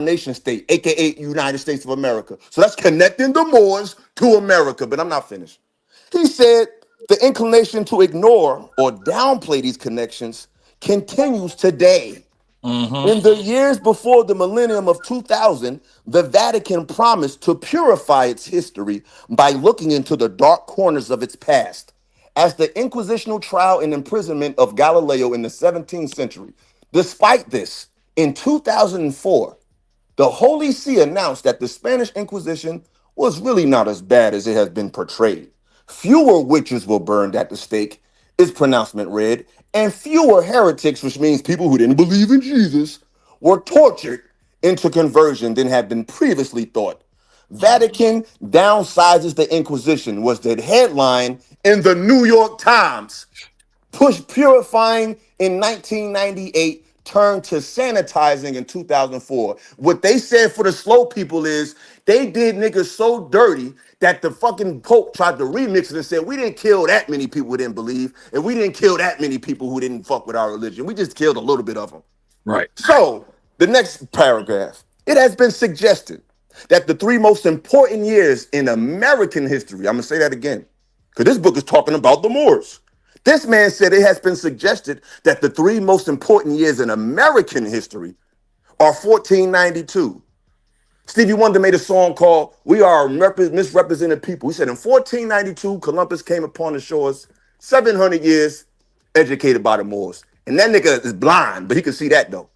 nation state, aka United States of America. So that's connecting the Moors to America. But I'm not finished. He said the inclination to ignore or downplay these connections continues today. In the years before the millennium of 2000, the Vatican promised to purify its history by looking into the dark corners of its past. As the inquisitional trial and imprisonment of Galileo in the 17th century. Despite this, in 2004, the Holy See announced that the Spanish Inquisition was really not as bad as it has been portrayed. Fewer witches were burned at the stake, its pronouncement read, and fewer heretics, which means people who didn't believe in Jesus, were tortured into conversion than had been previously thought. Vatican downsizes the Inquisition was the headline in the New York Times. Push purifying in 1998 turned to sanitizing in 2004. What they said for the slow people is they did niggas so dirty that the fucking Pope tried to remix it and said, we didn't kill that many people who didn't believe, and we didn't kill that many people who didn't fuck with our religion. We just killed a little bit of them. Right. So, the next paragraph. It has been suggested that the three most important years in American history, I'm going to say that again, because this book is talking about the Moors. This man said it has been suggested that the three most important years in American history are 1492. Stevie Wonder made a song called We Are Misrepresented People. He said in 1492, Columbus came upon the shores, 700 years educated by the Moors. And that nigga is blind, but he could see that though.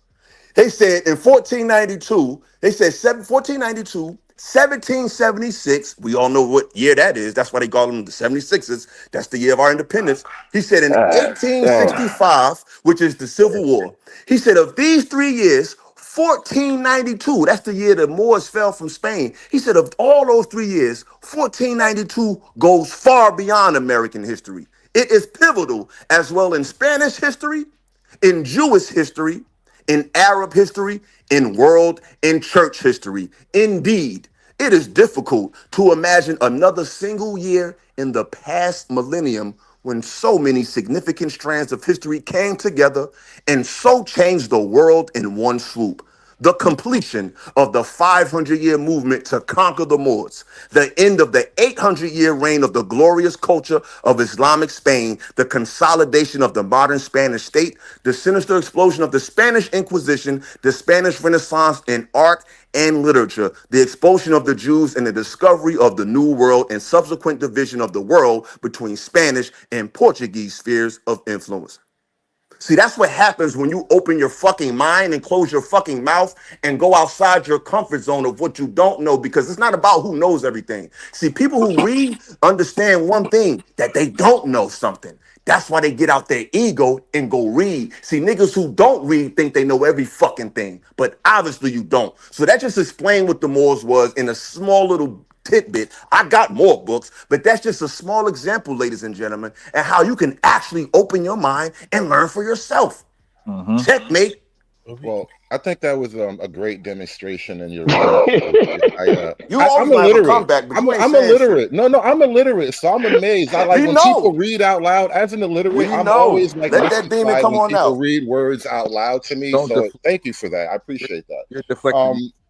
They said in 1492, they said 1492, 1776, we all know what year that is. That's why they call them the 76ers. That's the year of our independence. He said in 1865, which is the Civil War, he said of these 3 years, 1492, that's the year the Moors fell from Spain. He said of all those 3 years, 1492 goes far beyond American history. It is pivotal as well in Spanish history, in Jewish history, in Arab history, in world and church history. Indeed, it is difficult to imagine another single year in the past millennium when so many significant strands of history came together and so changed the world in one swoop. The completion of the 500-year movement to conquer the Moors, the end of the 800-year reign of the glorious culture of Islamic Spain, the consolidation of the modern Spanish state, the sinister explosion of the Spanish Inquisition, the Spanish Renaissance in art and literature, the expulsion of the Jews, and the discovery of the New World and subsequent division of the world between Spanish and Portuguese spheres of influence. See, that's what happens when you open your fucking mind and close your fucking mouth and go outside your comfort zone of what you don't know, because it's not about who knows everything. See, people who read understand one thing, that they don't know something. That's why they get out their ego and go read. See, niggas who don't read think they know every fucking thing, but obviously you don't. So that just explained what the Moors was in a small little tidbit. I got more books, but that's just a small example, ladies and gentlemen, and how you can actually open your mind and learn for yourself. Checkmate. Well, I think that was a great demonstration in your. You always have a comeback, but I'm illiterate. No, I'm illiterate, so I'm amazed. I like when people read out loud. As an illiterate, I'm always like, let that demon come on out. People read words out loud to me. So thank you for that. I appreciate that.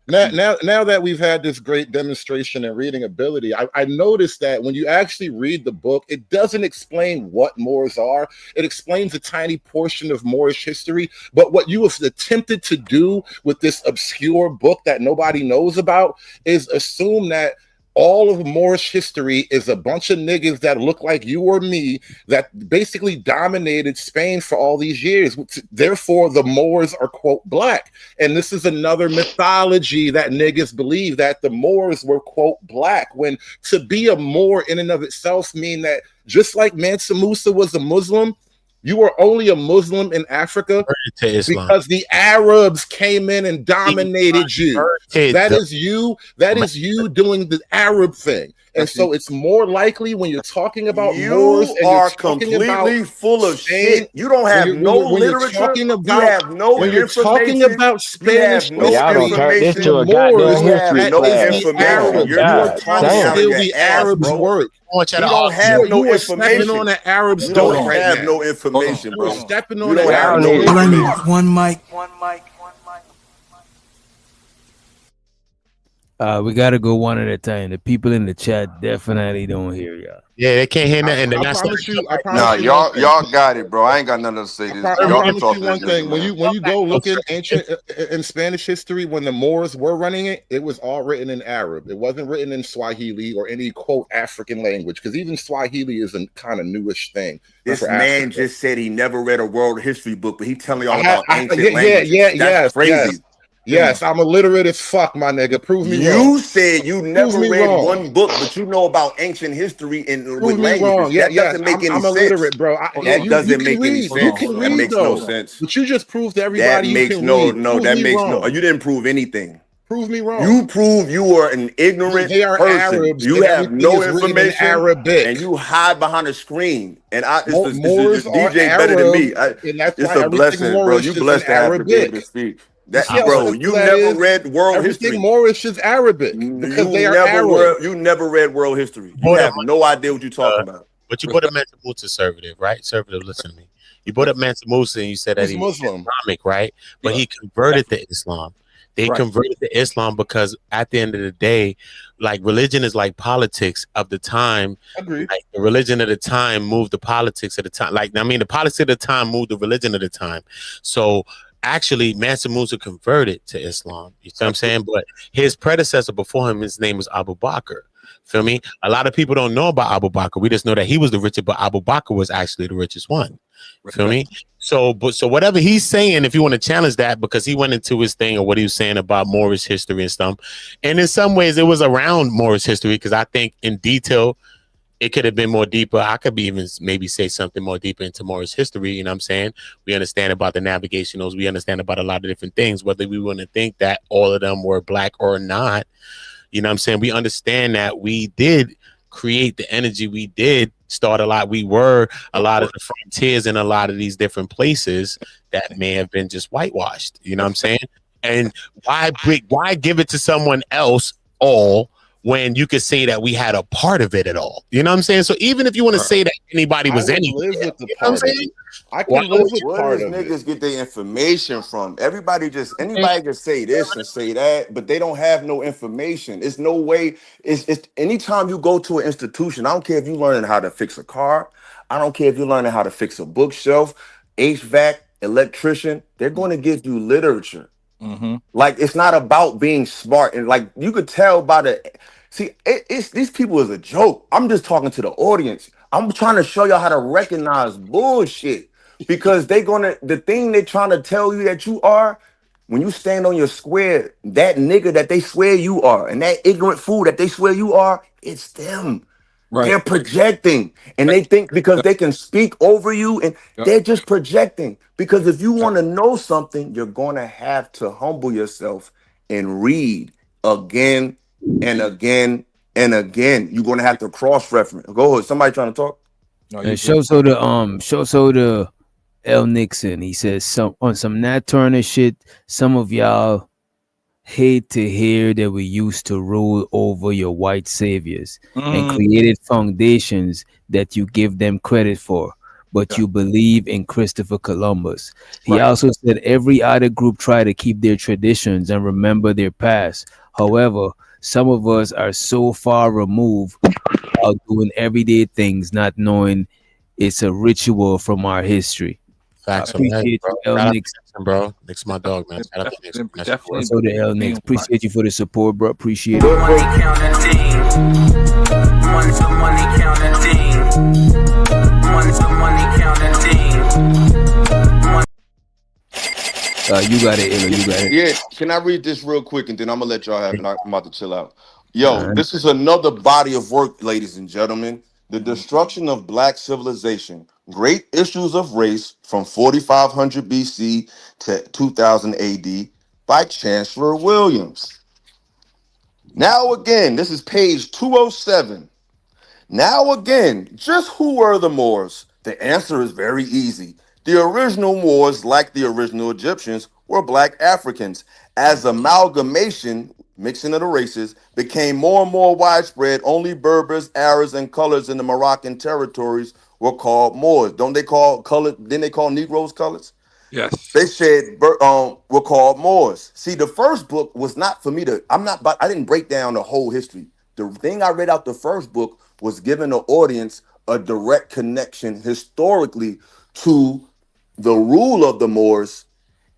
Now that we've had this great demonstration in reading ability, I noticed that when you actually read the book, it doesn't explain what Moors are. It explains a tiny portion of Moorish history. But what you have attempted to do with this obscure book that nobody knows about is assume that all of Moorish history is a bunch of niggas that look like you or me that basically dominated Spain for all these years. Therefore, the Moors are, quote, black. And this is another mythology that niggas believe, that the Moors were, quote, black. When to be a Moor in and of itself mean that just like Mansa Musa was a Muslim, you were only a Muslim in Africa because the Arabs came in and dominated you. That is you doing the Arab thing. And so it's more likely when you're talking about Moors and you're completely full of shit. You don't have no literature. You have no when you're talking about Spanish history, this to a goddamn history class. You're still the Arabs' work. You don't have no information. On the Arabs' you don't have no information, bro. Stepping on the Arabs. One mic. We gotta go one at a time. The people in the chat definitely don't hear y'all. Yeah, they can't hear nothing. I promise you. I promise Nah, you. y'all got it, bro. I ain't got nothing to say. I Y'all promise talk you to one this thing. nigga, When man. you go look in ancient in Spanish history, when the Moors were running it, it was all written in Arab. It wasn't written in Swahili or any quote African language, because even Swahili is a kind of newish thing. This man Africa. just said he never read a world history book, but he telling y'all about ancient languages. That's yes, crazy. Yes, I'm illiterate as fuck, my nigga. Prove me wrong. You said you never read one book, but you know about ancient history and with languages. That doesn't make any sense. I'm illiterate, bro. That doesn't make any sense. You can read, that makes though. no sense. But you just proved to That everybody you makes can no read. no. Prove That me makes wrong. no. You didn't prove anything. Prove me wrong. You prove you are an ignorant They are person. Arabs, You and have everything no is written in information, Arabic. and you hide behind a screen. And Moors are DJ better than me. Arab, and that's It's why a everything blessing, bro. Moorish You is blessed in to have to be able Arabic. to speak. You see how Bro, simple you that never is? read world Everything history. Moorish is Arabic because they are Arab. You never read world history. You have no idea what you're talking about. But you brought up Mansa Musa conservative, right? Conservative, listen to me. You brought up Mansa Musa and you said that He's he Muslim. was Islamic, right? But he converted to Islam. They converted to Islam because at the end of the day, like religion is like politics of the time. Agreed. Like the religion of the time moved the politics of the time. Like, I mean, the politics of the time moved the religion of the time. So actually, Mansa Musa converted to Islam. You see what I'm saying? But his predecessor before him, his name was Abu Bakr. Feel me? A lot of people don't know about Abu Bakr. We just know that he was the richest, but Abu Bakr was actually the richest one. Feel me? So whatever he's saying, if you want to challenge that, because he went into his thing or what he was saying about Moorish history and stuff, and in some ways it was around Moorish history, because I think in detail it could have been more deeper. I could be even maybe say something more deeper into Moorish history. You know what I'm saying? We understand about the navigationals. We understand about a lot of different things, whether we want to think that all of them were black or not. You know what I'm saying? We understand that we did create the energy. We did start a lot. We were a lot of the frontiers in a lot of these different places that may have been just whitewashed. You know what I'm saying? And why give it to someone else all when you could say that we had a part of it at all? You know what I'm saying? So even if you want to say that anybody was anything, live with the you know what I'm saying? I can live with Where part does of niggas it. get their information from? Anybody can say this and say that, but they don't have no information. It's no way. It's anytime you go to an institution, I don't care if you're learning how to fix a car, I don't care if you're learning how to fix a bookshelf, HVAC, electrician, they're going to give you literature. Like, it's not about being smart. And like, you could tell by it's these people is a joke. I'm just talking to the audience. I'm trying to show y'all how to recognize bullshit, because the thing they're trying to tell you that you are, when you stand on your square, that nigga that they swear you are, and that ignorant fool that they swear you are, it's them. They're projecting, and they think because they can speak over you, and they're just projecting. Because if you want to know something, you're going to have to humble yourself and read again and again and again. You're going to have to cross-reference. Go ahead. Somebody trying to talk? And show so the L Nixon. He says on some Nat Turner shit. Some of y'all hate to hear that we used to rule over your white saviors and created foundations that you give them credit for, but you believe in Christopher Columbus. He also said every other group try to keep their traditions and remember their past. However, some of us are so far removed while doing everyday things, not knowing it's a ritual from our history. Facts, appreciate you, L Nixon, bro. Nick's my dog, man. Shout out to Nixon. Also the L Nix. Appreciate you for the support, bro. Appreciate it. Money counting team. Money counting team. Money counting team. You got it, Illa. You got it. Yeah. Can I read this real quick, and then I'm gonna let y'all have it. I'm about to chill out. Yo, this is another body of work, ladies and gentlemen. The Destruction of Black Civilization. Great Issues of Race from 4500 BC to 2000 AD by Chancellor Williams. Now again, this is page 207. Now again, just who were the Moors? The answer is very easy. The original Moors, like the original Egyptians, were Black Africans. As amalgamation, mixing of the races, became more and more widespread, only Berbers, Arabs, and colors in the Moroccan territories were called Moors. Didn't they call Negroes colors? Yes. They said were called Moors. See, the first book was not for me to. I didn't break down the whole history. The thing I read out the first book was giving the audience a direct connection historically to the rule of the Moors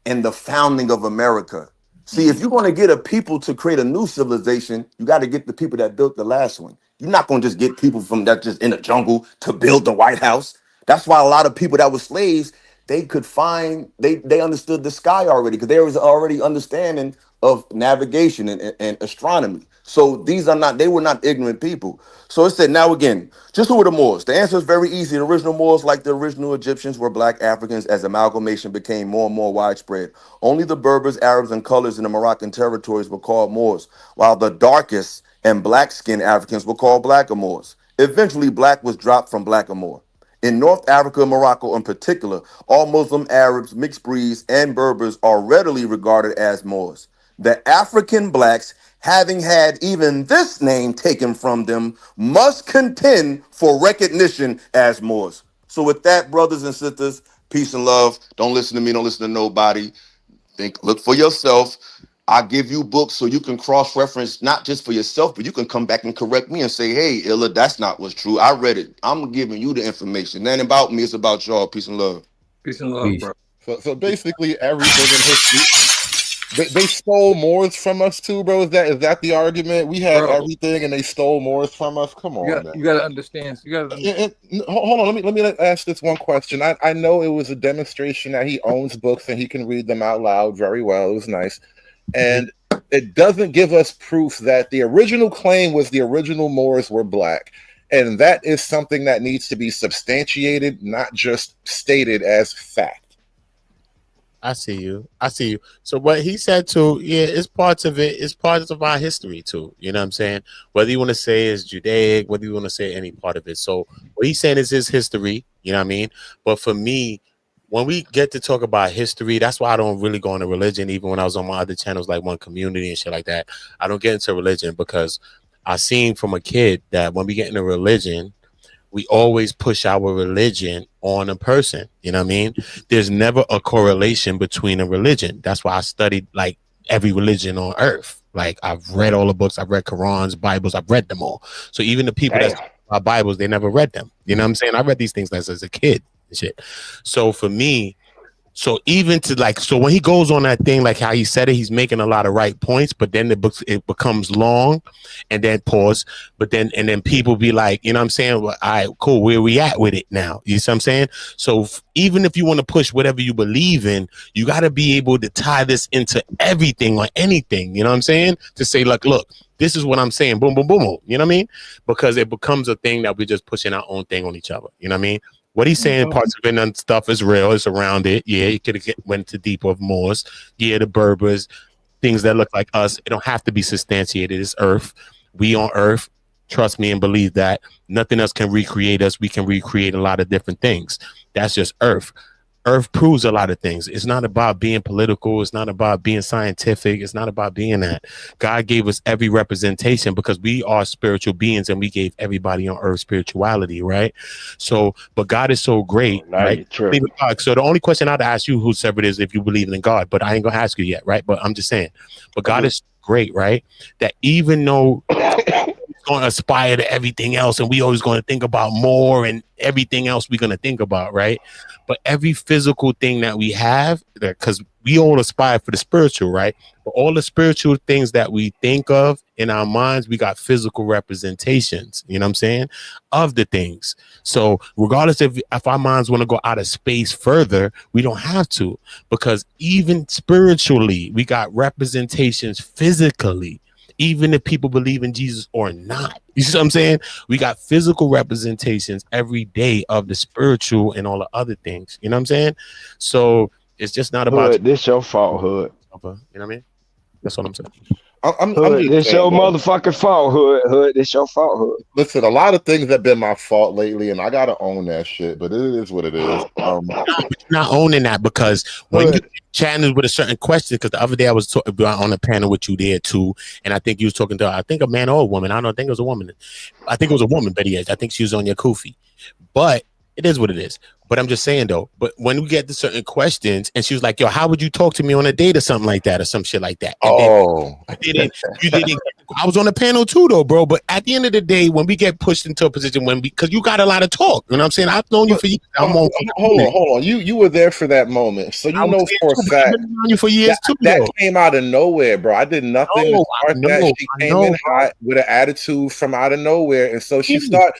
and the founding of America. See, if you're going to get a people to create a new civilization, you got to get the people that built the last one. You're not going to just get people from that just in the jungle to build the White House. That's why a lot of people that were slaves, they could find, they understood the sky already because there was already understanding of navigation and astronomy. So they were not ignorant people. So it said, now again, just who were the Moors? The answer is very easy. The original Moors, like the original Egyptians, were black Africans as amalgamation became more and more widespread. Only the Berbers, Arabs, and colors in the Moroccan territories were called Moors, while the darkest and black-skinned Africans were called blackamoors. Eventually, black was dropped from blackamoor. In North Africa and Morocco in particular, all Muslim Arabs, mixed breeds, and Berbers are readily regarded as Moors. The African blacks, having had even this name taken from them, must contend for recognition as Moors. So with that, brothers and sisters, peace and love. Don't listen to me, don't listen to nobody. Look for yourself. I give you books so you can cross-reference not just for yourself, but you can come back and correct me and say, hey, Illa, that's not what's true. I read it. I'm giving you the information. Nothing about me, it's about y'all. Peace and love. Peace and love, bro. So basically everything in history. They stole Moors from us too, bro. Is that the argument? We had everything and they stole Moors from us. Come on, man. You gotta understand. Hold on. Let me ask this one question. I know it was a demonstration that he owns books and he can read them out loud very well. It was nice, and it doesn't give us proof that the original claim was the original Moors were black, and that is something that needs to be substantiated, not just stated as fact. I see you. So what he said too, yeah, it's parts of it. It's parts of our history too. You know what I'm saying? Whether you want to say it's Judaic, whether you want to say any part of it. So what he's saying is his history. You know what I mean? But for me, when we get to talk about history, that's why I don't really go into religion. Even when I was on my other channels, like One Community and shit like that, I don't get into religion because I seen from a kid that when we get into religion, we always push our religion on a person. You know what I mean? There's never a correlation between a religion. That's why I studied like every religion on earth. Like I've read all the books, I've read Qurans, Bibles, I've read them all. So even the people that are Bibles, they never read them. You know what I'm saying? I read these things as a kid and shit. So for me, so even to like, so when he goes on that thing, like how he said it, he's making a lot of right points, but then it becomes long and then pause, but then, and then people be like, you know what I'm saying? Well, all right, cool. Where we at with it now? You see what I'm saying? So even if you want to push whatever you believe in, you got to be able to tie this into everything or anything, you know what I'm saying? To say like, look, this is what I'm saying. Boom, boom, boom, boom. You know what I mean? Because it becomes a thing that we're just pushing our own thing on each other. You know what I mean? What he's saying, parts of it and stuff is real. It's around it. Yeah, he could have went to deeper of Moors. Yeah, the Berbers, things that look like us. It don't have to be substantiated. It's Earth. We on Earth. Trust me and believe that. Nothing else can recreate us. We can recreate a lot of different things. That's just Earth. Earth proves a lot of things. It's not about being political. It's not about being scientific. It's not about being that. God gave us every representation because we are spiritual beings and we gave everybody on earth spirituality, right? So, but God is so great, right? So the only question I'd ask you, whosoever it is, if you believe in God, but I ain't gonna ask you yet, right? But I'm just saying, but God is great, right? That even though going to aspire to everything else and we always going to think about more and everything else we're going to think about, right? But every physical thing that we have, because we all aspire for the spiritual, right? But all the spiritual things that we think of in our minds, we got physical representations, you know what I'm saying, of the things. So regardless if our minds want to go out of space further, we don't have to, because even spiritually, we got representations physically, even if people believe in Jesus or not. You see what I'm saying? We got physical representations every day of the spiritual and all the other things. You know what I'm saying? So it's just not about Hood, this your fault, Hood. You know what I mean? That's what I'm saying. Hood, this your motherfucking fault, Hood. This your fault, Hood. Listen, a lot of things have been my fault lately, and I gotta own that shit. But it is what it is. You're not owning that, because when you challenge with a certain question, because the other day I was on a panel with you there too, and I think you was talking to, I think, a man or a woman. I don't know. I think it was a woman. I think it was a woman, Betty Edge. I think she was on your Kofi. But it is what it is. But I'm just saying though, but when we get to certain questions and she was like, yo, how would you talk to me on a date or something like that or some shit like that? And you didn't. I was on the panel too though, bro. But at the end of the day, when we get pushed into a position because you got a lot of talk, you know what I'm saying? I've known you for years. Hold on. You were there for that moment. So you know for a fact. I've known you for years too. That came out of nowhere, bro. I did nothing to start that. She came in hot with an attitude from out of nowhere. And so she start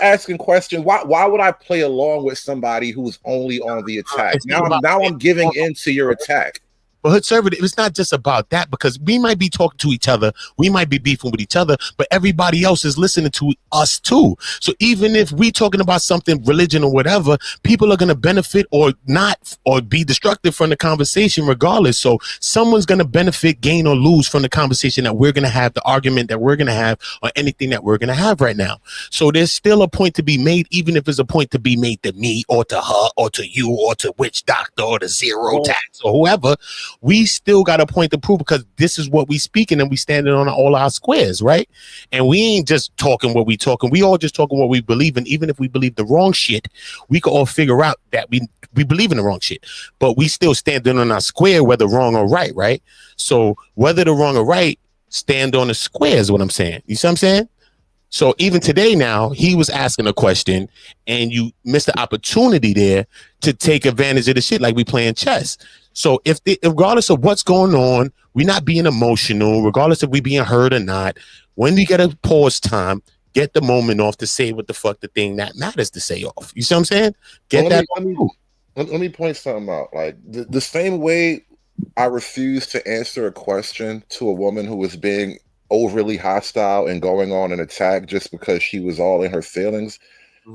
asking questions. Why would I play along with somebody who's only on the attack? Now I'm giving in to your attack. But Hood Conservative, it's not just about that, because we might be talking to each other, we might be beefing with each other, but everybody else is listening to us too. So even if we talking about something, religion or whatever, people are going to benefit or not, or be destructive from the conversation regardless. So someone's going to benefit, gain or lose from the conversation that we're going to have, the argument that we're going to have, or anything that we're going to have right now. So there's still a point to be made, even if it's a point to be made to me or to her or to you or to Witch Doctor or to Zero Tax or whoever. We still got a point to prove, because this is what we speaking and we standing on all our squares, right? And we ain't just talking what we talking. We all just talking what we believe in. Even if we believe the wrong shit, we can all figure out that we believe in the wrong shit. But we still standing on our square, whether wrong or right, right? So whether the wrong or right, stand on the square is what I'm saying. You see what I'm saying? So even today now, he was asking a question and you missed the opportunity there to take advantage of the shit like we playing chess. So regardless of what's going on, we're not being emotional, regardless if we being heard or not, when we get a pause time, get the moment off to say what the fuck the thing that matters to say off. You see what I'm saying? Let me point something out. Like the same way I refuse to answer a question to a woman who was being overly hostile and going on an attack just because she was all in her feelings.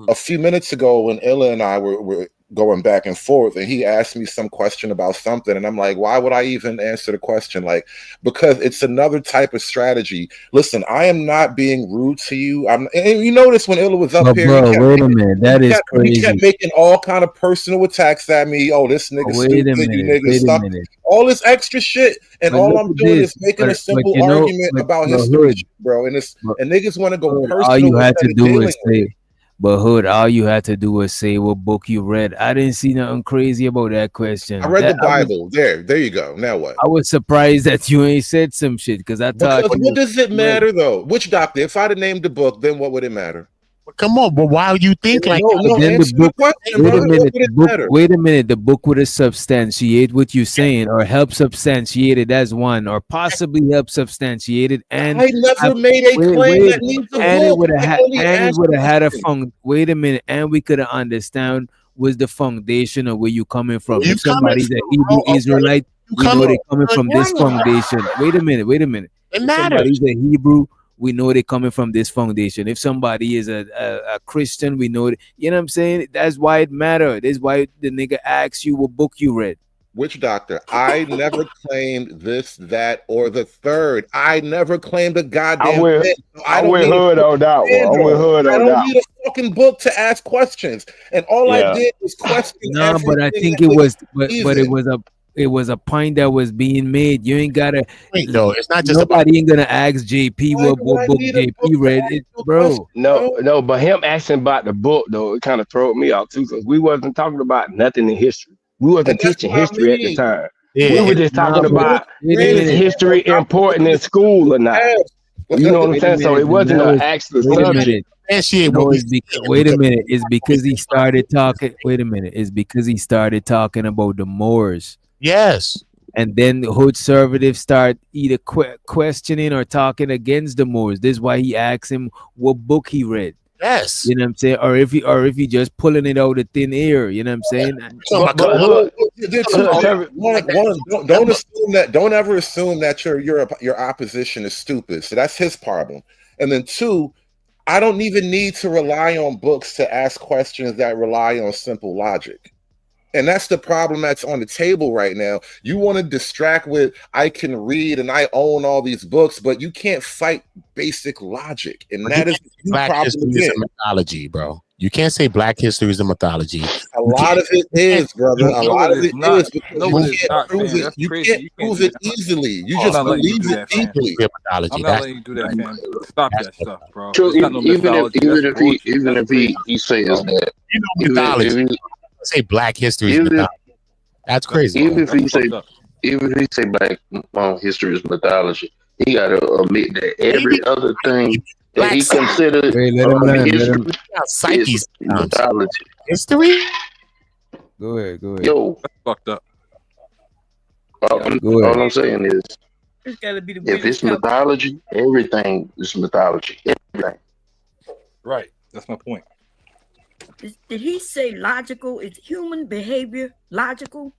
A few minutes ago when Illa and I were going back and forth and he asked me some question about something and I'm like, why would I even answer the question? Like, because it's another type of strategy. Listen, I am not being rude to you. And you notice when Illa was up here, bro, wait a minute, that is crazy. He kept making all kind of personal attacks at me. Oh, this nigga stupid, you nigga stuff. All this extra shit, and but all I'm doing is making a simple argument about history, bro. And niggas want to go personal. All you had to do is say, but Hood, all you had to do was say what book you read. I didn't see nothing crazy about that question. I read the Bible. There you go. Now what? I was surprised that you ain't said some shit, because I thought. What does it matter though? Which doctor? If I'd have named the book, then what would it matter? Come on, but why you think like that? Wait a minute. The book would have substantiate what you're saying, or help substantiate it as one, or possibly help substantiate it. And I never made a claim that needs a book. It would have had a wait a minute, and we could have understand was the foundation of where you coming from. If somebody's a Hebrew Israelite, we know they're coming from this foundation. Wait a minute. If somebody's a Hebrew, we know they're coming from this foundation. If somebody is a Christian, we know, you know what I'm saying? That's why it matters. That's why the nigga asks you what book you read. Which doctor? I never claimed this, that, or the third. I never claimed a goddamn thing. I went Hood on that one. I don't need a fucking book to ask questions. And all I did was question. No, but I think it was a point that was being made. You ain't gotta. No, it's not just nobody ain't gonna ask JP what book JP read, bro. No, but him asking about the book though, it kind of threw me off too, because we wasn't talking about nothing in history. We wasn't teaching history at the time. Yeah. We were just talking about is history important in school or not. You know what I'm saying? So it wasn't an actual subject. Wait a minute. It's because he started talking. Wait a minute. It's because he started talking about the Moors. Yes. And then the Hood Conservatives start either questioning or talking against the Moors. This is why he asked him what book he read. Yes. You know what I'm saying? Or if he just pulling it out of thin air, you know what I'm saying? Don't ever assume that your opposition is stupid. So that's his problem. And then two, I don't even need to rely on books to ask questions that rely on simple logic. And that's the problem that's on the table right now. You want to distract with, I can read and I own all these books, but you can't fight basic logic. And that is the Black history is a mythology, bro. You can't say Black history is a mythology. A lot of it is, brother. A lot of it is. You can't prove it easily. You just believe it deeply. I'm not letting you do that, man. Stop that stuff, bro. Even if he says that, say black history is Even mythology. That's crazy. even if he That's say fucked up. even if he say black history is mythology, he gotta admit that every other thing that he considered Wait, let him learn. Let him. Psyche is mythology. history. Go ahead. Go ahead. Yo, That's fucked up. Go ahead. all I'm saying is, It's gotta be the if it's mythology, everything is mythology. Everything. Right. That's my point. Did he say logical? Is human behavior logical?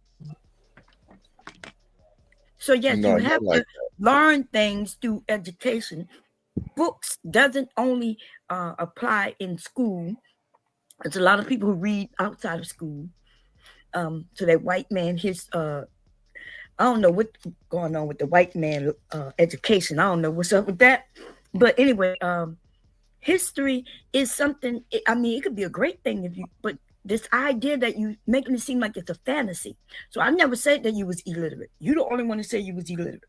So yes, No, you have not like to learn things through education. Books doesn't only apply in school. There's a lot of people who read outside of school. So that white man, I don't know what's going on with the white man education. I don't know what's up with that. But anyway, history is something, I mean, it could be a great thing but this idea that you making it seem like it's a fantasy. So I never said that you was illiterate. You the only one to say you was illiterate.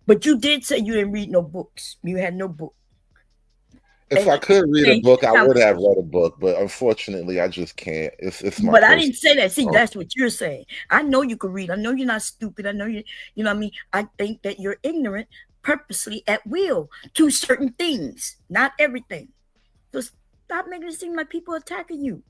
But you did say you didn't read no books. You had no book. If I could read a book, I would have read a book, but unfortunately, I just can't. It's my. But I didn't say that. See, that's what you're saying. I know you can read. I know you're not stupid. I know you know what I mean? I think that you're ignorant purposely at will to certain things, not everything. So stop making it seem like people attacking you.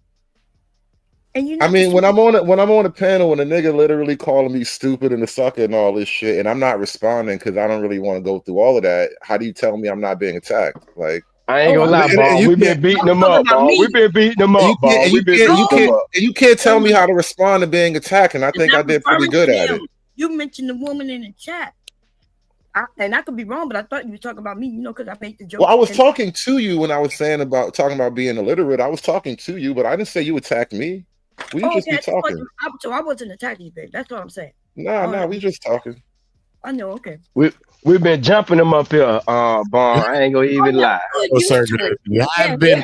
And you. I mean, when I'm on a panel and a nigga literally calling me stupid and a sucker and all this shit, and I'm not responding because I don't really want to go through all of that. How do you tell me I'm not being attacked? Like. I ain't gonna lie, Ball. We've been beating them up, Ball. We've been beating them up, Ball. You can't tell me how to respond to being attacked, and I think I did pretty good at it. You mentioned the woman in the chat. And I could be wrong, but I thought you were talking about me, because I made the joke. Well, I was talking to you when I was talking about being illiterate. I was talking to you, but I didn't say you attacked me. We just be talking. So I wasn't attacking you, babe. That's what I'm saying. Nah, we just talking. I know, okay. We've been jumping them up here, Bond. I ain't gonna even lie. You have been.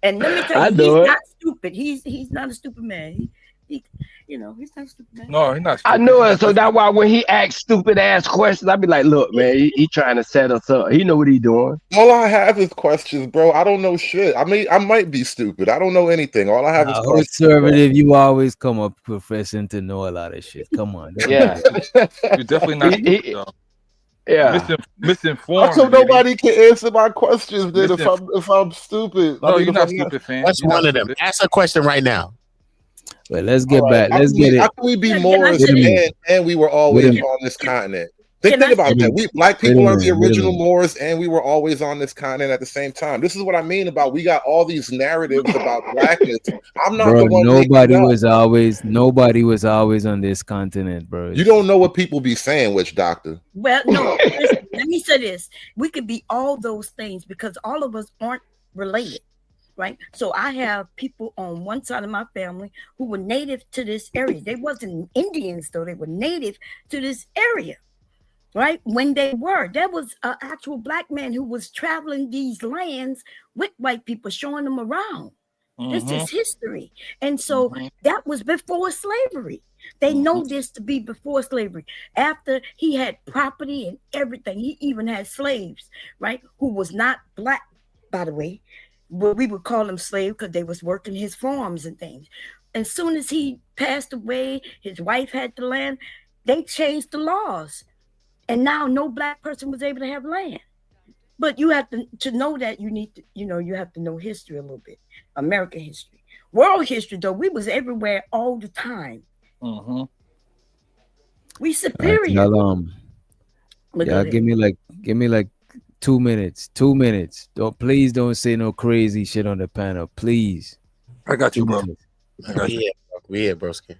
And let me tell you, he's not stupid. He's not a stupid man. He's not a stupid man. No, he's not. I know it. So that's why when he asks stupid ass questions, I be like, look, man, he trying to set us up. He know what he doing. All I have is questions, bro. I don't know shit. I mean, I might be stupid. I don't know anything. All I have is questions. Conservative, you always come up professing to know a lot of shit. Come on. Yeah. You're definitely not. Yeah. Misinformed. So nobody can answer my questions then if I'm stupid. No, you're not stupid, fan. That's one of them. Ask a question right now. But let's get back. Let's get it. How can we be Moors and we were always on this continent? Think about that. We black people are the original Moors, and we were always on this continent at the same time. This is what I mean about we got all these narratives about blackness. I'm not the one. Nobody was always on this continent, bro. You don't know what people be saying, witch doctor. Well, no. Listen, let me say this: we could be all those things because all of us aren't related. Right. So I have people on one side of my family who were native to this area. They wasn't Indians, though. They were native to this area. Right. When there was an actual black man who was traveling these lands with white people, showing them around. This is history. And so that was before slavery. They know this to be before slavery. After he had property and everything, he even had slaves, right, who was not black, by the way. Well, we would call them slaves because they was working his farms and things. As soon as he passed away, his wife had the land, they changed the laws. And now no black person was able to have land. But you have to know that you need to, you have to know history a little bit. American history. World history, though, we was everywhere all the time. We superior. Y'all, give me like 2 minutes. 2 minutes. Please don't say no crazy shit on the panel, please. I got you, bro. We here, broski.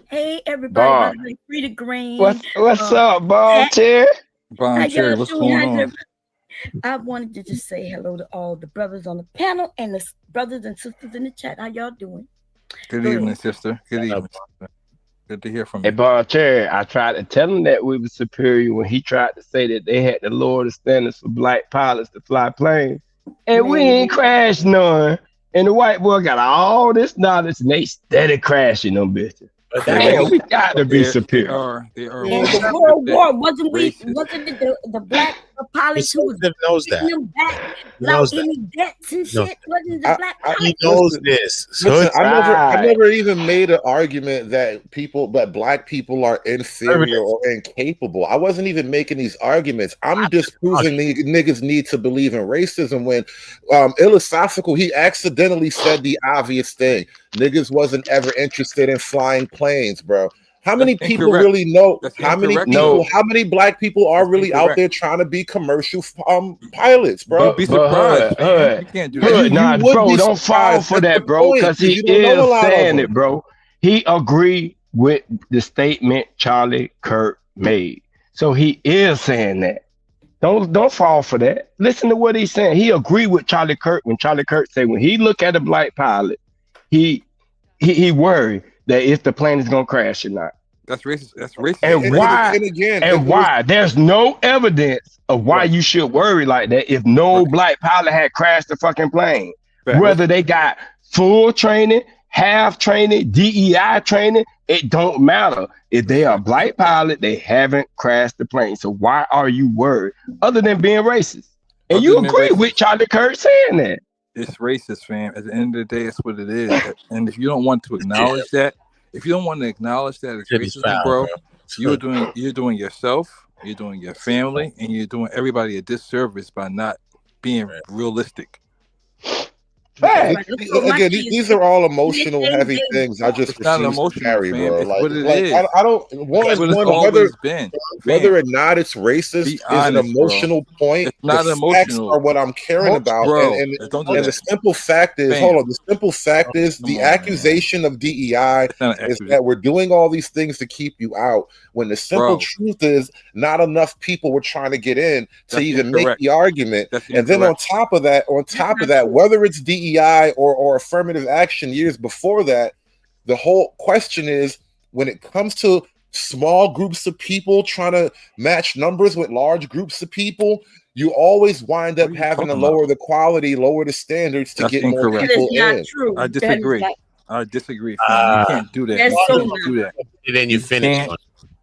Hey, everybody! Free to Green. What's up, Bond Chair? Bond Chair, what's going on? I wanted to just say hello to all the brothers on the panel and the brothers and sisters in the chat. How y'all doing? Good evening, sister. Good evening. Good to hear from you. Hey, Bond Chair, I tried to tell him that we were superior when he tried to say that they had to lower the standards for black pilots to fly planes. And we ain't crashed none. And the white boy got all this knowledge and they steady crashing them bitches. Damn, we got to be superior. They are. And the World War wasn't it the black pilots who was knows that. them back Knows without any debts and No. shit. Wasn't the black He pilot? knows this. So Listen, it's I never even made an argument that black people are inferior or incapable. I wasn't even making these arguments. I'm just proving the niggas need to believe in racism. When Ilosophical, he accidentally said the obvious thing. Niggas wasn't ever interested in flying planes, bro. How many people really know? How many black people are really out there trying to be commercial pilots, bro? Don't be surprised. You can't do that. Nah, bro, don't fall for that, bro, because he is saying it, bro. He agreed with the statement Charlie Kirk made, so he is saying that. Don't fall for that. Listen to what he's saying. He agreed with Charlie Kirk when Charlie Kirk said when he look at a black pilot, he worried that if the plane is gonna crash or not. That's racist. That's racist. And why? There's no evidence of why you should worry like that if no black pilot had crashed the fucking plane. Whether they got full training, half training, DEI training, it don't matter. If they are black pilot, they haven't crashed the plane. So why are you worried? Other than being racist. And you agree with Charlie Kirk saying that. It's racist, fam. At the end of the day, it's what it is. And if you don't want to acknowledge that, it's racism, bro, you're doing yourself, you're doing your family, and you're doing everybody a disservice by not being realistic. Again, these are all emotional, heavy things. I just refuse to carry, bro. I don't whether or not it's racist is an emotional point. It's not emotional. Are what I'm caring about, and the simple fact is, the simple fact is, the accusation of DEI is that we're doing all these things to keep you out. When the simple truth is, not enough people were trying to get in to even make the argument. And then on top of that, whether it's DEI or affirmative action years before that, the whole question is, when it comes to small groups of people trying to match numbers with large groups of people, you always wind up having to lower the quality, lower the standards to get more people in. I disagree. You can't do that. You can't do that. And then you finish.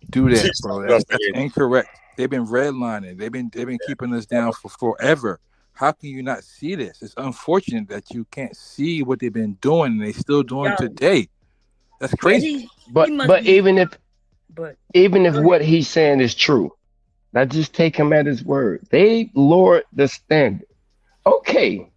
Do that, bro. That's incorrect. They've been redlining. They've been keeping us down for forever. How can you not see this? It's unfortunate that you can't see what they've been doing and they still doing today. That's crazy. But even if what he's saying is true, now just take him at his word. They lowered the standard. Okay,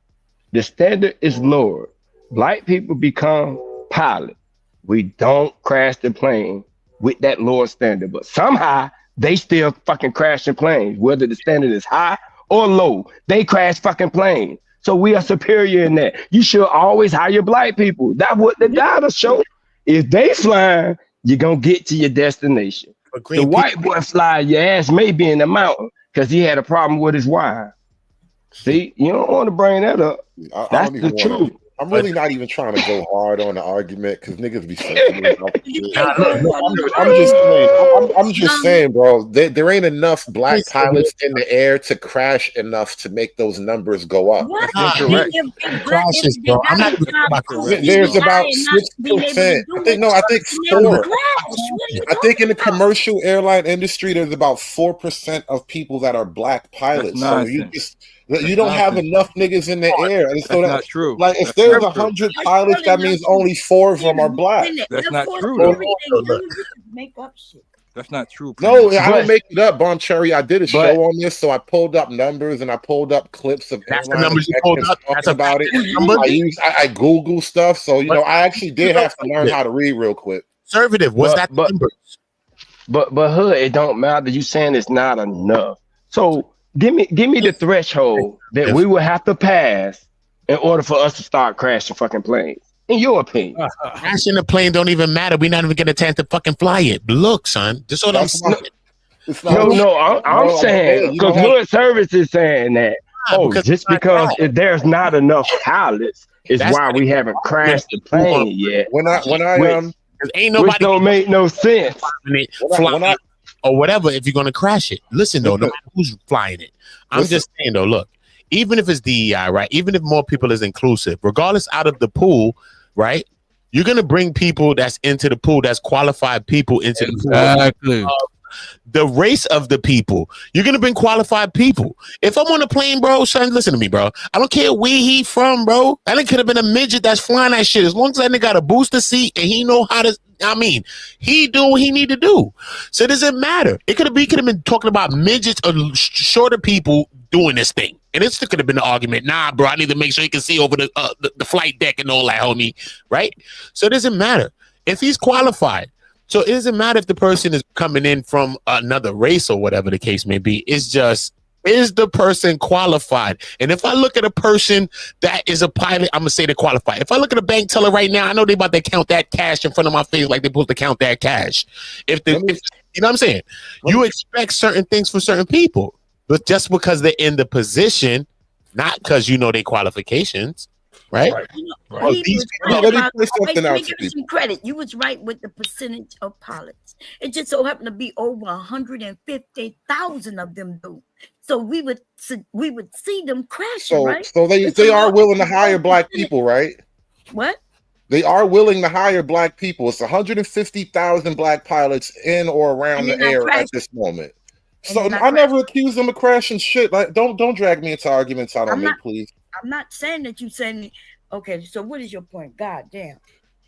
the standard is lowered. Black people become pilot. We don't crash the plane with that lower standard, but somehow they still fucking crashing planes, whether the standard is high or low. They crash fucking planes. So we are superior in that. You should always hire black people. That's what the data show. If they fly, you're gonna get to your destination. The white boy fly, your ass may be in the mountain because he had a problem with his wine. See, you don't want to bring that up. That's the truth. I'm really not even trying to go hard on the argument because niggas be saying I'm just saying, bro, there ain't enough black pilots in the air to crash enough to make those numbers go up. Crashes, bro. I'm not even about there's about 6%. I think 4. I think in the commercial airline industry, there's about 4% of people that are black pilots. So you don't have enough niggas in the air. And so that's not true. Like if there's 100 pilots, that means only 4 of them are black. That's not true. Make up shit. That's not true. No, I don't make it up, Bomb Cherry. I did a show on this, so I pulled up numbers and I pulled up clips of that's the numbers you pulled up. That's about it. I Google stuff, so I actually did have to learn how to read real quick. Conservative, what's that numbers? But Hood, it don't matter. You saying it's not enough. So give me the threshold that we would have to pass in order for us to start crashing fucking planes. In your opinion, crashing the plane don't even matter. We're not even getting a chance to fucking fly it. Look, son, this is what I'm saying. I'm saying because Hood Service is saying that. Just because if there's not enough pilots is why we haven't crashed the plane yet. Ain't nobody which don't make no sense. Or whatever, if you're gonna crash it. Listen though, no matter who's flying it. I'm just saying though, look, even if it's DEI, right? Even if more people is inclusive, regardless out of the pool, right? You're gonna bring people that's into the pool, that's qualified people into the pool the race of the people. You're gonna bring qualified people. If I'm on a plane, bro, son, listen to me, bro. I don't care where he from, bro. That nigga could have been a midget that's flying that shit. As long as that nigga got a booster seat and he know how to, he do what he need to do. So it doesn't matter. He could have been talking about midgets or shorter people doing this thing. And it still could have been an argument. Nah, bro, I need to make sure he can see over the flight deck and all that, homie. Right? So it doesn't matter. If he's qualified, so it doesn't matter if the person is coming in from another race or whatever the case may be. It's just, is the person qualified? And if I look at a person that is a pilot, I'm going to say they're qualified. If I look at a bank teller right now, I know they about to count that cash in front of my face like they're supposed to count that cash. If you know what I'm saying? You expect certain things from certain people. But just because they're in the position, not because you know their qualifications, right? Let me put something out to you. Some credit. You was right with the percentage of pilots. It just so happened to be over 150,000 of them, though. So we would see them crashing, right? So they are willing to hire black people, right? What? They are willing to hire black people. It's 150,000 black pilots in or around the air at this moment. So I never accused them of crashing shit. Like, don't drag me into arguments I don't make, please. I'm not saying that you saying. Okay, so what is your point? God damn,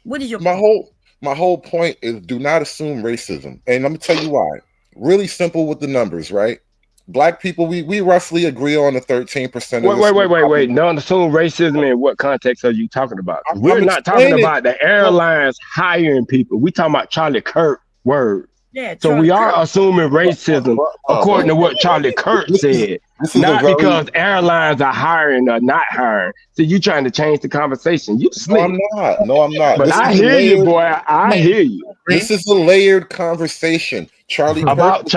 what is your point? My whole point is do not assume racism, and let me tell you why. Really simple with the numbers, right? Black people, we roughly agree on the 13%. Wait. Don't assume racism. In what context are you talking about? We're not talking about the airlines hiring people. We talking about Charlie Kirk word. Yeah, so we are assuming racism according to what Charlie Kirk said, not because airlines are hiring or not hiring. So you trying to change the conversation. You sleep. No, I'm not. But I hear you, boy. I hear you. This is a layered conversation. Charlie Kirk about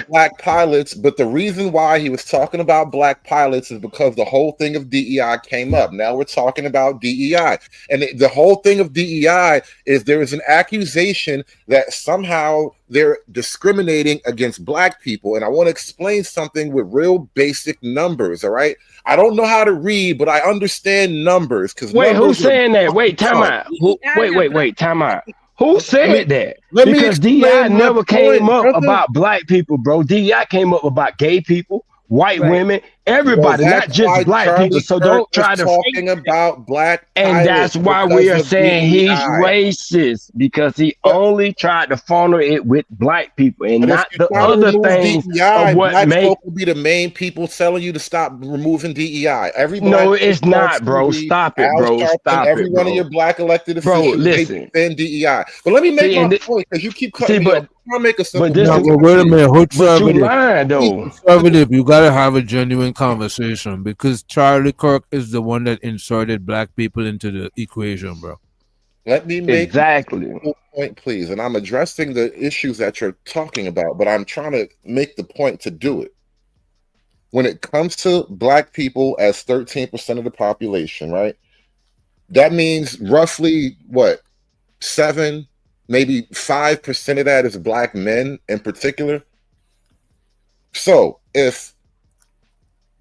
black pilots, but the reason why he was talking about black pilots is because the whole thing of DEI came up. Now we're talking about DEI, and the whole thing of DEI is there is an accusation that somehow they're discriminating against black people, and I want to explain something with real basic numbers. All right, I don't know how to read, but I understand numbers. Because who's saying that? Wait, time out. Wait, time out. Who said that? Because DEI never came up about black people, bro. DEI came up about gay people, white women, everybody, not just black people. So don't try to talking about black. And that's why we are saying he's racist, because he only tried to funnel it with black people and not the other things of what makes will be the main people telling you to stop removing DEI. No, it's not, bro. Stop it, bro. Stop it. Every one of your black elected officials, listen. defend DEI. But let me make my point, because you keep cutting me off. I'll make a simple point. Wait a minute, conservative, you gotta have a genuine conversation, because Charlie Kirk is the one that inserted black people into the equation, bro. Let me make a point, please. And I'm addressing the issues that you're talking about, but I'm trying to make the point to do it. When it comes to black people as 13% of the population, right? That means roughly what? 7, maybe 5% of that is black men in particular. So if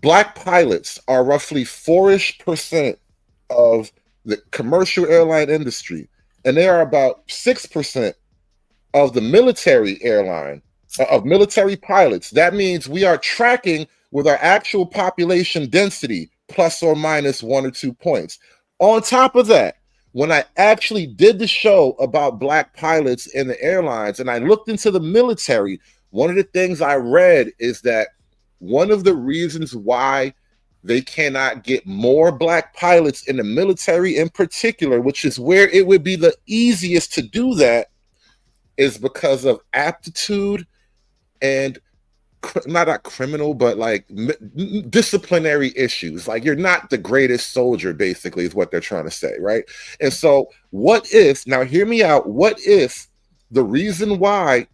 black pilots are roughly 4-ish% of the commercial airline industry, and they are about 6% of the military airline, of military pilots, that means we are tracking with our actual population density, plus or minus 1 or 2 points. On top of that, when I actually did the show about black pilots in the airlines and I looked into the military, one of the things I read is that one of the reasons why they cannot get more black pilots in the military in particular, which is where it would be the easiest to do that, is because of aptitude and not criminal, but like disciplinary issues. Like, you're not the greatest soldier, basically, is what they're trying to say, right? And so what if, now hear me out, what if the reason why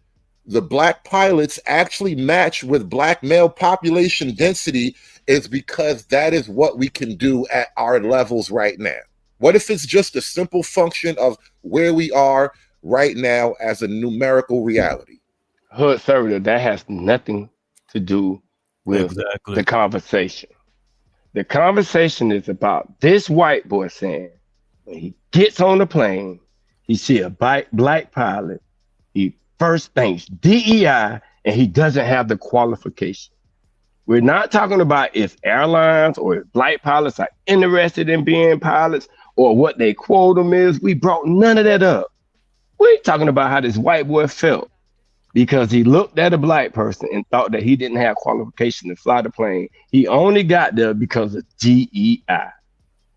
the black pilots actually match with black male population density is because that is what we can do at our levels right now? What if it's just a simple function of where we are right now as a numerical reality? Hood Conservative, that has nothing to do with the conversation. The conversation is about this white boy saying when he gets on the plane, he see a black pilot, he first thinks DEI and he doesn't have the qualification. We're not talking about if airlines or if flight pilots are interested in being pilots or what their quotum is. We brought none of that up. We're talking about how this white boy felt because he looked at a black person and thought that he didn't have qualification to fly the plane. He only got there because of DEI.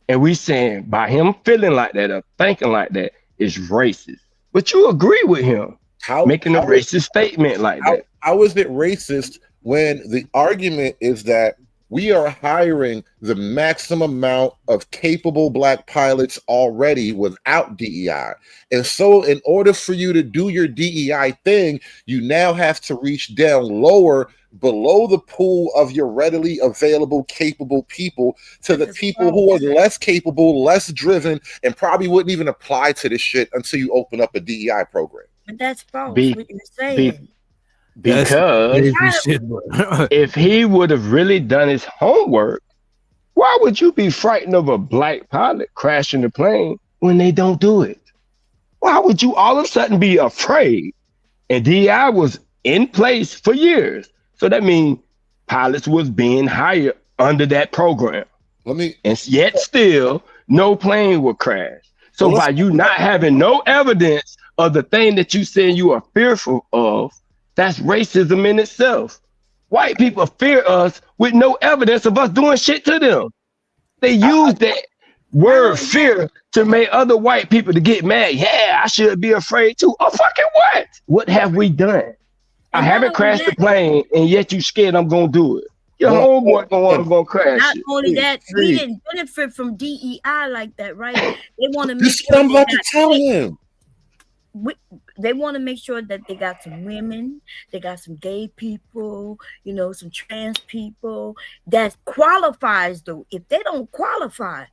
And we saying by him feeling like that or thinking like that is racist. But you agree with him making a racist statement like that. How is it racist when the argument is that we are hiring the maximum amount of capable black pilots already without DEI? And so in order for you to do your DEI thing, you now have to reach down lower below the pool of your readily available capable people to the people who are less capable, less driven, and probably wouldn't even apply to this shit until you open up a DEI program. But that's false. What you're saying. Because if he would have really done his homework, why would you be frightened of a black pilot crashing the plane when they don't do it? Why would you all of a sudden be afraid? And DEI was in place for years. So that means pilots was being hired under that program. And yet still, no plane will crash. So by you not having no evidence of the thing that you say you are fearful of, that's racism in itself. White people fear us with no evidence of us doing shit to them. They use that word fear to make other white people to get mad. Yeah, I should be afraid too. Oh, fucking what? What have we done? I haven't crashed the plane, and yet you scared I'm gonna do it. Your homeboy gonna crash. Not only that, we didn't benefit from DEI like that, right? They want to make sure. I'm about to tell him. They want to make sure that they got some women, they got some gay people, you know, some trans people that qualifies though. If they don't qualify,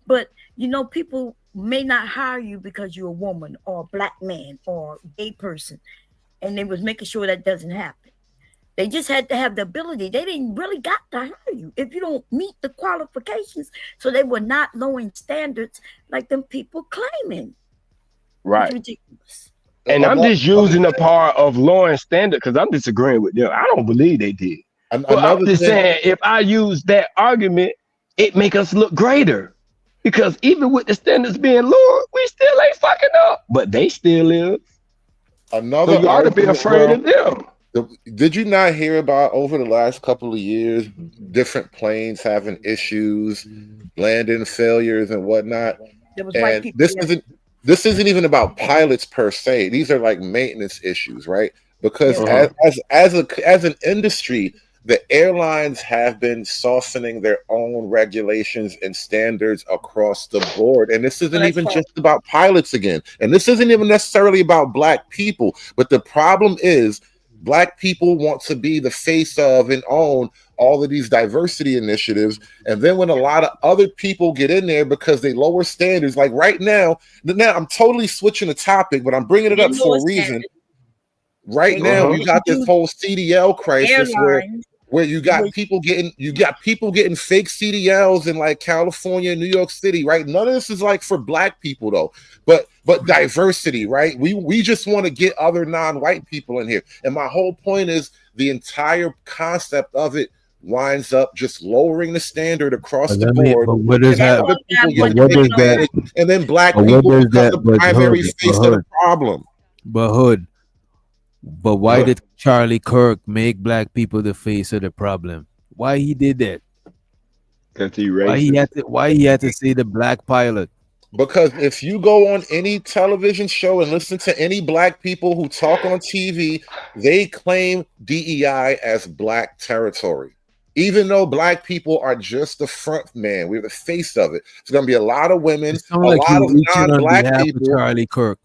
but you know, people may not hire you because you're a woman or a black man or a gay person, and they was making sure that doesn't happen. They just had to have the ability. They didn't really got to hire you if you don't meet the qualifications. So they were not lowering standards like them people claiming. Right. And I'm just using the part of lowering standard because I'm disagreeing with them. I don't believe they did. But I'm just saying, if I use that argument, it make us look greater. Because even with the standards being lower, we still ain't fucking up. But they still is. So you ought to be afraid of them. Did you not hear about over the last couple of years, different planes having issues, landing failures and whatnot? And this isn't even about pilots per se. These are like maintenance issues, right? Because as an industry, the airlines have been softening their own regulations and standards across the board. And this isn't even just about pilots again. And this isn't even necessarily about black people. But the problem is black people want to be the face of and own all of these diversity initiatives. And then when a lot of other people get in there because they lower standards, like right now I'm totally switching the topic, but I'm bringing it up for a reason. Right now, you got this whole CDL crisis where you got people getting fake CDLs in like California, New York City, right? None of this is like for black people though, but diversity, right? We just want to get other non-white people in here. And my whole point is the entire concept of it winds up just lowering the standard across the board. But what is that? And then black people become the primary face of the problem. But why did Charlie Kirk make black people the face of the problem? Why he did that? Because he racist. Why he had to say the black pilot? Because if you go on any television show and listen to any black people who talk on TV, they claim DEI as black territory. Even though black people are just the front man, we're the face of it. It's going to be a lot of women, a lot of non-black people. Charlie Kirk.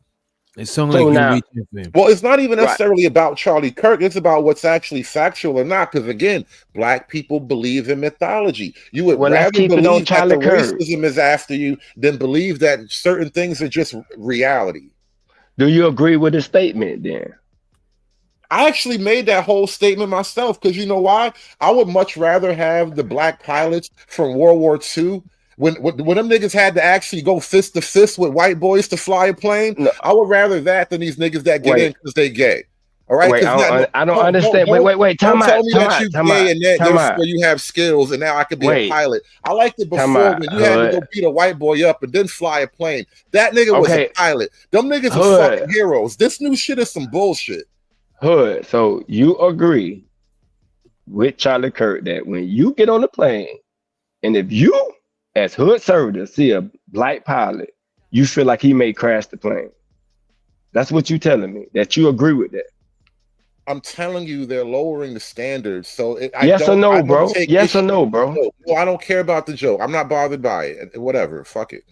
It sounds like you're reaching for him. Well, it's not even necessarily about Charlie Kirk. It's about what's actually factual or not. Because again, black people believe in mythology. You would rather believe that the racism is after you than believe that certain things are just reality. Do you agree with his statement then? I actually made that whole statement myself because you know why? I would much rather have the black pilots from World War II when them niggas had to actually go fist to fist with white boys to fly a plane. No. I would rather that than these niggas that get in because they gay. All right. Wait, I don't understand. Wait. Don't tell me that you're gay and that therefore you have skills and now I could be a pilot. I liked it before when you had to go beat a white boy up and then fly a plane. That nigga was a pilot. Them niggas are fucking heroes. This new shit is some bullshit. Hood. So you agree with Charlie Kirk that when you get on the plane and if you as hood servitor see a black pilot, you feel like he may crash the plane. That's what you telling me, that you agree with that. I'm telling you, they're lowering the standards. So yes or no, bro? Yes or no, bro? No, I don't care about the joke. I'm not bothered by it. Whatever. Fuck it.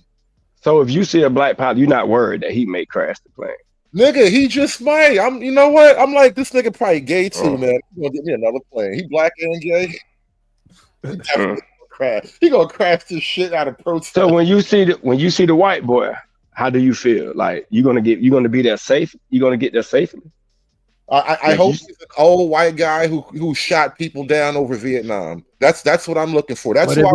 So if you see a black pilot, you're not worried that he may crash the plane. Nigga, he just might. You know what? I'm like, this nigga probably gay too, man. He's gonna get me another plane. He black and gay. He definitely gonna crash. He gonna crash this shit out of protest. So when you see the white boy, how do you feel? Like you're gonna be there safe? You're gonna get there safely? I hope he's an old white guy who shot people down over Vietnam. That's what I'm looking for. That's why.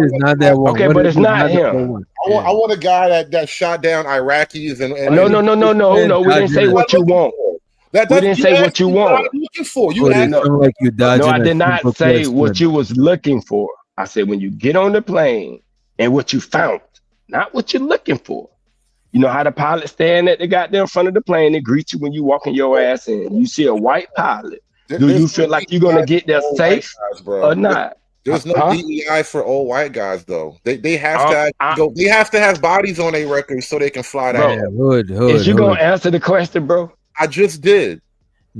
Okay, but it's not him. I want a guy that shot down Iraqis and no. We didn't say what you want. We didn't say what you want. Looking for you? Like you no, I did not say what you was looking for. I said when you get on the plane and what you found, not what you're looking for. You know how the pilot stand at the goddamn front of the plane and greet you when you walking your ass in. You see a white pilot. Do you feel like you're gonna get there safe or not? There's no DEI for old white guys though. They have to they have to have bodies on their records so they can fly that. Is you gonna answer the question, bro? I just did.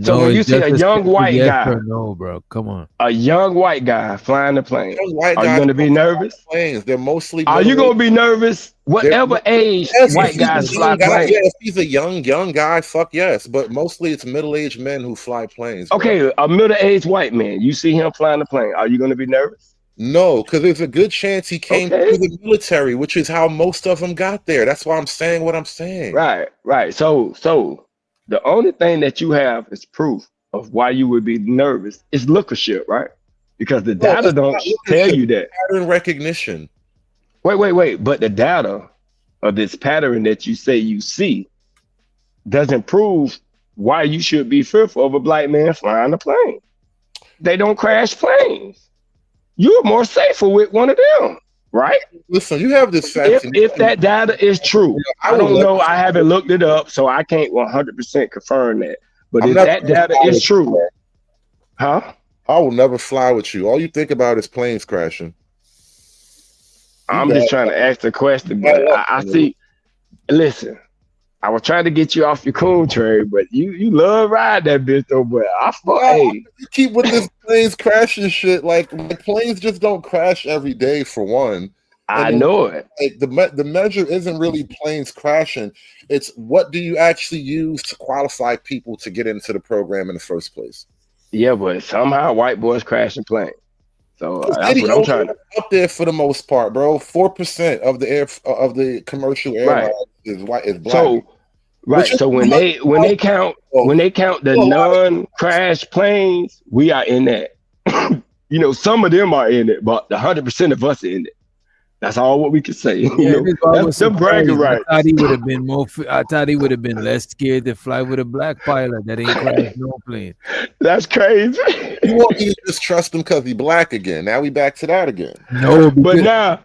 So when you see a young white guy, no, bro, come on, a young white guy flying the plane, are you gonna be nervous? Planes, they're mostly. Are you gonna be nervous? Whatever age white guys fly planes. Yeah, if he's a young guy, fuck yes. But mostly it's middle-aged men who fly planes. Bro. Okay, a middle-aged white man. You see him flying the plane. Are you gonna be nervous? No, because there's a good chance he came through the military, which is how most of them got there. That's why I'm saying what I'm saying. Right. So the only thing that you have is proof of why you would be nervous is lookership, right? Because the data don't tell you that. Pattern recognition. Wait. But the data of this pattern that you say you see doesn't prove why you should be fearful of a black man flying a plane. They don't crash planes. You're more safer with one of them, right? Listen, you have this fact. If that data is true, I don't know. I haven't looked it up, so I can't 100% confirm that. But if that data is true, I will never fly with you. All you think about is planes crashing. I'm just trying to ask the question, but I see. Listen, I was trying to get you off your coon train, but you love riding that bitch though. But you keep with this planes crashing shit. Like planes just don't crash every day. For one, I know it. Like, the measure isn't really planes crashing. It's what do you actually use to qualify people to get into the program in the first place. Yeah, but somehow white boys crashing planes. So that's what I'm trying to up there for the most part, bro. 4% of the commercial airlines is black. So when they count the non-crash planes, we are in that. You know, some of them are in it, but the 100% of us are in it. That's all what we can say. You know, that's the bragging right. I thought he would have been more. I thought he would have been less scared to fly with a black pilot that ain't crashed no plane. That's crazy. You want me to just trust him because he's black again? Now we back to that again. No, but now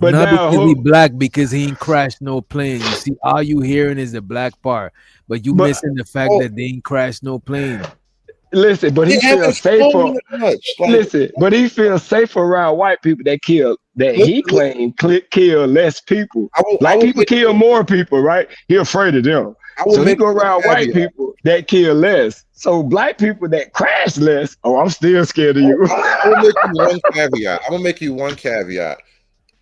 because he black because he ain't crashed no plane. You see, all you hearing is the black part, but you missing the fact that they ain't crashed no plane. Listen, but he feels safer. Listen, but he feels safer around white people that he claimed kill less people. Black people kill more people, right? He afraid of them. So he go around white people that kill less. So black people that crash less. Oh, I'm still scared of you. I'm gonna make you one caveat.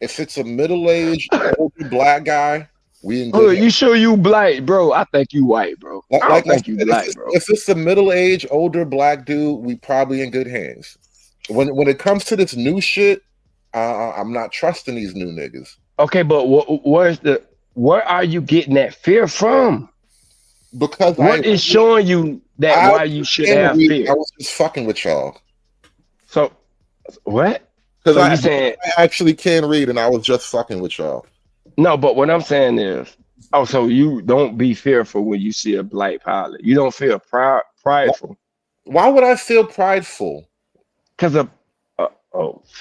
If it's a middle-aged older black guy, we in good. You sure you black, bro? I think you white, bro. I think you black, bro. If it's a middle-aged older black dude, we probably in good hands. When it comes to this new shit, I'm not trusting these new niggas. Okay, but where are you getting that fear from? Because what is showing you that why you should have fear? I was just fucking with y'all. So what? Because I actually can read, and I was just fucking with y'all. No, but what I'm saying is, so you don't be fearful when you see a black pilot. You don't feel prideful Why would I feel prideful? Because of I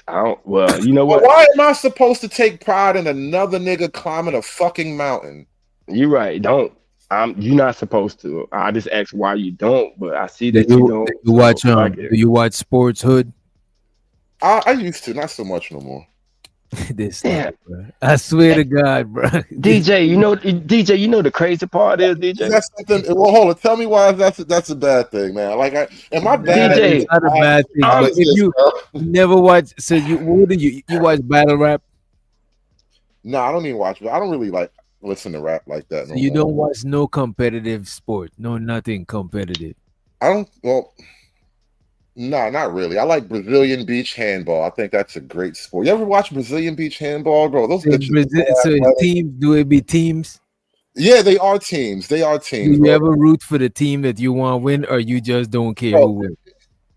don't. Well, you know what? Why am I supposed to take pride in another nigga climbing a fucking mountain? You're right. Don't. You're not supposed to. I just asked why you don't, but I see that you don't. You watch do you watch Sports Hood? I used to, not so much no more. This stuff, bro. I swear to God, bro. DJ, you know the crazy part is, DJ. That's something. Well, hold on. Tell me why that's a bad thing, man. Like, am I bad? DJ, it's not a bad thing. But if you never watch, so what do you watch battle rap? No, I don't even watch. I don't really like listen to rap like that. So you don't watch no competitive sport, no nothing competitive. I don't. Well, no, not really. I like Brazilian beach handball. I think that's a great sport. You ever watch Brazilian beach handball, bro? Those teams, do it be teams? Yeah, they are teams. They are teams. Do you ever root for the team that you want to win, or you just don't care who wins?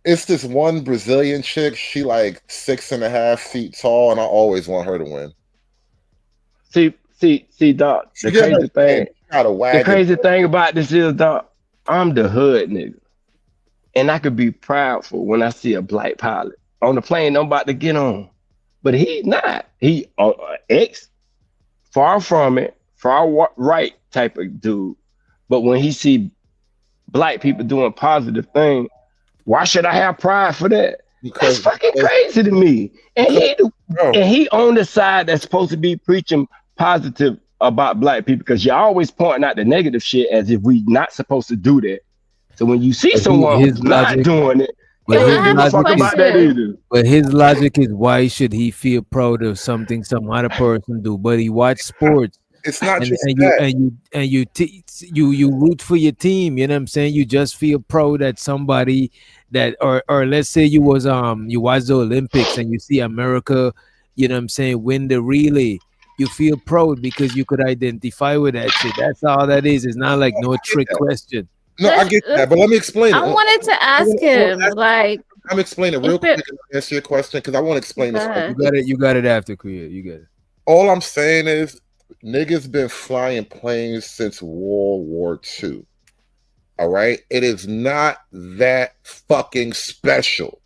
It's this one Brazilian chick. She like 6.5 feet tall, and I always want her to win. See, Doc. The crazy thing about this is, Doc, I'm the hood nigga. And I could be proudful when I see a black pilot on the plane I'm about to get on. But he's not. He X, far from it, far right type of dude. But when he see black people doing positive things, why should I have pride for that? Because that's fucking crazy to me. And he on the side that's supposed to be preaching positive about black people, because you're always pointing out the negative shit as if we not supposed to do that. So when you see someone who's not doing it, but his logic is, why should he feel proud of something some other person do? But he watch sports. It's not just you root for your team. You know what I'm saying? You just feel proud that somebody that, or let's say you watch the Olympics and you see America, you know what I'm saying, win the relay. You feel proud because you could identify with that shit. That's all that is. It's not like no trick question. No, I get that, but let me explain it. I wanted to ask him, I'm explaining real quick and answer your question, because I want to explain this. You got it after Korea. You got it. All I'm saying is, niggas been flying planes since World War II. All right? It is not that fucking special.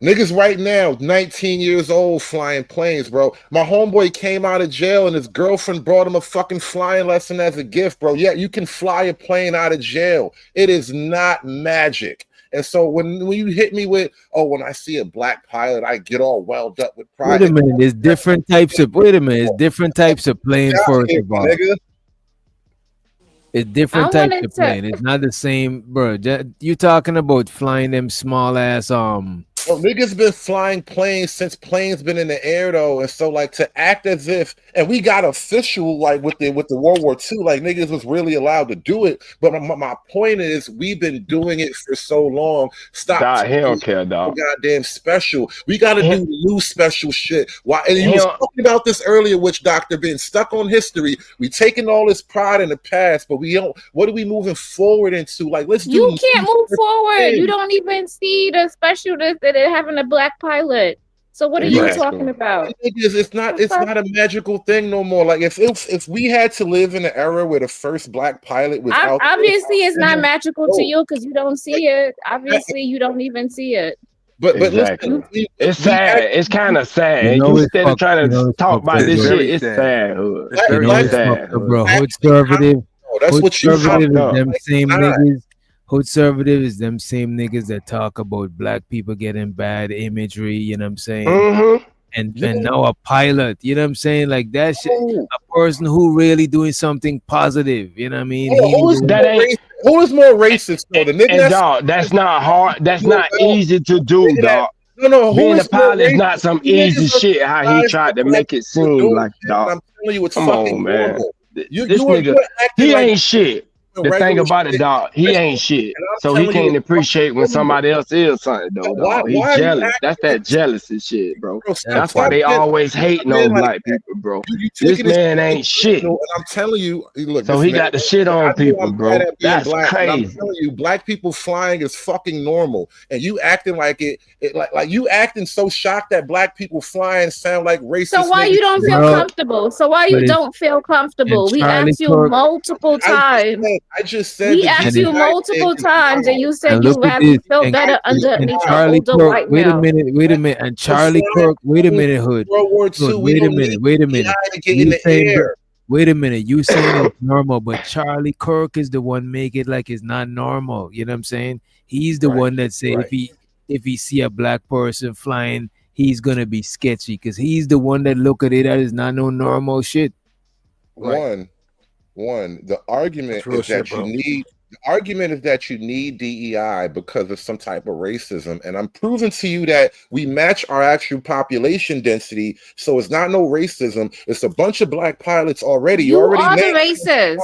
Niggas right now, 19 years old, flying planes, bro. My homeboy came out of jail and his girlfriend brought him a fucking flying lesson as a gift, bro. Yeah, you can fly a plane out of jail. It is not magic. And so when you hit me with, when I see a black pilot, I get all welled up with pride. Wait a minute, there's different types of planes, first of all. It's different types of plane. It's not the same, bro. You talking about flying them small ass niggas been flying planes since planes been in the air though, and so like to act as if, and we got official like with the World War II, like niggas was really allowed to do it. But my point is, we've been doing it for so long. Stop. He don't care, dog. Goddamn special. We got to do new special shit. Why? And you was talking about this earlier, Witch Doctor, being stuck on history. We taking all this pride in the past, but we don't. What are we moving forward into? Like, let's do. You can't move forward. You don't even see the specialness that it having a black pilot. So what are you talking about? It's not a magical thing no more. Like if we had to live in an era where the first black pilot was out, obviously it's not magical to you because you don't see it. Obviously you don't even see it. But exactly. Listen, it's sad. It's kind of sad. You instead of trying to talk about this shit, it's sad. It's very sad, bro. Conservative. That's what you them same niggas. Conservative is them same niggas that talk about black people getting bad imagery, you know what I'm saying? Mm-hmm. And now a pilot, you know what I'm saying? Like that shit, a person who really doing something positive, you know what I mean? Who is more racist though? The nigga dog, that's not hard. That's not easy to do, dog. No, being a pilot is not some easy shit. How he tried to make it seem like, dog. I'm telling you, it's come fucking on, man. Normal. This nigga, he ain't shit. The thing about it, dog, he ain't shit. So he can't appreciate when somebody else is something, though, dog. He's jealous. That's that jealousy shit, bro. That's why they always hating on black people, bro. This man ain't shit. And I'm telling you, look. So he got the shit on people, bro. That's crazy. I'm telling you, black people flying is fucking normal, and you acting like it like you acting so shocked that black people flying sound like racist. So why you don't feel comfortable? So why you don't feel comfortable? We asked you multiple times. I just said We asked you multiple times, and you said you felt better underneath Charlie older Kirk, white wait a male. minute. And Charlie Kirk, wait a minute, Hood. World War II. Hood, wait a minute. Get in the air. Wait a minute. You saying it's normal, but Charlie Kirk is the one make it like it's not normal. You know what I'm saying? He's the one that say if he see a black person flying, he's gonna be sketchy because he's the one that look at it as not no normal shit. One. The argument is that you need. The argument is that you need DEI because of some type of racism, and I'm proving to you that we match our actual population density, so it's not no racism. It's a bunch of black pilots already. You already are the racist.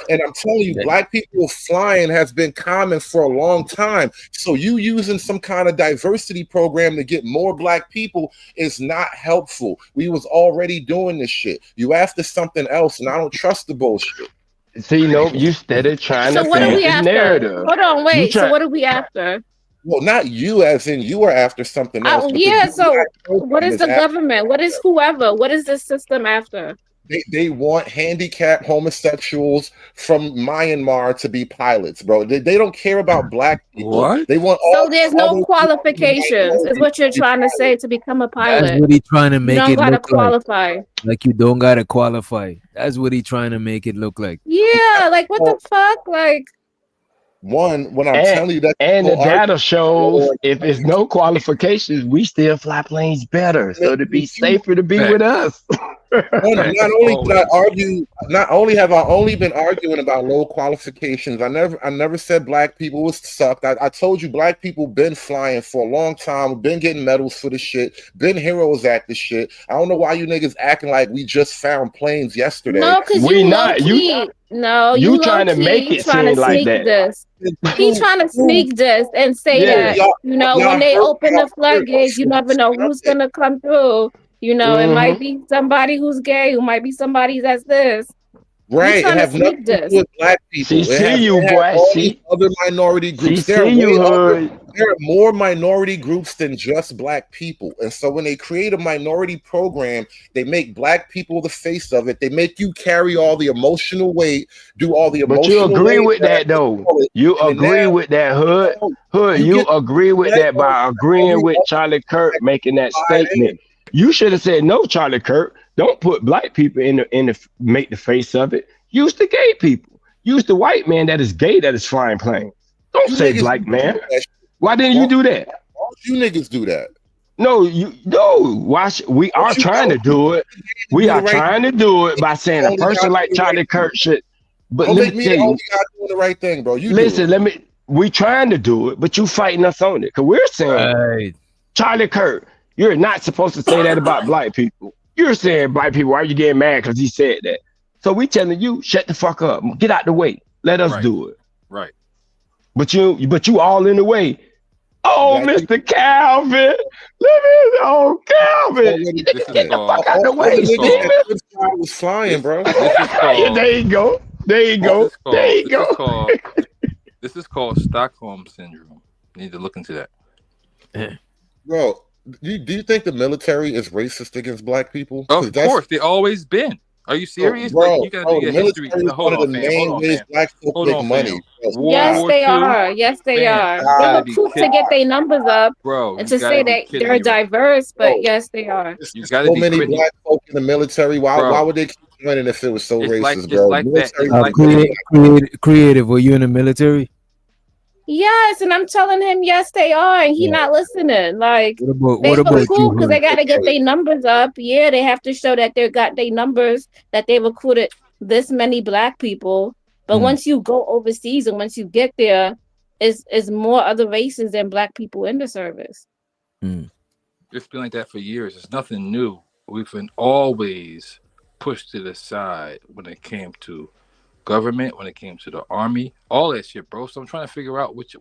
And I'm telling you, black people flying has been common for a long time. So you using some kind of diversity program to get more black people is not helpful. We was already doing this shit. You asked us something else, and I don't trust the bullshit. See, no, you steady trying to what are we paint after? the narrative. Hold on, wait. So what are we after? Well, not you, as in you are after something else. Yeah. So what is the government? What is whoever? What is this system after? They want handicapped homosexuals from Myanmar to be pilots, bro. They don't care about black people. What? They want So there's no qualifications, is what you're trying to say to become a pilot. That's what he trying to make you don't it gotta look qualify. like you don't gotta qualify. That's what he trying to make it look like. Yeah, like what the fuck? Like when I'm telling you that, and the data shows if it's no qualifications, we still fly planes better. So to be safer to be with us. Not only have I only been arguing about low qualifications. I never said black people was sucked. I told you black people been flying for a long time, been getting medals for this shit, been heroes at this shit. I don't know why you niggas acting like we just found planes yesterday. no, because We you not. You trying to make it seem like that. This. He's trying to sneak this and say that when they open the floodgates, you never know who's gonna come through. You know, it might be somebody who's gay, who might be somebody that's this. Right, it have nothing to do with black people. She see you, boy. She other minority groups. There are more minority groups than just black people, and so when they create a minority program, they make black people the face of it. They make you carry all the emotional weight, do all the emotional. But you agree with that, though. You agree with that, Hood. Hood, you agree with that by agreeing with Charlie Kirk making that statement. You should have said no, Charlie Kirk. Don't put black people in the make the face of it. Use the gay people. Use the white man that is gay that is flying planes. Don't say black man. Why didn't you do that? Why don't you niggas do that? No. We are trying to do it. We are trying to do it by saying a person like Charlie Kirk should. But let me tell you, doing the right thing, bro. We trying to do it, but you fighting us on it because we're saying Charlie Kirk. You're not supposed to say that about black people. You're saying black people, why are you getting mad because he said that? So we telling you, shut the fuck up. Get out the way. Let us do it. Right. But you all in the way. Oh, Mr. Calvin. Calvin. Get the fuck out the way, I was flying, bro. There you go. This is called Stockholm Syndrome. You need to look into that. Bro, do you think the military is racist against black people? Of course, they always been. Are you serious? Bro, like, you gotta do your history. Hold on, money. Yes, they are. Yes, they are. They look proof to get their numbers up, bro, and to say that they're diverse. But yes, they are. You got so many black folk in the military. Why would they keep joining if it was so racist, bro? Creative. Were you in the military? Yes, and I'm telling him yes, they are, and he not listening. Like what about cool because they got to get their numbers up. Yeah, they have to show that they got their numbers, that they recruited this many black people. But once you go overseas and once you get there, is more other races than black people in the service. It's been like that for years. It's nothing new. We've been always pushed to the side when it came to government, when it came to the army, all that shit, bro. So I'm trying to figure out what's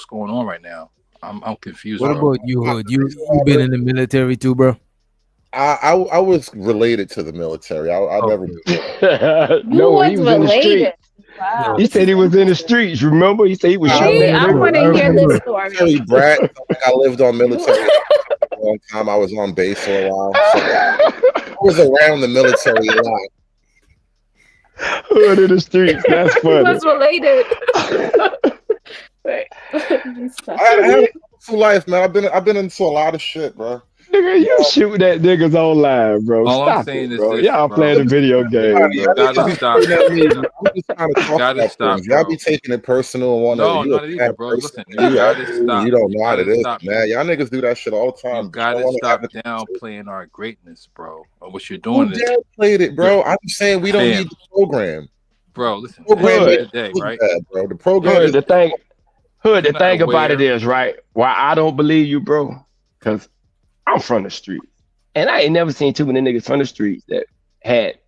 going on right now. I'm confused. What about you, Hood? You been in the military too, bro? I was related to the military. I never. No, he was in the street. Wow. He said he was in the streets. Remember, he said he was shooting. I want to hear this story. Brad, I lived on military for a long time. I was on base for a while. So I was around the military a lot. Hood in the streets. That's funny. That's related. I have a full life, man. I've been into a lot of shit, bro. Nigga, you shoot that niggas online, bro. All I'm Stop saying it, is bro. this, Y'all bro. playing a video game, bro. You gotta stop. I'm just trying to talk Gotta about stop, things. Y'all bro. be taking it personal and wanna No, you not a either, bad bro. person. Listen, you gotta stop. You don't know how You it gotta is, stop. man. Y'all niggas do that shit all the time. You Y'all gotta wanna stop have it- downplaying our greatness, bro. Or what you're Who doing is, downplayed it, bro? I'm saying we don't Fam. need the program. bro. Listen, Program at the end makes of the day, it look right? bad, bro. The program Hood, is the thing You're not about it aware. is, right? Why I don't believe you, bro, because I'm from the street. And I ain't never seen too many niggas from the streets that had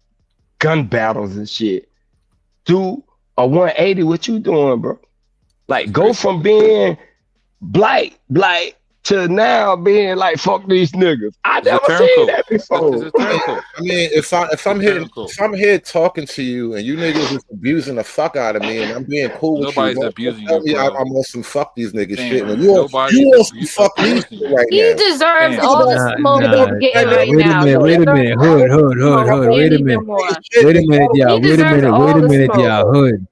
gun battles and shit. Do a 180, what you doing, bro? Like, go from being blight to now being like, fuck these niggas. I It's a never seen turncoat. that It's before. a turncoat. I mean, if I'm here talking to you and you niggas is abusing the fuck out of me and I'm being cool with Nobody's you, abusing tell you, me bro. I'm on some fuck these niggas Fam, shit. When you want some fuck me abusing shit you. right He now. deserves Fam. all the smoke that's getting right now. Wait a minute, hood. Wait a minute. Wait a minute, y'all. He Wait a deserves minute. all Wait a the minute, smoke. y'all. Hood.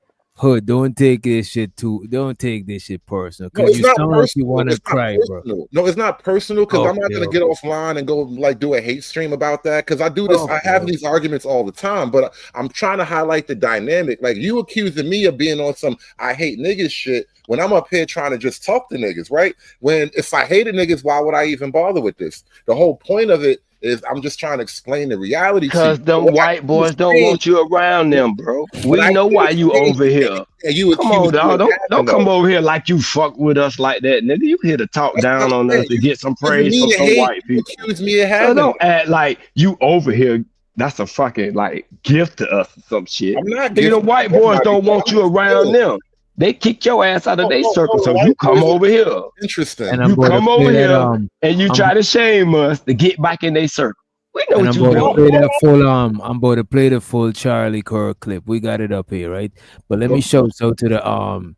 Don't take this shit personal. No, Cause it's you not sound like you personal. want to It's not cry, bro. personal. No, it's not personal because I'm not Okay, gonna get offline and go like do a hate stream about that because I do this. I Okay. have these arguments all the time, but I'm trying to highlight the dynamic. Like you accusing me of being on some I hate niggas shit when I'm up here trying to just talk to niggas, right? When if I hated niggas, why would I even bother with this? The whole point of it is I'm just trying to explain the reality. Because them white boys don't want you around them, bro. We know why you over here. You come on, dog. Don't come over here like you fuck with us like that, nigga. You here to talk down on us to get some praise from some white people. Accuse me of So having don't act like you over here. That's a fucking like gift to us or some shit. I'm not Nigga, the gifting white boys don't want you around them. They kick your ass out of their circle, so you come over here. Interesting. And You come over here and you I'm- try to shame us to get back in their circle. We know And what I'm you about to doing. play that full I'm about to play the full Charlie Kirk clip. We got it up here, right? But let me show so to the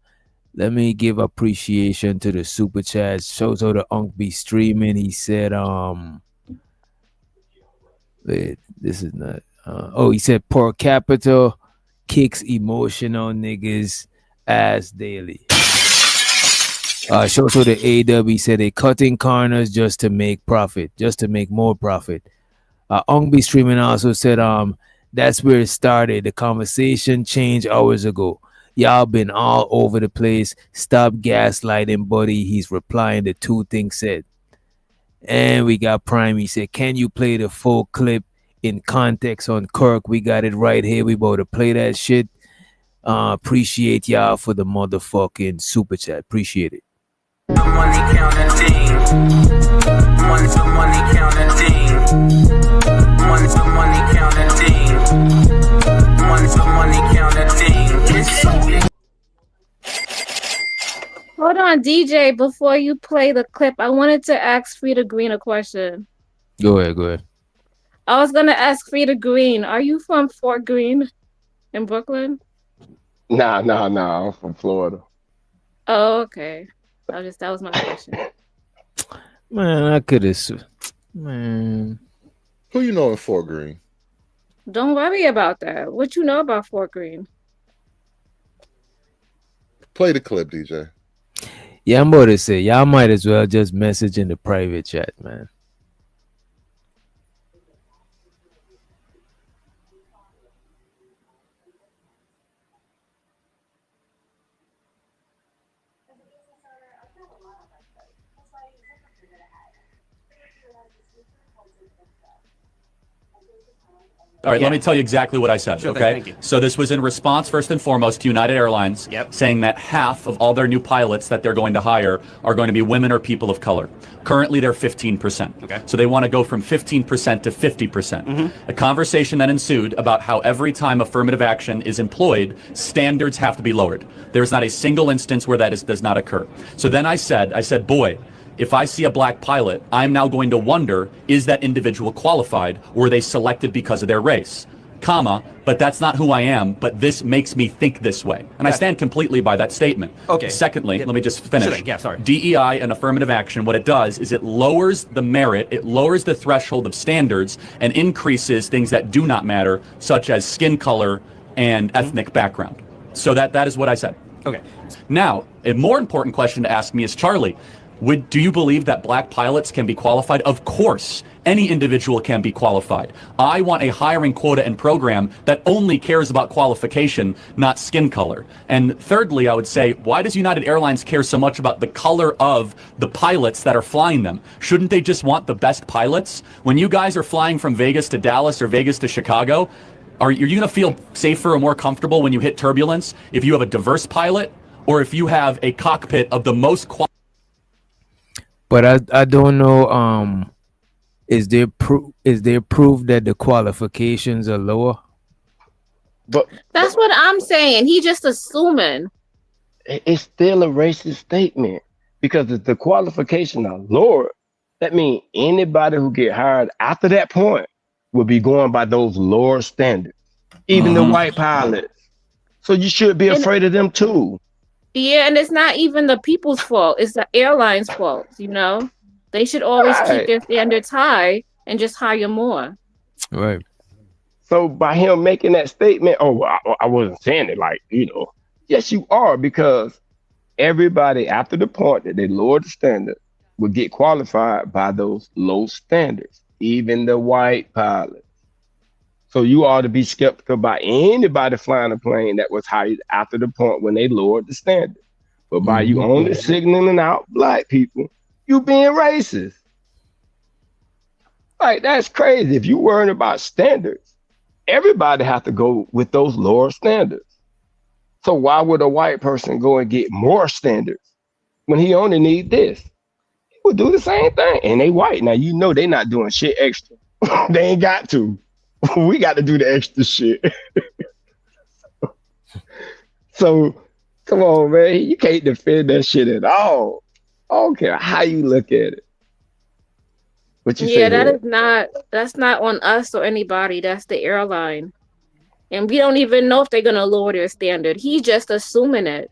let me give appreciation to the super chat. Show so the Unk be streaming. He said wait, this is not he said per capita kicks emotional niggas ass daily. Show so the AW, he said they cutting corners just to make profit, just to make more profit. Ongby streaming also said that's where it started. The conversation changed hours ago. Y'all been all over the place. Stop gaslighting, buddy. He's replying to two things said. And we got Prime. He said, can you play the full clip in context on Kirk? We got it right here. We about to play that shit. Appreciate y'all for the motherfucking super chat. Appreciate it. Money counting thing. Money counting thing. Money counting thing. Money counting thing. Hold on, DJ. Before you play the clip, I wanted to ask Frida Green a question. Go ahead. I was gonna ask Frida Green. Are you from Fort Greene in Brooklyn? Nah. I'm from Florida. Oh, okay. That was my question. Man, I could have. Man, who you know in Fort Greene? Don't worry about that. What you know about Fort Greene? Play the clip, DJ. Yeah, I'm about to say, y'all might as well just message in the private chat, man. All right, let me tell you exactly what I said, Sure thing, okay? thank you. So this was in response, first and foremost, to United Airlines saying that half of all their new pilots that they're going to hire are going to be women or people of color. Currently, they're 15%. Okay. So they want to go from 15% to 50%. A conversation then ensued about how every time affirmative action is employed, standards have to be lowered. There's not a single instance where that does not occur. So then I said, boy, if I see a black pilot, I'm now going to wonder, is that individual qualified? Or were they selected because of their race? Comma, but that's not who I am, but this makes me think this way. And I stand completely by that statement. Okay. Secondly, let me just finish. Sure, yeah, sorry. DEI and affirmative action, what it does is it lowers the merit, it lowers the threshold of standards, and increases things that do not matter, such as skin color, and ethnic background. So that is what I said. Okay. Now, a more important question to ask me is, Charlie, do you believe that black pilots can be qualified? Of course, any individual can be qualified. I want a hiring quota and program that only cares about qualification, not skin color. And thirdly, I would say, why does United Airlines care so much about the color of the pilots that are flying them? Shouldn't they just want the best pilots? When you guys are flying from Vegas to Dallas or Vegas to Chicago, are you going to feel safer or more comfortable when you hit turbulence if you have a diverse pilot or if you have a cockpit of the most But I don't know. Is there proof that the qualifications are lower? But that's what I'm saying. He just assuming. It's still a racist statement because if the qualification are lower, that means anybody who get hired after that point will be going by those lower standards, even the white pilots. So you should be afraid of them too. Yeah, and it's not even the people's fault. It's the airline's fault, you know? They should always keep their standards high and just hire more. Right. So by him making that statement, I wasn't saying it like, yes, you are, because everybody after the point that they lowered the standard would get qualified by those low standards, even the white pilots. So you ought to be skeptical about anybody flying a plane that was hired after the point when they lowered the standard. But by you only signaling out black people, you being racist. Like, that's crazy. If you worrying about standards, everybody have to go with those lower standards. So why would a white person go and get more standards when he only need this? He would do the same thing. And they white. Now, you know they not doing shit extra. They ain't got to. We got to do the extra shit. So, come on, man. You can't defend that shit at all. I don't care how you look at it. What you say? That's not on us or anybody. That's the airline. And we don't even know if they're going to lower their standard. He's just assuming it.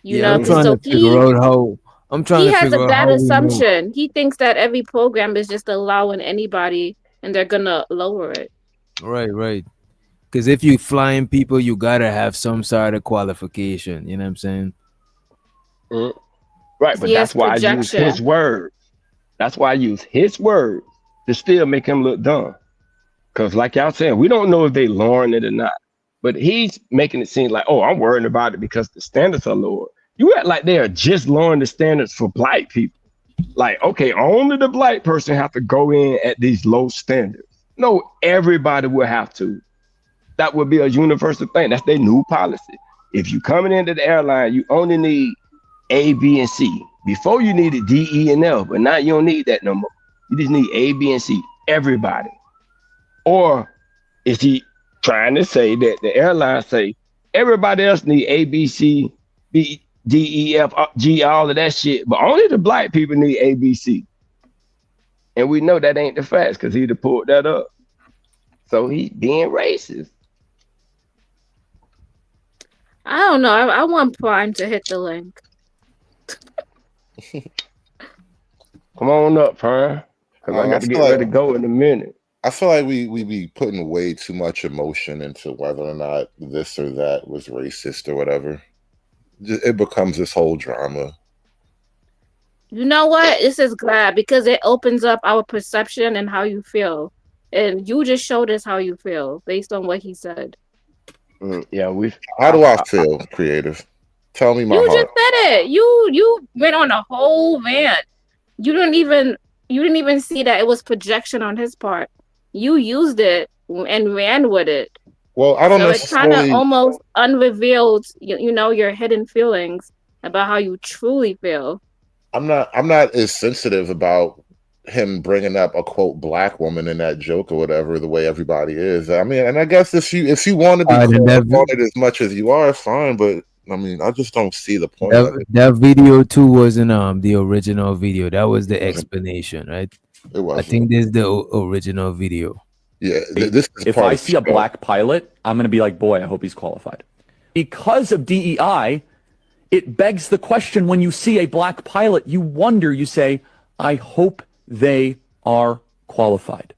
You know, I'm trying to figure out how. He has a bad assumption. He thinks that every program is just allowing anybody and they're going to lower it. Right. Because if you flying people, you gotta have some sort of qualification. You know what I'm saying? Right, but that's why I use his words. That's why I use his words to still make him look dumb. Because like y'all saying, we don't know if they lowering it or not. But he's making it seem like, I'm worrying about it because the standards are lower. You act like they are just lowering the standards for black people. Like, okay, only the black person have to go in at these low standards. No, everybody will have to. That would be a universal thing. That's their new policy. If you coming into the airline, you only need A, B, and C. Before you needed D, E, and F, but now you don't need that no more. You just need A, B, and C. Everybody. Or is he trying to say that the airlines say everybody else need A, B, C, B, D, E, F, G, all of that shit, but only the black people need A, B, C. And we know that ain't the facts because he'd have pulled that up. So he's being racist. I don't know. I want Prime to hit the link. Come on up, Prime. Because I got to get ready to go in a minute. I feel like we be putting way too much emotion into whether or not this or that was racist or whatever. It becomes this whole drama. You know what? This is glad because it opens up our perception and how you feel. And you just showed us how you feel based on what he said. How do I feel, creative? Tell me my heart. You just said it. You went on a whole rant. You didn't even see that it was projection on his part. You used it and ran with it. Well, I don't know. So it kind of almost unrevealed, your hidden feelings about how you truly feel. I'm not as sensitive about him bringing up a quote black woman in that joke or whatever the way everybody is. I mean, and I guess if you want to be on it as much as you are, fine. But I mean, I just don't see the point of it. That video too wasn't the original video. That was the explanation, right? It was. I think this is the original video. Yeah. This is if I see a black pilot, I'm going to be like, boy, I hope he's qualified. Because of DEI, it begs the question when you see a black pilot, you wonder, you say, I hope they are qualified.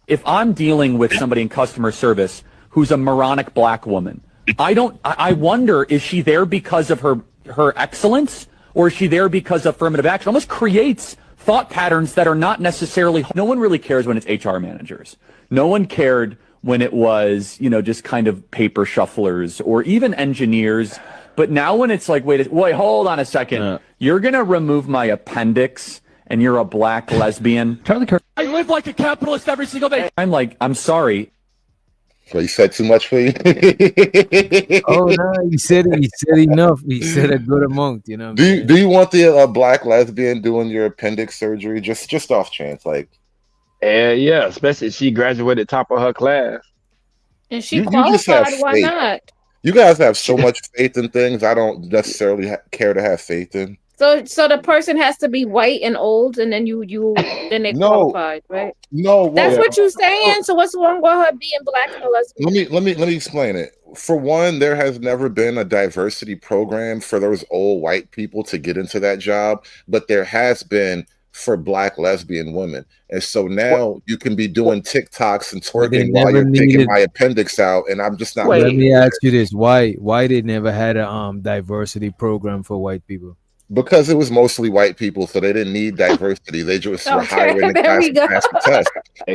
If I'm dealing with somebody in customer service who's a moronic black woman. I wonder, is she there because of her excellence, or is she there because of affirmative action? It almost creates thought patterns that are not necessarily, no one really cares when it's HR managers. No one cared when it was, just kind of paper shufflers or even engineers. But now when it's like, wait, hold on a second. You're going to remove my appendix and you're a black lesbian. Charlie Kirk. I live like a capitalist every single day. I'm like, I'm sorry. So you said too much for you? Oh no, he said enough. He said a good amount, Do you want the black lesbian doing your appendix surgery? Just off chance, like. Yeah, especially if she graduated top of her class. And she qualified, why not? You guys have so much faith in things I don't necessarily care to have faith in. So the person has to be white and old, and then then they qualified, right? No, that's what you're saying. So what's wrong with her being black and a lesbian? Let me explain it. For one, there has never been a diversity program for those old white people to get into that job, but there has been for black lesbian women. And so now you can be doing TikToks and twerking while you're taking my appendix out, and I'm just not. Let me ask you this: why they never had a diversity program for white people? Because it was mostly white people, so they didn't need diversity. They just were hiring the class to pass the test.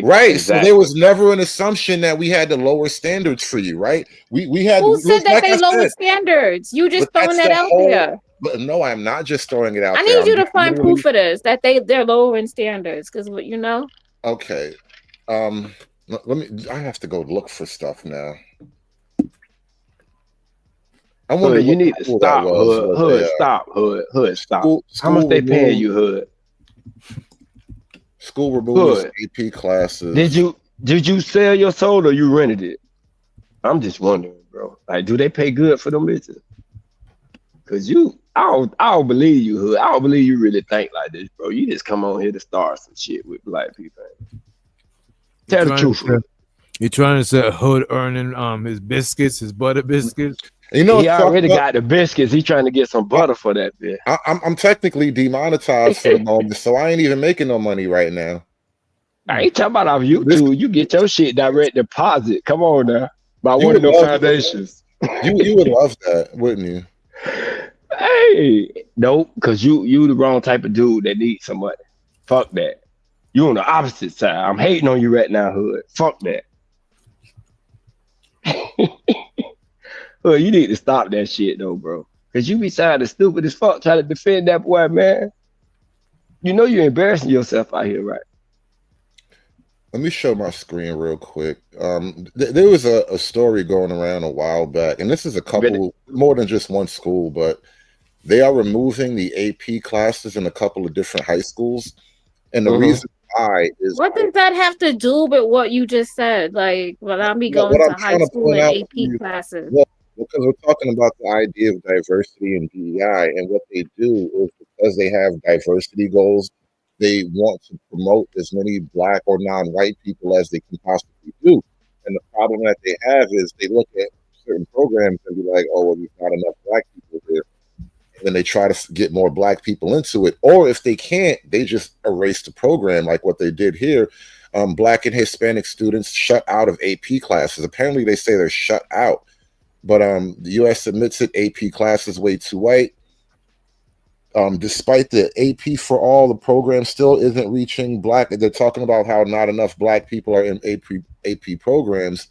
Right. Exactly. So there was never an assumption that we had to lower standards for you, right? We had. Who said that they lowered standards? You just throwing that out there. But no, I'm not just throwing it out there. I need you to find proof of this, that they're lowering standards, because Okay. Let me. I have to go look for stuff now. I wonder. You need to stop, Hood. Stop, Hood. Stop. How much they paying you, Hood? School removes AP classes. Did you sell your soul or you rented it? I'm just wondering, bro. Like, do they pay good for them bitches? Cause I don't believe you, Hood. I don't believe you really think like this, bro. You just come on here to start some shit with black people. Tell the truth. You're trying to say Hood earning his biscuits, his butter biscuits. He already got the biscuits. He trying to get some butter for that bit. I'm technically demonetized for the moment, so I ain't even making no money right now. I ain't talking about off YouTube. You get your shit direct deposit. Come on now. By one of those foundations. You would love that, wouldn't you? Hey, nope, because you the wrong type of dude that needs some money. Fuck that. You on the opposite side. I'm hating on you right now, Hood. Fuck that. Hood, you need to stop that shit though, bro. Because you be sounding stupid as fuck trying to defend that boy, man. You know you're embarrassing yourself out here, right? Let me show my screen real quick. There was a story going around a while back, and this is a couple, more than just one school, but they are removing the AP classes in a couple of different high schools. And the reason why is... What does that have to do with what you just said? Like, I'll be going to high school and AP classes. Well, because we're talking about the idea of diversity and DEI, and what they do is because they have diversity goals, they want to promote as many black or non-white people as they can possibly do. And the problem that they have is they look at certain programs and be like, oh, well, there's not enough black people here. And then they try to get more black people into it. Or if they can't, they just erase the program like what they did here. Black and Hispanic students shut out of AP classes. Apparently they say they're shut out. But the U.S. admits it, AP classes way too white. Despite the AP for all, the program still isn't reaching black. They're talking about how not enough black people are in AP programs.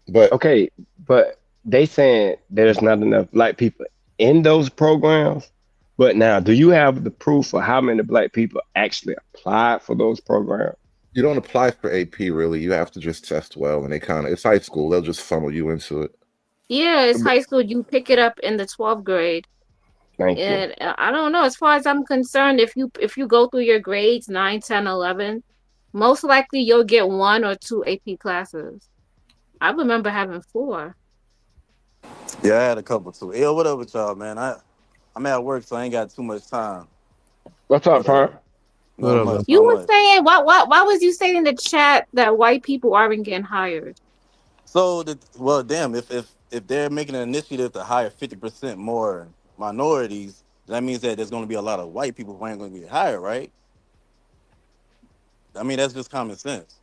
But okay, but they saying there's not enough black people in those programs. But now, do you have the proof for how many black people actually applied for those programs? You don't apply for AP really. You have to just test well, and it's high school. They'll just funnel you into it. Yeah, it's high school. You pick it up in the 12th grade. Thank you. And I don't know. As far as I'm concerned, if you go through your grades 9, 10, 11, most likely you'll get 1 or 2 AP classes. I remember having 4. Yeah, I had a couple too. Yo, what up with y'all, man? I'm at work, so I ain't got too much time. What's up, Fern? You were saying why was you saying in the chat that white people aren't getting hired? So if they're making an initiative to hire 50% more minorities, that means that there's going to be a lot of white people who ain't going to get hired, right? I mean, that's just common sense.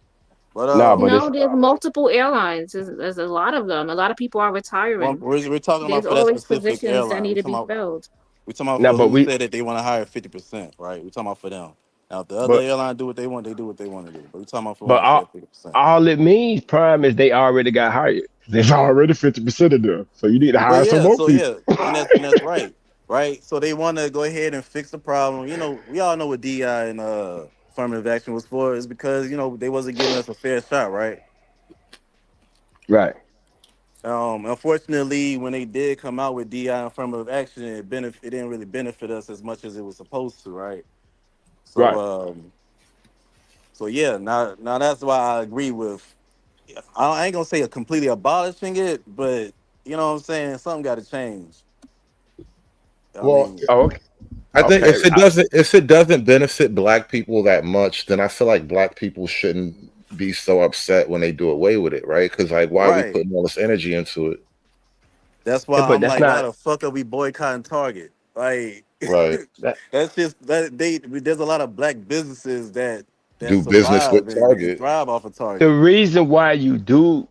But no, there's multiple airlines. There's a lot of them. A lot of people are retiring. we're talking about There's for that always specific positions that airline. need to be filled. We talking about no, for but who we said that they want to hire 50%, right? We talking about for them. Now, if the other but airline do what they want, they do what they want to do. But we talking about for but one that said 50%. all it means, Prime, is they already got hired. There's already 50% of them, so you need to Well, hire some yeah, more so yeah, people. and that's right, right. So they want to go ahead and fix the problem. You know, we all know what DI and affirmative action was for. Is because they wasn't giving us a fair shot, right? Right. Unfortunately, when they did come out with DI and affirmative action, it didn't really benefit us as much as it was supposed to, right? Right. So yeah, now that's why I agree with. I ain't gonna say completely abolishing it, but you know what I'm saying. Something got to change. Well, okay. I think Okay. if it doesn't benefit black people that much, then I feel like black people shouldn't be so upset when they do away with it, right? Because like, why are we Right. putting all this energy into it? That's why but I'm that's like, why not the fuck are we boycotting Target? Like, Right. that. that's just that there's a lot of black businesses that Do business survive with and Target. thrive off of The Target. reason why you do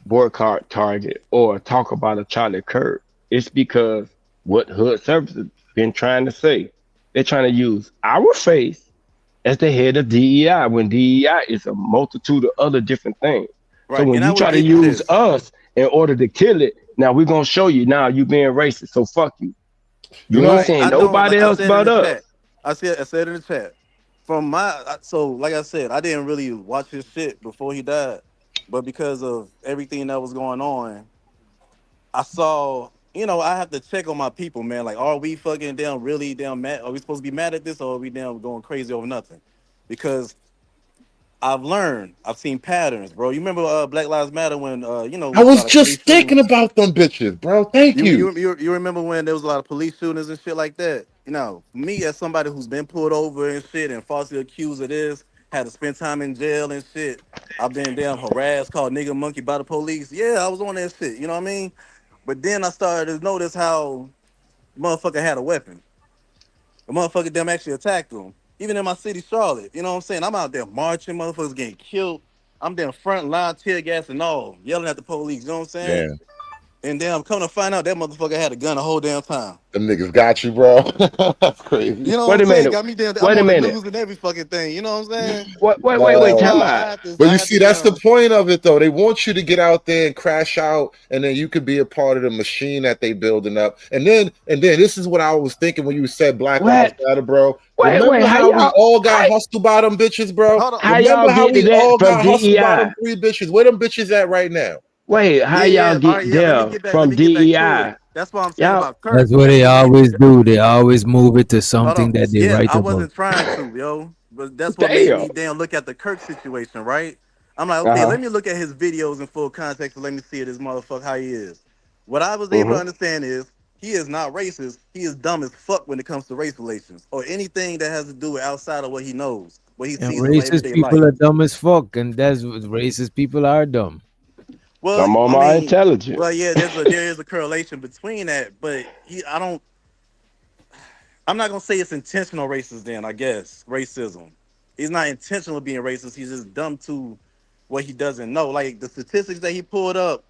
boycott Target or talk about a Charlie Kirk is because what Hood Services been trying to say. They're trying to use our face as the head of DEI when DEI is a multitude of other different things. So Right, when and I you would try to give you use this. us in order to kill it, now we're gonna show you now you being racist. So fuck you. You You know, ain't Right, saying I don't. nobody Like I else said in but the us. chat. I said in the chat. So like I said, I didn't really watch his shit before he died, but because of everything that was going on, I saw. I have to check on my people, man. Like, are we fucking damn really damn mad? Are we supposed to be mad at this, or are we damn going crazy over nothing? Because I've seen patterns, bro. You remember Black Lives Matter when I was a was lot of police just thinking shootings. about them bitches, bro. Thank You you. you you remember when there was a lot of police shootings and shit like that? Me as somebody who's been pulled over and shit and falsely accused of this, had to spend time in jail and shit. I've been damn harassed, called nigga monkey by the police. Yeah, I was on that shit. You know what I mean? But then I started to notice how the motherfucker had a weapon. The motherfucker them actually attacked him. Even in my city, Charlotte. You know what I'm saying? I'm out there marching, motherfuckers getting killed. I'm there front line, tear gas and all, yelling at the police. You know what I'm saying? Damn, And damn, come to find out that motherfucker had a gun the whole damn time. them niggas got you, bro. That's crazy. You know what Wait I'm a saying? minute. Got me damn. I'm Wait a on the minute. news and every fucking thing. You know what I'm saying? Wait. So that's Time why out. But I you have see, to that's the damn. point of it, though. They want you to get out there and crash out, and then you could be a part of the machine that they building up. And then this is what I was thinking when you said Black Lives What? Matter, bro. Wait. Remember How how we y'all? all got hustled by them bitches, bro? Hold on. How y'all Remember how get to we that all from got hustled by them DEI? 3 bitches? Where them bitches at right now? Wait, how y'all Yeah. All right. get Yeah. Let me there get back. Let from me get back to it. DEI? That's what I'm saying Y'all, about Kirk. That's what That's they what made me. always do. They always move it to Hold something on. that they Yeah, write I about. wasn't trying to, yo. But that's what made damn. me damn look at the Kirk situation, right? I'm like, okay, Uh-huh. let me look at his videos in full context and let me see this motherfucker how he is. What I was able to Mm-hmm. understand is he is not racist. He is dumb as fuck when it comes to race relations or anything that has to do with outside of what he knows, what he And sees in racist everyday people life. are dumb as fuck, and that's what racist people are dumb. Well, Some of I them are mean, intelligent. well, yeah, there is a correlation between that, but I'm not gonna say it's intentional racism. Then I guess racism. He's not intentional being racist. He's just dumb to what he doesn't know. Like the statistics that he pulled up.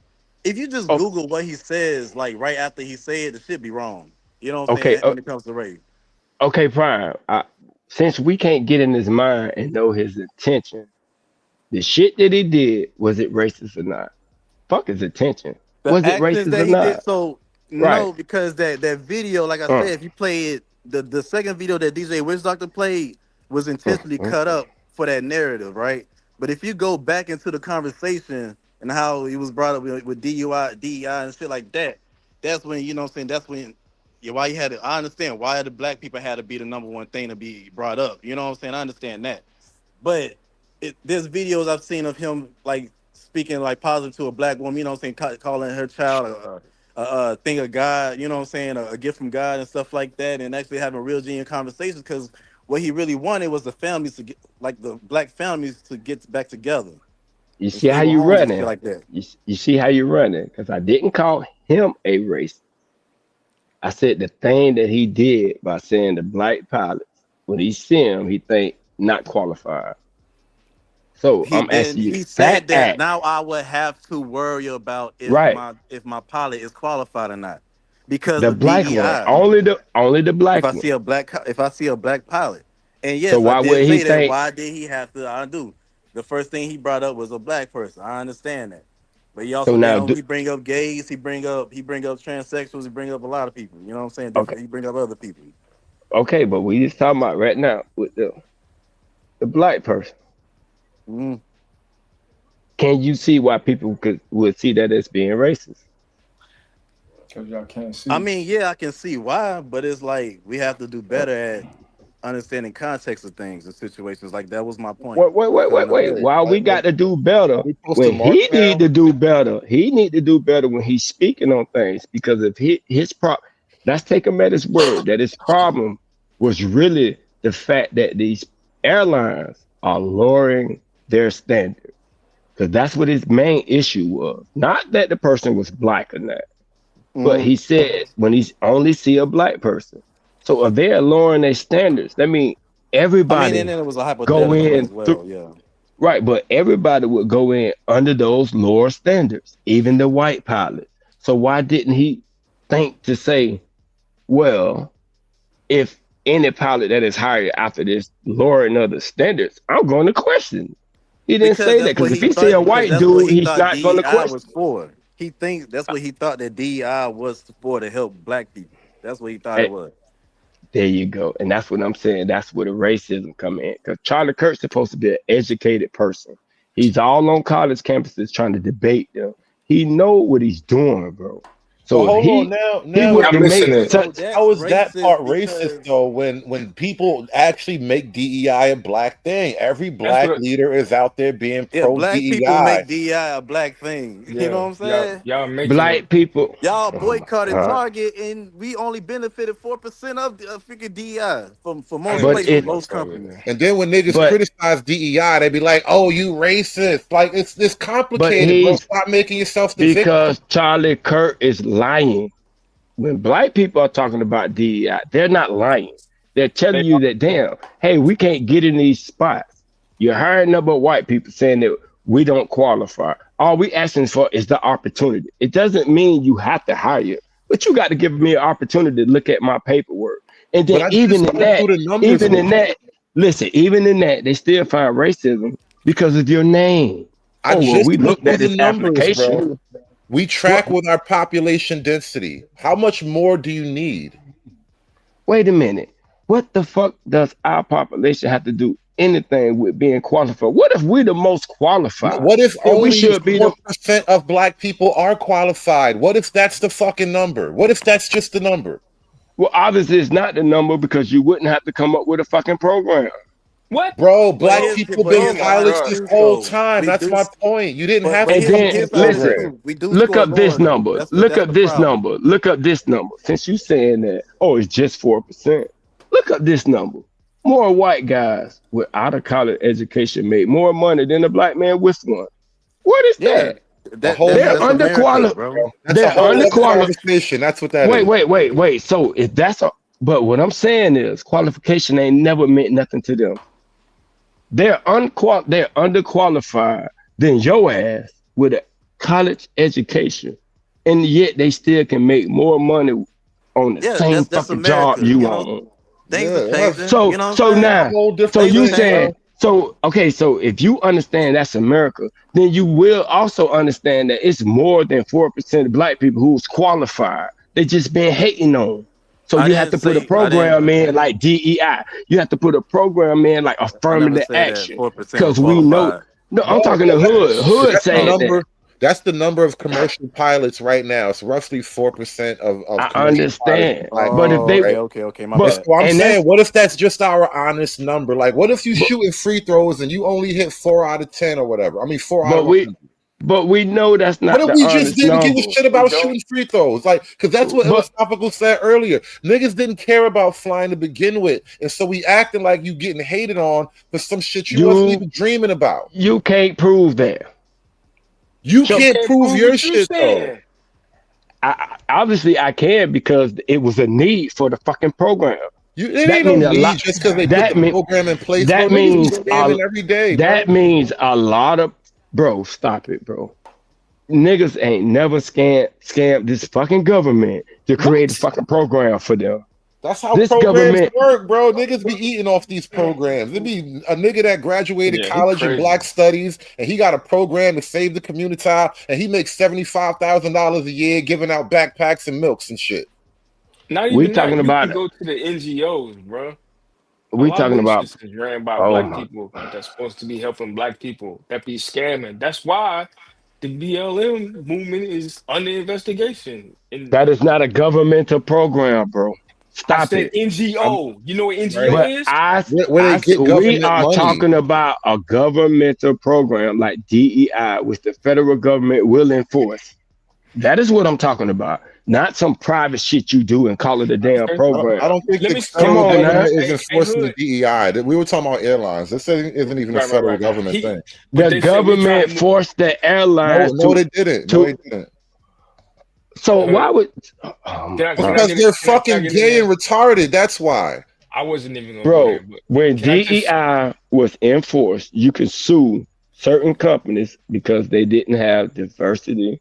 If you just Oh, Google what he says, like right after he said, it should be wrong. You know what I'm okay. saying? When it comes to race. Okay, Prime. Since we can't get in his mind and know his intention, the shit that he did, was it racist or not? Fuck his intention. The Was it actions racist that or he did. not? So Right. no, because that video, like I Uh, said, if you play it, the second video that DJ Witch Doctor played was intentionally uh. cut up for that narrative, right? But if you go back into the conversation and how he was brought up with DUI, DEI and shit like that, that's when you know what I'm saying. That's when why you had to. I understand why the black people had to be the number one thing to be brought up. You know what I'm saying? I understand that. But there's videos I've seen of him like speaking like positive to a black woman, you know what I'm saying, calling her child a thing of God, you know what I'm saying, a gift from God and stuff like that, and actually having real genuine conversations because what he really wanted was the families to get, like the black families to get back together You and see how stable you homes and shit running? like that. You see how you running? Because I didn't call him a racist. I said the thing that he did by saying the black pilots, when he see him, he think not qualified. So I'm asking you. He said that Act. now I would have to worry about Right. if my pilot is qualified or not because The of black one. DEI. Only the black If I one. see a black pilot, and So yes, I why would did he say that. think? Why did he have to undo? The first thing he brought up was a black person. I understand that, but he So also now, he bring up gays. He bring up transsexuals. He bring up a lot of people. You know what I'm saying? okay, He bring up other people. okay, but we just talking about right now with the black person. Mm. Can you see why people would see that as being racist? Because y'all can't see. I mean, yeah, I can see why, but it's like we have to do better at understanding context of things and situations. Like that was my point. Wait. Why we got to do better when he need to do better? He need to do better when he's speaking on things, because if his problem, let's take him at his word that his problem was really the fact that these airlines are lowering their standard, because that's what his main issue was. Not that the person was black or not, but he said when he's only see a black person. So if they're lowering their standards, that means everybody and then it was a go hypothetical in as well. Yeah. right, but everybody would go in under those lower standards, even the white pilot. So why didn't he think to say, well, if any pilot that is hired after this lowering of the standards, I'm going to question. He didn't say that, because if he see a white dude, he's not going to question. Was for. He thinks that's what he thought that DEI was for, to help black people. That's what he thought it was. There you go. And that's what I'm saying. That's where the racism come in. Because Charlie Kirk's supposed to be an educated person. He's all on college campuses trying to debate them. He know what he's doing, bro. So hold on now I'm listening. How is that part racist though? When people actually make DEI a black thing, every black leader is out there being pro black DEI. people make DEI a black thing. Yeah, You know what I'm saying? Y'all make black people. Y'all boycotted Target, and we only benefited 4% of the freaking DEI for most places, most companies. And then when niggas criticize DEI, they be like, "Oh, you racist!" Like it's complicated, bro. Stop making yourself the because victim. Charlie Kirk is lying. When black people are talking about DEI, they're not lying. They're telling you that, damn, hey, we can't get in these spots. You're hiring number of white people saying that we don't qualify. All we asking for is the opportunity. It doesn't mean you have to hire, but you got to give me an opportunity to look at my paperwork. And then even in that, they still find racism because of your name. We looked at this application. Bro. We track with our population density. How much more do you need? Wait a minute. What the fuck does our population have to do anything with being qualified? What if we're the most qualified? What if only 4% of black people are qualified? What if that's the fucking number? What if that's just the number? Well, obviously it's not the number, because you wouldn't have to come up with a fucking program. What? Bro, black people been pilots this whole time. That's my point. You didn't have to listen. Look up this number. Look up this number. Look up this number. Since you saying that, oh, it's just 4%. Look up this number. More white guys without a college education make more money than a black man with one. What is that? They're underqualified. They're underqualified. That's what that is. Wait. So if that's but what I'm saying is qualification ain't never meant nothing to them. They're underqualified than your ass with a college education, and yet they still can make more money on the same fucking job you on. So you saying, so if you understand that's America, then you will also understand that it's more than 4% of black people who's qualified. They just been hating on. So you have to put a program in like DEI. You have to put a program in like affirmative action, because we know. No, I'm talking to Hood saying that. That's the number of commercial pilots right now. It's roughly 4% of I understand, but if they okay, my bad. I'm saying, what if that's just our honest number? Like, what if you shooting free throws and you only hit 4 out of 10 or whatever? I mean, 4 out of 100. But we know that's not. What if we just didn't give a shit about shooting free throws? Like, because that's what Philosophical said earlier. Niggas didn't care about flying to begin with, and so we acting like you getting hated on for some shit you wasn't even dreaming about. You can't prove that. You can't prove your shit though. Obviously I can, because it was a need for the fucking program. It ain't no need just because they put the program in place. That bro. means Scamming every day. that bro. means a lot of stop it, bro. Niggas ain't never scammed this fucking government to create a fucking program for them. That's how this programs government work, bro. Niggas be eating off these programs. There be a nigga that graduated college in Black Studies, and he got a program to save the community, and he makes $75,000 a year giving out backpacks and milks and shit. Not even that. You can go to the NGOs, bro. We talking about is ran by Black people that's supposed to be helping Black people that be scamming. That's why the BLM movement is under investigation. And that is not a governmental program, bro. Stop I said it. NGO. You know what NGO is? We are talking about a governmental program like DEI, which the federal government will enforce. That is what I'm talking about. Not some private shit you do and call it a damn program. I don't think the federal government is enforcing the DEI. We were talking about airlines. This isn't even a federal government thing. The government forced the airlines. No, they didn't. No, they didn't. So why would? Because they're fucking gay and retarded. That's why. I wasn't even. Bro, when DEI was enforced, you could sue certain companies because they didn't have diversity,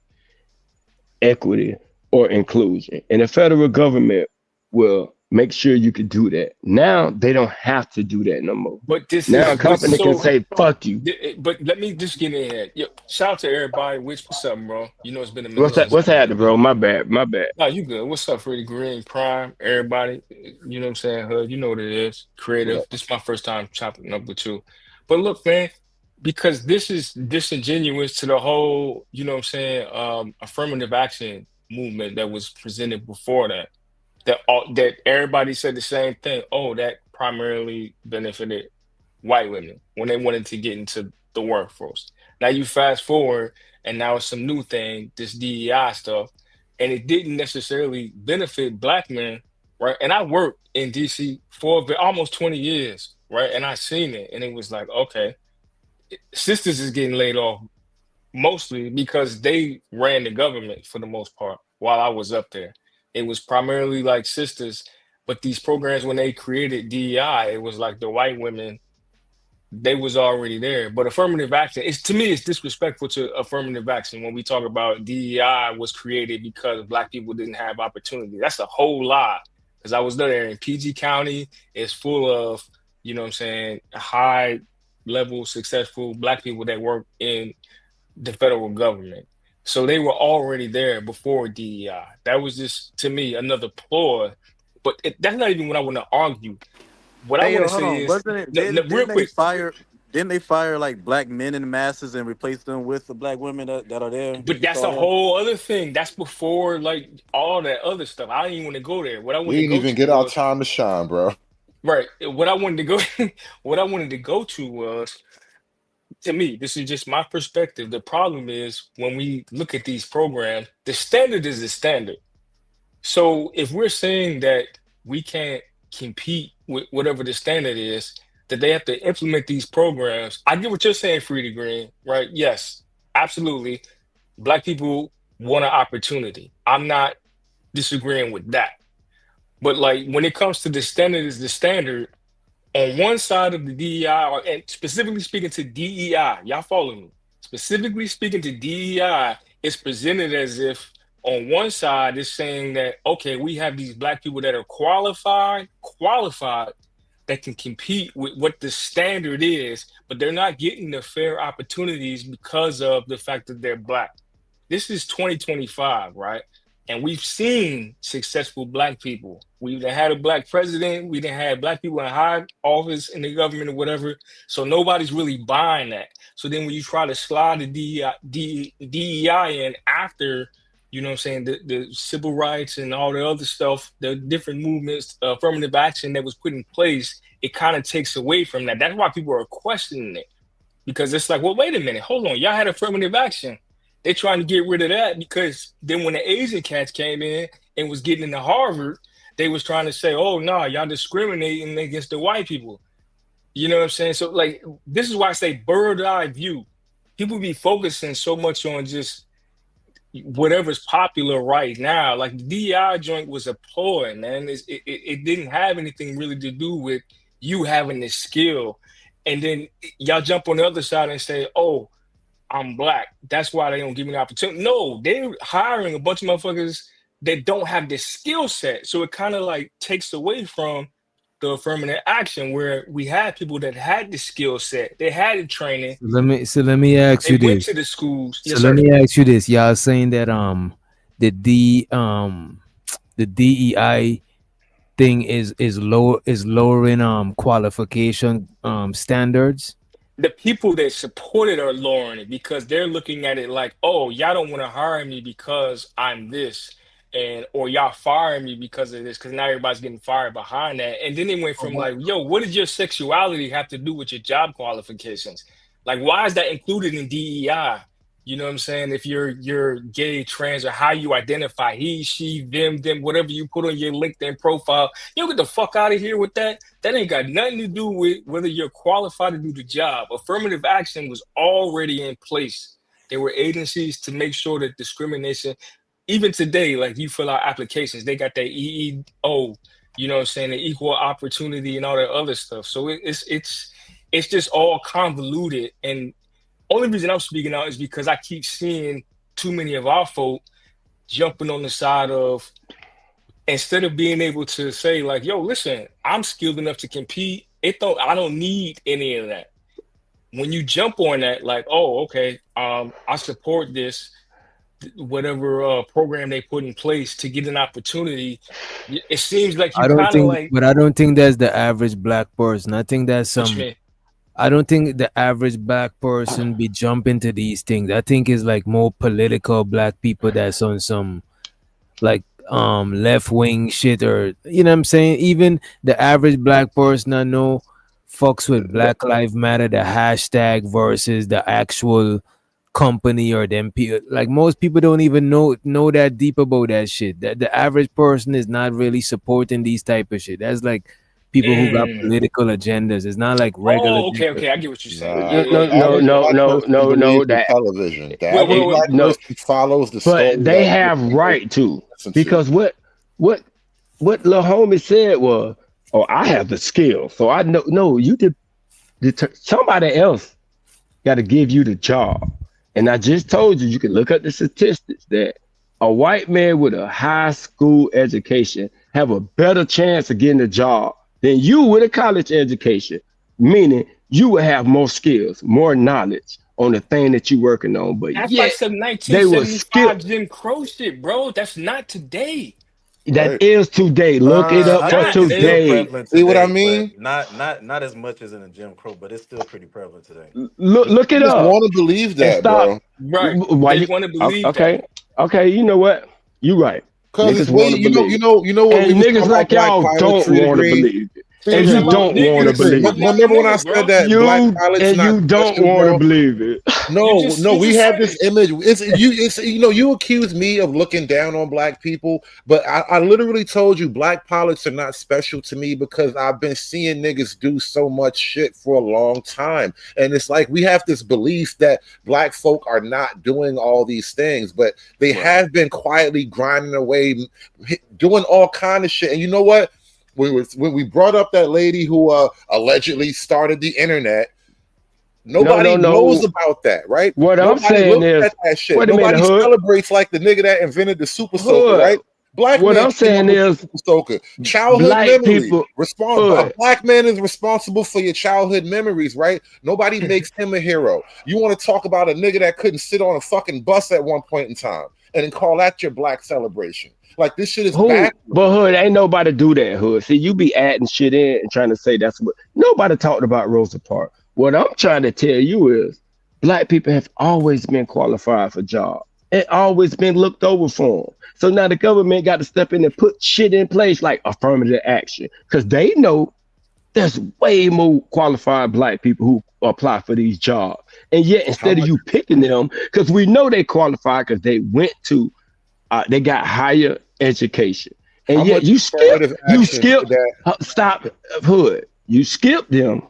equity, or inclusion, and the federal government will make sure you can do that. Now they don't have to do that no more. But this now a company can say "fuck you." But let me just get in here. Yo, shout out to everybody. What's up, bro? You know it's been a minute. What's happening, bro? My bad. No, you good. What's up, Freddie Green, Prime, everybody? You know what I'm saying? Hood, you know what it is. Creative. Yeah. This is my first time chopping up with you. But look, man, because this is disingenuous to the whole, you know what I'm saying, affirmative action movement that was presented before that. That everybody said the same thing. Oh, that primarily benefited white women when they wanted to get into the workforce. Now you fast forward, and now it's some new thing, this DEI stuff, and it didn't necessarily benefit Black men, right? And I worked in DC for almost 20 years, right? And I seen it, and it was like, okay, sisters is getting laid off mostly because they ran the government for the most part while I was up there. It was primarily like sisters, but these programs, when they created DEI, it was like the white women, they was already there. But affirmative action, to me, it's disrespectful to affirmative action when we talk about DEI was created because Black people didn't have opportunity. That's a whole lie. Because I was there in PG County, it's full of, you know what I'm saying, high level, successful Black people that work in the federal government. So they were already there before DEI. That was just, to me, another ploy. But that's not even what I want to argue. What I want to say is, wasn't it? Didn't they fire like Black men in masses and replace them with the Black women that are there? But that's a whole other thing. That's before like all that other stuff. I didn't even want to go there. What I we didn't even get our time to shine, bro. Right. What I wanted to go to was, to me, this is just my perspective. The problem is when we look at these programs, the standard is the standard. So if we're saying that we can't compete with whatever the standard is, that they have to implement these programs, I get what you're saying, Freddie Green, right? Yes, absolutely. Black people want an opportunity. I'm not disagreeing with that. But like when it comes to the standard is the standard, on one side of the DEI, and specifically speaking to DEI, y'all follow me? Specifically speaking to DEI, it's presented as if on one side it's saying that, okay, we have these Black people that are qualified, that can compete with what the standard is, but they're not getting the fair opportunities because of the fact that they're Black. This is 2025, right? And we've seen successful Black people. We've had a Black president. We didn't have Black people in high office in the government or whatever. So nobody's really buying that. So then when you try to slide the DEI in after, you know what I'm saying, the civil rights and all the other stuff, the different movements, affirmative action that was put in place, it kind of takes away from that. That's why people are questioning it. Because it's like, well, wait a minute, hold on. Y'all had affirmative action. They're trying to get rid of that because then when the Asian cats came in and was getting into Harvard, they was trying to say, oh, no, y'all discriminating against the white people. You know what I'm saying? So, like, this is why I say bird eye view. People be focusing so much on just whatever's popular right now. Like the DEI joint was a ploy, man. It didn't have anything really to do with you having this skill. And then y'all jump on the other side and say, oh, I'm black, that's why they don't give me an opportunity. No, they're hiring a bunch of motherfuckers that don't have this skill set. So it kind of like takes away from the affirmative action where we had people that had the skill set, they had the training. Let me ask you They went this. to the schools. So Yes, let sir. me ask you this. Y'all saying that the DEI thing is lowering qualification standards. The people that support it are lowering it because they're looking at it like, oh, y'all don't want to hire me because I'm this, or y'all firing me because of this, because now everybody's getting fired behind that. And then they went from like, yo, what does your sexuality have to do with your job qualifications? Like, why is that included in DEI? You know what I'm saying? If you're gay, trans, or how you identify, he, she, them, whatever you put on your LinkedIn profile, you get the fuck out of here with that. That ain't got nothing to do with whether you're qualified to do the job. Affirmative action was already in place. There were agencies to make sure that discrimination, even today, like you fill out applications, they got that EEO, you know what I'm saying, the equal opportunity and all that other stuff. So it's just all convoluted. And only reason I'm speaking out is because I keep seeing too many of our folk jumping on the side of, instead of being able to say like, yo, listen, I'm skilled enough to compete. I don't need any of that. When you jump on that, like, oh, okay, I support this, whatever program they put in place to get an opportunity, it seems like you kind of like. But I don't think that's the average black person. I think that's some. I don't think the average black person be jumping to these things. I think it's like more political black people that's on some like left wing shit, or you know what I'm saying. Even the average black person I know fucks with Black Lives Matter, the hashtag versus the actual company or them people. Like most people don't even know that deep about that shit. That the average person is not really supporting these type of shit. That's like people who got political agendas. It's not like regular. Oh, okay, I get what you're saying. No. That television. The average black person follows the story. But they have right to, because what Lil Homie said was, "Oh, I have the skill, so I know." No, you did. Somebody else got to give you the job. And I just told you, you can look up the statistics that a white man with a high school education have a better chance of getting a job than you with a college education, meaning you will have more skills, more knowledge on the thing that you're working on. But that's yet, like some 1975 Jim Crow shit, bro. That's not today. That is today. Look it up for today. See what I mean? Not as much as in a Jim Crow, but it's still pretty prevalent today. Look it up. I want to believe that, bro. Right? Why you want to believe that? Okay. You know what? You right. Because you know what? And niggas like y'all don't want to believe it. And you don't want to believe it. Remember when I said that black pilots not you don't want to believe it. No, we have this image. You accuse me of looking down on black people, but I literally told you black pilots are not special to me because I've been seeing niggas do so much shit for a long time. And it's like we have this belief that black folk are not doing all these things, but they have been quietly grinding away, doing all kind of shit. And you know what? When we brought up that lady who allegedly started the internet, nobody knows about that, right? What nobody I'm saying is, that shit. Nobody celebrates like the nigga that invented the super soaker, right? What I'm saying is, childhood black memories. people, A black man is responsible for your childhood memories, right? Nobody makes him a hero. You want to talk about a nigga that couldn't sit on a fucking bus at one point in time and then call that your black celebration? Like this shit is bad. But Hood, ain't nobody do that, Hood. See, you be adding shit in and trying to say that's what nobody talked about Rosa Parks. What I'm trying to tell you is black people have always been qualified for jobs. It always been looked over for them. So now the government got to step in and put shit in place like affirmative action. Because they know there's way more qualified black people who apply for these jobs. And yet instead of you picking them, because we know they qualify because they went to they got higher education, and yet you skipped stop Hood. You skipped them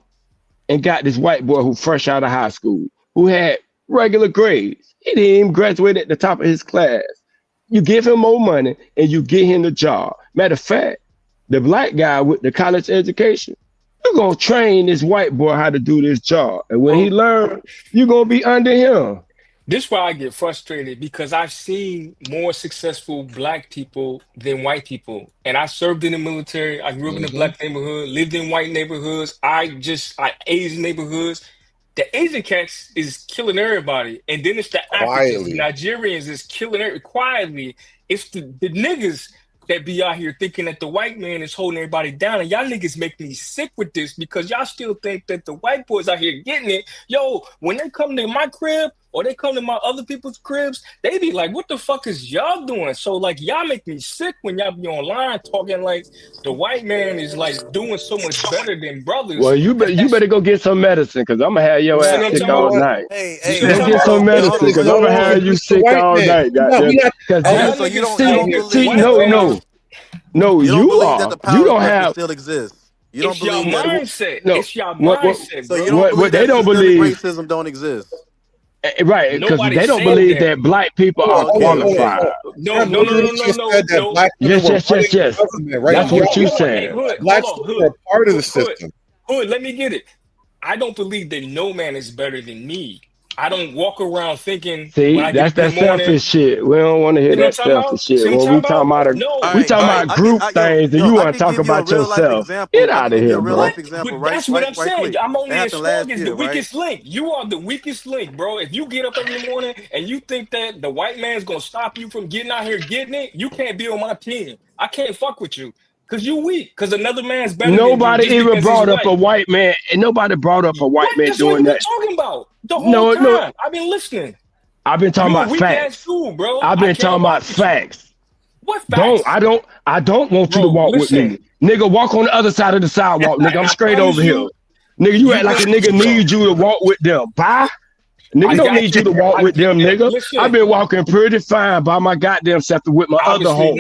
and got this white boy who fresh out of high school, who had regular grades. He didn't even graduate at the top of his class. You give him more money and you get him the job. Matter of fact, the black guy with the college education, you're gonna train this white boy how to do this job. And when he learns, you're gonna be under him. This is why I get frustrated, because I've seen more successful black people than white people. And I served in the military. I grew up in a black neighborhood, lived in white neighborhoods. I Asian neighborhoods. The Asian cats is killing everybody. And then it's the Africans, the Nigerians is killing it quietly. It's the niggas that be out here thinking that the white man is holding everybody down. And y'all niggas make me sick with this, because y'all still think that the white boys out here getting it. Yo, when they come to my crib or they come to my other people's cribs, they be like, what the fuck is y'all doing? So like, y'all make me sick when y'all be online talking like the white man is like doing so much better than brothers. Well, you better go get some medicine, because I'm gonna have your ass sick all night. Hey, go get some medicine, because I'm gonna have you sick all night. So you don't believe you don't have still exists. You don't believe your mindset. No, it's your mindset. So you don't believe they don't believe racism don't exist. Right, because they don't believe that black people are qualified. No. Yes. That's what you said. Black people are part of the system. Hood, let me get it. I don't believe that no man is better than me. I don't walk around thinking. See, that's that selfish shit. We don't want to hear that selfish shit. When we talking about group things, and you want to talk about yourself. Get out of here, bro. That's what I'm saying. I'm only as strong as the weakest link. You are the weakest link, bro. If you get up every morning and you think that the white man's gonna stop you from getting out here getting it, you can't be on my team. I can't fuck with you. Because you weak. Because another man's better Nobody than you. Even brought up a white man. And nobody brought up a white man doing that. That's what we've been talking about the whole time. I've been listening. I've been talking about facts. Bro. I've been talking about facts. What facts? I don't want you to walk with me. Nigga, walk on the other side of the sidewalk. Nigga, I'm straight over here. Nigga, you act like a nigga needs you to walk with them. Bye. Nigga don't need you to walk with them, nigga. I've been walking pretty fine by my goddamn self with my other home.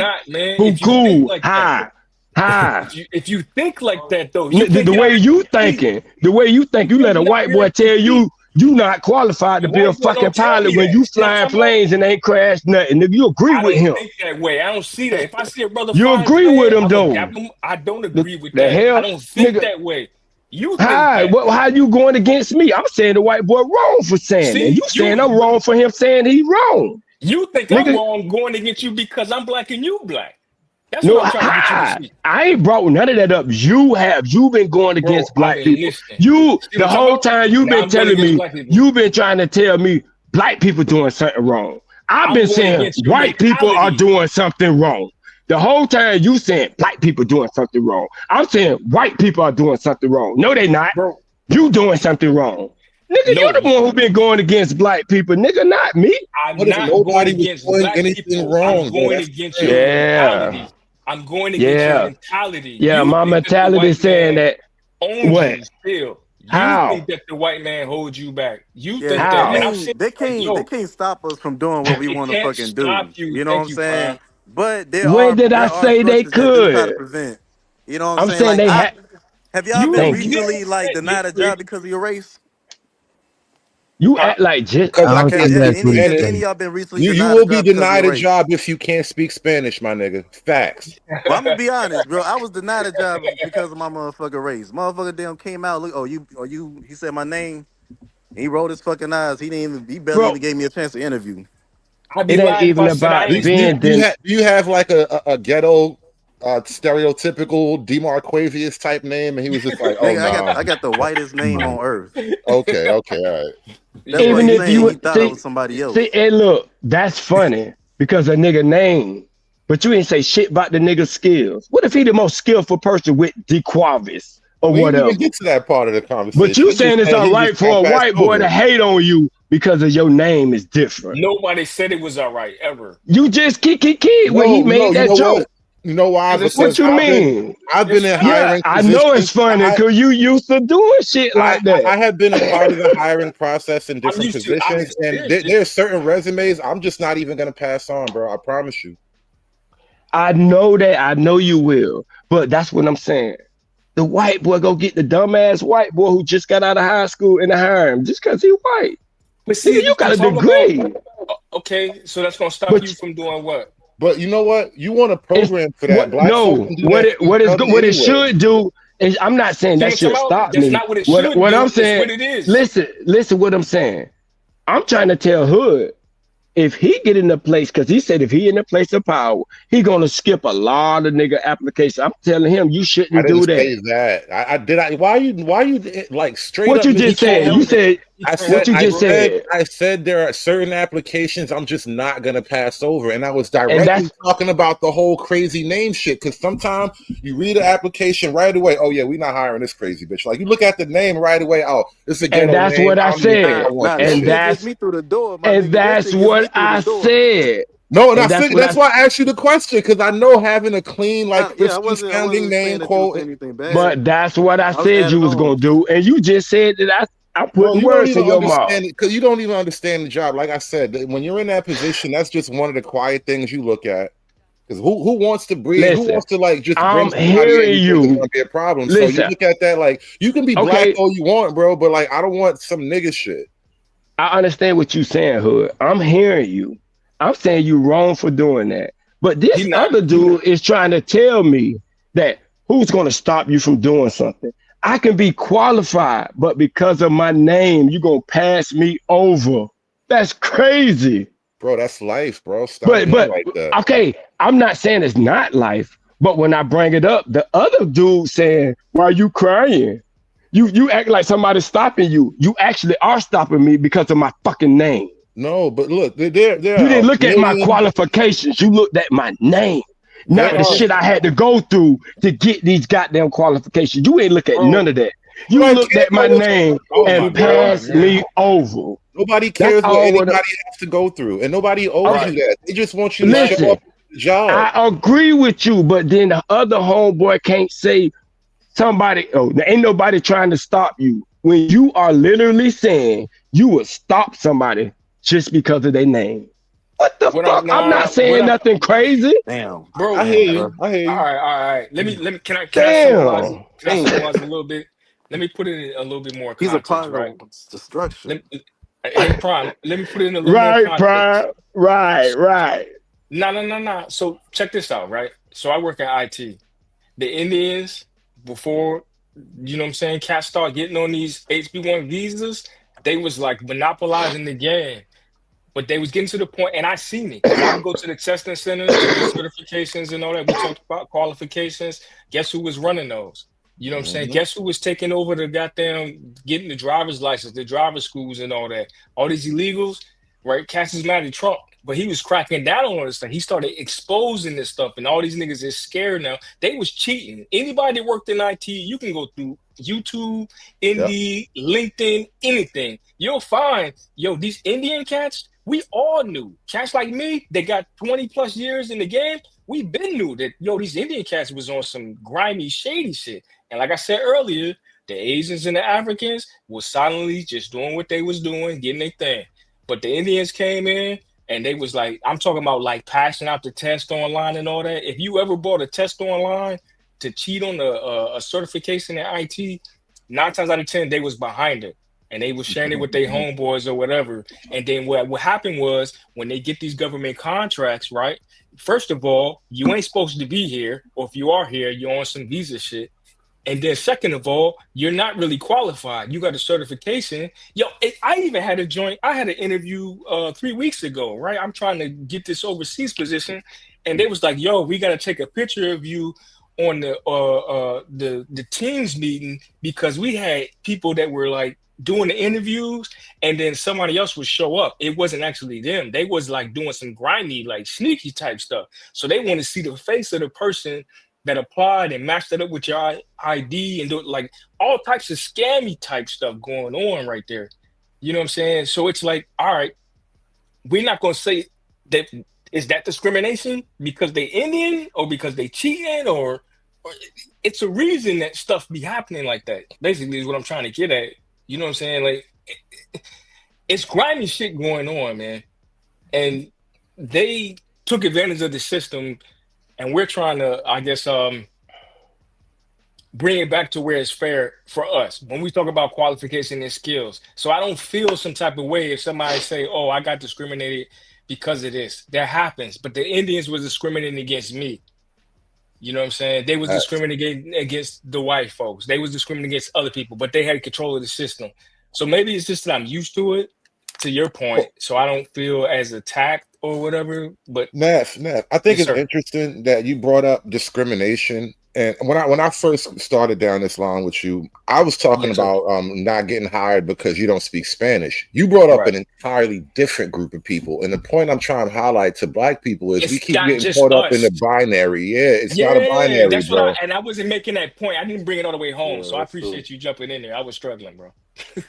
Who cool? Hi. If you think like that, though, the way you think, you let a white boy tell you not qualified to be a fucking pilot when you flying planes and ain't crashed nothing. Nigga, you agree with him? I don't think that way. I don't see that. If I see a brother, you agree with him though. I don't agree with that. I don't think that way. You how you going against me? I'm saying the white boy wrong for saying it. You saying I'm wrong for him saying he's wrong. You think I'm wrong going against you because I'm black and you black. That's what I'm trying to get you to see. I ain't brought none of that up. You've been going against black people. The whole time you've been telling me, you've been trying to tell me black people doing something wrong. I've been saying white people are doing something wrong. The whole time you saying black people doing something wrong. I'm saying white people are doing something wrong. No, they not. Bro. You doing something wrong. Nigga, you're the one who been going against black people. Nigga, not me. I'm not going against black people. Wrong, I'm going against your mentality. I'm going against your mentality. Yeah, my mentality is saying that. What? Still. How? You think that the white man holds you back? You think that? And I mean, they can't stop us from doing what we want to fucking do. You know what I'm saying? But when did I say they could? You know what I'm saying? Have y'all been recently denied a job because of your race? You act like just any of y'all been recently you will be denied a job if you can't speak Spanish, my nigga. Facts. Well, I'm gonna be honest, bro. I was denied a job because of my motherfucking race. Motherfucker damn came out. Look, he said my name. He rolled his fucking eyes. He barely even gave me a chance to interview. It ain't even about being. Do you have like a ghetto stereotypical DeMarquavius type name? And he was just like, oh, I got the whitest name on earth. Okay, all right. That's even if you thought it was somebody else. See, and look, that's funny because a nigga name, but you ain't say shit about the nigga's skills. What if he the most skillful person with DeQuavis or whatever? We didn't get to that part of the conversation. But you saying it's all right for a white boy to hate on you because of your name is different. Nobody said it was all right ever. You just kick when he made that joke. You know why? What you mean? I've been in hiring. I know it's funny because you used to doing shit like that. I have been a part of the hiring process in different positions, and there's certain resumes I'm just not even gonna pass on, bro. I promise you. I know that. I know you will, but that's what I'm saying. The white boy go get the dumbass white boy who just got out of high school and hire him just because he white. But see, you got a degree. Okay, so that's gonna stop you from doing what? But you know what? You want a program for that? Black folks can do that What it should do is, I'm not saying that should stop me. That's not what it should do. What I'm saying, what it is. Listen what I'm saying. I'm trying to tell Hood, if he get in the place, because he said if he in the place of power, he gonna skip a lot of nigga applications. I'm telling him you shouldn't do that. Say that. I did. Why you like straight what up? You just said. You said. What you just said. I said there are certain applications I'm just not gonna pass over, and I was directly talking about the whole crazy name shit. Because sometimes you read an application right away. Oh yeah, we're not hiring this crazy bitch. Like you look at the name right away. Oh, this is a ghetto and that's name. what I said. And that's me through the door. And that's what I said. No, that's why I asked you the question, because I know having a clean, like crispy sounding name quote. But that's what I said you was gonna do, and you just said that I put words in your mouth. Because you don't even understand the job. Like I said, when you're in that position, that's just one of the quiet things you look at. Because who wants to breathe? Listen, who wants to like just? I'm bring hearing you. It's gonna be a problem. Listen, so you look at that like you can be black all you want, bro, but like I don't want some nigga shit. I understand what you saying, Hood. I'm hearing you. I'm saying you wrong for doing that. But this other dude is trying to tell me that who's going to stop you from doing something? I can be qualified, but because of my name, you're going to pass me over. That's crazy. Bro, that's life, bro. Stop but like that. Okay, I'm not saying it's not life, but when I bring it up, the other dude saying, why are you crying? You act like somebody's stopping you. You actually are stopping me because of my fucking name. No, but look, you didn't look at my qualifications. You looked at my name. Not the shit I had to go through to get these goddamn qualifications. You ain't look at none of that. You looked at my name and passed me over. Nobody cares what anybody has to go through, and nobody owes you that. They just want you to show up the job. I agree with you, but then the other homeboy can't say somebody. Oh, there ain't nobody trying to stop you when you are literally saying you would stop somebody just because of their name. What the fuck? I'm not saying nothing crazy. Damn, bro. I hear you. I hear you. All right. Let me. Can I summarize a little bit? Let me put it in a little bit more context. He's a part of destruction. Hey, Prime. Let me put it in a little more context. Prime. Right. No. So check this out, right? So I work at IT. The Indians, before, you know what I'm saying, cats start getting on these HB1 visas, they was like monopolizing the game. But they was getting to the point, and I seen it. I would go to the testing centers, to get certifications and all that. We talked about qualifications. Guess who was running those? You know what I'm saying? Guess who was taking over the goddamn, getting the driver's license, the driver's schools and all that? All these illegals, right? Cats is mad at Trump, but he was cracking down on all this stuff. He started exposing this stuff, and all these niggas is scared now. They was cheating. Anybody that worked in IT, you can go through YouTube, Indeed, LinkedIn, anything. You'll find, these Indian cats, we all knew. Cats like me, they got 20 plus years in the game. We been knew that, these Indian cats was on some grimy, shady shit. And like I said earlier, the Asians and the Africans was silently just doing what they was doing, getting their thing. But the Indians came in and they was like, I'm talking about like passing out the test online and all that. If you ever bought a test online to cheat on a certification in IT, 9 times out of 10, they was behind it. And they was sharing it with their homeboys or whatever. And then what happened was when they get these government contracts, right? First of all, you ain't supposed to be here. Or if you are here, you're on some visa shit. And then second of all, you're not really qualified. You got a certification. I even had I had an interview 3 weeks ago, right? I'm trying to get this overseas position. And they was like, we got to take a picture of you on the teams meeting because we had people that were like doing the interviews and then somebody else would show up. It wasn't actually them. They was like doing some grimy, like sneaky type stuff. So they want to see the face of the person that applied and matched it up with your ID and do like all types of scammy type stuff going on right there. You know what I'm saying? So it's like, all right, we're not going to say that is that discrimination because they Indian or because they cheating or it's a reason that stuff be happening like that. Basically is what I'm trying to get at. You know what I'm saying? Like, it's grimy shit going on, man. And they took advantage of the system, and we're trying to, I guess, bring it back to where it's fair for us when we talk about qualification and skills. So I don't feel some type of way if somebody say, "Oh, I got discriminated because of this." That happens, but the Indians was discriminating against me. You know what I'm saying? They was discriminating against the white folks. They was discriminating against other people, but they had control of the system. So maybe it's just that I'm used to it, to your point, so I don't feel as attacked or whatever. But Neff, I think it's interesting that you brought up discrimination. And when I first started down this line with you, I was talking about not getting hired because you don't speak Spanish. You brought up an entirely different group of people. And the point I'm trying to highlight to Black people is we keep getting caught up in the binary. Yeah, it's not a binary, that's bro. what I wasn't making that point. I didn't bring it all the way home. So I appreciate you jumping in there. I was struggling, bro.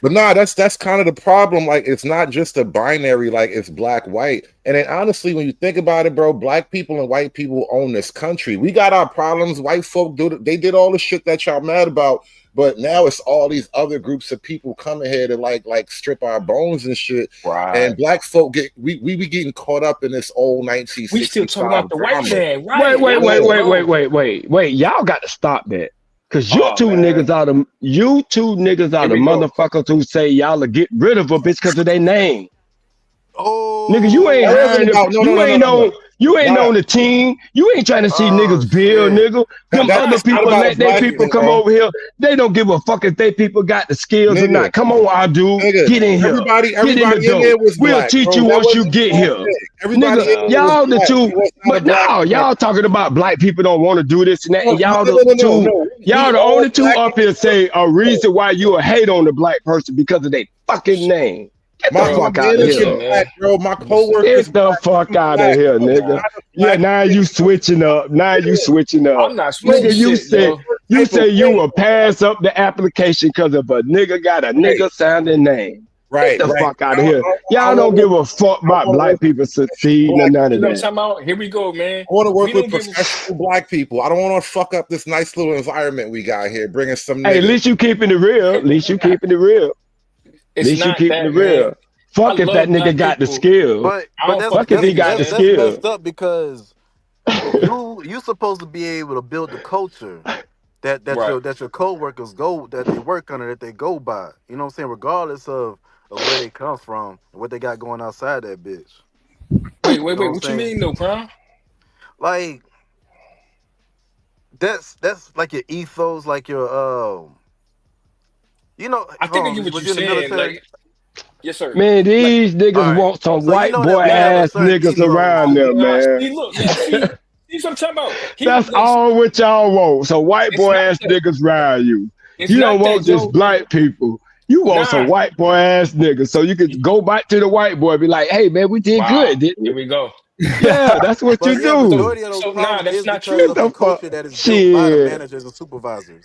But nah, that's kind of the problem. Like, it's not just a binary, like it's black, white. And then honestly, when you think about it, bro, Black people and white people own this country. We got our problems. White folk they did all the shit that y'all mad about, but now it's all these other groups of people coming here to like strip our bones and shit. Right. And Black folk we be getting caught up in this old 1960s. We still talking about the white man, right? Wait. Y'all got to stop that. Cause you two niggas are the motherfuckers who say y'all to get rid of a bitch because of their name. Oh, nigga, you ain't you ain't on the team. You ain't trying to see niggas build, nigga. Them other people let their people come over here. They don't give a fuck if they people got the skills or not. Come on, our dude, get in here. Everybody get in the door. We'll teach you once you get here. Nigga, y'all the two, but now y'all talking about Black people don't want to do this and that. And y'all the two, y'all the only two up here say a reason why you a hate on the Black person because of their fucking name. Get the fuck out of here, Black, bro. My coworkers. Get the fuck out of here, nigga. Yeah, now you switching up. I'm not switching nigga, you say you will pass up the application because of a nigga got a nigga sounding name. Right. Get the fuck out of here. Y'all don't give a fuck about Black people succeeding or none of that. Here we go, man. I want to work with professional Black people. I don't want to fuck up this nice little environment we got here, bringing some. Hey, at least you keeping it real. At least you keeping it real. At least you keeping it real. Man. Fuck if that nigga got the skill. But fuck if he got the skill. That's messed up because you supposed to be able to build the culture that your co-workers that they work under, that they go by. You know what I'm saying? Regardless of where they come from and what they got going outside that bitch. Wait, what you mean though, Crown? Like that's like your ethos, like your you know, I think I get what you're saying. Like, yes, sir. Man, these niggas want some white boy ass niggas around them, man. See, look, see what I'm talking about. That's all what y'all want. So white boy ass niggas around you. You don't want just Black people. You want some white boy ass niggas. So you could go back to the white boy and be like, hey man, we did good, didn't we? Here we go. Yeah, that's what you do. So that's not true. The culture that is built by the managers and supervisors.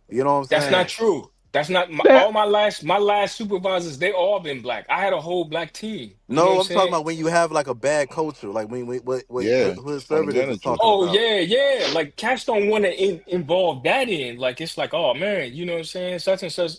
You know what I'm saying? That's not true. That's not all my last supervisors. They all been Black. I had a whole Black team. No, I'm talking about when you have like a bad culture, like when what conservatives is talking about. Yeah. Like cats don't want to involve that in. Like it's like, oh man, you know what I'm saying? Such and such.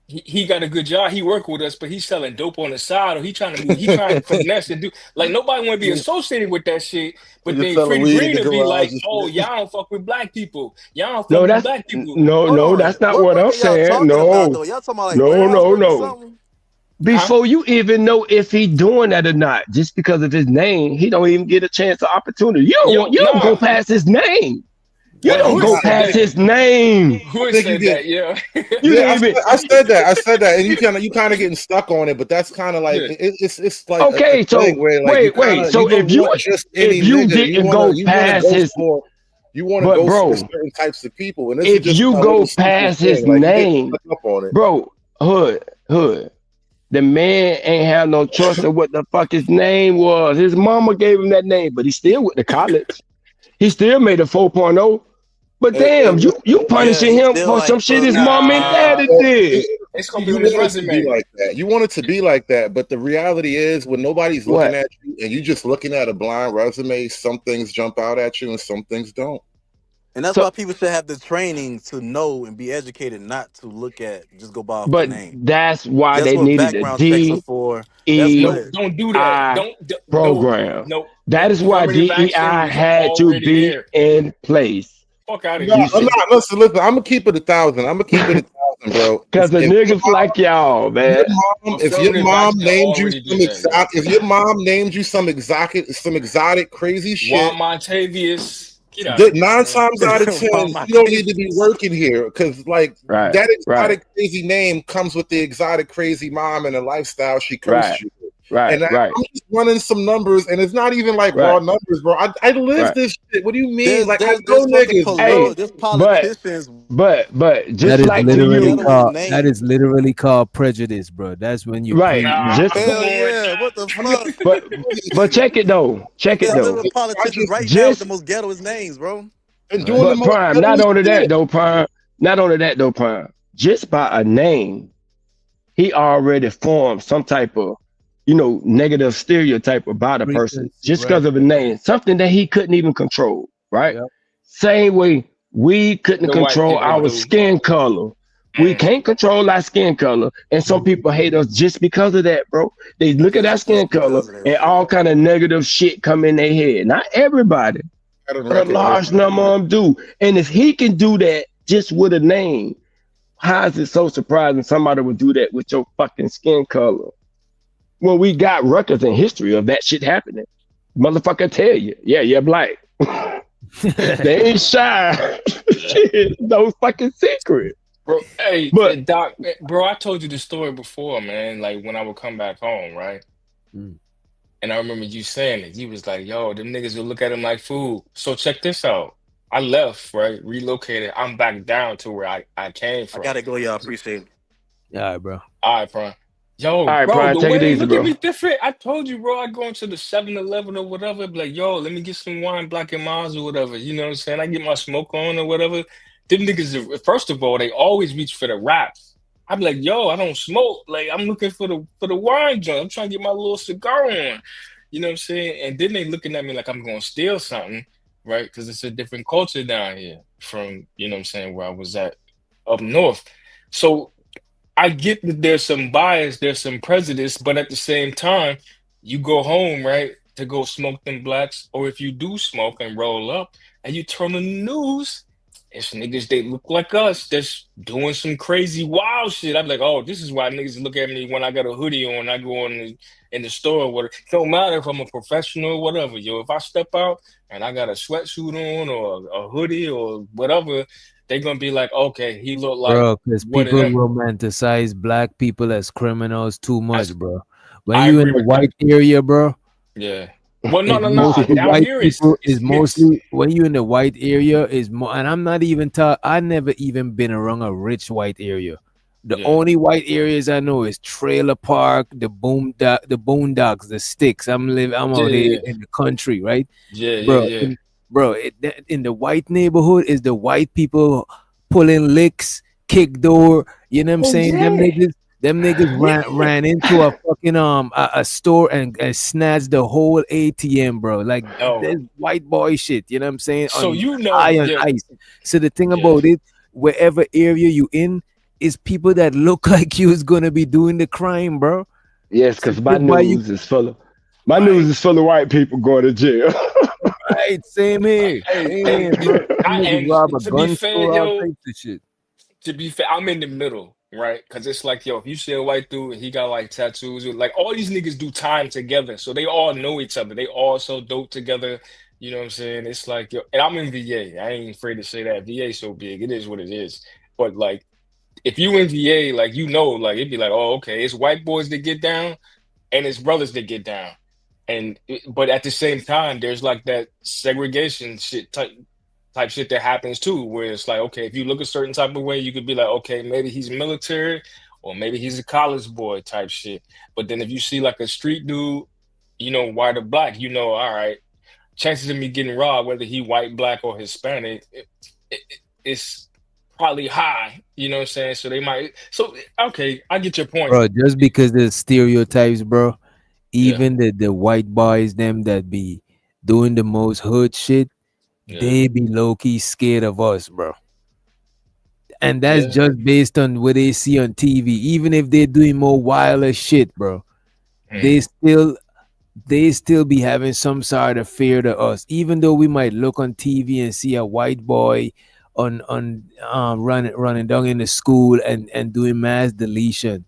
He got a good job. He work with us, but he's selling dope on the side, or he trying to finesse and do. Like nobody want to be associated with that shit. But then Freddie Green would be like, "Oh, y'all don't fuck with Black people. Y'all don't fuck with Black people." No, that's not what I'm saying. No. Before you even know if he doing that or not, just because of his name, he don't even get a chance or opportunity. You don't go past his name. You don't go past his name. Who said that? Yeah. I said that, and you kind of getting stuck on it, but that's kind of like it's like okay. So wait. So if you didn't go past his, you want to go for certain types of people, and if you go past his name, bro, hood. The man ain't have no choice of what the fuck his name was. His mama gave him that name, but he still went to college. He still made a 4.0. But damn, you punishing him for some shit his mom and daddy did. It's gonna be on his resume. Like that. You want it to be like that, but the reality is when nobody's looking at you and you just looking at a blind resume, some things jump out at you and some things don't. And that's why people should have the training to know and be educated not to look at, just go by the name. That's why they needed a Don't do that. Don't program. No. That is why DEI had to be in place. Fuck out of No, here. I'm not. Listen. I'm gonna keep it 1,000. I'm gonna keep it 1,000, bro. Because the niggas like y'all, man. If your mom named you some exotic, some exotic crazy shit, Juan Montavious, get out of here, 9 times out of 10, you don't need to be working here because, like, that exotic crazy name comes with the exotic crazy mom and the lifestyle she cursed you. And I'm just running some numbers, and it's not even like raw numbers, bro. I live this shit. What do you mean? I know niggas. There's politicians. But just that is like literally called, that is literally called prejudice, bro. That's when you just hell yeah, what the fuck? but check it though. Check it though. Politicians right now with the most ghettoest names, bro. And doing but Prime, not only that though, Prime. Just by a name, he already formed some type of, negative stereotype about a person just because of a name, something that he couldn't even control, right? Yep. Same way we couldn't control our skin color. We can't control our skin color, and some people hate us just because of that, bro. They look at our skin color and all kind of negative shit come in their head. Not everybody, but a large number of them do. And if he can do that just with a name, how is it so surprising somebody would do that with your fucking skin color? Well, we got records in history of that shit happening. Motherfucker tell you, yeah, you're black. They ain't shy. Shit, no fucking secret. Bro, hey, but Doc, bro, I told you the story before, man. Like when I would come back home, right? And I remember you saying it. You was like, yo, them niggas will look at him like food. So check this out. I left, right? Relocated. I'm back down to where I came from. I gotta go, y'all. Appreciate it. All right, bro. All right, bro. Yo, right, bro, Brian, the take way it they easy, look bro. at me different. I told you, bro, I go into the 7-Eleven or whatever, be like, yo, let me get some wine, Black and Miles or whatever. You know what I'm saying? I get my smoke on or whatever. Them niggas, first of all, they always reach for the wraps. I be like, yo, I don't smoke. Like, I'm looking for the wine joint. I'm trying to get my little cigar on. You know what I'm saying? And then they looking at me like I'm going to steal something, right? Because it's a different culture down here from, you know what I'm saying, where I was at up north. So I get that there's some bias, there's some prejudice, but at the same time, you go home, right, to go smoke them blacks, or if you do smoke and roll up, and you turn on the news, it's niggas they look like us that's doing some crazy wild shit. I'm like, oh, this is why niggas look at me when I got a hoodie on, I go in the store or whatever. It don't matter if I'm a professional or whatever, yo. If I step out and I got a sweatsuit on or a hoodie or whatever, they're gonna be like, okay, he look like, bro, because people romanticize black people as criminals too much, bro. When you in the white area, bro. Yeah. Well, no. Down white here people is mostly when you in the white area is more, and I'm not even I never even been around a rich white area. The only white areas I know is Trailer Park, the Boondocks, the Sticks. I'm out here in the country, right? Yeah, bro. In the white neighborhood is the white people pulling licks, kick door. You know what I'm saying? Them niggas ran into a fucking a store and snatched the whole ATM, bro. Like this white boy shit. You know what I'm saying? So ice. So the thing about it, wherever area you in, is people that look like you is gonna be doing the crime, bro. Yes, because my news is full of white people going to jail. Right, same here. To be fair, I'm in the middle, right? Because it's like, yo, if you see a white dude and he got like tattoos, like all these niggas do time together, so they all know each other. They all so dope together. You know what I'm saying? It's like, yo, and I'm in VA. I ain't afraid to say that. VA so big, it is what it is. But like, if you in VA, like, you know, like it'd be like, oh, okay, it's white boys that get down, and it's brothers that get down. But at the same time, there's like that segregation shit type shit that happens too, where it's like, okay, if you look a certain type of way, you could be like, okay, maybe he's military or maybe he's a college boy type shit. But then if you see like a street dude, you know, white or black, you know, all right, chances of me getting robbed, whether he white, black, or Hispanic, it's probably high. You know what I'm saying? So they might. So okay, I get your point, bro. Just because there's stereotypes, bro. Even the white boys, them that be doing the most hood shit, they be low-key scared of us, bro. And that's just based on what they see on TV. Even if they're doing more wilder shit, bro, they still they still be having some sort of fear to us, even though we might look on TV and see a white boy on running down in the school and doing mass deletion.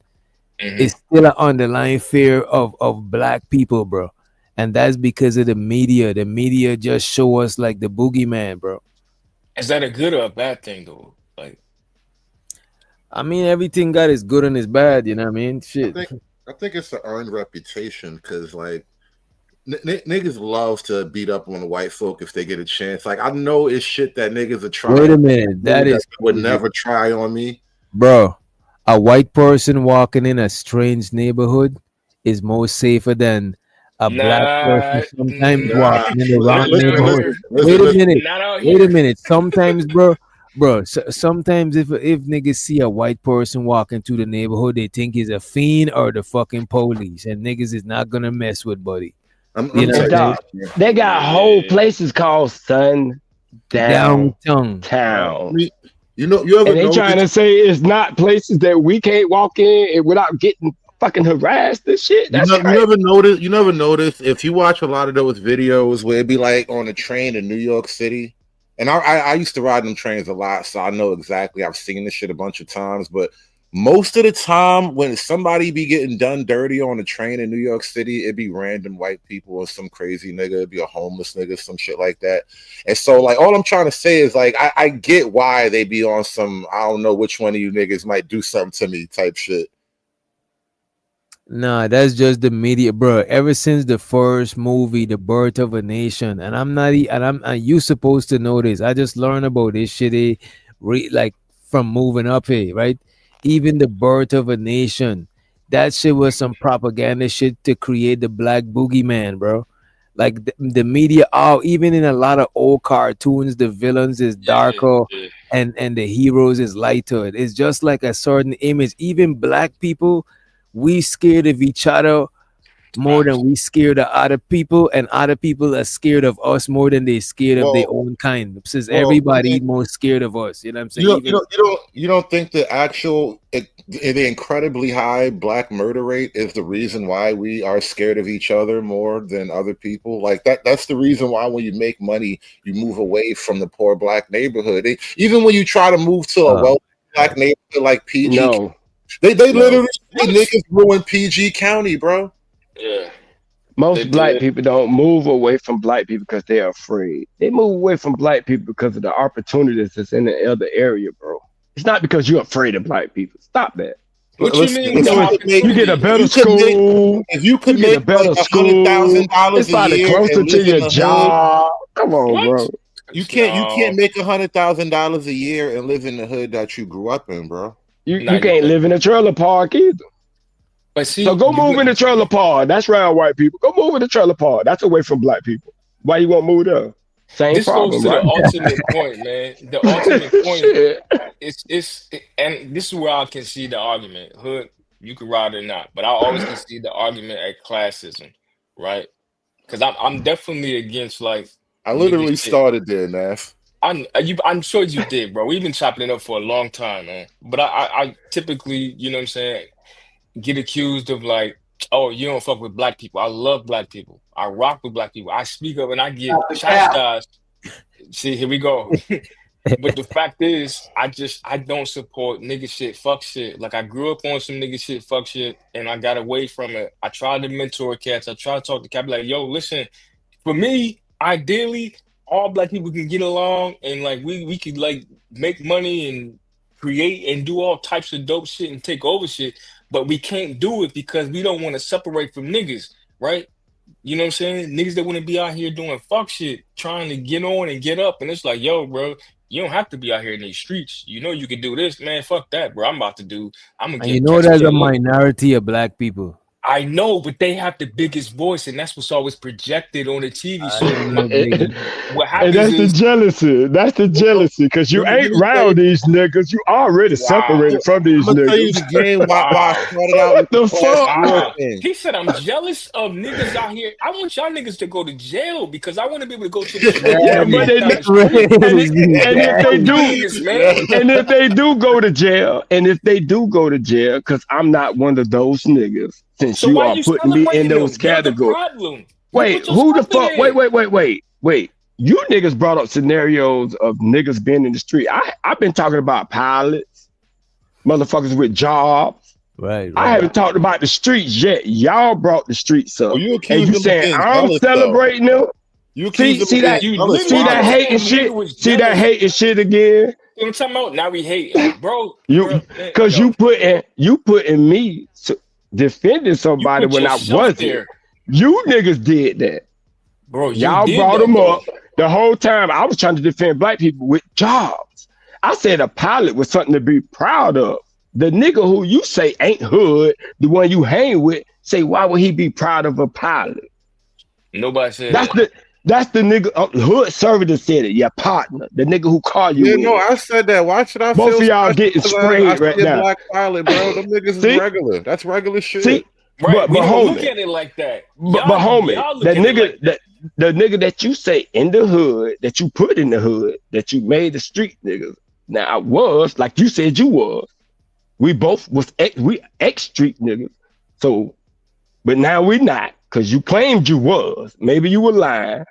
It's still an underlying fear of black people, bro. And that's because of the media. The media just show us like the boogeyman, bro. Is that a good or a bad thing though? Like, I mean, everything got its good and its bad, you know what I mean? Shit. I think it's an earned reputation because like niggas love to beat up on the white folk if they get a chance. Like I know it's shit that niggas are trying. Wait a minute, that is would never try on me, bro. A white person walking in a strange neighborhood is more safer than a black person sometimes walking in the wrong neighborhood. Wait a minute. Sometimes, bro, sometimes if niggas see a white person walking through the neighborhood, they think he's a fiend or the fucking police, and niggas is not gonna mess with buddy. They got whole places called Downtown. You ever? And they trying to say it's not places that we can't walk in without getting fucking harassed and shit. That's you never notice if you watch a lot of those videos where it be like on a train in New York City. And I used to ride them trains a lot, so I know exactly. I've seen this shit a bunch of times, but most of the time when somebody be getting done dirty on a train in New York City, it'd be random white people or some crazy nigga, it'd be a homeless nigga, some shit like that. And so like all I'm trying to say is like I get why they be on some I don't know which one of you niggas might do something to me type shit. Nah, that's just the media, bro. Ever since the first movie, The Birth of a Nation, and you supposed to know this. I just learned about this shit like from moving up here, right? Even The Birth of a Nation, that shit was some propaganda shit to create the black boogeyman, bro. Like the media, even in a lot of old cartoons, the villains is darker and the heroes is lighter. It's just like a certain image. Even black people, we scared of each other more than we scared of other people, and other people are scared of us more than they scared of their own kind. Since everybody more scared of us, you know what I'm saying? You don't think the incredibly high black murder rate is the reason why we are scared of each other more than other people? Like that's the reason why when you make money, you move away from the poor black neighborhood. Even when you try to move to a wealthy black neighborhood like PG. They literally niggas ruin PG County, bro. Yeah. Most black people don't move away from black people because they're afraid. They move away from black people because of the opportunities that's in the other area, bro. It's not because you're afraid of black people. Stop that. What you mean? You get a better school. If you could make a better school, $100,000 it's probably closer to your job. Come on, bro. You can't make $100,000 a year and live in the hood that you grew up in, bro. You can't live in a trailer park either. But see, so go move in a trailer park. That's around white people. Go move in a trailer park. That's away from black people. Why you won't move there? Same problem, goes to right? the ultimate point, man. The ultimate point and this is where I can see the argument. Hood, you can ride or not, but I always can see the argument at classism, right? Because I'm definitely against like. I literally started there, Nath. I'm sure you did, bro. We've been chopping it up for a long time, man. But I typically, you know what I'm saying, get accused of like, oh, you don't fuck with black people. I love black people. I rock with black people. I speak up and I get chastised. See, here we go. But the fact is, I don't support nigga shit, fuck shit. Like I grew up on some nigga shit, fuck shit, and I got away from it. I tried to mentor cats. I tried to talk to cats like, yo, listen, for me, ideally, all black people can get along and like we could like make money and create and do all types of dope shit and take over shit, but we can't do it because we don't want to separate from niggas, right? You know what I'm saying? Niggas that want to be out here doing fuck shit, trying to get on and get up, and it's like, yo, bro, you don't have to be out here in these streets. You know you can do this, man. Fuck that, bro. I'm gonna get. You know, there's a minority of black people. I know, but they have the biggest voice, and that's what's always projected on the TV show. What happens and that's the jealousy. That's the jealousy, because you ain't around these niggas. You already separated from these niggas. Tell you the game why I started out with the fuck? He said, I'm jealous of niggas out here. I want y'all niggas to go to jail because I want to be able to go to the yeah, but if they do go to jail, because I'm not one of those niggas. So you why are you putting me in celebrating those them? You're the categories. problem. Wait, who the fuck? Wait. You niggas brought up scenarios of niggas being in the street. I've been talking about pilots, motherfuckers with jobs. Right. I haven't talked about the streets yet. Y'all brought the streets up. Well, you and accused you them of saying being I'm jealous, celebrating them? You accused See them of that? being jealous. See that hating shit? See that hating shit again? You know what I'm talking about? Now we hate, bro. Because you putting me defending somebody when I wasn't. There. You niggas did that. Bro, y'all brought them up the whole time. I was trying to defend black people with jobs. I said a pilot was something to be proud of. The nigga who you say ain't hood, the one you hang with, say why would he be proud of a pilot? Nobody said that's the nigga hood servitor said it. Your partner, the nigga who called you. Yeah, no, I said that. Why should I? Both feel of y'all special getting because sprayed right see a now. Black pilot, bro. Them niggas is regular. That's regular shit. See, right? but We don't homie, look at it like that. but homie, the nigga that you say in the hood, that you put in the hood, that you made the street niggas. Now I was like you said you was. We both was ex street niggas. So, but now we not, because you claimed you was. Maybe you were lying.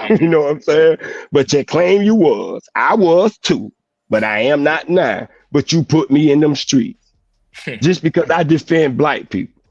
You know what I'm saying? But you claim you was. I was too, but I am not now. But you put me in them streets just because I defend black people.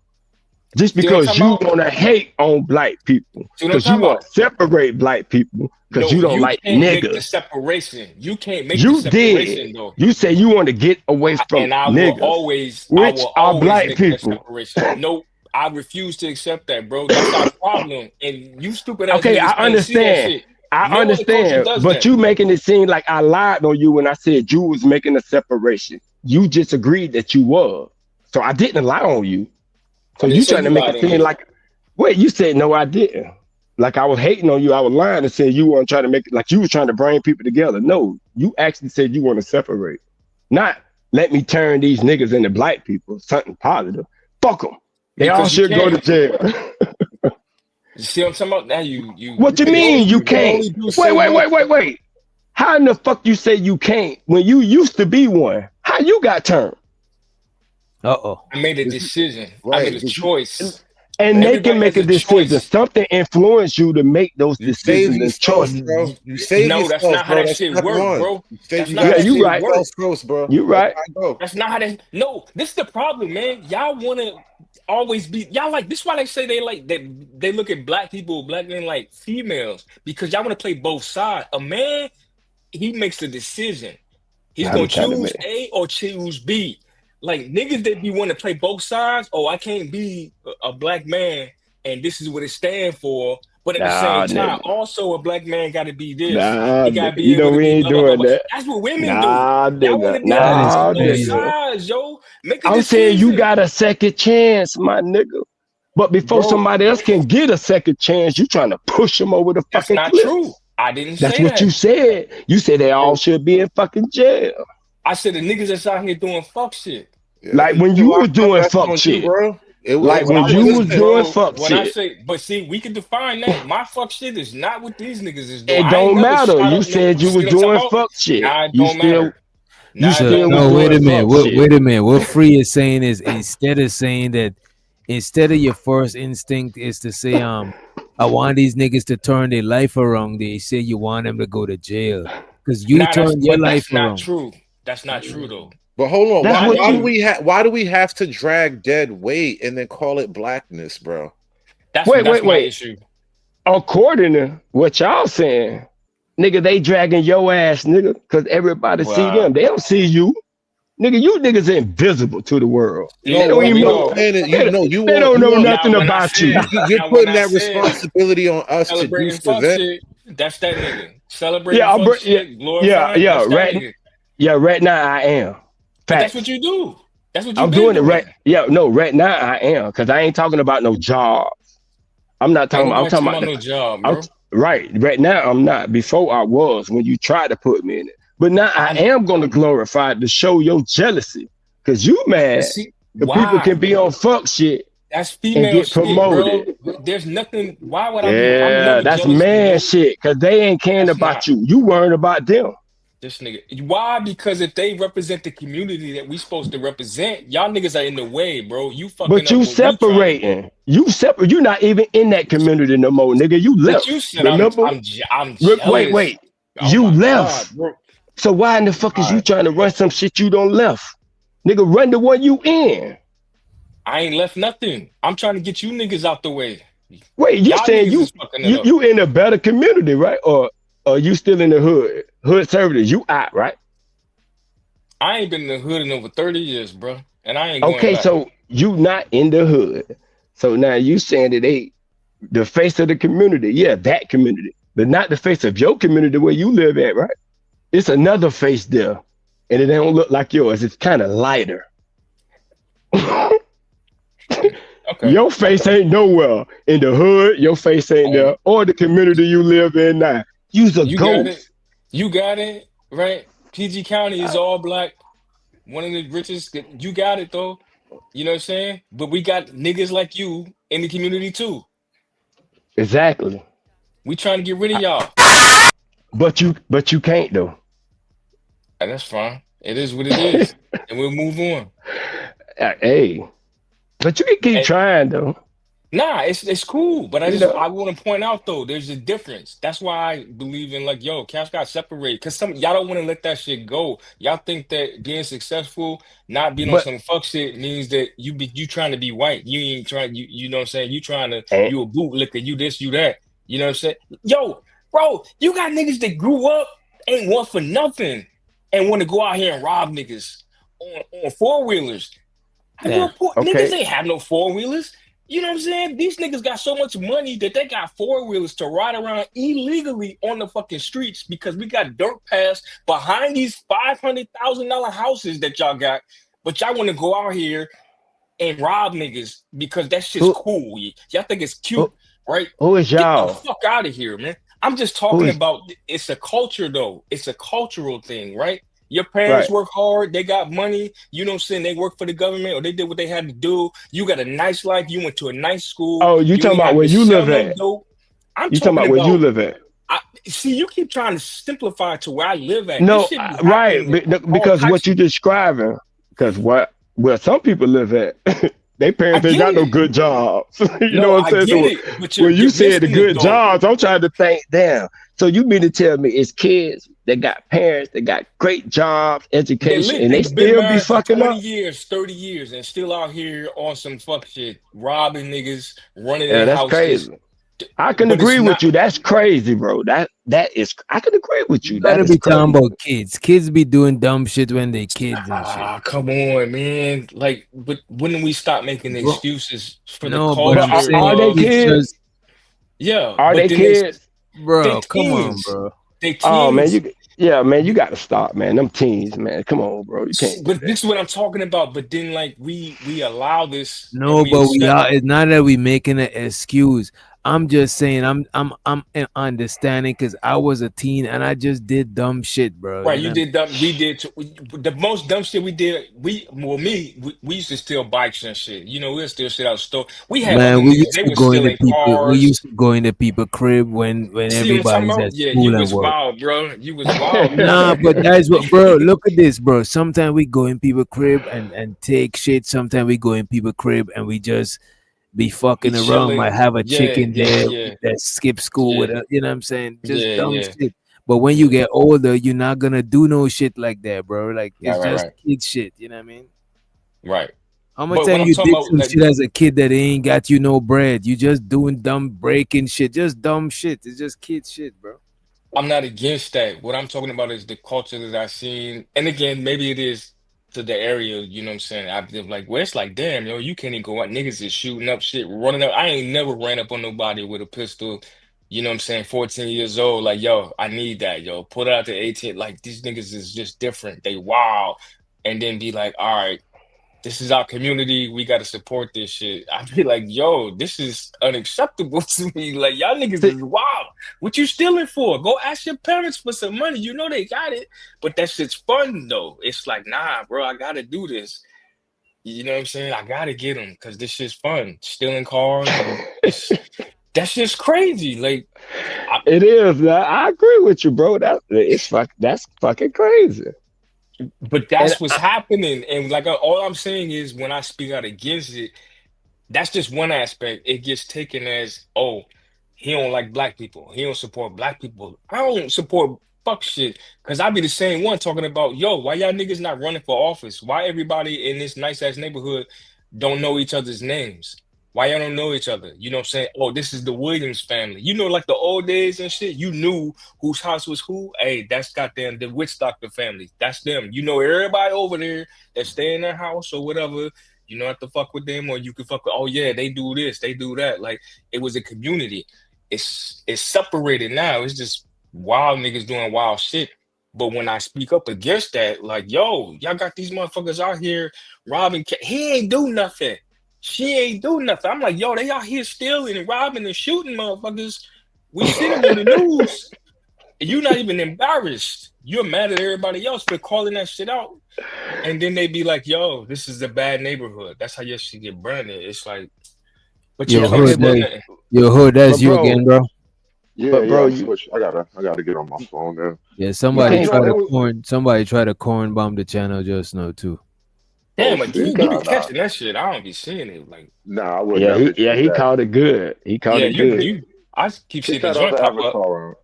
Just because you want to hate on black people. Because you want to separate black people. Because you don't like can't niggas. Make the separation. You can't make You the separation did. though. You say you want to get away from And I niggas, will always, which are black make that people. separation. No, I refuse to accept that, bro. That's our problem. And you stupid ass Okay, niggas I can't see that understand. shit. I No other culture understand, does but that. you making it seem like I lied on you when I said you was making a separation. You just agreed that you was. So I didn't lie on you. So I didn't you say trying to you make lied it on seem me. like, wait, you said no, I didn't. Like I was hating on you. I was lying and said you weren't trying to make it like you were trying to bring people together. No, you actually said you want to separate. Not let me turn these niggas into black people, something positive. Fuck them. They all Because you should go to can't. jail. You see what I'm talking about? Now you What you mean you can't? Wait. How in the fuck you say you can't when you used to be one? How you got turned? Uh-oh. I made a decision. I made a choice. And they can Everybody make has a decision. choice. Something influenced you to make those decisions and choices. bro. You save No, yourself, that's not how bro. that That's shit step works, one. bro. That's not Yeah, how that you shit right. works. First, bro. You right. That's not how that. No, this is the problem, man. Y'all want to always be. Y'all like this. Is why they say they like that. They look at black people, black men like females because y'all want to play both sides. A man, he makes the decision. He's I'm gonna trying to choose make- A or choose B. Like niggas that be want to play both sides. Oh, I can't be a black man, and this is what it stands for. But at Nah, the same time, nigga. also a black man got to be this. Nah, He got to nigga. be You know able to we be ain't blah, blah, blah, doing blah. that. That's what women Nah, do. Y'all want to nigga. be able to Nah, play both nigga. sides, yo. Make a I'm decision. saying you got a second chance, my nigga. But before Bro. somebody else can get a second chance, you trying to push them over the That's fucking not cliff. true. I didn't That's say what that. you said. You said they all should be in fucking jail. I said the niggas that's out here doing fuck shit. Like when you was doing fuck shit. bro. Like When when I you was wasn't, doing bro, fuck when I shit. say, but see, we can define that. My fuck shit is not what these niggas is doing. It I ain't don't never matter. shot You up said you see was what I'm doing talking about? fuck shit. Nah, it You don't still matter. Nah, it So, don't no, matter. wait a minute. fuck shit. Wait a minute. What Free is saying is instead of saying that, instead of your first instinct is to say, I want these niggas to turn their life around, they say you want them to go to jail because you Nah, turned your life that's not around. true. That's not true though. But hold on, That's why, what why you- do we have? Why do we have to drag dead weight and then call it blackness, bro? That's Wait, my wait. issue. According to what y'all saying, nigga, they dragging your ass, nigga, because everybody see Wow. them. They don't see you. Nigga, you niggas invisible to the world. See, They don't what even I'm know. saying is, They don't you know want- nothing Now, when I about said- you. You're now, when putting I that said responsibility on us to do celebrating for fuck them. shit, that's that nigga. Celebrating Yeah, fuck shit, glorifying, yeah, that's that right. nigga. Yeah, right now I am. But Facts. that's what you do. That's what you I'm doing it right. Yeah, no, right now I am, because I ain't talking about no jobs. I'm not talking about. I'm talking about no job, bro. Right now I'm not. Before I was when you tried to put me in it, but now I am going to glorify it to show your jealousy, because you mad. See, The why? people can be on fuck shit That's and female get shit, promoted. bro. There's nothing. Why would I be? I'm Yeah, never that's jealous, man bro. shit, because they ain't caring That's about not. you. You worrying about them. This nigga. Why? Because if they represent the community that we supposed to represent, y'all niggas are in the way, bro. You fucking But up you what we trying to do. separating. You separate. You're not even in that community no more, nigga. You left. But you said Remember? I'm jealous. Wait. Oh You my left. God, bro. So why in the fuck is you trying to run some shit you don't left? Nigga, run the one you in. I ain't left nothing. I'm trying to get you niggas out the way. Wait, you Y'all saying niggas you is fucking it up. you in a better community, right? Or you still in the hood? Hood services, you out, right? I ain't been in the hood in over 30 years, bro. And I ain't going Okay, back. so you not in the hood. So now you saying that they the face of the community. Yeah, that community. But not the face of your community where you live at, right? It's another face there. And it don't look like yours. It's kind of lighter. Okay. Your face ain't nowhere in the hood. Your face ain't there, or the community you live in now. You's a You got ghost. it. You got it, right? PG County is all black. One of the richest. You got it though. You know what I'm saying? But we got niggas like you in the community too. Exactly. We trying to get rid of y'all. But you can't though. And that's fine. It is what it is. And we'll move on. Hey, but you can keep trying though. Nah, it's cool. But You know? I want to point out though, there's a difference. That's why I believe in like, yo, Cash got separated. Cause y'all don't want to let that shit go. Y'all think that being successful, not being on But- some fuck shit means that you trying to be white. You ain't trying, you know what I'm saying? You trying to, And- you a bootlicker, you this, you that. You know what I'm saying? Yo, bro, you got niggas that grew up, ain't want for nothing, and want to go out here and rob niggas on four-wheelers. Niggas ain't have no four-wheelers. You know what I'm saying? These niggas got so much money that they got four-wheelers to ride around illegally on the fucking streets because we got dirt paths behind these $500,000 houses that y'all got, but y'all want to go out here and rob niggas because that shit's cool. Y'all think it's cute, right? Who is y'all? Get the fuck out of here, man. I'm just talking about it's a culture though. It's a cultural thing, right? Your parents Right. work hard, they got money, you know what I'm saying? They work for the government or they did what they had to do. You got a nice life, you went to a nice school. Oh, you talking ain't about have where to you sell live no at? dope. I'm You talking about where you live at? See, you keep trying to simplify to where I live at. No, This shit be right, happening all because types what you describing, because where some people live at, they parents ain't got no good jobs. You know what I'm saying? I get So it, but when you you're said the missing it, good though. jobs, I'm trying to think, damn. So you mean to tell me it's kids that got parents that got great jobs, education, and they They've been still be married for fucking 20 up? years, 30 years, and still out here on some fuck shit, robbing niggas, running Yeah, their that's houses. crazy. I can But it's agree with not. you. That's crazy, bro. That is. I can agree with you. You That gotta is be crazy. talking about kids. Kids be doing dumb shit when they kids and shit. Ah, come on, man. Like, but when do we stop making Bro. excuses for the No, but I'm culture saying Are they of? it's kids? just, Yeah, Are but they then kids? bro, they come on, teens. bro. They Oh man, teens. you got to stop, man. Them teens, man. Come on, bro. You can't do But that. this is what I'm talking about. But then, like, we allow this, and No, we but we expect. are. It's not that we making an excuse. I'm just saying. I'm understanding because I was a teen and I just did dumb shit, bro. Right, You you know? did dumb. We did the most dumb shit we did. We used to steal bikes and shit. You know, we'll steal shit out of the store. We had other Man, we niggas. used They to were go into stealing people. We cars. used to go into people crib when See what I'm talking everybody's about? at Yeah, school you and was work. wild, bro. You was wild. Nah, but that's what, bro. Look at this, bro. Sometimes we go in people crib and take shit. Sometimes we go in people crib and we just be fucking around. chilling. Might have a Yeah, chicken yeah, there yeah, that skip school with yeah, her. You know what I'm saying? Just yeah, dumb yeah. shit. But when you get older, you're not gonna do no shit like that, bro. Like it's Right, just right, kid shit. You know what I mean? right. How much But what time I'm you talking did about, some like, shit as a kid that ain't got you no bread? You just doing dumb breaking shit, just dumb shit. It's just kid shit, bro. I'm not against that. What I'm talking about is the culture that I've seen. And again, maybe it is to the area, you know what I'm saying? I've been like, well, it's like, damn, yo, you can't even go out. Niggas is shooting up shit, running up. I ain't never ran up on nobody with a pistol, you know what I'm saying? 14 years old, like, yo, I need that, yo. Put it out to 18. Like, these niggas is just different. They wild. And then be like, all right, this is our community. We got to support this shit. I'd be like, yo, this is unacceptable to me. Like, y'all niggas is wild. What you stealing for? Go ask your parents for some money. You know they got it. But that shit's fun, though. It's like, nah, bro, I got to do this. You know what I'm saying? I got to get them because this shit's fun. Stealing cars. And that's just crazy. Like, It is. I agree with you, bro. That's fucking crazy. But that's what's happening. And like all I'm saying is when I speak out against it, that's just one aspect. It gets taken as, oh, he don't like black people. He don't support black people. I don't support fuck shit. Cause I be the same one talking about, yo, why y'all niggas not running for office? Why everybody in this nice ass neighborhood don't know each other's names? Why y'all don't know each other? You know what I'm saying? Oh, this is the Williams family. You know, like the old days and shit, you knew whose house was who. Hey, that's goddamn the Witch Doctor family. That's them. You know, everybody over there that stay in their house or whatever, you don't have to fuck with them, or you can fuck with, oh yeah, they do this, they do that. Like, it was a community. It's separated now. It's just wild niggas doing wild shit. But when I speak up against that, like, yo, y'all got these motherfuckers out here robbing. He ain't do nothing. She ain't do nothing. I'm like, yo, they out here stealing and robbing and shooting motherfuckers. We see them on the news. You're not even embarrassed. You're mad at everybody else for calling that shit out. And then they be like, yo, this is a bad neighborhood. That's how your shit get branded. It's like, but Yo, Hood, that's you again, bro. Yeah, But, bro, I gotta get on my phone now. Yeah, somebody tried to corn bomb the channel just now too. Damn, like, you be catching that shit. I don't be seeing it. Like, nah, I wouldn't. He caught it good. He caught it good. I keep seeing the joint pop up.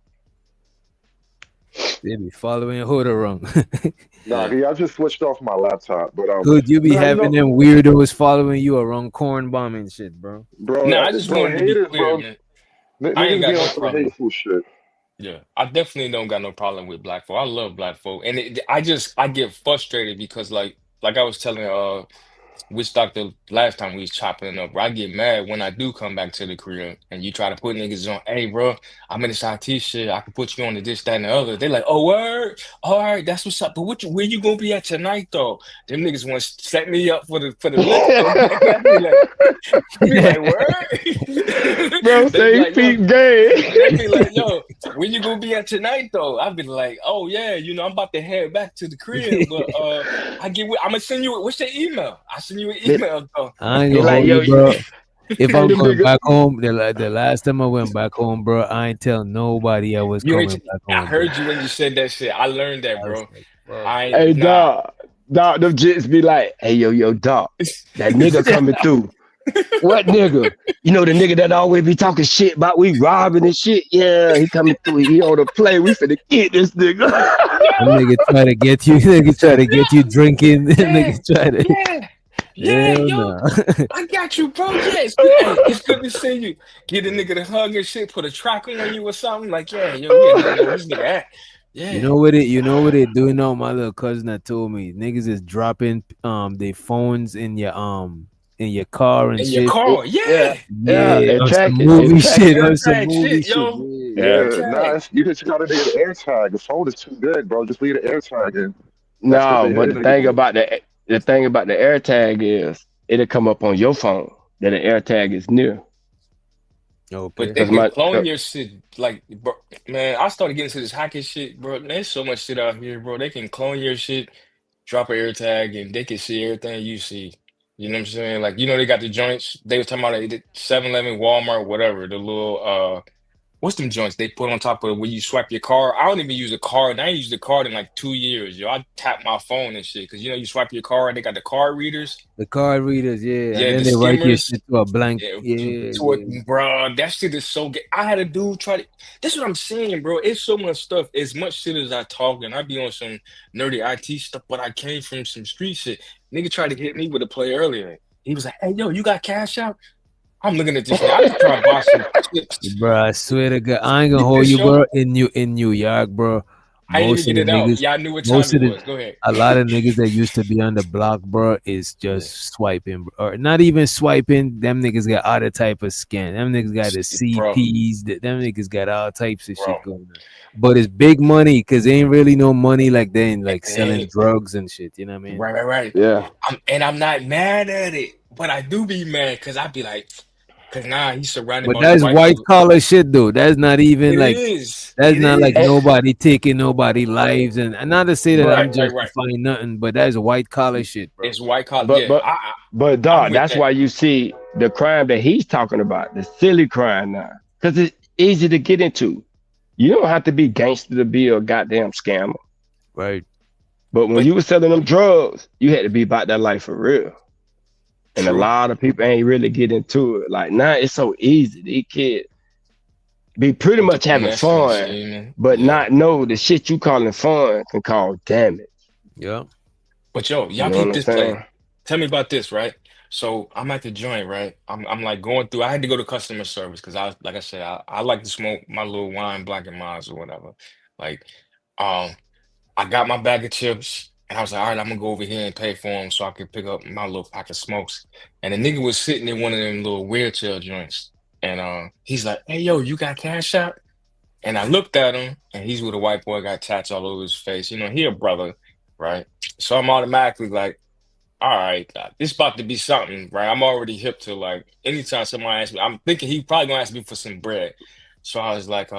They be following Hood around. I just switched off my laptop, but Hood, you be having them weirdos following you around corn bombing shit, bro. No, I just wanted to be clear, man. I ain't got no problem. Hateful shit. Yeah, I definitely don't got no problem with black folk. I love black folk, and I get frustrated because like I was telling Witch Doctor last time we was chopping it up, bro. I get mad when I do come back to the crib and you try to put niggas on, hey, bro, I'm in this IT shit. I can put you on to this, that, and the other. They like, oh, word? All right, that's what's up. But where you gonna be at tonight, though? Them niggas want to set me up for the I be like, word? Bro, say like, feet gay. They be like, yo, where you gonna be at tonight, though? I be like, oh, yeah, I'm about to head back to the crib, but I'm gonna send you, what's your email? I send you an email, though. I ain't gonna hold you, bro. If I'm going back home, the last time I went back home, bro, I ain't tell nobody I was coming back home. I heard you when you said that shit. I learned that, bro. Hey, dog, them jits be like, hey, yo, dog, that nigga coming through. What nigga? You know the nigga that always be talking shit about we robbing and shit? Yeah, he coming through. He on the play. We finna get this nigga. Nigga try to get you. Nigga try to get you drinking. Nigga try to. Yeah, yo, I got you, bro. Yes, it's good to see you. Get a nigga to hug and shit, put a track on you or something. Like, yeah, yo, this nigga at. Yeah. You know what they doing now? My little cousin that told me niggas is dropping their phones in your car and in shit. Your car, yeah. Some movie shit. Some movie shit. Nah, you just gotta need an air tag. The phone is too big, bro. Just leave the air tag in. No, but the thing about the air tag is it'll come up on your phone that the air tag is near. Okay. But they can clone your shit. Like, bro, man, I started getting to this hacking shit, bro. There's so much shit out here, bro. They can clone your shit, drop an air tag, and they can see everything you see. You know what I'm saying? Like, they got the joints. They were talking about 7-Eleven, Walmart, whatever. The little what's them joints they put on top of when you swipe your card? I don't even use a card. I ain't used a card in like 2 years, yo. I tap my phone and shit because you swipe your card. They got the card readers. The card readers, yeah. Yeah, And then the they write your skimmers. shit to a blank. Bro, that shit is so good. I had a dude try to. That's what I'm saying, bro. It's so much stuff. As much shit as I talk, and I be on some nerdy IT stuff, but I came from some street shit. Nigga tried to hit me with a play earlier. He was like, "Hey, yo, you got cash out?" I'm looking at this. I just trying to buy some chips. Bro, I swear to God, I ain't gonna hold you, bro. In New York, bro. I didn't even get it out. Y'all knew what time it was. Go ahead. A lot of niggas that used to be on the block, bro, is just swiping, bro. Or not even swiping. Them niggas got other type of scam. Them niggas got the CPs. Them niggas got all types of shit going on. But it's big money because there ain't really no money like they ain't like selling drugs and shit. You know what I mean? Right. Yeah. I'm not mad at it, but I do be mad because I be like, because he's surrounded. But that's white collar shit, though. That's not even that's not like nobody taking nobody lives, and not to say that I'm justifying nothing, but that's white collar shit, bro. It's white collar. But dog, that's why you see the crime that he's talking about, the silly crime now, because it's easy to get into. You don't have to be gangster to be a goddamn scammer. Right. But when you was selling them drugs, you had to be about that life for real. And a lot of people ain't really get into it. Like now it's so easy. These kids be pretty much having fun, but not know the shit you calling fun can cause damage. Yeah. But yo, y'all keep this play. Tell me about this, right? So I'm at the joint, right? I'm like going through. I had to go to customer service because like I said, I like to smoke my little wine, Black and Milds or whatever. Like, I got my bag of chips and I was like, all right, I'm gonna go over here and pay for them so I can pick up my little pack of smokes. And the nigga was sitting in one of them little wheelchair joints, and he's like, hey yo, you got Cash App? And I looked at him, and he's with a white boy, got tats all over his face. You know, he a brother, right? So I'm automatically like, all right, this about to be something, right? I'm already hip to like anytime somebody asks me, I'm thinking he probably gonna ask me for some bread. So I was like,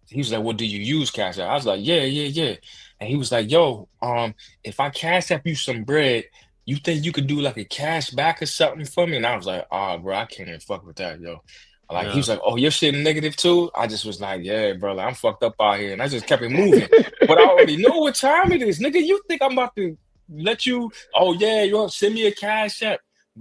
he was like, well, do you use Cash App? I was like, yeah. And he was like, yo, if I Cash App you some bread, you think you could do like a cash back or something for me? And I was like, bro, I can't even fuck with that, yo. Like, he was like, oh, your shit negative too? I just was like, yeah, bro, like, I'm fucked up out here. And I just kept it moving. But I already know what time it is. Nigga, you think I'm about to let you, oh, yeah, you want to send me a Cash App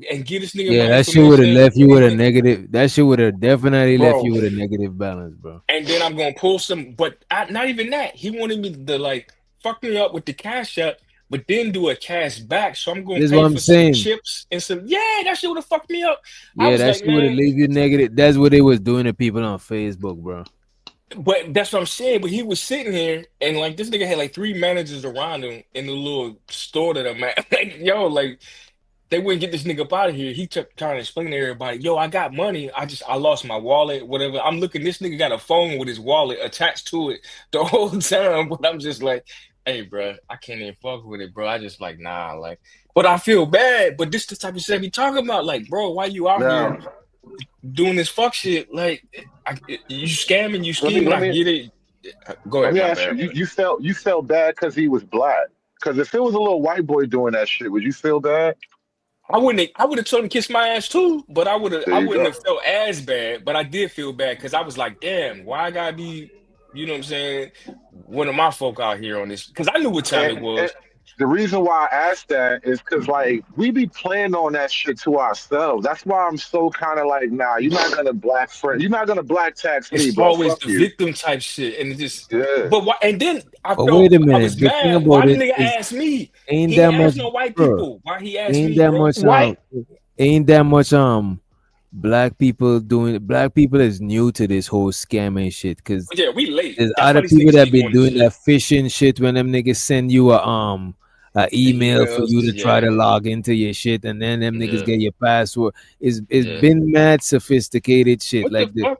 and get this nigga my that shit would have left you with a negative. That shit would have definitely left you with a negative balance, bro. And then I'm going to pull some, but not even that. He wanted me to, like, fuck me up with the Cash App, but then do a cash back. So I'm going to pay for some chips and some, that shit would have fucked me up. Yeah, that shit would have leave you negative. That's what they was doing to people on Facebook, bro. But that's what I'm saying. But he was sitting here, and like this nigga had like 3 managers around him in the little store that I'm at. Like, yo, like they wouldn't get this nigga up out of here. He kept trying to explain to everybody, yo, I got money. I lost my wallet, whatever. I'm looking, this nigga got a phone with his wallet attached to it the whole time. But I'm just like, hey, bro, I can't even fuck with it, bro. I just like, nah, like, but I feel bad. But this the type of shit we talking about. Like, bro, why you out here doing this fuck shit? Like, you scamming, you scheming. I get it. Go ahead. Let me ask you. You felt bad because he was black? Because if it was a little white boy doing that shit, would you feel bad? I would have told him to kiss my ass too, but I wouldn't have felt as bad. But I did feel bad because I was like, damn, why I gotta be, you know what I'm saying, one of my folk out here on this? Because I knew what time it was. The reason why I asked that is because, like, we be playing on that shit to ourselves. That's why I'm so kind of like, nah, you're not gonna black tax me. It's always the victim type shit, and it just. But why? And then I felt wait a minute. I was mad. Why the nigga ask me? Ain't he that asked much? No white people. Why he asked ain't me? That much white? Ain't that much black people doing? Black people is new to this whole scamming shit because we late. There's other people that been doing that phishing shit when them niggas send you a email for you to try to log into your shit, and then them niggas get your password. It's been mad sophisticated shit. What like the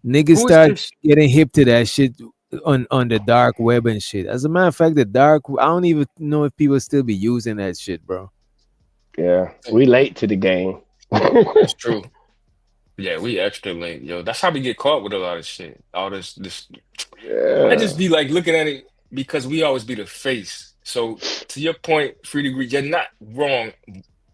niggas start getting hip to that shit on the dark web and shit. As a matter of fact, I don't even know if people still be using that shit, bro. Yeah, we late to the game. It's true. Yeah, we extra late, yo. That's how we get caught with a lot of shit. All this. I just be like looking at it because we always be the face. So to your point, Free Degree, you're not wrong.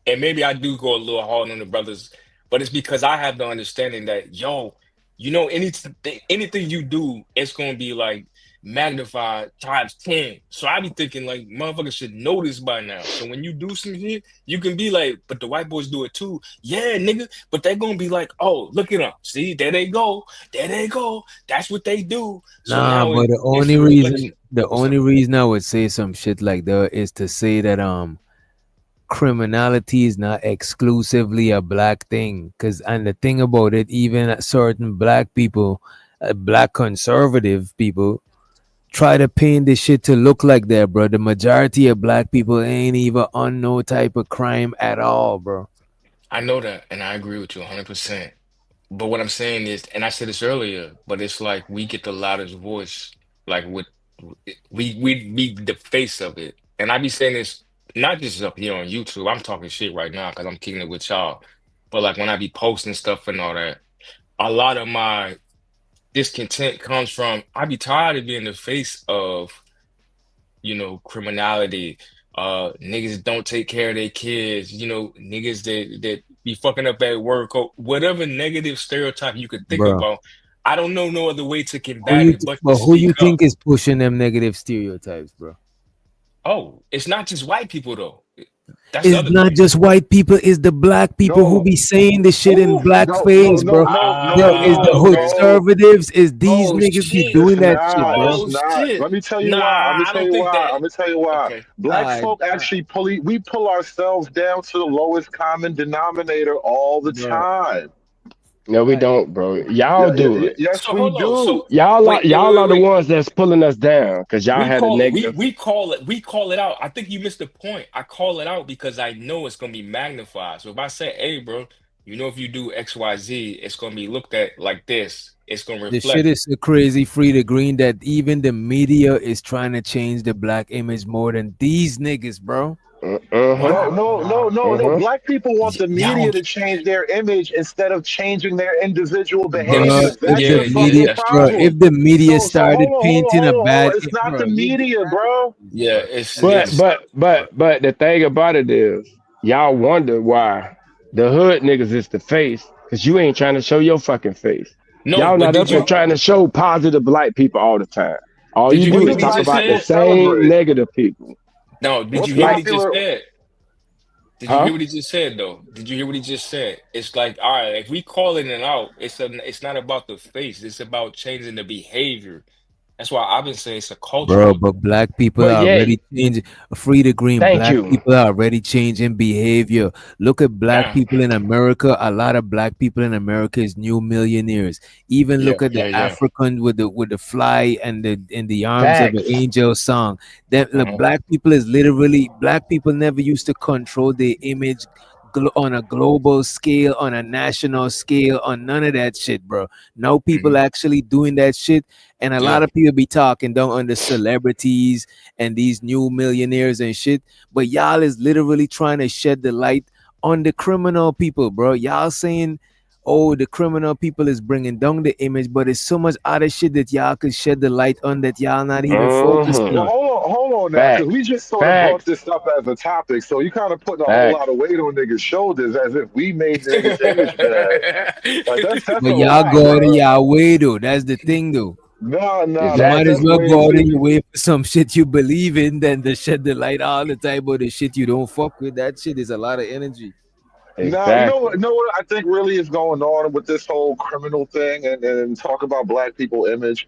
And maybe I do go a little hard on the brothers, but it's because I have the understanding that, yo, you know, anything you do, it's going to be like magnified times 10. So I be thinking like motherfuckers should know this by now. So when you do some shit, you can be like, but the white boys do it too. Yeah, nigga. But they're gonna be like, oh, look at them. See, there they go. That's what they do. So but the only reason I would say some shit like that is to say that criminality is not exclusively a black thing. And the thing about it, even certain black people, black conservative people, try to paint this shit to look like that, bro. The majority of black people ain't even on no type of crime at all, bro. I know that, and I agree with you 100%. But what I'm saying is, and I said this earlier, but it's like we get the loudest voice. Like we be the face of it. And I be saying this not just up here on YouTube. I'm talking shit right now because I'm kicking it with y'all. But like when I be posting stuff and all that, a lot of my discontent comes from I be tired of being the face of, you know, criminality. Niggas don't take care of their kids, you know, niggas that be fucking up at work or whatever negative stereotype you could think about. I don't know no other way to Who combat you it but but to who you speak up. think is pushing them negative stereotypes, bro? Oh, it's not just white people though. That's the It's other not thing. just white people, it's the black people who be saying the shit in blackface, bro. It's the hood conservatives, is these niggas be doing that shit, bro. It's not. Let me tell you why. I'm gonna tell you why. Black folk actually pull ourselves down to the lowest common denominator all the time. No, we don't, bro. Y'all do it. Yes, we do. Y'all are the ones that's pulling us down because y'all had a negative. We call it out. I think you missed the point. I call it out because I know it's gonna be magnified. So if I say, hey, bro, you know, if you do XYZ, it's gonna be looked at like this. It's gonna reflect. The shit is so crazy, Frida Green, that even the media is trying to change the black image more than these niggas, bro. No. Black people want the media to change their image instead of changing their individual behavior. If the media started painting a bad, it's not the media, bro. Yeah, it's but the thing about it is, y'all wonder why the hood niggas is the face because you ain't trying to show your fucking face. No, y'all not up there trying to show positive black people all the time. All you do is talk about the same negative people. No, did you hear what he just said? Did you hear what he just said though? Did you hear what he just said? It's like, all right, if we calling it out, it's not about the face, it's about changing the behavior. That's why I've been saying it's a culture. Bro, but black people are already changing. Frida Green, people are already changing behavior. Look at black people in America. A lot of black people in America is new millionaires. Even look at the African with the fly and the arms of the angel song. That black people is literally, black people never used to control their image on a global scale, on a national scale, on none of that shit, bro. No people actually doing that shit. And a lot of people be talking down on the celebrities and these new millionaires and shit. But y'all is literally trying to shed the light on the criminal people, bro. Y'all saying, oh, the criminal people is bringing down the image, but it's so much other shit that y'all could shed the light on that y'all not even focused on. Hold on now, because we just sort of brought this up as a topic, so you kind of putting a whole lot of weight on niggas' shoulders as if we made niggas' image bad. Like, that's but y'all go out of y'all way though. That's the thing though. No. You might as well go out of your way for some shit you believe in than to shed the light all the time about the shit you don't fuck with. That shit is a lot of energy. Now, you know what I think really is going on with this whole criminal thing and talk about black people image.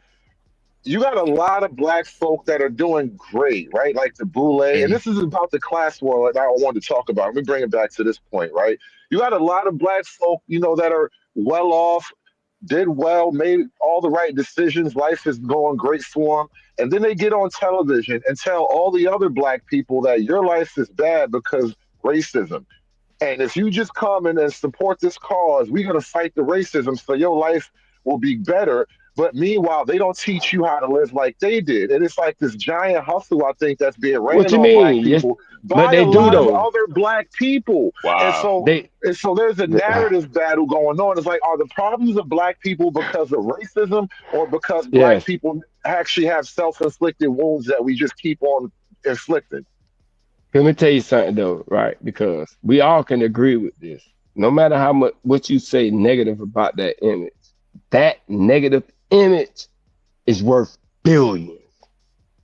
You got a lot of black folk that are doing great, right? Like the Boule, and this is about the class war that I wanted to talk about. Let me bring it back to this point, right? You got a lot of black folk, you know, that are well off, did well, made all the right decisions, life is going great for them, and then they get on television and tell all the other black people that your life is bad because racism. And if you just come in and support this cause, we're going to fight the racism so your life will be better. But meanwhile, they don't teach you how to live like they did. And it's like this giant hustle, I think, that's being ran on black people by a lot of other black people. Wow. And so there's a narrative battle going on. It's like, are the problems of black people because of racism or because black people actually have self-inflicted wounds that we just keep on inflicting? Let me tell you something though, right? Because we all can agree with this. No matter how much what you say negative about that image, that negative image is worth billions.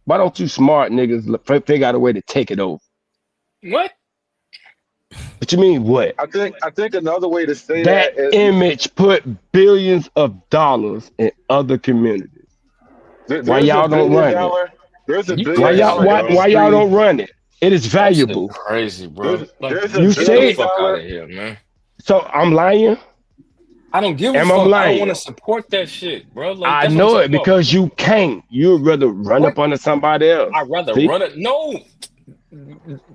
Why don't you smart niggas figure out a way to take it over? What? What you mean what? I think another way to say that is image put billions of dollars in other communities. Why y'all don't run it? There's a why y'all don't run it? It is valuable. That's crazy, bro. You say the fuck out of here, man. So I'm lying. I don't give a fuck. I don't want to support that shit, bro. Like, I know it because you can't. You'd rather run up onto somebody else. I'd rather run it. No.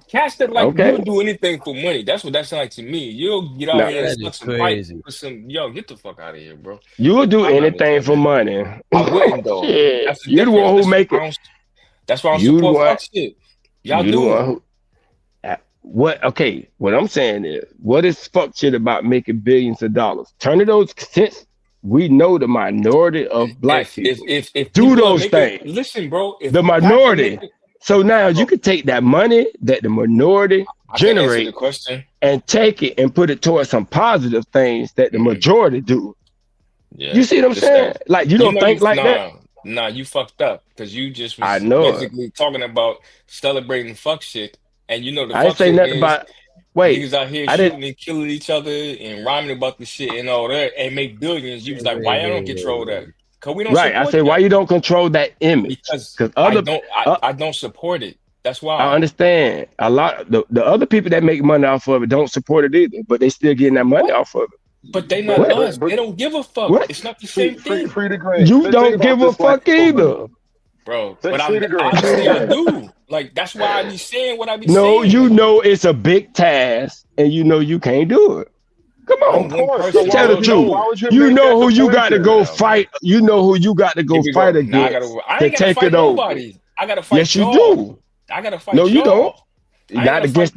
Catch that like you'll do anything for money. That's what that sounds like to me. You'll get out here and suck some pipe for some. Yo, get the fuck out of here, bro. You'll do anything for money. I wouldn't though. Yeah. You're the one who make it. That's why I'm supporting fuck shit. Y'all do what? Okay, what I'm saying is, what is fuck shit about making billions of dollars? Turn to those, since we know the minority of black people if do those things. Listen, bro, the minority. So now you can take that money that the minority generate and take it and put it towards some positive things that the majority do. Yeah. You see what I'm saying? Like you don't think like that? Nah, you fucked up because you just was I know basically talking about celebrating fuck shit, and you know the I ain't fuck say shit nothing is about. Wait, niggas out here I shooting didn't. and killing each other and rhyming about the shit and all that and make billions. You was like, why I don't control that? Because we don't Right. I support said, that. why you don't control that image? Because other I don't support it. That's why. I understand a lot. The other people that make money off of it don't support it either, but they still getting that money off of it. But they not us. They don't give a fuck. What? It's not the same thing. Free the grain. You don't give a fuck either. Bro, but obviously I do. Like that's why I be saying what I be saying. No, you know it's a big task, and you know you can't do it. Come on, tell the truth. You know who you got to go fight. You know who you got to go fight against to take it over. I gotta fight. Yes, you do. I gotta fight. No, you don't. Not against.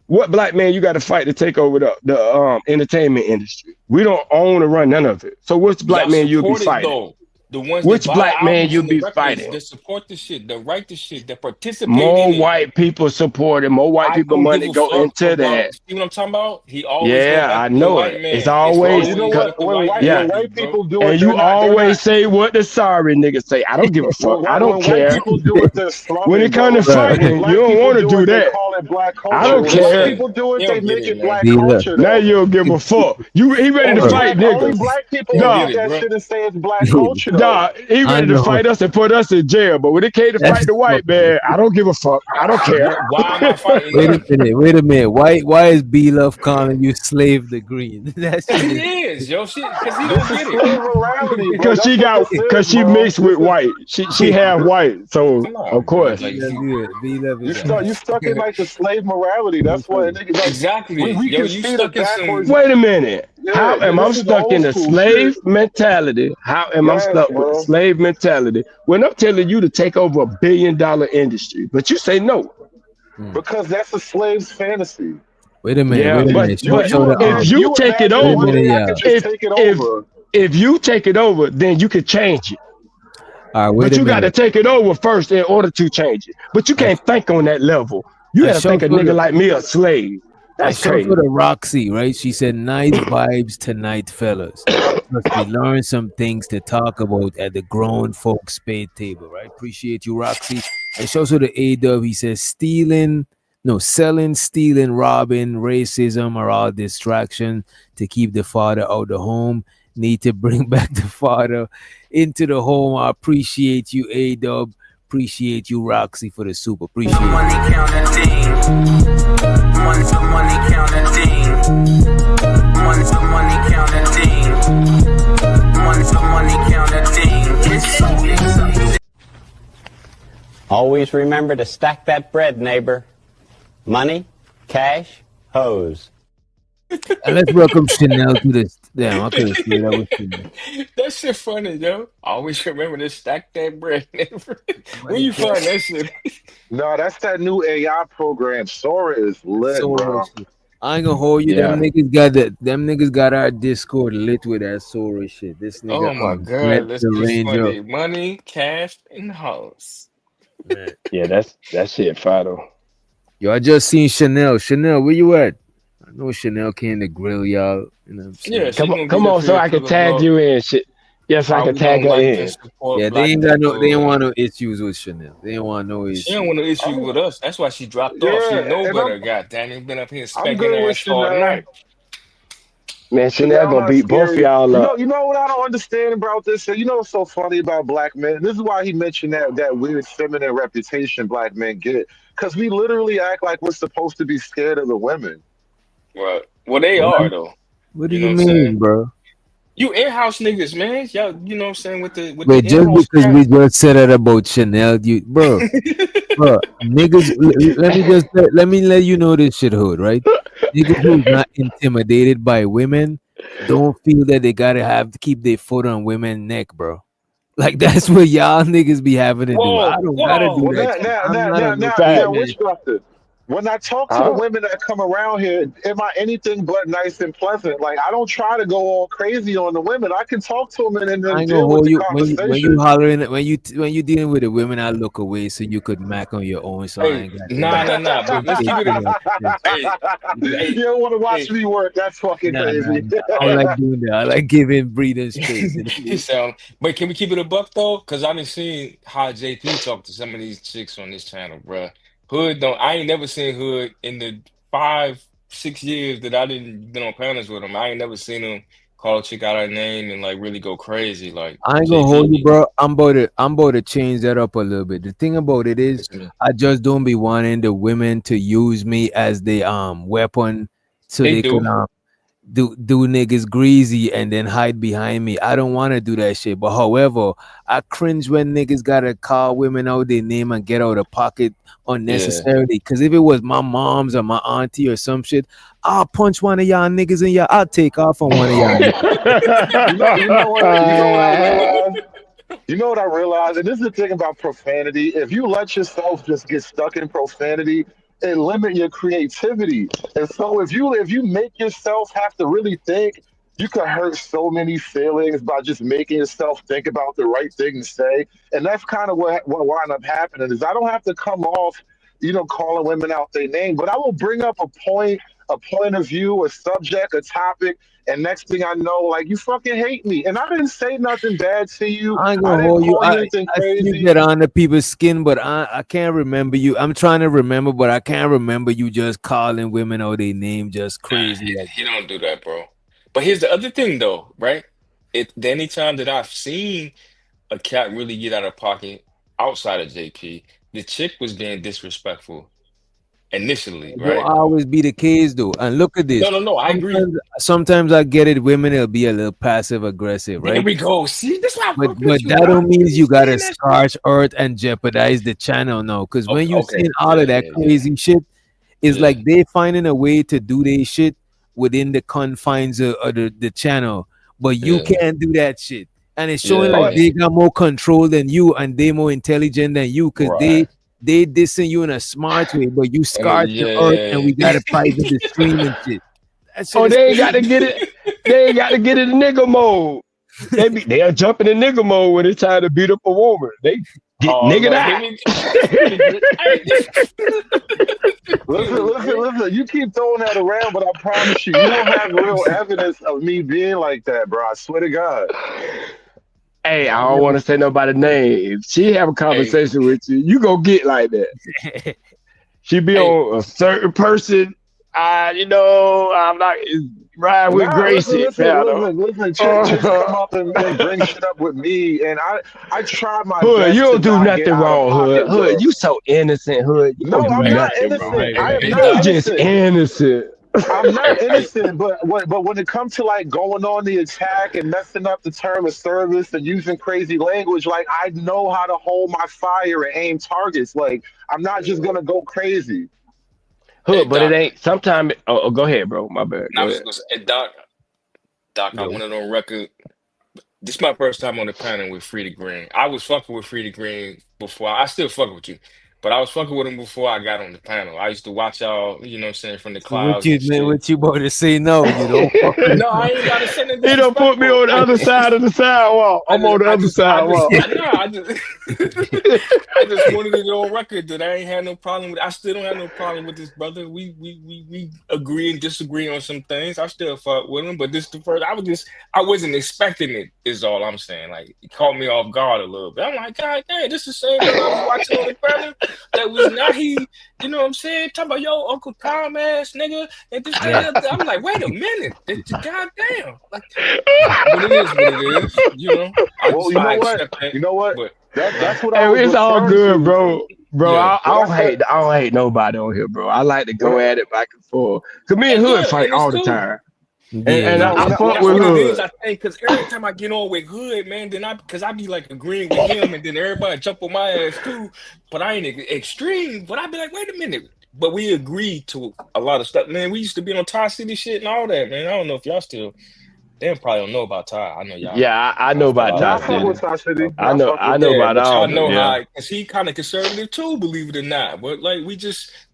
What black man you got to fight to take over the entertainment industry? We don't own or run none of it. So what's the black man you'll be fighting? Though. The ones which that black man you be fighting? That support the shit, that write the shit, that participate. More white people support it. More white people money go into that. See what I'm talking about? He always. Yeah, I know it. It's always. You know what? When white people do it, and you always say what the sorry niggas say. I don't give a fuck. I don't care. When it comes to fighting, you don't want to do that. I don't care. People do it, they make it black culture. Now you don't give a fuck. He ready to fight niggas. Only black people do that shit and say it's black culture. Nah, he ready to fight us and put us in jail. But when it came to fight the white man, I don't give a fuck. I don't care. Why am I fighting? Wait a minute. Why is B Love calling you Slave the Green? That's he is, yo, shit, because he don't get it. Because she mixed with white. She half white, so of course. You stuck in like the slave morality. That's what niggas like. Exactly. We can see the backwards. Wait a minute. How am I stuck in the slave mentality? How am I stuck with the slave mentality when I'm telling you to take over $1 billion industry, but you say no? Because that's a slave's fantasy. Wait a minute. Yeah, but if you take it over, if you take it over, then you can change it. But you got to take it over first in order to change it. But you can't think on that level. You got to think a nigga like me a slave. That's crazy. For the Roxy, right? She said, "Nice vibes tonight, fellas. Must be learn some things to talk about at the grown folks spade table, right? Appreciate you, Roxy." And she also the A-Dub. He says, selling, stealing, robbing, racism are all distraction to keep the father out of the home. Need to bring back the father into the home. I appreciate you, A-Dub. Appreciate you, Roxy, for the super. Appreciate it. Money counting thing. Money counting thing. Money counting thing. Always remember to stack that bread, neighbor. Money, cash, hose. And let's welcome Chanel to this. Damn, I couldn't see that was Chanel. That shit funny, yo. Always remember to stack that bread. Where you find that shit? No, that's that new AI program. Sora is lit, bro. I ain't gonna hold you. Yeah. Them niggas got our Discord lit with that Sora shit. This nigga. Oh my god, let's get funny. Money, cash, and hoes. Yeah, that shit Fido. Yo, I just seen Chanel. Chanel, where you at? I know Chanel came to grill y'all. You know what I'm saying? Yeah, come on, so I can tag you in shit. Yes, I can tag her in. Yeah, they ain't want no issues with Chanel. They ain't want no issues. She don't want no issues with us. That's why she dropped off. She know better. Goddamn, it been up here spanking ass all night. Man, Chanel gonna beat both y'all up. You know what I don't understand about this? You know what's so funny about black men? This is why he mentioned that weird feminine reputation black men get. Because we literally act like we're supposed to be scared of the women. Well, they are though. What do you mean, bro? You in-house niggas, man. Y'all, you know what I'm saying? With the just because we just said that about Chanel, bro, niggas. Let me let you know this shit, hood, right? Niggas who's not intimidated by women don't feel that they gotta have to keep their foot on women's neck, bro. Like that's what y'all niggas be having to do. I don't gotta do that. Now, which doctor? when I talk to the women that come around here, am I anything but nice and pleasant? Like, I don't try to go all crazy on the women. I can talk to them and I then ain't gonna deal with hold the you conversation. when you hollering when you dealing with the women. I look away so you could mac on your own. So I ain't got Nah. But let's keep it up. You don't want to watch me work. That's fucking crazy. I don't like doing that. I like giving breathing space. But can we keep it a buck though? Because I done seen how JP talk to some of these chicks on this channel, bruh. Hood don't. I ain't never seen Hood in the 5-6 years that I didn't been on panels with him. I ain't never seen him call a chick out her name and like really go crazy. Like I ain't gonna hold you, bro. I'm about to change that up a little bit. The thing about it is, I just don't be wanting the women to use me as the weapon so they could do niggas greasy and then hide behind me. I don't want to do that shit. But however, I cringe when niggas gotta call women out their name and get out of pocket unnecessarily. Because if it was my mom's or my auntie or some shit, I'll punch one of y'all niggas in I'll take off on one of y'all. You know what I realized? And this is the thing about profanity. If you let yourself just get stuck in profanity, it limit your creativity. And so if you make yourself have to really think, you can hurt so many feelings by just making yourself think about the right thing to say. And that's kind of what wound up happening is I don't have to come off, calling women out their name, but I will bring up a point of view, a subject, a topic, and next thing I know, like, you fucking hate me. And I didn't say nothing bad to you. I ain't gonna hold you. I see you get under people's skin, but I can't remember you. I'm trying to remember, but I can't remember you just calling women out their name just crazy. He don't do that, bro. But here's the other thing, though, right? The anytime that I've seen a cat really get out of pocket outside of JP, the chick was being disrespectful initially, right? Will always be the case, though. And look at this. No, I agree. Sometimes I get it. Women will be a little passive aggressive, right? There we go. See, this is but that don't mean you gotta scorch earth and jeopardize the channel, no. Because when you seen all of that crazy shit, it's like they finding a way to do their shit within the confines of the channel, but you can't do that shit. And it's showing like they got more control than you, and they more intelligent than you, because they dissing you in a smart way, but you scarred the earth, and we got to private the stream and shit. They ain't got to get it. They ain't got to get in nigga mode. They are jumping in nigga mode when it's time to beat up a woman. They get nigga out. Listen. You keep throwing that around, but I promise you don't have real evidence of me being like that, bro. I swear to God. Hey, I don't want to say nobody's name. If she have a conversation with you, you go get like that. She be on a certain person. I'm not ride with Gracie. Listen. Chicks come up and bring shit up with me, and I try my Hood, best. You don't do nothing wrong, Hood. Hood, you so innocent, Hood. You no, I'm not innocent. I am not just innocent. I'm not innocent, but when it comes to like going on the attack and messing up the term of service and using crazy language, like I know how to hold my fire and aim targets. Like I'm not just gonna go crazy. Hood, but Doc, it ain't. Sometimes. Oh, go ahead, bro. My bad. I was gonna say, Doc, I went on record. This is my first time on the panel with Free the Green. I was fucking with Free the Green before. I still fuck with you. But I was fucking with him before I got on the panel. I used to watch y'all, you know what I'm saying, from the clouds. What you about to say no, you don't. No, I ain't got to say nothing. He don't put me on the other side of the sidewalk. I'm on the other sidewalk. I just wanted to go on record that I ain't had no problem with. I still don't have no problem with this brother. We agree and disagree on some things. I still fuck with him, but this the first. I wasn't expecting it. Is all I'm saying. Like it caught me off guard a little bit. I'm like, God damn, this is the same thing I was watching on the panel. That was not he, you know what I'm saying? Talking about your Uncle Tom ass nigga. And this I'm like, wait a minute. Goddamn. Like, but it is what it is, you know. You know what? But, that's what it's all good, bro. Bro, yeah, I don't hate nobody on here, bro. I like to go at it back and forth. Cause me and Hood fight all the time. And I fuck with Hood. I think because every time I get on with Hood, man, then because I be like agreeing with him, and then everybody jump on my ass too. But I ain't extreme. But I be like, wait a minute. But we agreed to a lot of stuff, man. We used to be on Ty City shit and all that, man. I don't know if y'all still. They probably don't know about Ty. I know y'all. Yeah, I know about Ty City. I know about all. I know how, because he kind of conservative too, believe it or not. But like,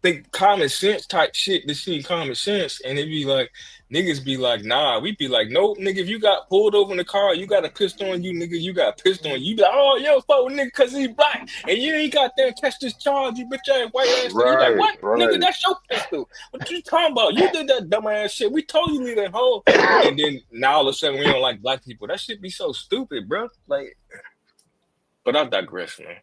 think common sense type shit to see common sense, and it be like niggas be like, nah, we be like, nope, nigga, if you got pulled over in the car, you got a pistol on you, nigga, you got a pistol on you. You be like, oh, yo, fuck with nigga because he's black, and you ain't got there catch this charge, you bitch ass white ass. You like, what, nigga? That's your pistol. What you talking about? You did that dumb ass shit. We told you leave that hole, and then now all of a sudden we don't like black people. That shit be so stupid, bro. Like, but I digress, man.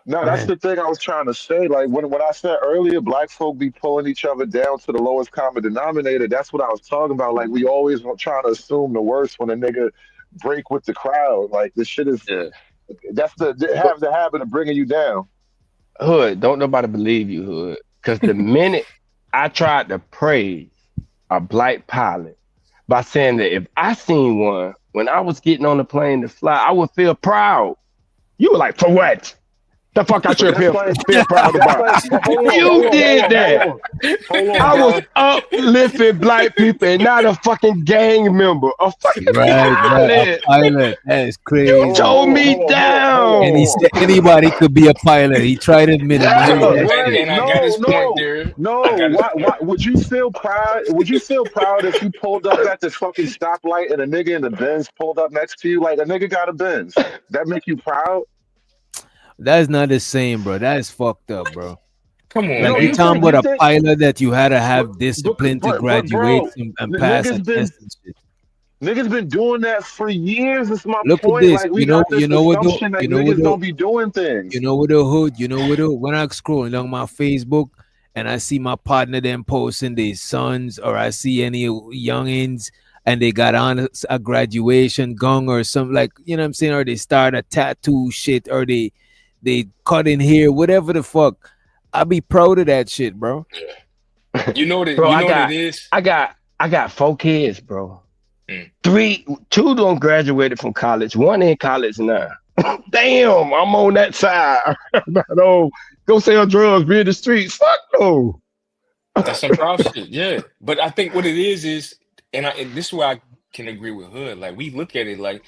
No, that's the thing I was trying to say. Like when I said earlier, black folk be pulling each other down to the lowest common denominator. That's what I was talking about. Like we always trying to assume the worst when a nigga break with the crowd. Like this shit is. That's have the habit of bringing you down. Hood, don't nobody believe you, Hood, because the minute I tried to praise a black pilot by saying that if I seen one when I was getting on the plane to fly, I would feel proud. You were like, for what? The fuck I should feel proud about. You did that. I was uplifting black people and not a fucking gang member. A fucking pilot. A pilot. That is crazy. You told me down. And he said anybody could be a pilot. He tried to admit it. No. Why would you feel proud? Would you feel proud if you pulled up at this fucking stoplight and a nigga in the Benz pulled up next to you? Like a nigga got a Benz. That make you proud? That's not the same, bro. That is fucked up, bro. Come on, like you talking about a pilot that you had to have discipline to graduate and pass a test and shit. Niggas been doing that for years. That's my Look point. at this. Like, we you know what? Niggas don't be doing things. You know what the hood? You know what? When I scroll along my Facebook and I see my partner them posting their sons, or I see any youngins and they got on a graduation gong or something, like, you know what I'm saying, or they start a tattoo shit, or they cut in here, whatever the fuck. I be proud of that shit, bro. You know what it, bro, you know what it is? I got 4 kids, bro. 2 don't graduated from college. 1 in college now. Damn, I'm on that side. No, go sell drugs, be in the streets. Fuck no. That's some proud shit, yeah. But I think what it is, and this is where I can agree with Hood. Like, we look at it like,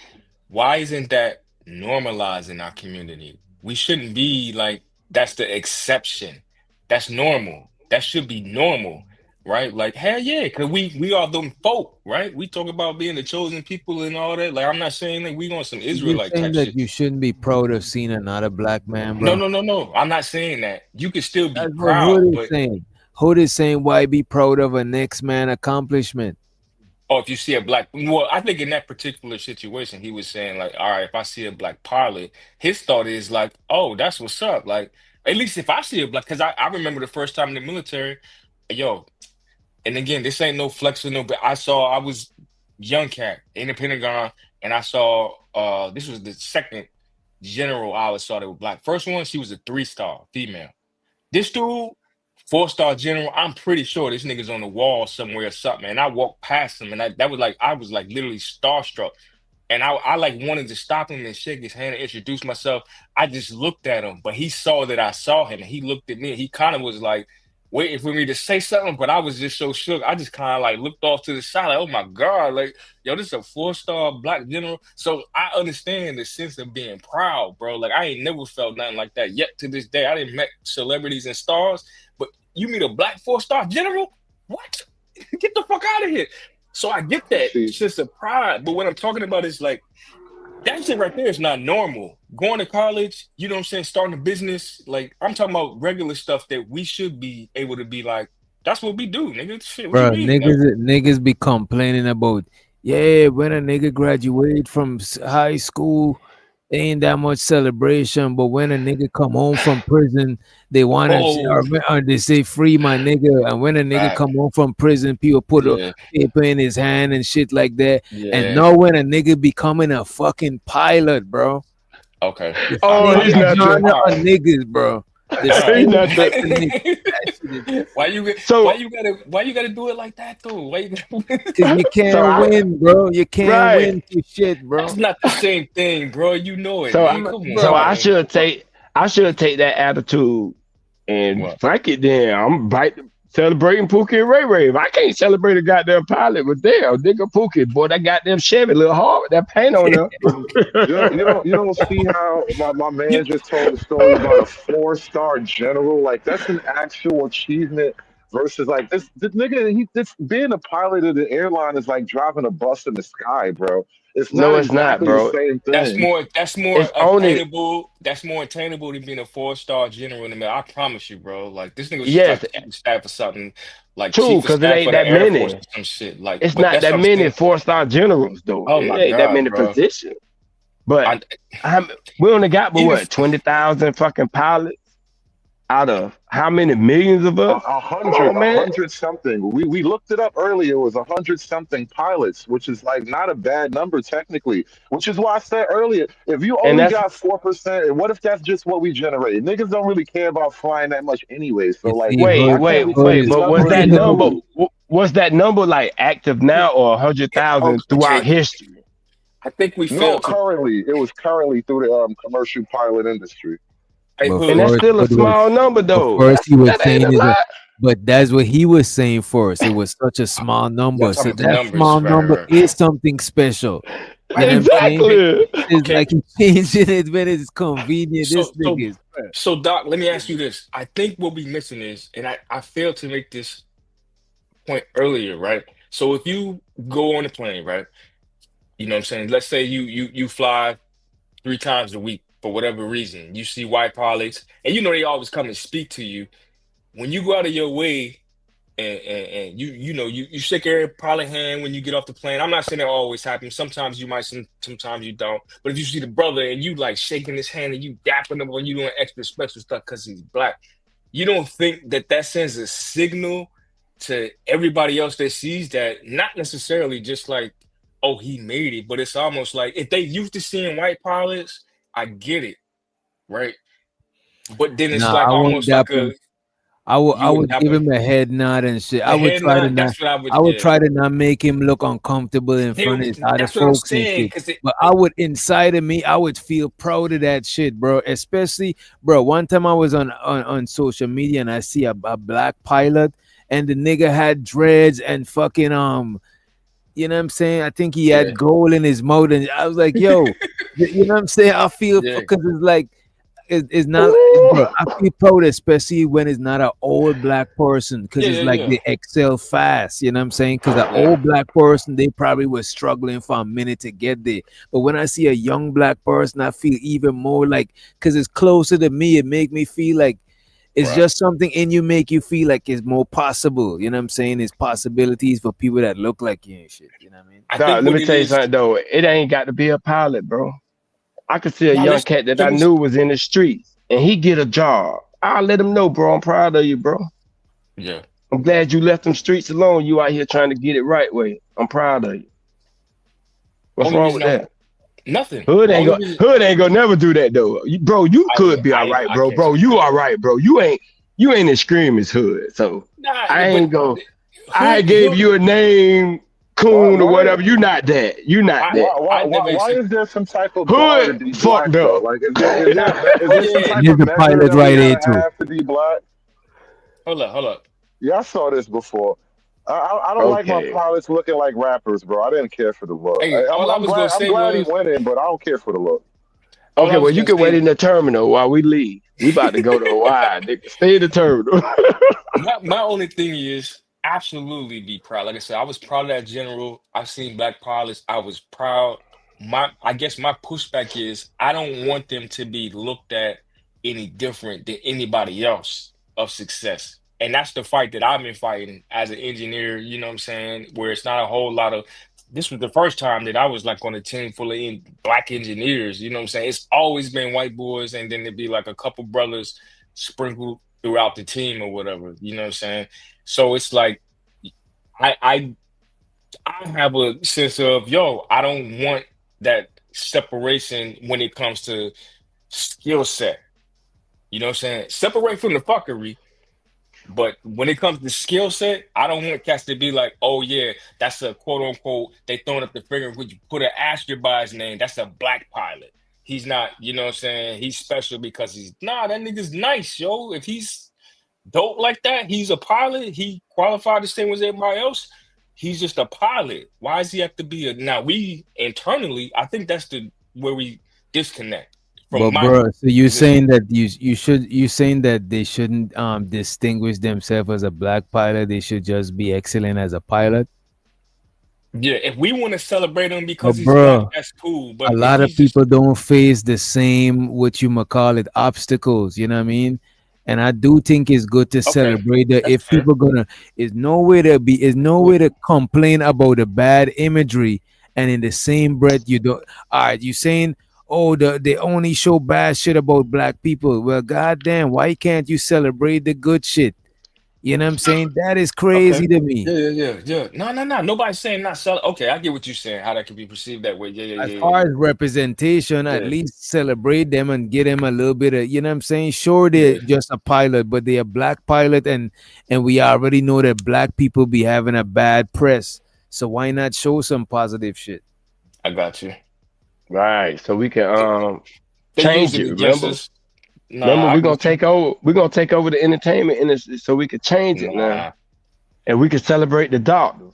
why isn't that normalized in our community? We shouldn't be like, that's the exception. That's normal. That should be normal, right? Like, hell yeah, because we are them folk, right? We talk about being the chosen people and all that. Like, I'm not saying that we want some Israelite type that shit. you shouldn't be proud of seeing another black man, bro. No. I'm not saying that. You can still be That's proud. What Hood is but saying. Hood is saying, why be proud of a next man accomplishment? if you see a black, well, I think in that particular situation, he was saying like, all right, if I see a black pilot, his thought is like, oh, that's what's up. Like, at least if I see a black, because I remember the first time in the military, yo, and again, this ain't no flexing, no, but I was young cat in the Pentagon, and I saw, this was the second general I saw that was black. First one, she was a 3-star female. This dude, 4-star general, I'm pretty sure this nigga's on the wall somewhere or something. And I walked past him, and I was like literally starstruck. And I like wanted to stop him and shake his hand and introduce myself. I just looked at him, but he saw that I saw him, and he looked at me, and he kind of was like waiting for me to say something, but I was just so shook. I just kind of like looked off to the side, like, oh my God, like, yo, this is a 4-star black general. So I understand the sense of being proud, bro. Like, I ain't never felt nothing like that yet to this day. I didn't met celebrities and stars, but you meet a black 4-star general? What? Get the fuck out of here. So I get that sense of pride, but what I'm talking about is like, that shit right there is not normal. Going to college, you know what I'm saying, starting a business, like, I'm talking about regular stuff that we should be able to be like, that's what we do, nigga. Shit, bro, niggas be complaining about, yeah, when a nigga graduate from high school, ain't that much celebration, but when a nigga come home from prison, they want to, or they say free my nigga, and when a nigga come home from prison, people put a paper in his hand and shit like that, and know when a nigga becoming a fucking pilot, bro. Okay. Oh, he's not a niggas, bro. Why you gotta do it like that though? Cause you can't win, bro. You can't win for shit, bro. That's not the same thing, bro. You know it. I should take that attitude and fuck it. Then I'm celebrating Pookie and Ray Ray. I can't celebrate a goddamn pilot with damn nigga Pookie. Boy, that goddamn Chevy a little hard with that paint on there. You don't see how my man just told the story about a 4-star general. Like, that's an actual achievement versus like this nigga. Being a pilot of the airline is like driving a bus in the sky, bro. It's No, not it's not, exactly bro. the same thing. That's more It's only attainable. That's more attainable than being a 4-star general in the middle. I promise you, bro. Like, this nigga was yes, like chief of staff for something, like true, chief of because it staff ain't for the that Air Force many. or some shit. Like, It's but not that's that what I'm many saying. 4-star generals though. Oh It my ain't that God, many bro. positions. But we only got but Even what 20,000 fucking pilots out of how many millions of us? Come on, man. 100 something. We looked it up earlier. It was 100 something pilots, which is like not a bad number technically. Which is why I said earlier, if you And only that's got 4%, what if that's just what we generated? Niggas don't really care about flying that much anyway. So like, wait. why can't we take this But number was and that just number move? was that number like active now or 100,000 throughout Okay, history? I think we No, failed to. currently it was currently through the commercial pilot industry. Hey, But Hood. And that's first, still a but small number though. first he was That ain't saying a is lot. but that's what he was saying first. It was such a small number. Y'all So talking about the that numbers, small right? number Right. is something special. You know what I'm saying? Exactly. It's Okay. like he's changing it when it's convenient. This nigga is So Doc, let me ask you this. I think what we missing is, and I failed to make this point earlier, right? So if you go on a plane, right? You know what I'm saying? Let's say you fly 3 times a week for whatever reason. You see white pilots, and you know they always come and speak to you. When you go out of your way and you shake every pilot hand when you get off the plane. I'm not saying that always happens. Sometimes you might, sometimes you don't. But if you see the brother and you like shaking his hand and you dapping him when you doing extra special stuff because he's black, you don't think that sends a signal to everybody else that sees that? Not necessarily just like, oh, he made it, but it's almost like if they used to seeing white pilots, I get it, right? But then it's nah, like I won't almost dap like him. a I you would dap give him. him a head nod and shit. I A would head try to nod. not. That's what I would. I would Yeah. try to not make him look uncomfortable in front of his other That's what I'm folks and saying. shit. But I would, inside of me, I would feel proud of that shit, bro. Especially, bro. One time I was on social media and I see a black pilot and the nigga had dreads and fucking you know what I'm saying? I think he had gold in his mouth, and I was like, yo, you know what I'm saying? I feel because it's like. It's not, bro, I feel proud, especially when it's not an old black person, because it's like they excel fast, you know what I'm saying? Because an old black person, they probably was struggling for a minute to get there. But when I see a young black person, I feel even more like, because it's closer to me, it make me feel like it's just something in you, make you feel like it's more possible. You know what I'm saying? It's possibilities for people that look like you and shit. You know what I mean? Dog, let me tell you something though. It ain't got to be a pilot, bro. I could see a young cat that I knew was in the streets and he get a job. I'll let him know, bro. I'm proud of you, bro. Yeah. I'm glad you left them streets alone. You out here trying to get it right way. I'm proud of you. What's wrong with that? Nothing. Hood ain't gonna never do that though. Bro, you could be all right, bro. Bro, you all right, bro. You ain't as scream as Hood. So I ain't go. I gave you a name. Coon or whatever, you not that. You not that. Why is there some type of Hood fucked up? Like, is there some type of pilot right measure into have to be black? Hold up. Yeah, I saw this before. I don't like my pilots looking like rappers, bro. I didn't care for the look. Hey, I'm glad he went in, but I don't care for the look. Okay, well, you can wait in the terminal while we leave. We about to go to Hawaii. Nigga. Stay in the terminal. my only thing is, absolutely be proud. Like I said, I was proud of that general. I've seen black pilots. I was proud. I guess my pushback is I don't want them to be looked at any different than anybody else of success. And that's the fight that I've been fighting as an engineer, you know what I'm saying? Where it's not a whole lot of, this was the first time that I was like on a team full of black engineers, you know what I'm saying? It's always been white boys and then there'd be like a couple brothers sprinkled throughout the team or whatever, you know what I'm saying? So it's like I have a sense of, I don't want that separation when it comes to skill set. You know what I'm saying? Separate from the fuckery, but when it comes to skill set, I don't want cats to be like, oh yeah, that's a quote unquote, they throwing up the finger, would you put an asterisk by his name? That's a black pilot. He's not, you know what I'm saying? He's special because that nigga's nice, yo. If he's dope like that. He's a pilot. He qualified the same as everybody else. He's just a pilot. Why does he have to be a? Now we internally, I think that's where we disconnect. But bro, so you're saying that you're saying that they shouldn't distinguish themselves as a black pilot. They should just be excellent as a pilot. Yeah, if we want to celebrate him because he's bro, black, that's cool. But a lot of people don't face the same, what you might call it, obstacles. You know what I mean? And I do think it's good to celebrate that. If people gonna, is no way to complain about the bad imagery, and in the same breath you don't. All right, you saying, oh, they only show bad shit about black people. Well, goddamn, why can't you celebrate the good shit? You know what I'm saying? That is crazy to me. Yeah. No. Nobody's saying not sell. Okay, I get what you're saying. How that could be perceived that way. As far as representation, at least celebrate them and get them a little bit of, you know what I'm saying? Sure, they're just a pilot, but they're a black pilot, and we already know that black people be having a bad press. So why not show some positive shit? I got you. Right. So we can change it. Remember, we're gonna take over. We're gonna take over the entertainment industry, so we could change it now, and we can celebrate the doctors.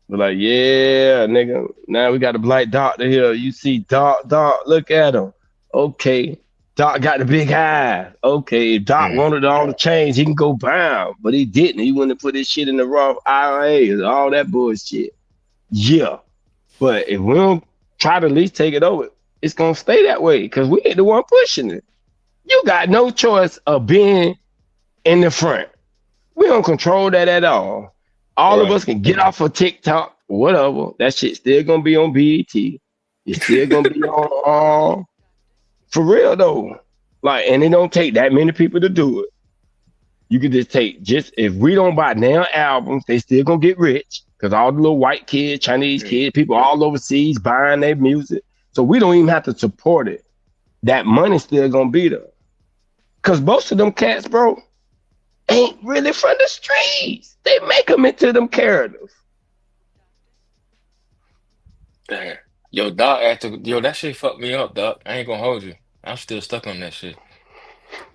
We're like, yeah, nigga. Now we got a black doctor here. You see, Doc, look at him. Okay, Doc got the big eyes. Okay, if Doc wanted all the change, he can go bound, but he didn't. He wanted to put his shit in the Roth IRA, all that bullshit. Yeah, but if we don't try to at least take it over, it's gonna stay that way because we ain't the one pushing it. You got no choice of being in the front. We don't control that at all. All of us can get off of TikTok, whatever. That shit still gonna be on BET. It's still gonna be on for real though. Like, and it don't take that many people to do it. You can just if we don't buy now albums, they still gonna get rich because all the little white kids, Chinese kids, people all overseas buying their music. So we don't even have to support it. That money's still gonna be there. Cause most of them cats, bro, ain't really from the streets. They make them into them characters. Damn. Yo, Doc, that shit fucked me up, Doc. I ain't gonna hold you. I'm still stuck on that shit.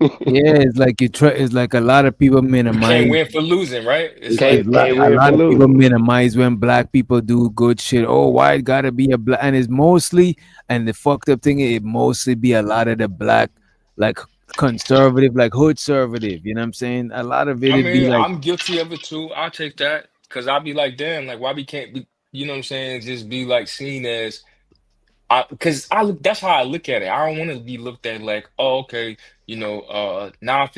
Yeah, it's like it's like a lot of people minimize. Can't win for losing, right? It's a lot of people minimize when black people do good shit. Oh, why it gotta be a black? And it's mostly, and the fucked up thing, it mostly be a lot of the black, like conservative, like hood conservative. You know what I'm saying? A lot of it. I mean, be like, I'm guilty of it too. I'll take that because I'll be like, damn, like why we can't be, you know what I'm saying? Just be like seen as. Because that's how I look at it. I don't want to be looked at like, oh, okay, you know, Nath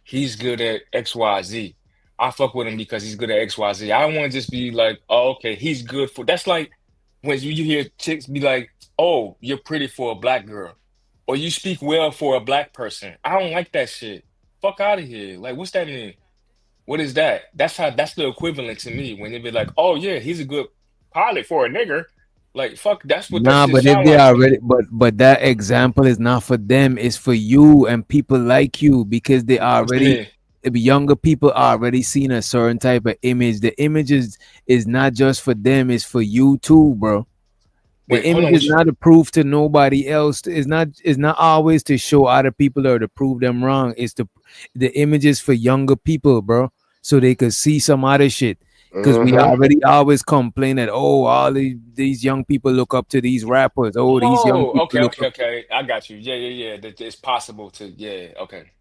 he's good at XYZ. I fuck with him because he's good at XYZ. I don't want to just be like, oh, okay, he's good for. That's like when you hear chicks be like, oh, you're pretty for a black girl, or you speak well for a black person. I don't like that shit. Fuck out of here. Like, what's that mean? What is that? That's the equivalent to me when they be like, oh yeah, he's a good pilot for a nigger. Like, fuck, that's what that but if they already, but that example is not for them, it's for you and people like you, because they already, younger people already seen a certain type of image. The image is not just for them, it's for you too, bro. The image is not a proof to nobody else. It's not always to show other people or to prove them wrong. It's the image is for younger people, bro, so they could see some other shit. Because we already always complain that, oh, all these young people look up to these rappers. Oh, these young people. Okay. I got you. Yeah. That it's possible to, okay.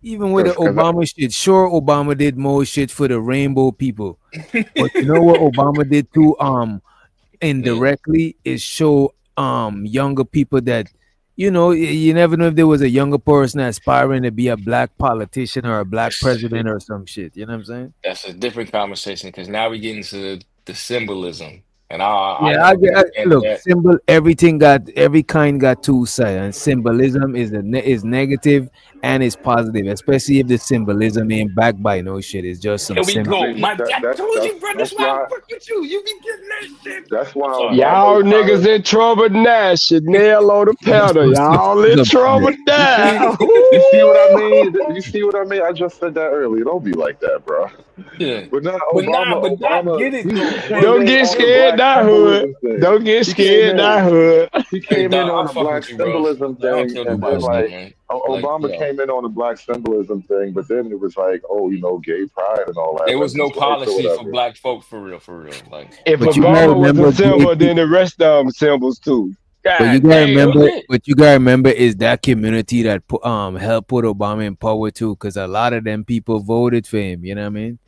Even with the Obama shit, sure, Obama did more shit for the rainbow people. But you know what Obama did too? Indirectly, is show younger people that, you know, you never know if there was a younger person aspiring to be a black politician or a black president or some shit. You know what I'm saying? That's a different conversation because now we get into the symbolism. And look, every kind got two sides, and symbolism is negative and it's positive, especially if the symbolism ain't backed by no shit. It's just some. Here we go. I told you, bro. That's why I fuck with you. You be getting that shit. That's why y'all niggas in trouble now. Chanel on the pedal. Y'all in trouble now. You see what I mean? You see what I mean? I just said that earlier. Don't be like that, bro. Yeah. But now Obama get it. Don't get scared, that hood. Don't get scared, that hood. He came in on a black symbolism thing, and then like Obama came in on the black symbolism thing, but then it was like, oh, gay pride and all that. There was no His rights or policy for whatever. black folk for real. Like, If But Obama was a symbol, then the rest of them symbols too. But you gotta remember, is that community that helped put Obama in power too, because a lot of them people voted for him. You know what I mean?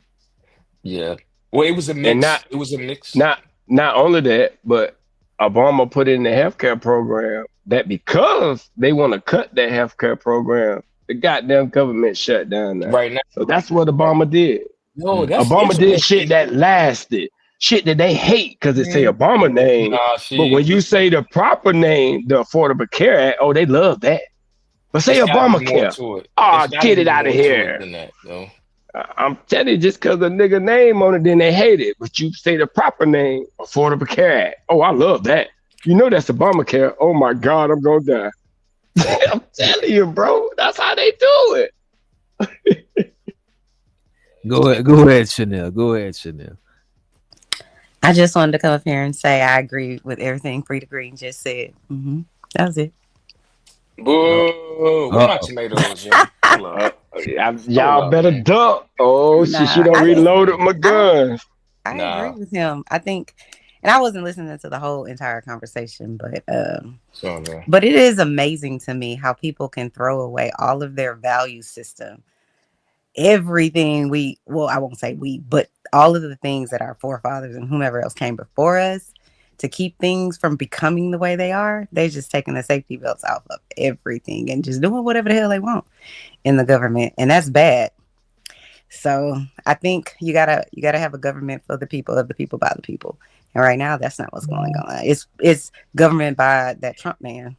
Yeah. Well, it was a mix. It was a mix. Not only that, but Obama put in the healthcare program that because they want to cut that healthcare program, the goddamn government shut down now. Right now. So that's what Obama did. No, that's Obama did shit that lasted. Shit that they hate because it say Obama name. But when you say the proper name, the Affordable Care Act, oh, they love that. But say Obamacare. Oh, get it out of here. I'm telling you, just because the nigga name on it, then they hate it. But you say the proper name, Affordable Care Act. Oh, I love that. You know that's Obamacare. Oh my God, I'm gonna die. I'm telling you, bro. That's how they do it. Go ahead, Chanel. Go ahead, Chanel. I just wanted to come up here and say I agree with everything Frida Green just said. That was it. Boo! We're not tomatoes, Y'all better duck. Oh, she don't reload my guns. I agree with him. I think, and I wasn't listening to the whole entire conversation, but it is amazing to me how people can throw away all of their value system. Everything I won't say but all of the things that our forefathers and whomever else came before us to keep things from becoming the way they are, they're just taking the safety belts off of everything and just doing whatever the hell they want in the government. And that's bad. So I think you gotta have a government for the people, of the people, by the people. And right now that's not what's going on. It's government by that Trump man.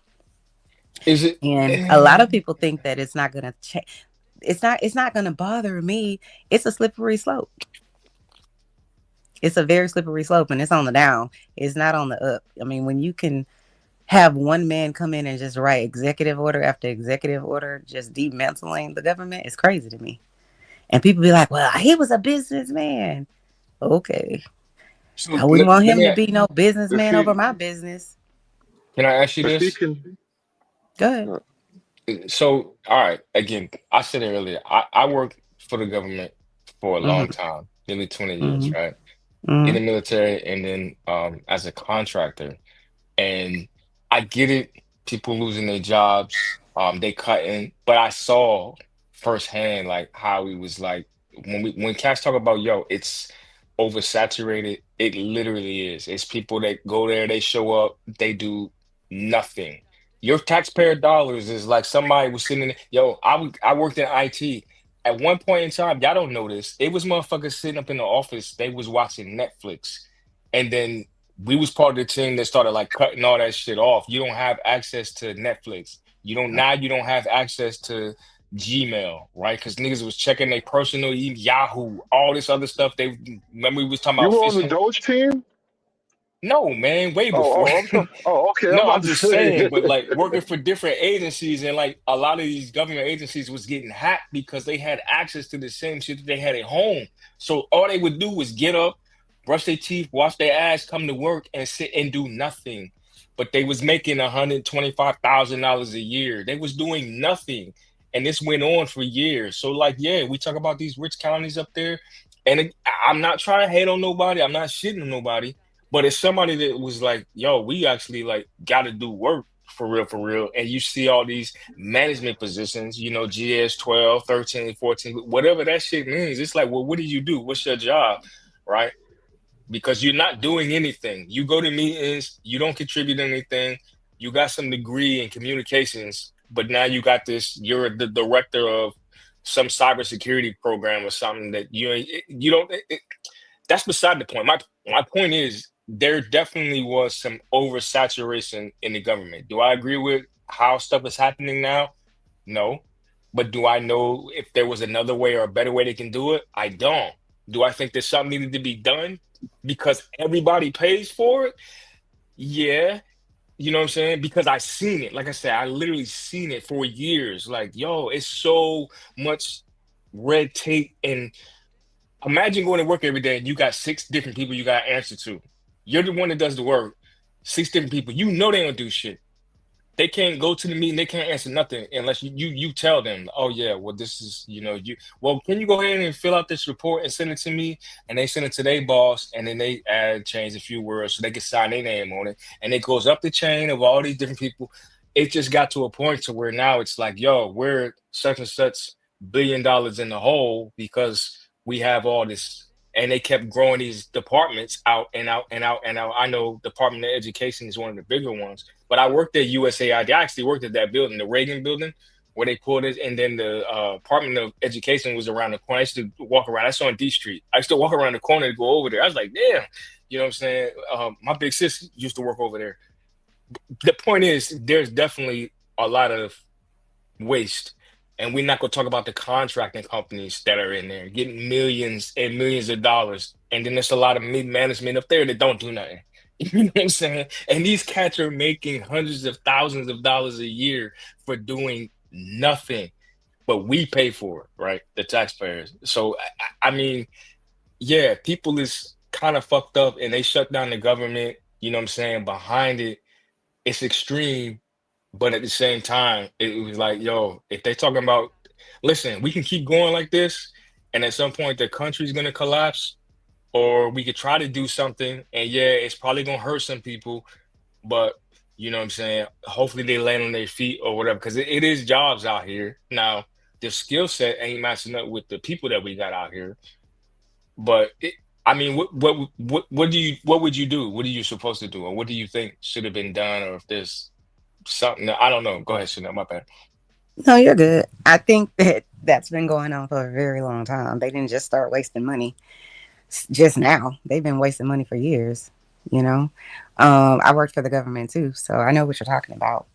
Is it? And a lot of people think that it's not gonna change. It's not going to bother me. It's a slippery slope. It's a very slippery slope, and it's on the down. It's not on the up. I mean, when you can have one man come in and just write executive order after executive order, just dismantling the government, it's crazy to me. And people be like, well, he was a businessman. Okay. So I wouldn't want him to be no businessman over my business. Can I ask you this? Go ahead. So, all right. Again, I said it earlier. I worked for the government for a long time, nearly 20 years, right? In the military and then as a contractor. And I get it, people losing their jobs, they cutting, but I saw firsthand like how it was like when cats talk about it's oversaturated, it literally is. It's people that go there, they show up, they do nothing. Your taxpayer dollars is like somebody was sitting in. I worked in IT. At one point in time, y'all don't know this. It was motherfuckers sitting up in the office. They was watching Netflix, and then we was part of the team that started like cutting all that shit off. You don't have access to Netflix. You don't have access to Gmail, right? Because niggas was checking their personal Yahoo, all this other stuff. They remember we was talking about. You were on the Doge team? No, man, way before. Okay. No, I'm just saying, but like working for different agencies, and like a lot of these government agencies was getting hacked because they had access to the same shit that they had at home. So all they would do was get up, brush their teeth, wash their ass, come to work, and sit and do nothing. But they was making $125,000 a year. They was doing nothing, and this went on for years. So like, we talk about these rich counties up there, and I'm not trying to hate on nobody. I'm not shitting on nobody. But it's somebody that was like, we actually like got to do work for real. And you see all these management positions, GS 12, 13, 14, whatever that shit means. It's like, well, what do you do? What's your job? Right? Because you're not doing anything. You go to meetings, you don't contribute anything. You got some degree in communications, but now you got this, you're the director of some cybersecurity program or something that you don't, that's beside the point. My point is, there definitely was some oversaturation in the government. Do I agree with how stuff is happening now? No. But do I know if there was another way or a better way they can do it? I don't. Do I think there's something needed to be done because everybody pays for it? Yeah. You know what I'm saying? Because I seen it. Like I said, I literally seen it for years. Like, it's so much red tape. And imagine going to work every day and you got 6 different people you got to answer to. You're the one that does the work. 6 different people. They don't do shit. they can't go to the meeting. They can't answer nothing unless you tell them, oh yeah, well this is, can you go ahead and fill out this report and send it to me? And they send it to their boss, and then they change a few words so they can sign their name on it. And it goes up the chain of all these different people. It just got to a point to where now it's like, yo, we're such and such $1 billion in the hole because we have all this. And they kept growing these departments out and out and out and out. I know Department of Education is one of the bigger ones, but I worked at USAID. I actually worked at that building, the Reagan building, where they pulled it. And then the Department of Education was around the corner. I used to walk around. I saw on D Street. I used to walk around the corner to go over there. I was like, damn, you know what I'm saying? My big sis used to work over there. The point is, there's definitely a lot of waste. And we're not going to talk about the contracting companies that are in there getting millions and millions of dollars. And then there's a lot of mid-management up there that don't do nothing. You know what I'm saying? And these cats are making hundreds of thousands of dollars a year for doing nothing. But we pay for it, right? The taxpayers. So, I mean, yeah, people is kind of fucked up and they shut down the government. You know what I'm saying? Behind it, it's extreme. But at the same time, it was like, yo, if they're talking about, listen, we can keep going like this, and at some point the country's going to collapse, or we could try to do something, and yeah, it's probably going to hurt some people, but you know what I'm saying? Hopefully they land on their feet or whatever, because it is jobs out here. Now, the skill set ain't matching up with the people that we got out here. But, what would you do? What are you supposed to do? Or what do you think should have been done, or if there's something I don't know. Go ahead, Chanel. My bad. No, you're good. I think that's been going on for a very long time. They didn't just start wasting money just now. They've been wasting money for years. You know, I worked for the government too, so I know what you're talking about.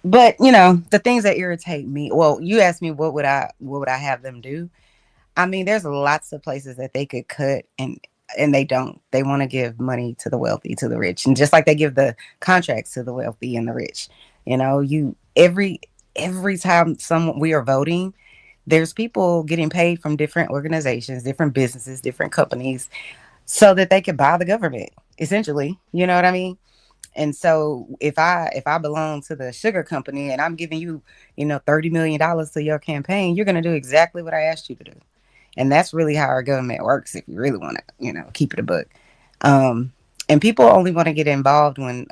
But you know, the things that irritate me. Well, you asked me what would I have them do. I mean, there's lots of places that they could cut and they don't. They want to give money to the wealthy, to the rich, and just like they give the contracts to the wealthy and the rich. You know, every time we are voting, there's people getting paid from different organizations, different businesses, different companies, so that they can buy the government. Essentially, you know what I mean? And so if I belong to the sugar company and I'm giving you, $30 million to your campaign, you're going to do exactly what I asked you to do. And that's really how our government works, if you really want to, keep it a book. And people only want to get involved when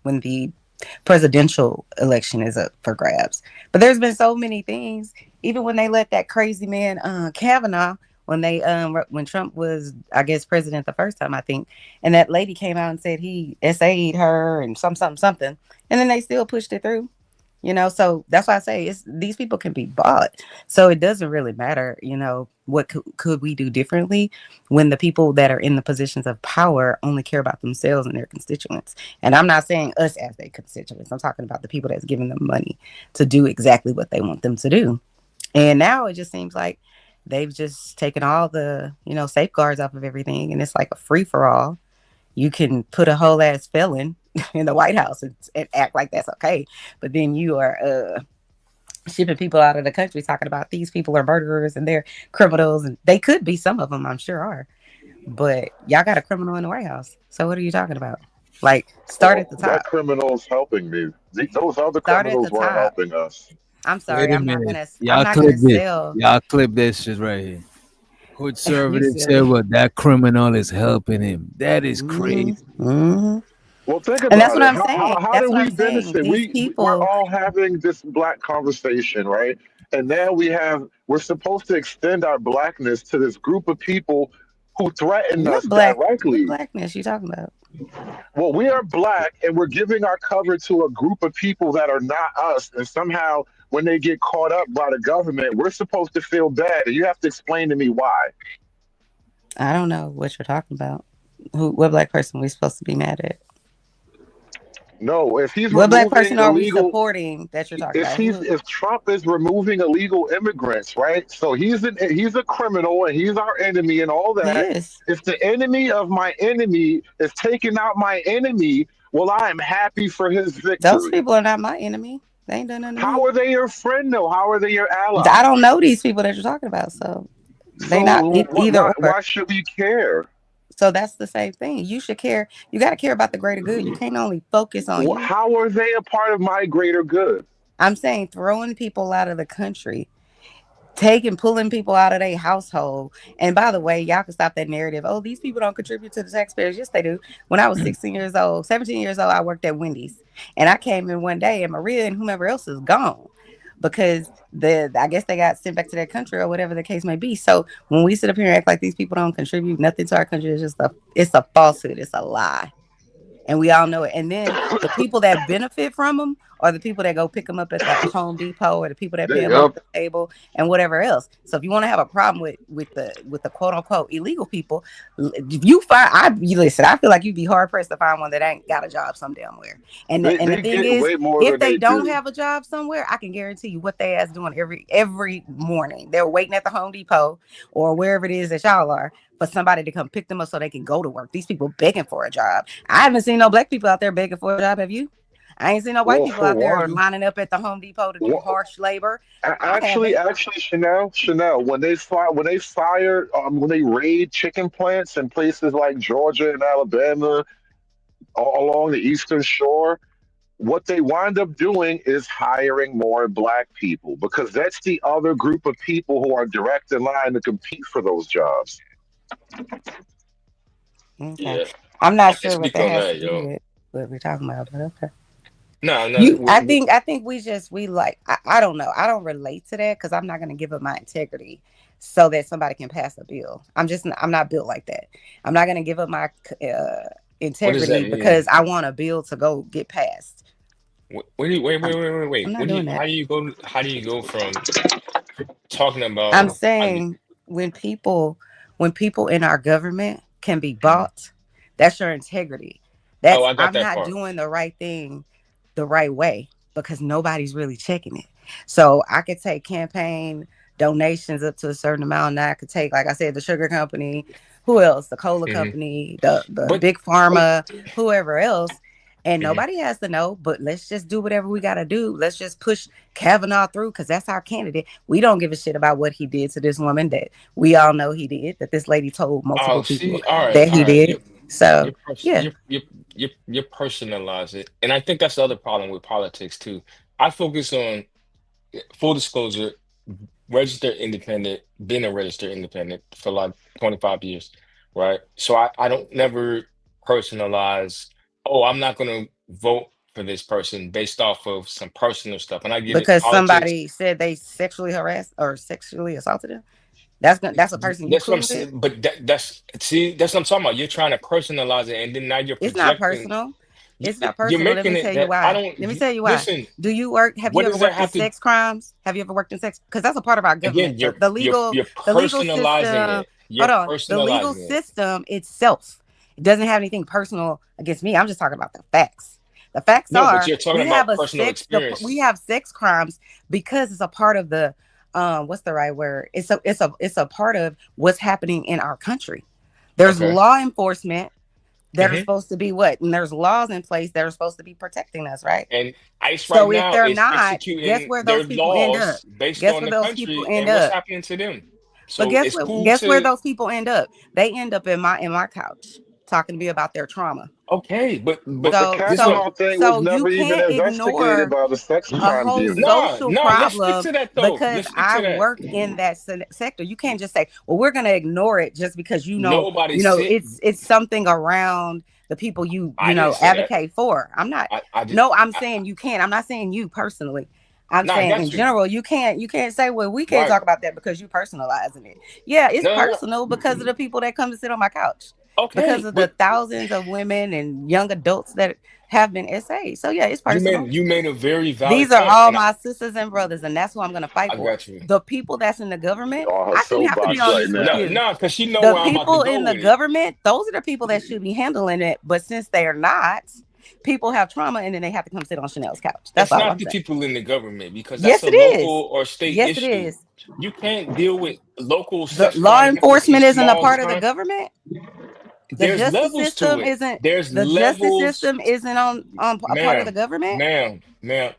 the presidential election is up for grabs. But there's been so many things, even when they let that crazy man Kavanaugh, when Trump was, I guess, president the first time, I think, and that lady came out and said he essayed her and something, and then they still pushed it through. So that's why I say these people can be bought. So it doesn't really matter, what could we do differently when the people that are in the positions of power only care about themselves and their constituents. And I'm not saying us as their constituents. I'm talking about the people that's giving them money to do exactly what they want them to do. And now it just seems like they've just taken all the, safeguards off of everything. And it's like a free for all. You can put a whole ass felon in the White House and act like that's okay. But then you are shipping people out of the country talking about these people are murderers and they're criminals. And they could be, some of them I'm sure are. But y'all got a criminal in the White House. So what are you talking about? Like, start at the top. That criminal's helping me. Those other criminals weren't helping us. I'm sorry. I'm not gonna sell. Y'all clip this shit right here. Conservative said, well, that criminal is helping him. That is crazy. Mm-hmm. Well, think about and that's what it. I'm saying. How do we benefit? We're all having this black conversation, right? And now we're supposed to extend our blackness to this group of people who threaten us directly. What blackness you talking about? Well, we are black, and we're giving our cover to a group of people that are not us. And somehow, when they get caught up by the government, we're supposed to feel bad. And you have to explain to me why. I don't know what you're talking about. What black person are we supposed to be mad at? No, if he's what black person are we supporting that you're talking about? If Trump is removing illegal immigrants, right? So he's a criminal and he's our enemy and all that. Yes. If the enemy of my enemy is taking out my enemy, well, I am happy for his victory. Those people are not my enemy. They ain't done nothing. How are they your friend though? How are they your ally? I don't know these people that you're talking about, so they not either. Why should we care? So that's the same thing. You should care. You got to care about the greater good. You can't only focus on you. How are they a part of my greater good? I'm saying throwing people out of the country, pulling people out of their household. And by the way, y'all can stop that narrative. Oh, these people don't contribute to the taxpayers. Yes, they do. When I was 17 years old, I worked at Wendy's. And I came in one day and Maria and whomever else is gone. Because I guess they got sent back to their country or whatever the case may be. So when we sit up here and act like these people don't contribute nothing to our country, it's a falsehood. It's a lie. And we all know it. And then the people that benefit from them are the people that go pick them up at the Home Depot, or the people that pay them at the table and whatever else. So if you want to have a problem with the quote unquote illegal people, listen, I feel like you'd be hard pressed to find one that ain't got a job some damn where. And the thing is, if they don't have a job somewhere, I can guarantee you what they ass doing every morning. They're waiting at the Home Depot or wherever it is that y'all are for somebody to come pick them up so they can go to work. These people begging for a job. I haven't seen no black people out there begging for a job. Have you? I ain't seen no white people out there lining up at the Home Depot to do harsh labor. Actually, Chanel, when they raid chicken plants in places like Georgia and Alabama, along the Eastern Shore, what they wind up doing is hiring more black people, because that's the other group of people who are direct in line to compete for those jobs. Okay. Yeah. I'm not sure what that has to do with what we're talking about, but okay. No. I think we like, I don't know. I don't relate to that because I'm not going to give up my integrity so that somebody can pass a bill. I'm not built like that. I'm not going to give up my integrity because I want a bill to go get passed. Wait. How do you go from talking about? I'm saying when people in our government can be bought, that's your integrity. I'm not doing the right thing the right way because nobody's really checking it. So I could take campaign donations up to a certain amount. Now I could take, like I said, the sugar company, who else? The cola company, the big pharma, whoever else. And nobody has to know, but let's just do whatever we got to do. Let's just push Kavanaugh through because that's our candidate. We don't give a shit about what he did to this woman that we all know he did, that this lady told multiple people that he did. You personalize it. And I think that's the other problem with politics too. I focus on, full disclosure, registered independent, been a registered independent for like 25 years, right? So I don't never personalize, I'm not going to vote for this person based off of some personal stuff. And I get because somebody said they sexually harassed or sexually assaulted him. That's a person. That's what I'm saying. But that's what I'm talking about. You're trying to personalize it, and then now you're projecting. It's not personal. It's not personal. Let me tell you why. Let me tell you why. Listen, do you work? Have you ever worked in sex crimes? Have you ever worked in sex? Because that's a part of our government. Again, the legal system. Hold on. The legal system itself, it doesn't have anything personal against me. I'm just talking about the facts. The facts are but you're talking about personal experience. We have sex crimes because it's a part of the what's the right word? It's a part of what's happening in our country. There's law enforcement that are supposed to be what? And there's laws in place that are supposed to be protecting us, right? And ICE right now if they're not, guess where those people end up? Based on the country and what's happening to them. So but guess where those people end up? They end up in my couch talking to me about their trauma. Okay, but the Kavanaugh thing was never even investigated by the sex crime whole social problem because I work in that sector. You can't just say, "Well, we're going to ignore it just because it's something around the people you advocate for." I'm not. I'm saying you can't. I'm not saying you personally. I'm saying in general, you can't say, "Well, we can't talk about that because you're personalizing it." Yeah, it's personal because of the people that come to sit on my couch. Okay, because of the thousands of women and young adults that have been SA'd. So yeah, it's personal. You made a very valid These are all my sisters and brothers, and that's who I'm going to fight for. The people that's in the government, I shouldn't have to be on this. No, because she know the people in the government. Those are the people that should be handling it. But since they are not, people have trauma, and then they have to come sit on Chanel's couch. That's all not I'm the saying. People in the government because that's a local or state issue. Yes, it is. You can't deal with local. Law enforcement isn't a part of the government. The justice system isn't on a part of the government. Ma'am,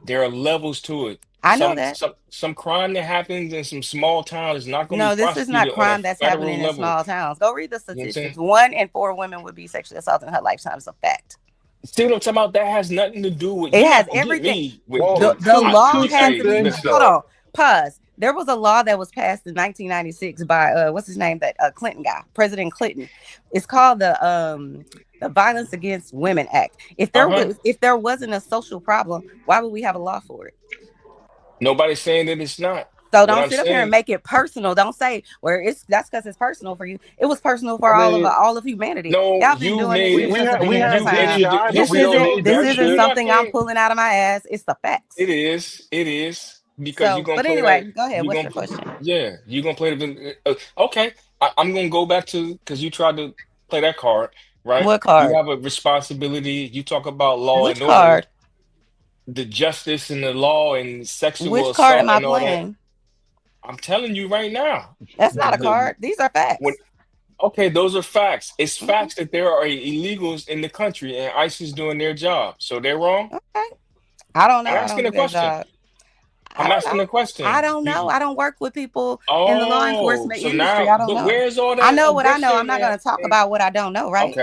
there are levels to it. I know that. Some crime that happens in some small towns is not going to No, be this is not prosecuted on a crime that's federal happening in level. small towns. Go read the You know what I'm statistics. saying? 1 in 4 women would be sexually assaulted in her lifetime. It's a fact. See what I'm talking about? That has nothing to do with. It You has not gonna get everything. me with The law you has say, to be. listen, Hold on. Pause. There was a law that was passed in 1996 by what's his name? That Clinton guy, President Clinton. It's called the Violence Against Women Act. If there wasn't a social problem, why would we have a law for it? Nobody's saying that it's not. So don't sit up here and make it personal. Don't say that's because it's personal for you. It was personal for all of humanity. No, y'all been doing this. This isn't something I'm pulling out of my ass. It's the facts. It is because so, you're gonna. But play anyway, that, go ahead. What's your question? Yeah, you're gonna play the. Okay, I'm gonna go back to because you tried to play that card, right? What card? You have a responsibility. You talk about law Which and order. Card? The justice and the law and sexual Which assault card am I and all playing? that. I'm telling you right now. That's not a card. These are facts. Okay, those are facts. It's facts that there are illegals in the country and ICE is doing their job. So they're wrong? Okay. I don't know. I'm asking a question. I'm asking a question. I don't know. I don't work with people in the law enforcement so industry. now, I don't know. Where's all that? I know what I know. I'm not going to talk about what I don't know, right?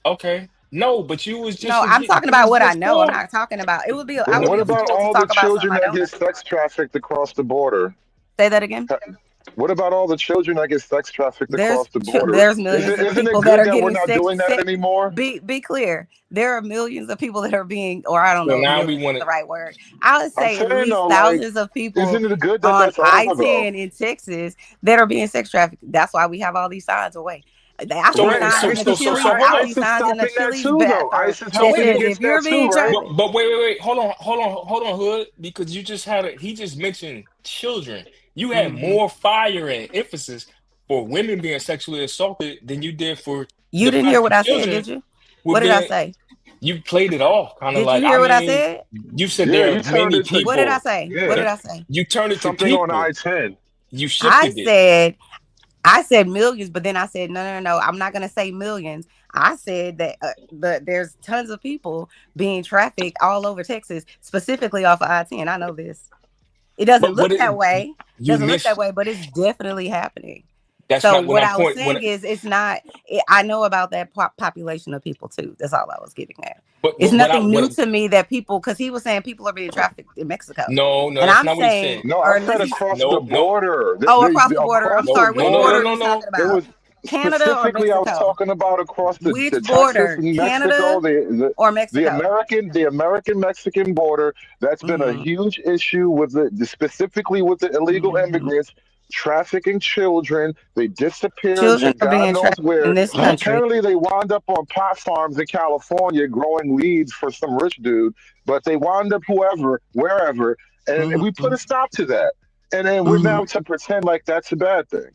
Okay. No, but you was just. No, I'm talking about what I know. I'm not talking about. It would be. What about all the children that get sex trafficked across the border? Say that again. What about all the children that get sex trafficked across the border? There's millions of people that are getting we're not doing that anymore? Be clear. There are millions of people that are being, or I don't know, now we want the right word. I would say at least thousands of people isn't it good that on that's I-10 in Texas that are being sex trafficked. That's why we have all these signs away. I see signs in the Chili's. I see signs in the Chili's bathroom. If you're being trafficked. But wait. Hold on, Hood, because you just he just mentioned children. You had more fire and emphasis for women being sexually assaulted than you did for. You didn't hear what I said, did you? What did I say? You played it off, kind of like. Did you hear what I said? You said there are many people. What did I say? Yeah. What did I say? You turned it to something people. on I-10. You shifted it. I said millions, but then I said no. I'm not gonna say millions. I said that there's tons of people being trafficked all over Texas, specifically off of I-10. I know this. It doesn't look that way. Doesn't look that way, but it's definitely happening. So what I was saying is, it's not. I know about that population of people too. That's all I was getting at. It's nothing new to me that people, because he was saying people are being trafficked in Mexico. No, and that's I'm not saying, no, I said across the border. Across the border. I'm sorry. Which border are you talking It about? was Canada or specifically, I was Mexico? talking about across the Which Texas border? and Canada Mexico, or Mexico? the American Mexican border. That's been a huge issue with specifically with the illegal immigrants trafficking children. They disappear. Children are being God knows trafficked where. in this country. Apparently, they wound up on pot farms in California growing weeds for some rich dude. But they wound up wherever, and we put a stop to that. And then we're now to pretend like that's a bad thing.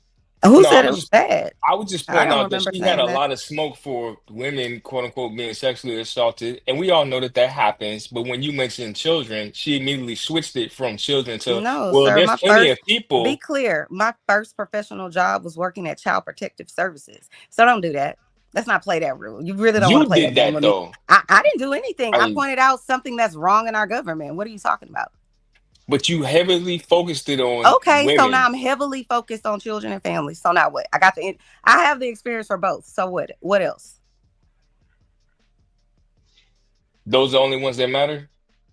Who said it was bad? I would just point out that she had a lot of smoke for women, quote unquote, being sexually assaulted. And we all know that happens. But when you mentioned children, she immediately switched it from children to, there's plenty of people. Be clear. My first professional job was working at Child Protective Services. So don't do that. Let's not play that rule. You really don't want to play that game with me. I didn't do anything. I pointed out something that's wrong in our government. What are you talking about? But you heavily focused it on women. So now I'm heavily focused on children and families. So now what? I have the experience for both. So what else? Those are the only ones that matter?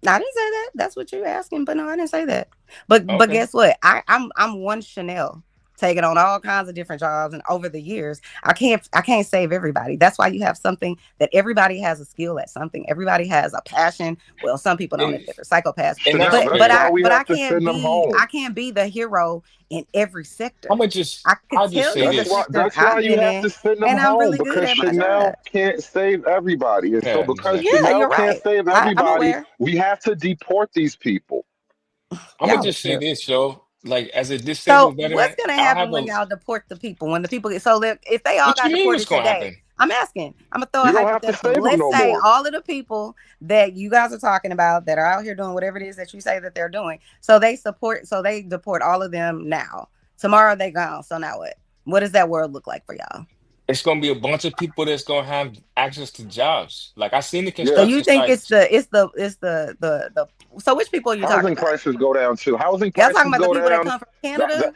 I didn't say that. That's what you're asking, but no, I didn't say that. But guess what? I'm one Chanel, taking on all kinds of different jobs, and over the years, I can't save everybody. That's why you have something that everybody has a skill at something. Everybody has a passion. Well, some people don't. They're psychopaths. But I can't be the hero in every sector. That's why you have to send them home, because Chanel can't save everybody. And so because Chanel can't save everybody, we have to deport these people. I'm gonna just say this, yo. Like, as a disabled veteran, what's gonna happen when y'all deport the people? When the people get if they all got deported today, I'm asking. I'm gonna throw a hypothetical. Let's say all of the people that you guys are talking about that are out here doing whatever it is that you say that they're doing, so they deport all of them now. Tomorrow they gone. So now what? What does that world look like for y'all? it's gonna be a bunch of people that's gonna have access to jobs. Like I seen the So construction you think sites. it's the so which people are you talking Housing about? prices go down too. Housing Y'all prices talking about the go people that down. come from Canada?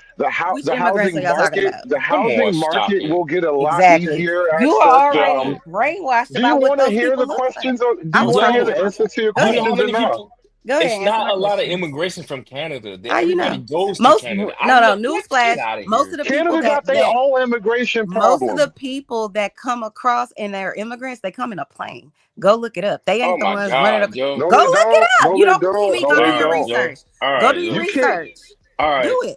Which The immigrants are housing y'all talking market, about? the Come on, housing stop market it. will get a lot Exactly. easier You access. are already brainwashed Do you about what want to those hear people the look like. questions? Or do I you was want to trying hear to the answer to your go ahead. You know how questions or many not? people? Go ahead. It's Answer not my a lot of question. immigration from Canada. How you Everybody know? goes to Most Canada. no Get newsflash. out of Most here. of the people Canada got their that own immigration most of the problem. people that come across and they're immigrants, they come in a plane. Go look it up. They Oh ain't the my ones running. God, yo. No, Go they look it don't. up. No, You they don't believe me? don't. Go No, do they your don't. Yo. research. All Go right, do your yo. You can't. research. All right. Do it.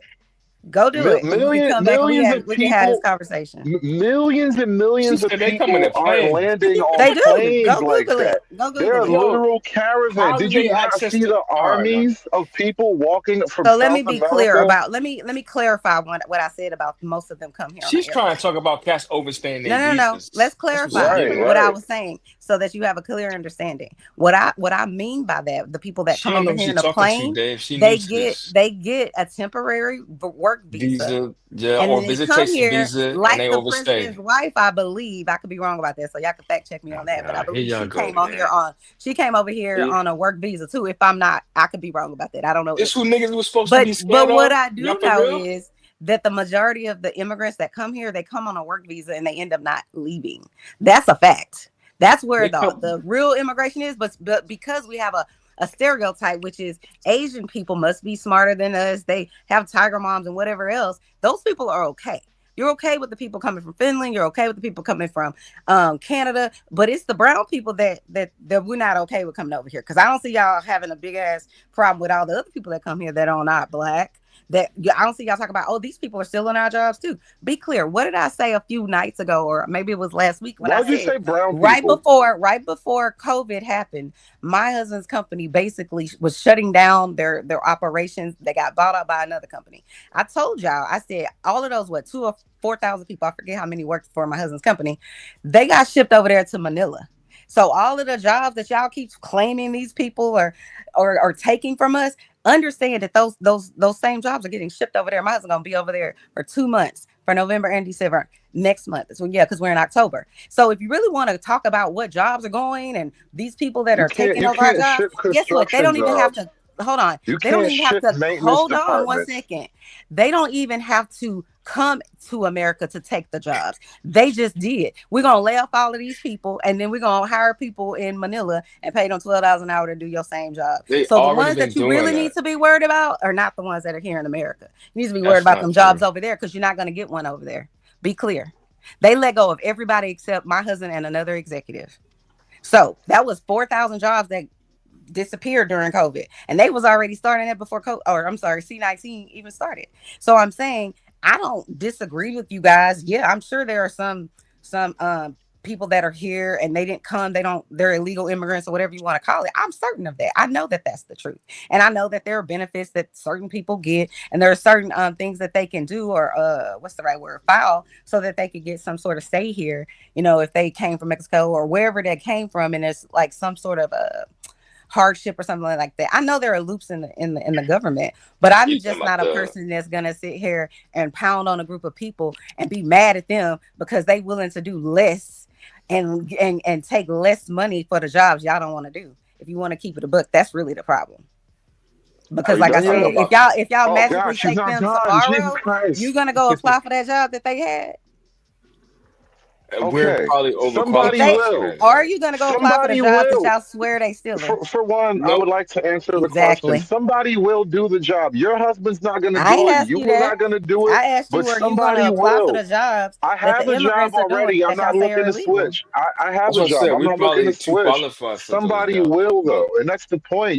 Go do it, and you can come back and Millions of we can have this people, conversation. millions and She millions of said they come in a people aren't plane. landing on They do. planes Go like Google it. that. Go They're Google it. Yo, literal caravans. how do Did you they not access see the? the All right, man. armies of people walking from So let me South be clear America? about let me clarify what I said about most of them come here on She's the trying airplane. to talk about cats overstaying their No. visas. Let's That's what she's clarify doing. what I Right. was saying so that you have a clear understanding. What I mean by that, the people that She come don't know over who here she in a talking to, plane, Dave. She new to this. they get a temporary work visa. Visa, yeah, And or then they come visitation here visa, and like they the overstay. president's wife, I believe. I could be wrong about that, so y'all can fact check me on that. But I Here believe y'all she go, came on here man. she came over here See? on a work visa too. If I'm not, I could be wrong about that. I don't know. This who niggas was supposed to be scared But what of? I Y'all do for know real? is that the majority of the immigrants that come here, they come on a work visa and they end up not leaving. That's a fact. That's where They come. the real immigration is. But because we have a stereotype, which is Asian people must be smarter than us. They have tiger moms and whatever else. Those people are okay. You're okay with the people coming from Finland. You're okay with the people coming from Canada. But it's the brown people that we're not okay with coming over here. Because I don't see y'all having a big ass problem with all the other people that come here that are not black. That I don't see y'all talking about, oh, these people are still in our jobs too. Be clear. What did I say a few nights ago, or maybe it was last week when Why'd I you said say brown right people? before COVID happened, my husband's company basically was shutting down their operations. They got bought out by another company. I told y'all, I said all of those 2,000 or 4,000 people, I forget how many worked for my husband's company, they got shipped over there to Manila. So all of the jobs that y'all keep claiming these people are taking from us, understand that those same jobs are getting shipped over there. My husband's gonna be over there for 2 months, for November and December next month. So yeah, because we're in October. So if you really want to talk about what jobs are going and these people that are taking over our jobs, guess what? They don't even have to hold on. They don't even have to hold on 1 second. They don't even have to come to America to take the jobs. They just did. We're gonna lay off all of these people, and then we're gonna hire people in Manila and pay them $12 an hour to do your same job. They So the already ones been that you doing really that. need to be worried about are not the ones that are here in America. You need to be That's worried about not them true. jobs over there because you're not gonna get one over there. Be clear. They let go of everybody except my husband and another executive. So that was 4,000 jobs that disappeared during COVID, and they was already starting that before C-19 even started. So I'm saying I don't disagree with you guys. Yeah, I'm sure there are some people that are here and they didn't come. They're illegal immigrants or whatever you want to call it. I'm certain of that. I know that that's the truth, and I know that there are benefits that certain people get, and there are certain things that they can do or what's the right word, file, so that they could get some sort of stay here. You know, if they came from Mexico or wherever they came from, and it's like some sort of a hardship or something like that. I know there are loops in the government, but I'm just not a person that's gonna sit here and pound on a group of people and be mad at them because they willing to do less and take less money for the jobs y'all don't want to do. If you want to keep it a book, that's really the problem. Because like I said, if y'all magically take them tomorrow, you're gonna go apply for that job that they had. We're probably Somebody will. Are you gonna go apply for the Somebody jobs that will. y'all swear they stealing? For one, I would like to answer the question. Somebody will do the job. Your husband's not going to I do it. asked You you are that. not going to do it. I asked you, But are you going somebody to apply for will. the jobs I that have the a job immigrants are doing already. I'm that y'all not say are looking to illegal? switch. I have That's a what I job. said. I'm We not looking probably to too switch. qualified for those Somebody jobs. will though, and that's the point.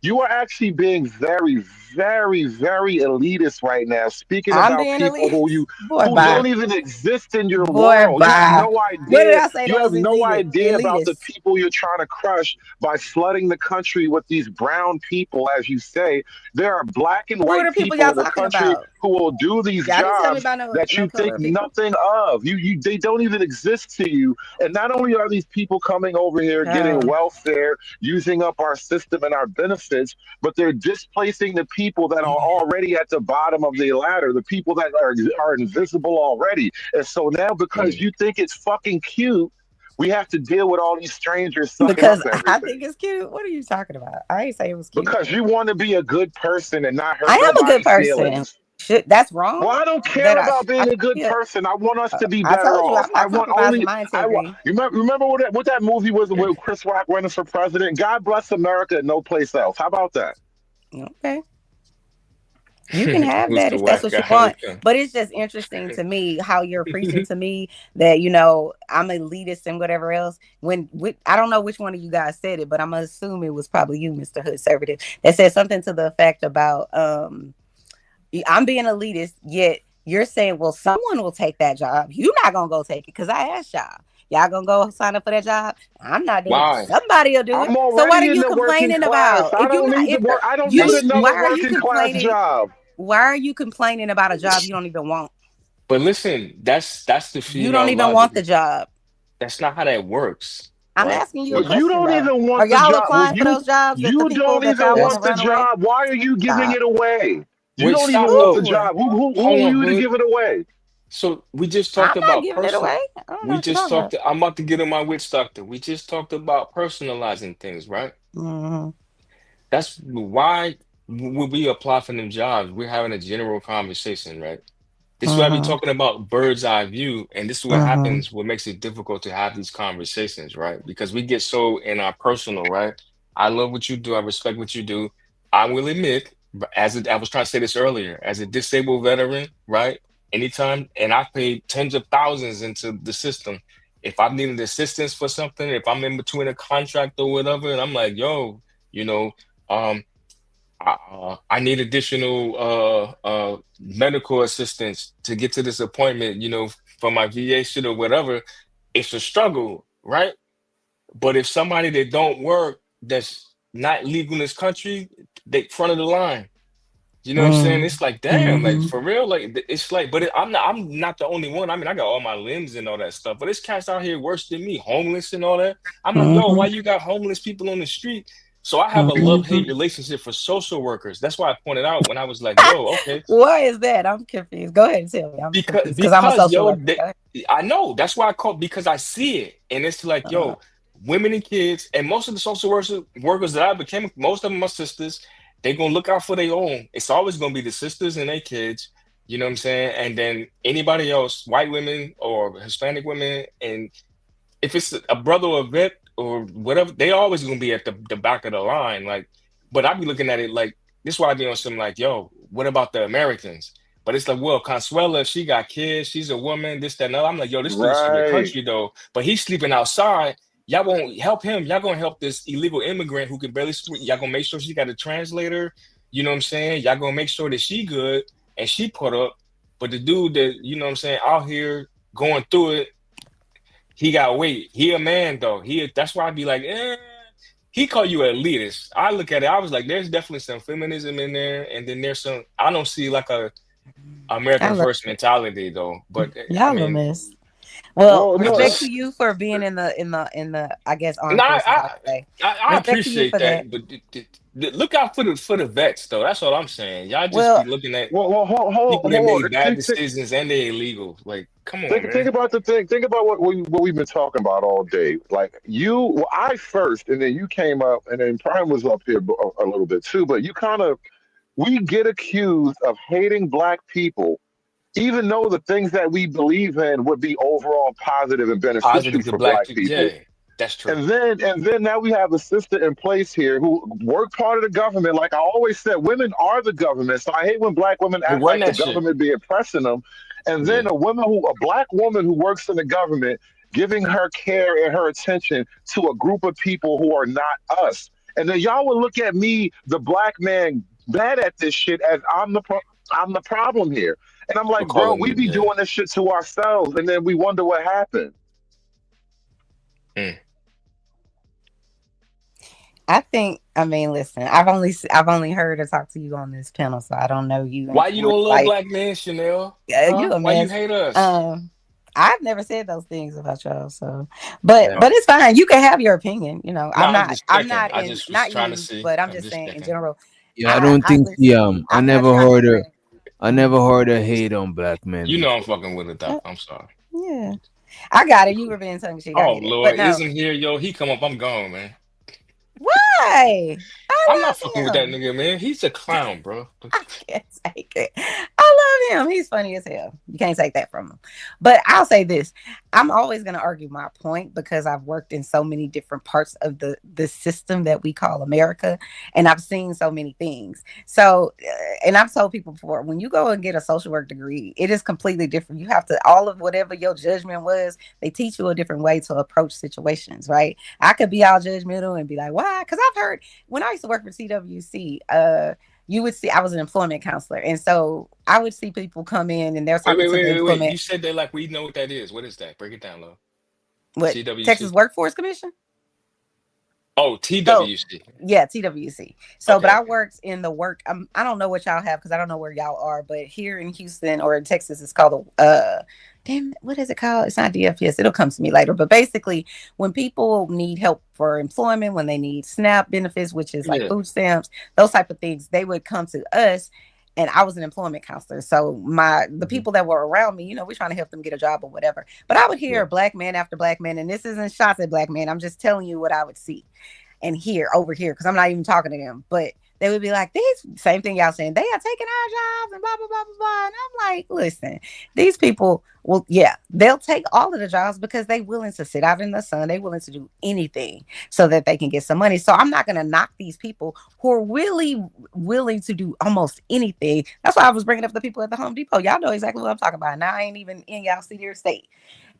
You are actually being very, very, very elitist right now, speaking I'm about being people elitist. Boy, who bye. don't even exist in your Boy, world. You have bye. no What did idea. I say You that have was no idea about the elitist? people you're trying to crush by flooding the country with these brown people, as you say. There are black and Who are white the people people y'all in the talking country about? who will do these Y'all didn't tell me jobs about that no you think color people. nothing of. They don't even exist to you. And not only are these people coming over here getting welfare, using up our system and our benefits, but they're displacing the people that are already at the bottom of the ladder, the people that are invisible already. And so now, because you think it's fucking cute, we have to deal with all these strangers sucking Because up everything. I think it's cute. What are you talking about? I ain't say it was cute. Because you want to be a good person and not hurt I am a good nobody's person. feelings. That's wrong. Well, I don't care about being a good person. I want us to be better off. I want only. You remember what that movie was with Chris Rock running for president? God bless America and no place else. How about that? Okay. You can have that if that's what you want, but it's just interesting to me how you're preaching to me that, you know, I'm elitist and whatever else. I don't know which one of you guys said it, but I'm gonna assume it was probably you, Mr. Hoodservative, that said something to the effect about I'm being elitist, yet you're saying, well, someone will take that job. You're not gonna go take it because I asked y'all. Y'all gonna go sign up for that job? I'm not doing it. Somebody will do it. So what are you complaining about? I don't need another working class job. Why are you complaining about a job you don't even want? But listen, that's the female. You don't even want the job. That's not how that works. I'm asking you a question. You don't even want the job. Are y'all applying for those jobs? You don't even want the job. Why are you giving it away? You don't even want the job. Who are you to give it away? So we just talked about giving it away. I'm about to get on my witch doctor. We just talked about personalizing things, right? Mm-hmm. That's why when we apply for them jobs, we're having a general conversation, right? This is why we're talking about bird's eye view, and this is what happens. What makes it difficult to have these conversations, right? Because we get so in our personal, right? I love what you do. I respect what you do. I will admit, I was trying to say this earlier, as a disabled veteran, right? Anytime, and I paid tens of thousands into the system. If I needed assistance for something, if I'm in between a contract or whatever, and I'm like, yo, you know, I need additional medical assistance to get to this appointment, you know, for my VA shit or whatever. It's a struggle, right? But if somebody that don't work, that's not legal in this country, they front of the line. You know what I'm saying? It's like, damn, like for real, like it's like, but I'm not the only one. I mean, I got all my limbs and all that stuff, but it's cats out here worse than me, homeless and all that. I'm like, yo, why you got homeless people on the street? So I have a love-hate relationship for social workers. That's why I pointed out when I was like, yo, okay. Why is that? I'm confused. Go ahead and tell me. Because I'm a social worker. I know. That's why I call because I see it. And it's like, yo, women and kids, and most of the social workers that I became, most of them are sisters. They're going to look out for their own. It's always going to be the sisters and their kids. You know what I'm saying? And then anybody else, white women or Hispanic women. And if it's a brother or a vet or whatever, they always going to be at the back of the line. Like, but I be looking at it like, this is why I be on some like, yo, what about the Americans? But it's like, well, Consuela, she got kids. She's a woman, this, that, and other. I'm like, yo, this dude's from the country, though. But he's sleeping outside. Y'all won't help him. Y'all gonna help this illegal immigrant who can barely speak. Y'all gonna make sure she got a translator. You know what I'm saying? Y'all gonna make sure that she good and she put up. But the dude that, you know what I'm saying, out here going through it, he got weight. He a man though. That's why I'd be like, he call you an elitist. I look at it, I was like, there's definitely some feminism in there, and then there's some, I don't see like a American first mentality though. But y'all I mean, miss. Well, respect to you for being in the I guess armed forces. I appreciate that, but look out for the vets though. That's all I'm saying. Y'all just be looking at people that make bad decisions and they're illegal. Like, come on, think about the thing. Think about what we've been talking about all day. Like I first, and then you came up, and then Prime was up here a little bit too. But we get accused of hating Black people, even though the things that we believe in would be overall positive and beneficial for Black people. Yeah, that's true. And then now we have a sister in place here who work part of the government. Like I always said, women are the government. So I hate when Black women act like the government be oppressing them. And then a Black woman who works in the government giving her care and her attention to a group of people who are not us. And then y'all would look at me, the Black man, bad at this shit as I'm the problem here. And I'm like, bro, we be doing this shit to ourselves, and then we wonder what happened. I mean, listen, I've only heard her talk to you on this panel, so I don't know you. Why you don't love Black men, Chanel? Why you hate us? I've never said those things about y'all, so but it's fine. You can have your opinion. You know, I'm not saying in general. Yeah, I don't think I never heard her. I never heard her hate on black men. You know I'm fucking with it, Doc. I'm sorry. Yeah, I got it. You were being tongue cheek. Oh Lord, isn't here, yo? He come up, I'm gone, man. Why? I'm not fucking with that nigga, man. He's a clown, bro. I can't take it. I love him. He's funny as hell. You can't take that from him. But I'll say this. I'm always going to argue my point because I've worked in so many different parts of the system that we call America. And I've seen so many things. So, and I've told people before, when you go and get a social work degree, it is completely different. You have to, all of whatever your judgment was, they teach you a different way to approach situations, right? I could be all judgmental and be like, why? Because I've heard, when I used to work for CWC, you would see, I was an employment counselor. And so I would see people come in and they're talking to the employment. Wait. You said that like we know what that is. What is that? Break it down, Lo. What? CWC? Texas Workforce Commission? Oh, TWC. Yeah, TWC. So, okay. But I worked in the work. I don't know what y'all have because I don't know where y'all are. But here in Houston or in Texas, it's called what is it called? It's not DFS. It'll come to me later. But basically, when people need help for employment, when they need SNAP benefits, which is like food stamps, those type of things, they would come to us. And I was an employment counselor. So the people that were around me, we're trying to help them get a job or whatever. But I would hear black man after black man. And this isn't shots at black men. I'm just telling you what I would see and hear over here because I'm not even talking to them. But they would be like, these same thing y'all saying, they are taking our jobs and blah, blah, blah, blah, blah. And I'm like, listen, these people, well, yeah, they'll take all of the jobs because they're willing to sit out in the sun. They're willing to do anything so that they can get some money. So I'm not going to knock these people who are really willing to do almost anything. That's why I was bringing up the people at the Home Depot. Y'all know exactly what I'm talking about. Now I ain't even in y'all see their state.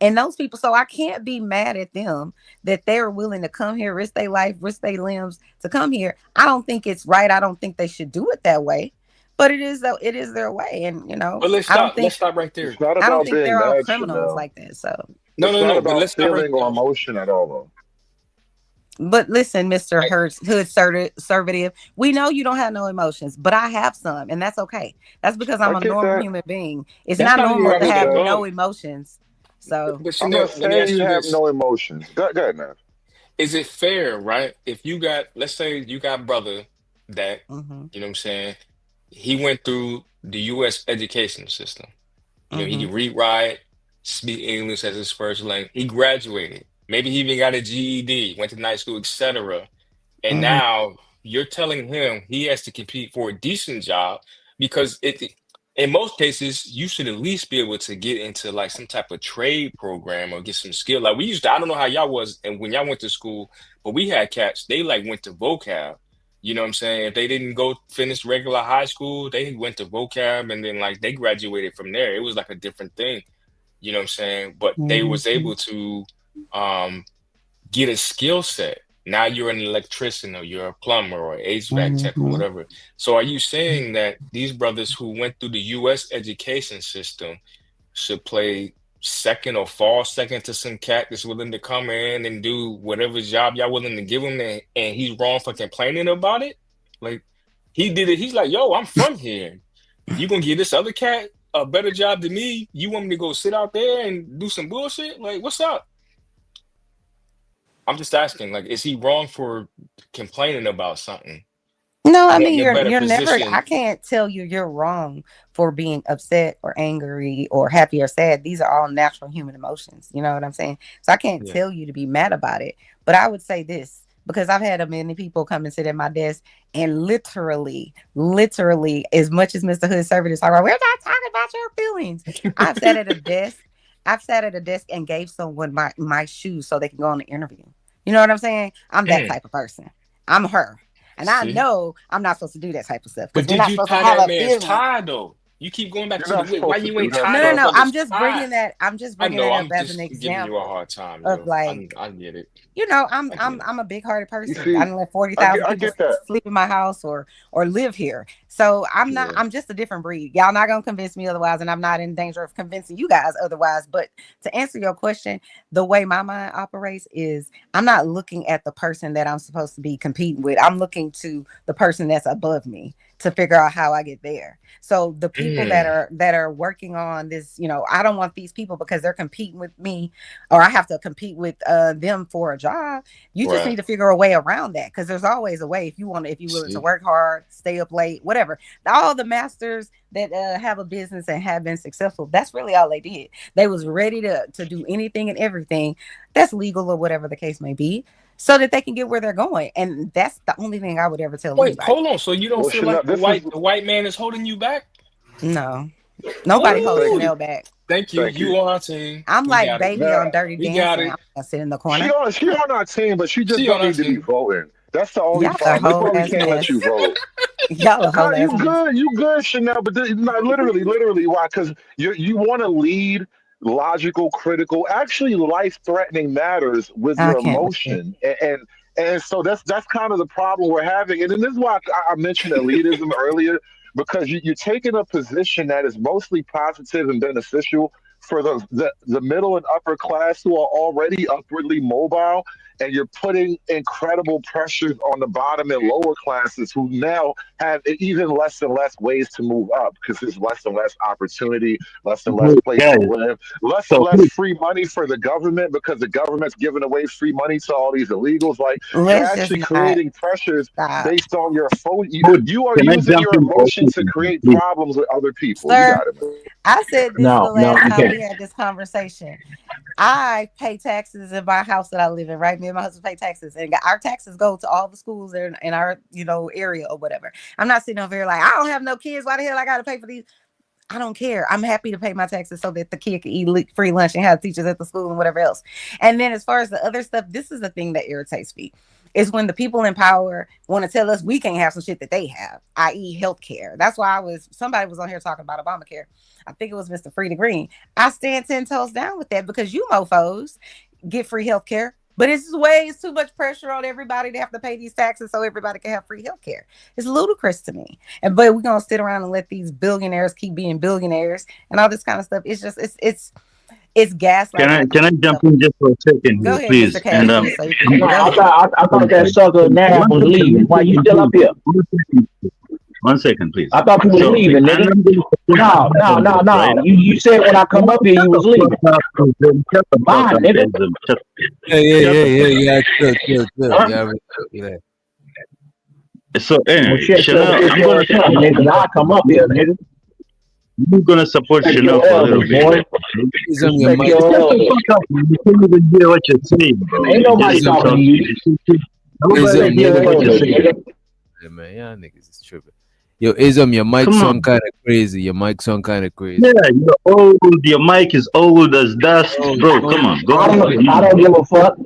And those people, so I can't be mad at them that they're willing to come here, risk their life, risk their limbs to come here. I don't think it's right. I don't think they should do it that way. But it is their way. And But let's stop right there. I don't think they're all criminals like that. So no. But let's feeling or emotion at all though. But listen, Mr. Conservative, we know you don't have no emotions, but I have some, and that's okay. That's because I'm a normal human being. It's not normal to have no emotions. So I'm not saying you have no emotions. Go ahead, man. Is it fair, right? If you got, let's say you got brother that, you know what I'm saying, he went through the U.S. education system. He can read, write, speak English as his first language. He graduated. Maybe he even got a GED, went to night school, etc. And now you're telling him he has to compete for a decent job because in most cases, you should at least be able to get into like some type of trade program or get some skill. Like we used to, I don't know how y'all was, and when y'all went to school, but we had cats, they like went to vocab. You know what I'm saying? If they didn't go finish regular high school, they went to vocab and then like they graduated from there. It was like a different thing. You know what I'm saying? But they was able to get a skill set. Now you're an electrician or you're a plumber or an HVAC tech or whatever. So are you saying that these brothers who went through the U.S. education system should play second or fall second to some cat that's willing to come in and do whatever job y'all willing to give him and he's wrong for complaining about it? Like he did it. He's like, yo, I'm from here. You gonna give this other cat a better job than me? You want me to go sit out there and do some bullshit? Like, what's up? I'm just asking, like, is he wrong for complaining about something? No, I mean, you're never, I can't tell you you're wrong for being upset or angry or happy or sad. These are all natural human emotions. You know what I'm saying? So I can't tell you to be mad about it. But I would say this, because I've had many people come and sit at my desk and literally, as much as Mr. Hood Servant is talking about, we're not talking about your feelings. I've sat at a desk and gave someone my shoes so they can go on the interview. You know what I'm saying? I'm that type of person. I'm her. And I know I'm not supposed to do that type of stuff. But did you tie that man's tie though? You keep going back to the why you ain't tied. No. I'm just bringing that. I'm just bringing it up as an example. Giving you a hard time. Of like, I get it. You know, I'm a big-hearted person. I don't let 40,000 people sleep in my house or live here. So I'm just a different breed. Y'all not gonna convince me otherwise, and I'm not in danger of convincing you guys otherwise. But to answer your question, the way my mind operates is I'm not looking at the person that I'm supposed to be competing with. I'm looking to the person that's above me. to figure out how I get there. So the people that are working on this, I don't want these people because they're competing with me, or I have to compete with them for a job. You just need to figure a way around that, because there's always a way if you're willing to work hard, stay up late, whatever. All the masters that have a business and have been successful, that's really all they did. They was ready to do anything and everything that's legal or whatever the case may be, so that they can get where they're going. And that's the only thing I would ever tell anybody. Hold on. So you don't feel like the white man is holding you back? No. Nobody holds Chanel back. Thank you. You on our team. I'm like baby on Dirty Dancing. I'm gonna sit in the corner. She on our team, but she just don't need to be voting. That's the only problem. We can't let you vote. You good, Chanel, but literally, why? Because you want to lead logical, critical, actually life-threatening matters with your emotion, and so that's kind of the problem we're having. And then this is why I mentioned elitism earlier, because you're taking a position that is mostly positive and beneficial for the middle and upper class who are already upwardly mobile, and you're putting incredible pressures on the bottom and lower classes who now have even less and less ways to move up, because there's less and less opportunity, less and less place to live, less and less free money for the government, because the government's giving away free money to all these illegals. Like, you're actually creating pressures based on your phone. You are using your emotion to create problems with other people. Sir, you got it. I said this the last time we had this conversation. I pay taxes in my house that I live in, right? Me and my husband pay taxes, and our taxes go to all the schools in our area or whatever. I'm not sitting over here like, I don't have no kids. Why the hell I got to pay for these? I don't care. I'm happy to pay my taxes so that the kid can eat free lunch and have teachers at the school and whatever else. And then as far as the other stuff, this is the thing that irritates me. Is when the people in power want to tell us we can't have some shit that they have, i.e. healthcare. That's why somebody was on here talking about Obamacare. I think it was Mr. Frida Green. I stand 10 toes down with that, because you mofos get free healthcare, but it's too much pressure on everybody to have to pay these taxes so everybody can have free healthcare. It's ludicrous to me. But we're gonna sit around and let these billionaires keep being billionaires and all this kind of stuff. It's just it's gaslighting. Can I jump in just for a second, Go ahead, please? Mr. Cash, And I thought that sucker now was leaving. Why you still up here? 1 second, please. I thought you were leaving, nigga. No. You said when I come up here, you was leaving. Bye, nigga. Yeah. Chill. So anyway, Chanel, I'm gonna tell you, nigga. I come up here, nigga. You're gonna support Chanel for a little bit. He's on your mic. You can't even hear what you're saying, bro. Ain't nobody talking to you. Nobody hear what you're saying. Yeah, man, y'all niggas is tripping. Yo, Ism, your mic sound kind of crazy. Yeah, you're old. Your mic is old as dust, bro. Come on, go. I don't give a fuck.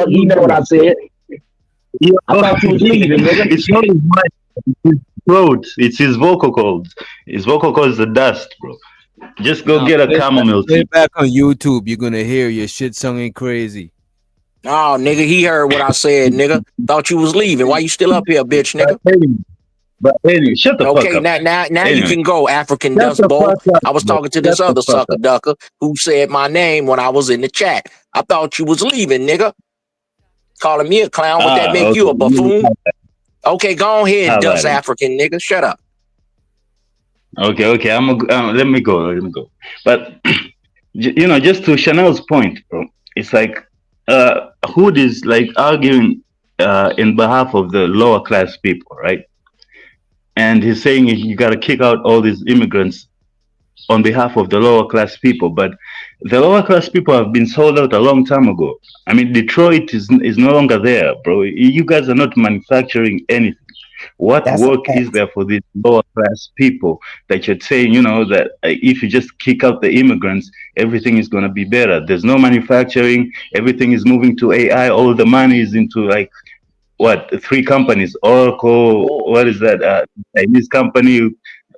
You know what I said. Yeah, I thought you was leaving, nigga. It's not his mic. It's his throat. It's his vocal cords. His vocal cords are dust, bro. Just go get a chamomile tea. Back on YouTube, you're gonna hear your shit sounding crazy. Oh, nigga, he heard what I said, nigga. Thought you was leaving. Why you still up here, bitch, nigga? But anyway, shut the fuck up. Okay, now Anyway. you can go, African Shut dust the bowl. fuck up, I was talking to bro. this Shut other the fuck sucker up. ducker who said my name when I was in the chat. I thought you was leaving, nigga. Calling me a clown. Would that make you a buffoon? Okay, go ahead, dust African nigga. Shut up. Okay. Let me go. But just to Chanel's point, bro, it's like Hood is like arguing in behalf of the lower class people, right? And he's saying you got to kick out all these immigrants on behalf of the lower class people. But the lower class people have been sold out a long time ago. I mean, Detroit is no longer there, bro. You guys are not manufacturing anything. What work is there for these lower class people that you're saying, that if you just kick out the immigrants, everything is going to be better? There's no manufacturing. Everything is moving to AI. All the money is into three companies, Oracle, what is that? Chinese company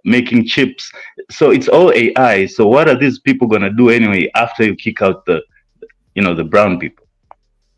making chips. So it's all AI. So what are these people going to do anyway after you kick out the brown people?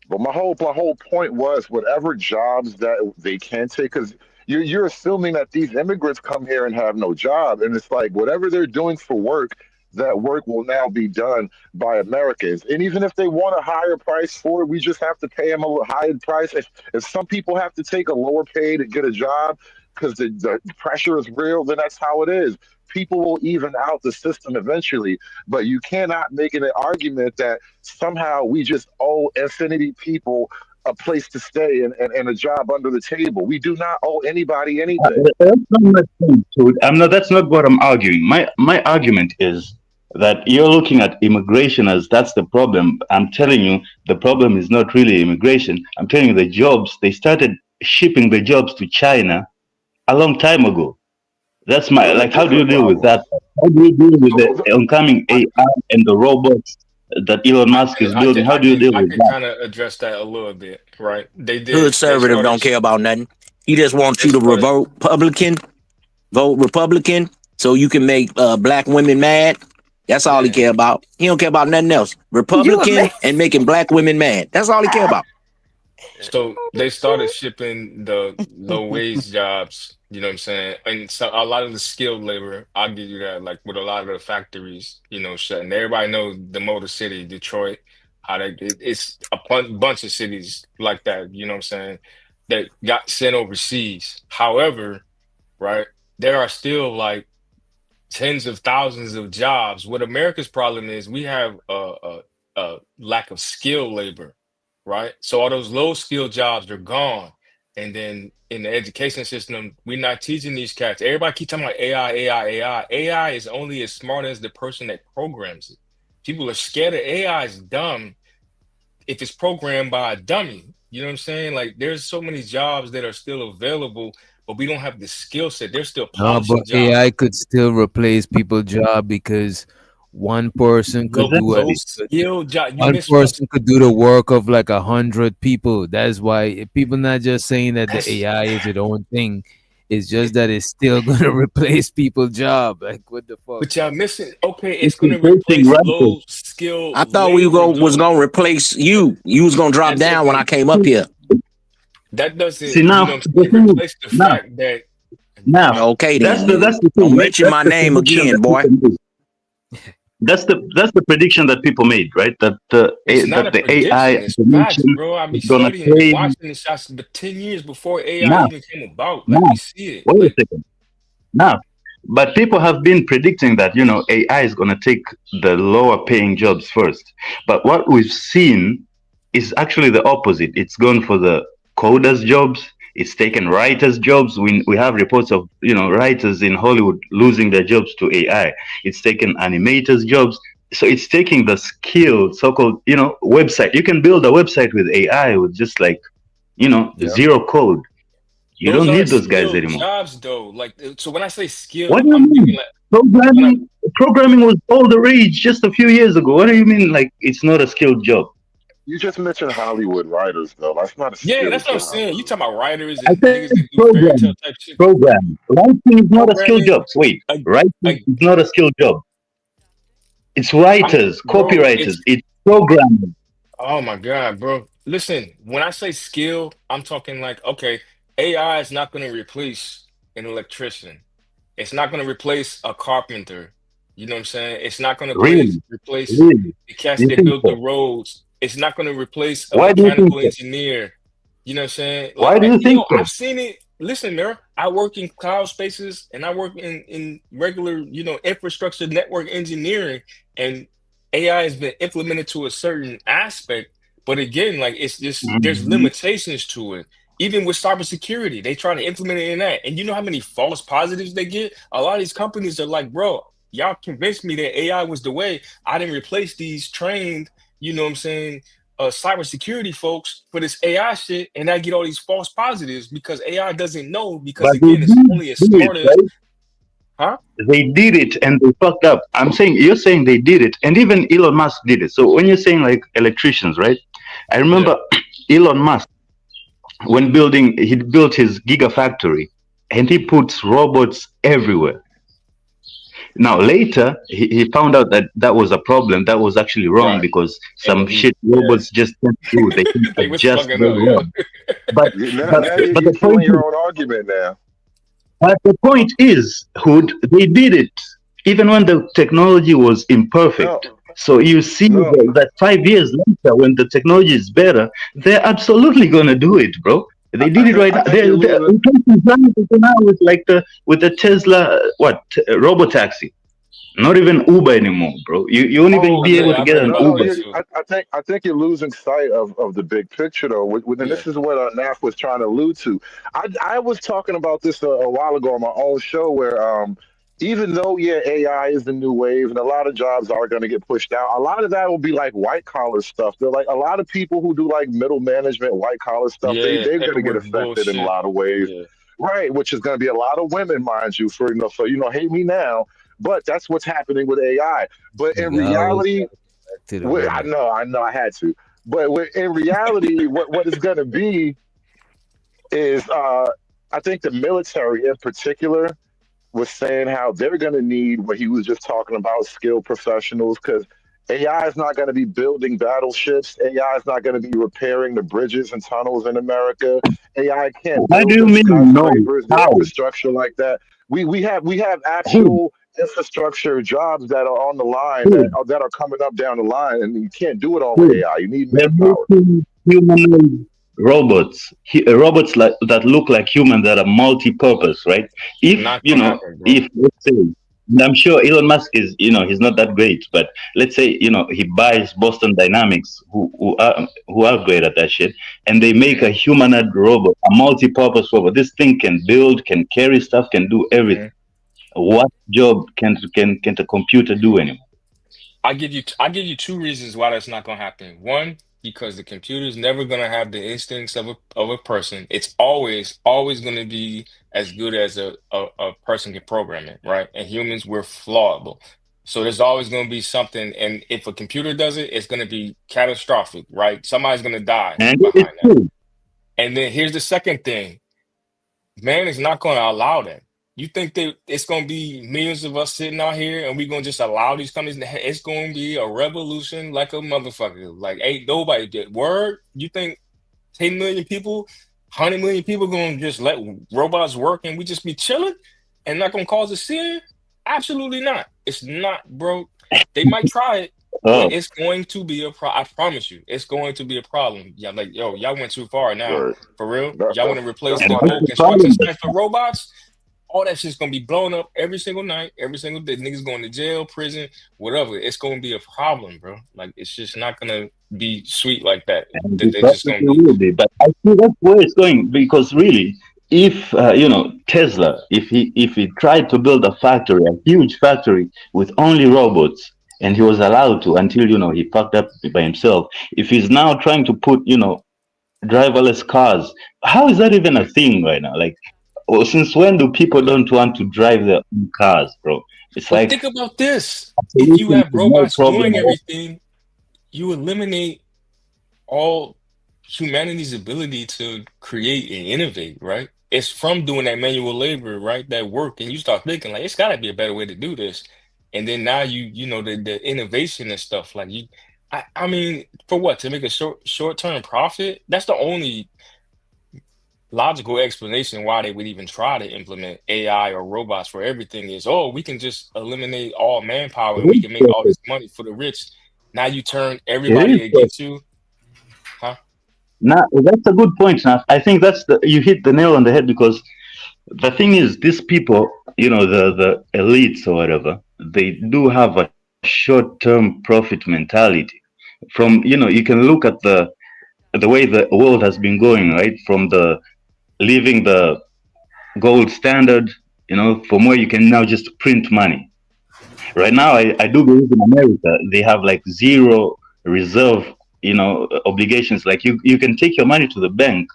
But my whole point was whatever jobs that they can take, because you're assuming that these immigrants come here and have no job, and it's like whatever they're doing for work, that work will now be done by Americans. And even if they want a higher price for it, we just have to pay them a higher price. If some people have to take a lower pay to get a job, because the pressure is real, then that's how it is. People will even out the system eventually, but you cannot make an argument that somehow we just owe infinity people a place to stay and a job under the table. We do not owe anybody anything. That's not what I'm arguing. My argument is that you're looking at immigration as that's the problem. I'm telling you, the problem is not really immigration. I'm telling you, the jobs, they started shipping the jobs to China a long time ago. That's my, like, how do you deal with that? How do you deal with the oncoming AI and the robots that Elon Musk is building? How do you deal with that? I can kind of address that a little bit, right? They did. Conservative don't care about nothing. He just wants you to vote Republican, so you can make black women mad. That's all he care about. He don't care about nothing else. Republican and making black women mad. That's all he care about. So they started shipping the low wage jobs, you know what I'm saying? And so a lot of the skilled labor, I'll give you that, like with a lot of the factories, you know, shutting. Everybody knows the Motor City, Detroit, how it's a bunch of cities like that, you know what I'm saying, that got sent overseas. However, right, there are still like tens of thousands of jobs. What America's problem is, we have a lack of skilled labor. Right. So all those low skill jobs are gone. And then in the education system, we're not teaching these cats. Everybody keep talking about AI. AI is only as smart as the person that programs it. People are scared of AI is dumb if it's programmed by a dummy. You know what I'm saying? Like, there's so many jobs that are still available, but we don't have the skill set. There's still polishing but jobs. AI could still replace people's job because one person could do could do the work of like 100 people. That's why people not just saying that the AI is its own thing. It's just that it's still gonna replace people's job. Like, what the fuck? But y'all missing. Okay, it's gonna replace low skill. I thought we was gonna replace you. You was gonna drop down when I came up here. That doesn't replace the fact that okay, then. That's the thing. Don't mention my name again, boy. That's the prediction that people made, right? That the AI is facts, bro. I've been studying and watching this shots for 10 years before AI even came about. Like, we see it. Wait a second. Now, but people have been predicting that, you know, AI is going to take the lower paying jobs first. But what we've seen is actually the opposite. It's gone for the coders jobs. It's taken writers' jobs. We have reports of, you know, writers in Hollywood losing their jobs to AI. It's taken animators' jobs. So it's taking the skilled, so-called, you know, website. You can build a website with AI with just like, you know, zero code. You don't need those guys anymore. Jobs, though, like, so when I say skill, what do you mean? Programming was all the rage just a few years ago. What do you mean? Like, it's not a skilled job? You just mentioned Hollywood writers, though. That's not a skill. Yeah, that's what I'm saying. You talking about writers and I niggas that do program. fairy tale type shit. Program. Writing is not a skilled job. Wait, writing is not a skilled job. It's writers, copywriters, it's programming. Oh my God, bro. Listen, when I say skill, I'm talking like, okay, AI is not going to replace an electrician. It's not going to replace a carpenter. You know what I'm saying? It's not going to replace the cats that build the roads. It's not going to replace a mechanical engineer. You know what I'm saying? Why do you think so? I've seen it. Listen, man, I work in cloud spaces and I work in regular, you know, infrastructure network engineering, and AI has been implemented to a certain aspect. But again, like, it's just there's limitations to it. Even with cybersecurity, they try to implement it in that. And you know how many false positives they get? A lot of these companies are like, bro, y'all convinced me that AI was the way. I didn't replace these trained, you know what I'm saying, cybersecurity folks for this AI shit, and I get all these false positives because AI doesn't know, because But again, it's only as smart as, huh? They did it and they fucked up. You're saying they did it, and even Elon Musk did it. So when you're saying like electricians, right? I remember Elon Musk, when he built his Gigafactory, and he puts robots everywhere. Now later, he found out that was a problem. That was actually wrong because some shit robots just can't do. They can't adjust very well. But the point your own argument now. But the point is, Hood, they did it even when the technology was imperfect. So you see that 5 years later, when the technology is better, they're absolutely gonna do it, bro. They did it right now. They're now with the Tesla robo taxi. Not even Uber anymore, bro. You won't even be able to get an Uber. I think you're losing sight of the big picture, though. And this is what NAF was trying to allude to. I was talking about this a while ago on my own show, where even though AI is the new wave and a lot of jobs are going to get pushed out, a lot of that will be like white collar stuff. They're like a lot of people who do like middle management, white collar stuff. They're going to get affected in a lot of ways, right? Which is going to be a lot of women, mind you. So hate me now. But that's what's happening with AI. But in reality, I know I had to. But in reality, what it's going to be is I think the military in particular was saying how they're going to need what he was just talking about, skilled professionals, because AI is not going to be building battleships. AI is not going to be repairing the bridges and tunnels in America. AI can't build the infrastructure like that. We have actual infrastructure jobs that are on the line that are coming up down the line, and you can't do it all with AI. You need manpower. Humanoid robots, robots that look like humans that are multi-purpose, right? If let's say, and I'm sure Elon Musk is, he's not that great, but let's say, he buys Boston Dynamics, who are great at that shit, and they make a humanoid robot, a multi-purpose robot. This thing can build, can carry stuff, can do everything. What job can a computer do anymore? I give you two reasons why that's not going to happen. One, because the computer is never going to have the instincts of a person. It's always going to be as good as a person can program it, right? And humans, we're flawable. So there's always going to be something, and if a computer does it, it's going to be catastrophic, right? Somebody's going to die behind that. And then here's the second thing. Man is not going to allow that. You think that it's going to be millions of us sitting out here and we're going to just allow these companies? It's going to be a revolution like a motherfucker. Like, ain't nobody did. Word? You think 10 million people, 100 million people going to just let robots work and we just be chilling and not going to cause a sin? Absolutely not. It's not, bro. They might try it, but it's going to be a problem. I promise you, it's going to be a problem. Yeah, like, y'all went too far now. For real? Y'all want to replace the whole construction space for robots? All that shit's gonna be blown up every single night, every single day. Niggas going to jail, prison, whatever. It's gonna be a problem, bro. Like, it's just not gonna be sweet like that. They're just gonna be. But I think that's where it's going, because really, if Tesla, if he tried to build a factory, a huge factory with only robots, and he was allowed to until he fucked up by himself. If he's now trying to put driverless cars, how is that even a thing right now? Like, well, since when do people don't want to drive their own cars, bro? It's like, think about this. If you have robots doing everything, you eliminate all humanity's ability to create and innovate, right? It's from doing that manual labor, right? That work, and you start thinking like, it's got to be a better way to do this. And then now the innovation and stuff, like I mean, for what? To make a short-term profit? That's the only logical explanation why they would even try to implement AI or robots for everything is, we can just eliminate all manpower and we can make all this money for the rich. Now you turn everybody against you. Huh? Now, that's a good point. Now, I think you hit the nail on the head, because the thing is, these people, the elites or whatever, they do have a short-term profit mentality. From, you can look at the way the world has been going, right? From leaving the gold standard, from where you can now just print money. Right now, I do believe in America, they have like zero reserve, obligations. Like you can take your money to the bank,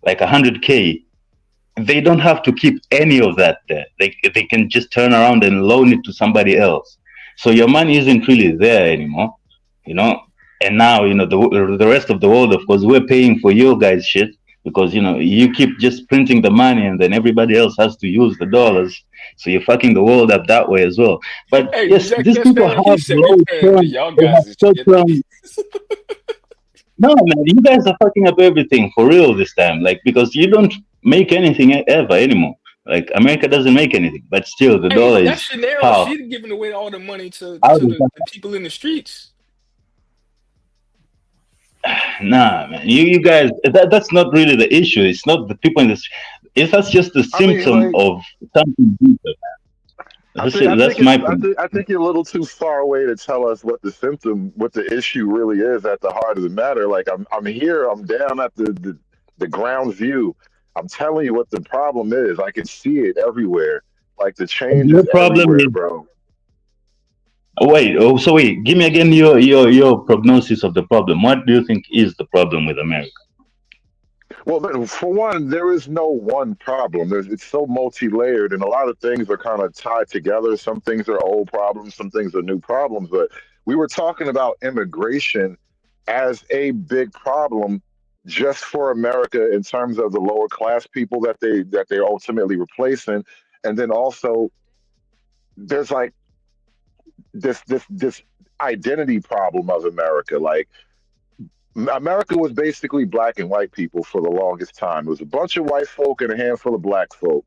like 100K. They don't have to keep any of that there. They can just turn around and loan it to somebody else. So your money isn't really there anymore, And now, the rest of the world, of course, we're paying for your guys' shit. Because you keep just printing the money, and then everybody else has to use the dollars, so you're fucking the world up that way as well. But yes, these people have low-term. No, man, you guys are fucking up everything for real this time. Like, because you don't make anything ever anymore. Like, America doesn't make anything, but still the dollar is powerful. She's giving away all the money to the people in the streets. Nah, man. You guys, that's not really the issue. It's not the people in this. That's just the symptom of something deeper, man. That's my point. I think you're a little too far away to tell us what the issue really is at the heart of the matter. Like I'm here, I'm down at the ground view. I'm telling you what the problem is. I can see it everywhere. Like the change is everywhere, bro. Wait, give me again your prognosis of the problem. What do you think is the problem with America? Well, for one, there is no one problem. It's so multi-layered, and a lot of things are kind of tied together. Some things are old problems, some things are new problems. But we were talking about immigration as a big problem just for America in terms of the lower class people that they're ultimately replacing, and then also there's like this identity problem of America. Like America was basically black and white people for the longest time. It was a bunch of white folk and a handful of black folk,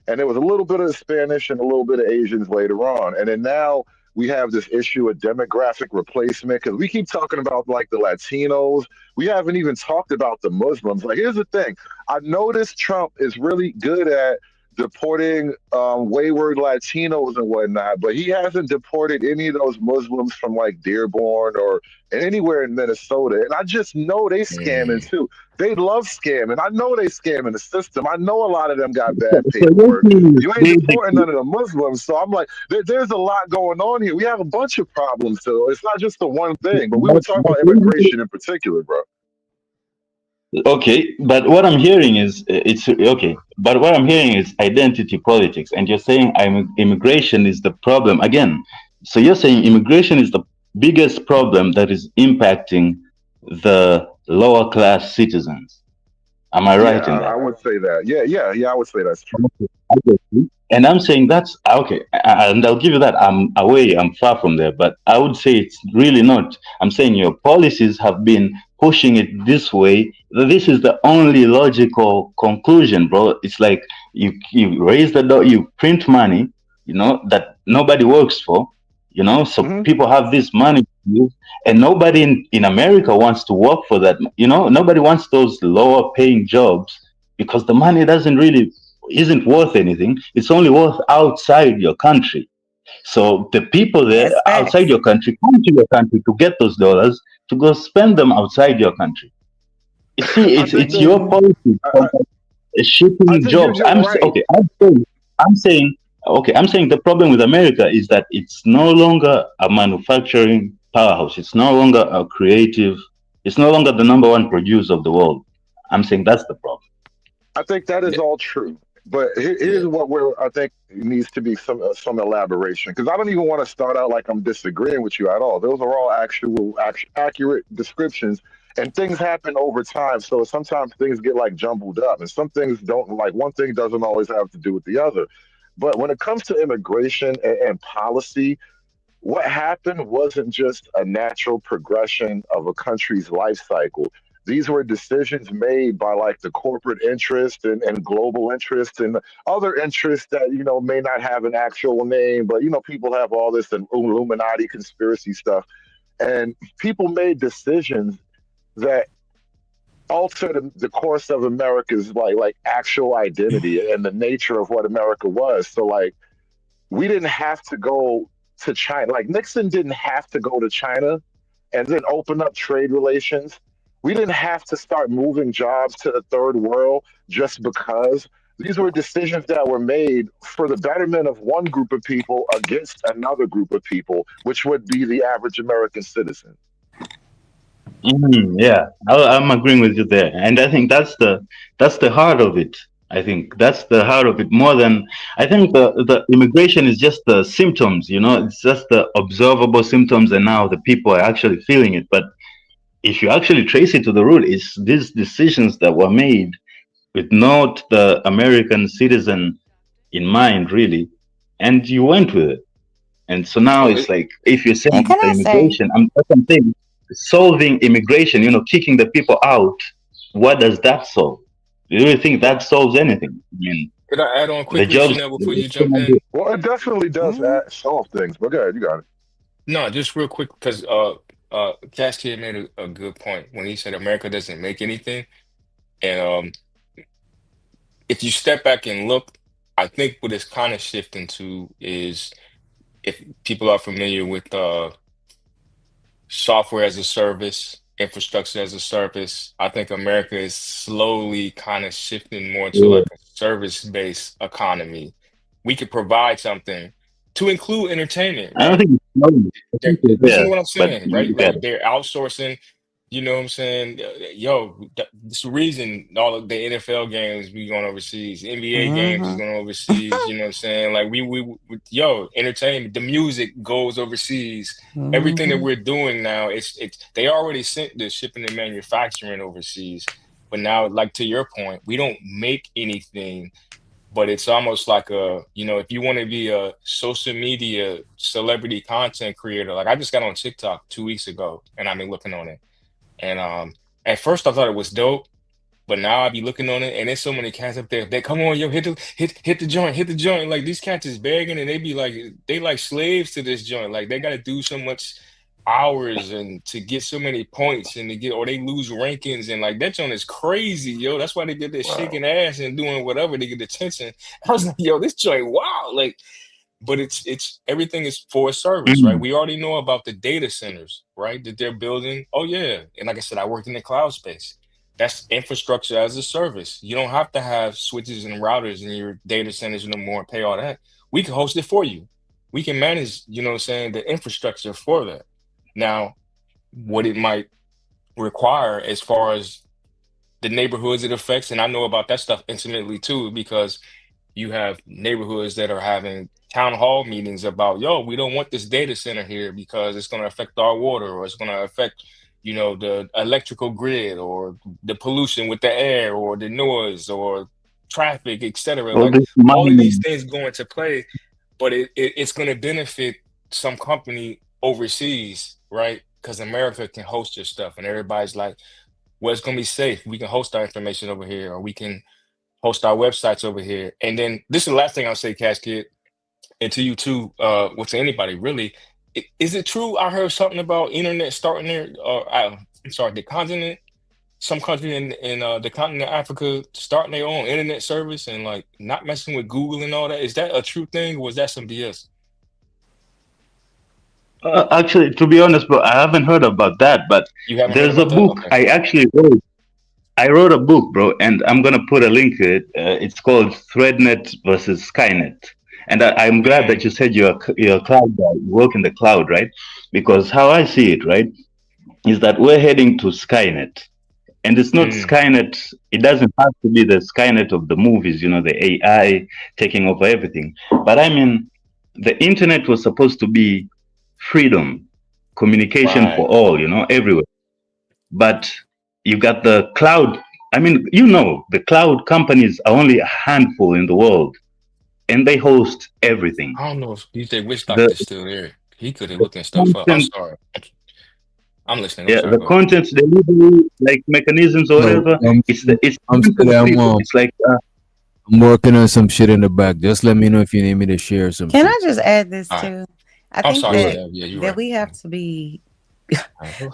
and there was a little bit of Spanish and a little bit of Asians later on. And then now we have this issue of demographic replacement because we keep talking about like the Latinos. We haven't even talked about the Muslims. Like, here's the thing. I noticed Trump is really good at deporting wayward Latinos and whatnot, but he hasn't deported any of those Muslims from like Dearborn or anywhere in Minnesota. And I just know they scamming too. They love scamming. I know they scamming the system. I know a lot of them got bad paperwork. You ain't deporting none of the Muslims. So I'm like, there's a lot going on here. We have a bunch of problems. So it's not just the one thing, but we were talking about immigration in particular, bro. Okay, but what I'm hearing is But what I'm hearing is identity politics, and you're saying immigration is the problem again. So you're saying immigration is the biggest problem that is impacting the lower class citizens. Am I right in that? I would say that. Yeah. I would say that's true. And I'm saying that's okay, and I'll give you that. I'm away, I'm far from there, but I would say it's really not. I'm saying your policies have been pushing it this way. This is the only logical conclusion, bro. It's like you raise the door, you print money, that nobody works for, so people have this money to use, and nobody in America wants to work for that. Nobody wants those lower paying jobs because the money isn't worth anything. It's only worth outside your country. So the people there outside your country come to your country to get those dollars to go spend them outside your country. You see, it's your policy shipping jobs. I'm saying the problem with America is that it's no longer a manufacturing powerhouse. It's no longer a creative. It's no longer the number one producer of the world. I'm saying that's the problem. I think that is all true. But here's what I think needs to be some elaboration, because I don't even want to start out like I'm disagreeing with you at all. Those are all accurate descriptions, and things happen over time. So sometimes things get like jumbled up, and some things don't. Like one thing doesn't always have to do with the other. But when it comes to immigration and policy, what happened wasn't just a natural progression of a country's life cycle. These were decisions made by like the corporate interest and global interest and other interests that, may not have an actual name, but, people have all this Illuminati conspiracy stuff. And people made decisions that altered the course of America's like actual identity and the nature of what America was. So like, we didn't have to go to China. Like Nixon didn't have to go to China and then open up trade relations. We didn't have to start moving jobs to the third world just because. These were decisions that were made for the betterment of one group of people against another group of people, which would be the average American citizen. Yeah, I'm agreeing with you there, and I think that's the heart of it. I think that's the heart of it more than I think the immigration is just the symptoms. It's just the observable symptoms, and now the people are actually feeling it, but if you actually trace it to the root, it's these decisions that were made with not the American citizen in mind, really, and you went with it. And so now it's like, if you're saying immigration, I'm saying solving immigration, kicking the people out, what does that solve? Do you really think that solves anything? I mean, could I add on quickly, Chanel, before you jump in? Well, it definitely does solve things, but go ahead, you got it. No, just real quick, because Cash Kid made a good point when he said America doesn't make anything. And if you step back and look, I think what it's kind of shifting to is, if people are familiar with software as a service, infrastructure as a service, I think America is slowly kind of shifting more to like a service-based economy. We could provide something to include entertainment, I right? don't think it's slowly. I think it's Listen to there, what I'm but saying, right? you get Like it. they're outsourcing, you know what I'm saying? It's the reason all of the NFL games be going overseas, NBA games is going overseas, you know what I'm saying? Like entertainment, the music goes overseas. Everything that we're doing now, it's they already sent the shipping and manufacturing overseas. But now, like to your point, we don't make anything, but it's almost like if you want to be a social media celebrity content creator, like I just got on TikTok 2 weeks ago and I've been looking on it. And at first I thought it was dope, but now I be looking on it and there's so many cats up there. They come on, yo, hit the joint. Like these cats is begging and they like slaves to this joint. Like they gotta do so much hours and to get so many points and or they lose rankings, and like that joint is crazy, yo. That's why they get this shaking ass and doing whatever to get attention. I was like, yo, this joint, wow, like. But it's everything is for a service, right? We already know about the data centers, right? That they're building. Oh yeah, and like I said, I worked in the cloud space. That's infrastructure as a service. You don't have to have switches and routers in your data centers no more and pay all that. We can host it for you. We can manage, the infrastructure for that. Now, what it might require as far as the neighborhoods it affects, and I know about that stuff intimately too, because you have neighborhoods that are having town hall meetings about, we don't want this data center here because it's going to affect our water, or it's going to affect, the electrical grid, or the pollution with the air, or the noise, or traffic, etc. Like all of these things go into play, but it's going to benefit some company overseas, right? Because America can host your stuff, and everybody's like, well, it's going to be safe. We can host our information over here, or we can host our websites over here. And then this is the last thing I'll say, Cash Kid, and to you too, well, to anybody really. Is it true? I heard something about internet starting there. The continent, some country in the continent of Africa starting their own internet service and like not messing with Google and all that. Is that a true thing, or was that some BS? Actually, to be honest, bro, I haven't heard about that. But there's a book I actually wrote. I wrote a book, bro, and I'm gonna put a link to it. It's called ThreadNet versus Skynet. And I'm glad that you said you're a cloud guy, you work in the cloud, right? Because how I see it, right, is that we're heading to Skynet. And it's not Skynet, it doesn't have to be the Skynet of the movies, the AI taking over everything. But I mean, the internet was supposed to be freedom, communication for all, everywhere. But you got the cloud. I mean, the cloud companies are only a handful in the world. And they host everything. I don't know if DJ Witch Doctor's still there. He could have looking stuff up. I'm sorry. I'm listening. Yeah, the content delivery, like mechanisms or whatever. It's like I'm working on some shit in the back. Just let me know if you need me to share some. Can shit. I just add this too? I think that we have to be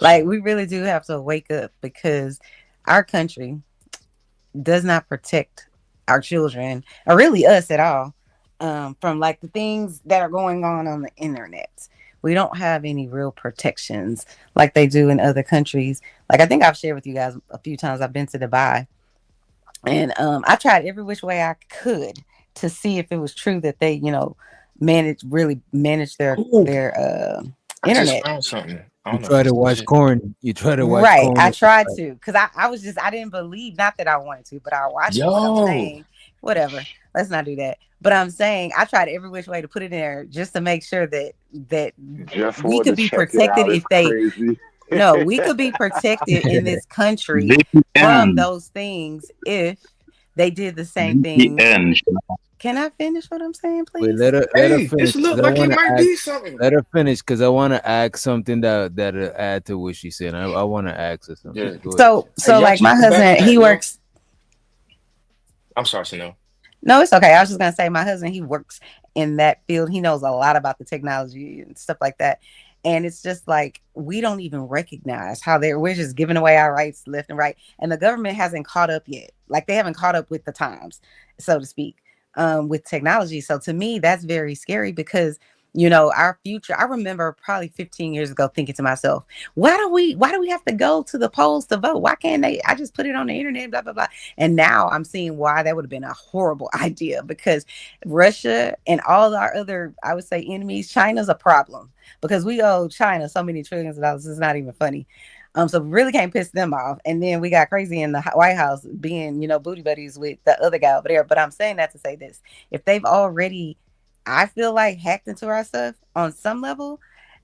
like, we really do have to wake up, because our country does not protect our children, or really us at all, from like the things that are going on the internet. We don't have any real protections like they do in other countries. Like I think I've shared with you guys a few times, I've been to Dubai, and I tried every which way I could to see if it was true that they, manage their internet. I just found something. You try to watch corn. You try to watch corn. I tried to, because I didn't believe, not that I wanted to, but I watched it. What I'm saying, whatever. Let's not do that. But I'm saying I tried every which way to put it in there just to make sure that we could be protected if they. No, we could be protected in this country from those things if they did the same thing. Can I finish what I'm saying, please? Wait, let her finish. It look like it might be something. Let her finish, because I want to ask something that add to what she said. I want to ask her something. Yeah. So like my husband, he works. I'm sorry, Chanel. No, it's okay. I was just gonna say my husband, he works in that field. He knows a lot about the technology and stuff like that. And it's just like we don't even recognize how we're just giving away our rights left and right. And the government hasn't caught up yet. Like they haven't caught up with the times, so to speak, with technology. So to me, that's very scary because, you know, our future, I remember probably 15 years ago thinking to myself, why do we have to go to the polls to vote? Why can't I just put it on the internet, blah, blah, blah. And now I'm seeing why that would have been a horrible idea, because Russia and all our other, I would say, enemies, China's a problem because we owe China so many trillions of dollars. It's not even funny. So we really can't piss them off. And then we got crazy in the White House being, you know, booty buddies with the other guy over there. But I'm saying that to say this, if they've already, I feel like, hacked into our stuff on some level,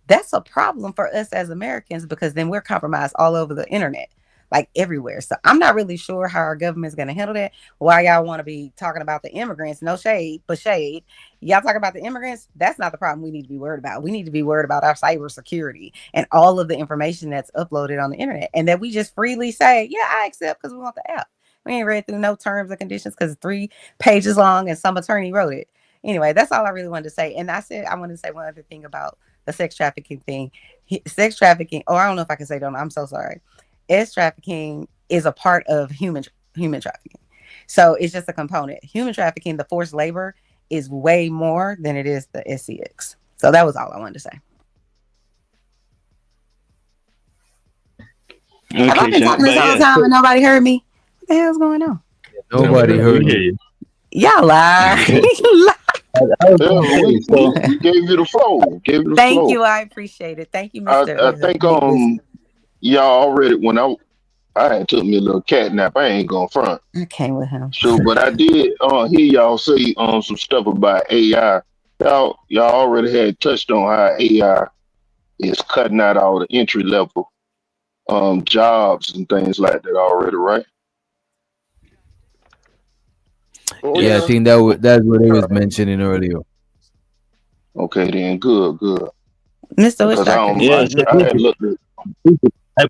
that's a problem for us as Americans, because then we're compromised all over the internet, like everywhere. So I'm not really sure how our government's going to handle that. Why y'all want to be talking about the immigrants? No shade, but shade. Y'all talk about the immigrants. That's not the problem we need to be worried about. We need to be worried about our cybersecurity and all of the information that's uploaded on the internet, and that we just freely say, yeah, I accept because we want the app. We ain't read through no terms and conditions because it's 3 pages long and some attorney wrote it. Anyway, that's all I really wanted to say. And I wanted to say one other thing about the sex trafficking thing. Sex trafficking, I don't know if I can say that. I'm so sorry. Sex trafficking is a part of human trafficking. So it's just a component. Human trafficking, the forced labor, is way more than it is the SCX. So that was all I wanted to say. Okay, Have I been talking this whole time and nobody heard me? What the hell's going on? Nobody heard you. Y'all lie. We gave you the flow. Thank you. I appreciate it. Thank you, Mr. I think y'all already, when I had took me a little cat nap, I ain't gonna front. I came with him. Sure, but I did hear y'all say some stuff about AI. Y'all already had touched on how AI is cutting out all the entry level jobs and things like that already, right? Yeah, I think that's what he was mentioning earlier. Okay, then good. Mr. I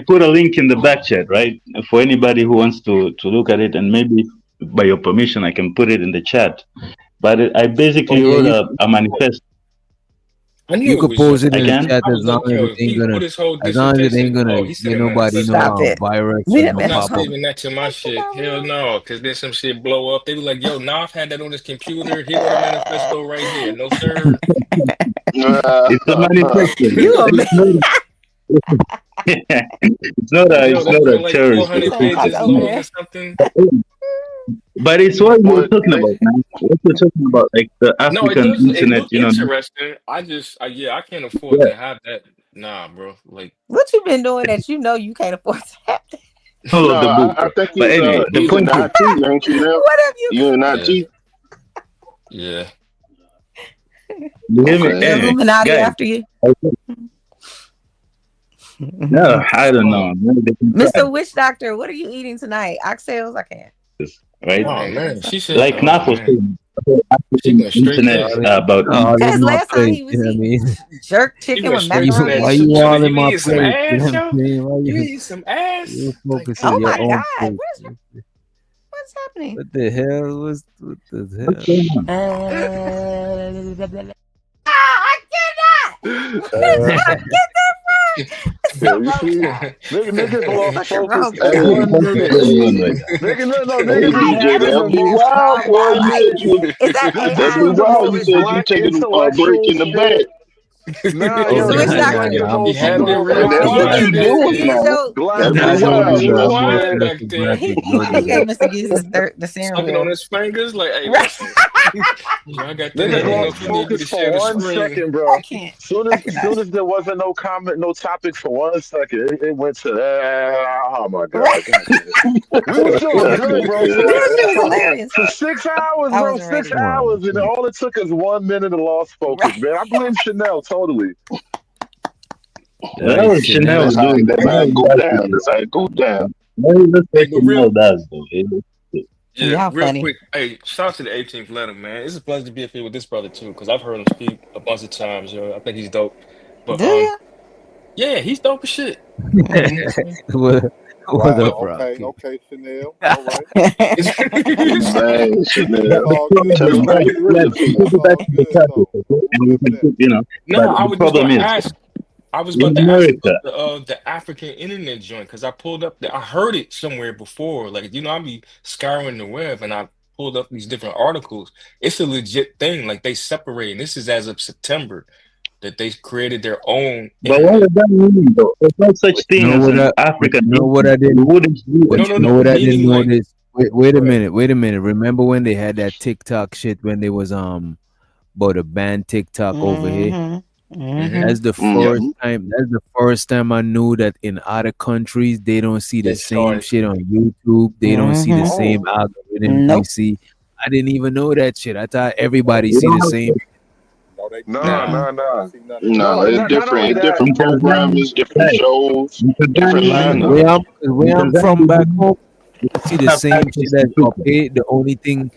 put a link in the back chat, right? For anybody who wants to look at it, and maybe by your permission, I can put it in the chat. But I basically wrote a manifesto. You could post it in the chat as long as it ain't gonna get nobody no virus. I'm not saving that to my shit. Hell no, because then some shit blow up. They be like, yo, Nav had that on his computer. Here go the manifesto right here. No, sir. It's a manifesto. It's not a terrorist. But it's what we're talking about, man. What we're talking about, like the African internet, you know. Interesting. I can't afford to have that. Nah, bro. Like, what you been doing that you know you can't afford to have that? I think but anyway, the point is, IT, ain't you now? What have you? You in IT? Yeah. You hear me? Illuminati after you. No, I don't know. Mr. Witch Doctor, what are you eating tonight? Oxtails? I can't. Right? Oh man, she said, like Naf was saying internet about because last time he was eating jerk chicken with macaroni. Why you all in my place? You eat some ass? Oh my God, what's happening? What the hell? What the hell? I cannot. I get that right. Niggas lost focus. You said you taking a break in the bed. Nah, he had been real. The sucking on his fingers like, hey, I got that. Focus for 1 second, bro. Soon as there wasn't no comment, no topic for 1 second, it went to oh my God. We were doing good, bro. Hilarious. For 6 hours, bro. 6 hours, and all it took is 1 minute of lost focus, man. I blame Chanel totally. That was Chanel doing that. Go down. Chanel does though. Yeah, real funny. Quick. Hey, shout out to the 18th letter, man. It's a pleasure to be up here with this brother too, because I've heard him speak a bunch of times. I think he's dope. But yeah, he's dope as shit. What up, bro? Okay, Chanel. All right. Chanel. You know, no, I was just gonna ask. I was In about to ask America. about the African internet joint because I pulled up I heard it somewhere before. Like, I be scouring the web and I pulled up these different articles. It's a legit thing. Like they separating. This is as of September that they created their own But what internet. does that mean, though? There's no such thing as an But African. you know what I didn't. You wouldn't do But it. you know what I didn't Meaning like, notice. Wait a minute. Remember when they had that TikTok shit when they was about to ban TikTok over here? That's the first time. That's the first time I knew that in other countries they don't see the they same started. shit on YouTube. They don't see the same algorithm we see. I didn't even know that shit. I thought everybody You see don't the have same. No, it's different. It's different programmers, different Right. shows, In different Tanzania, lineup. Where I'm from back home, people see the have same access shit to as Twitter. up here. The only thing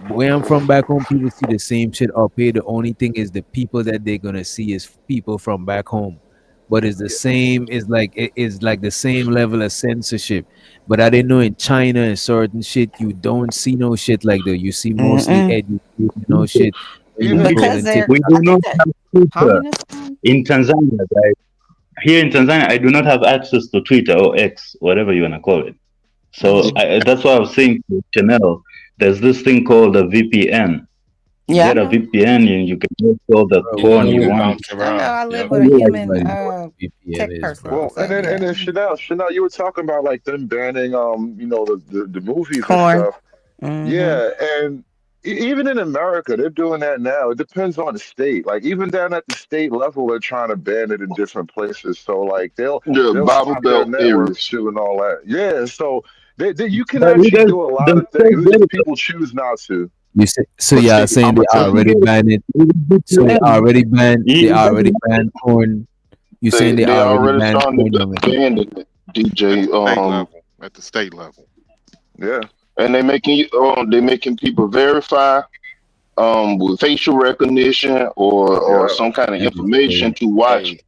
where I'm from back home, people see the same shit up here. The only thing is the people that they're gonna see is people from back home. But it's the same, it's like the same level of censorship. But I didn't know in China and certain shit you don't see no shit like that. You see mostly educational shit. When you Because scrolling they're, We TikTok. do I not think that have Twitter communist. in Tanzania, right? Here in Tanzania, I do not have access to Twitter or X, whatever you want to call it. So that's why I was saying to Chanel, there's this thing called a VPN. You Yeah, I get a know. VPN and you can get all the Bro, porn You you can want. bounce I know. around. I live Yep. with a human Everybody know what VPN tech is, person. bro. Well, So yeah, and then Chanel, you were talking about like them banning, the movies and corn. stuff. Yeah, and even in America, they're doing that now. It depends on the state. Like even down at the state level, they're trying to ban it in different places. So like The they'll Bible stop their Belt networks areas. too and all that. Yeah, so you can But you actually guys do a lot of things. themselves It's just did it. people choose not to. You say, so But y'all see, saying I'm they gonna tell you. already banned it. So they already banned. They You guys already banned porn. You saying they They already already banned starting porn to over here? ban it, DJ. At the state level. Yeah. And they making people verify with facial recognition or Yeah. some kind of That is information crazy. to watch. Hey,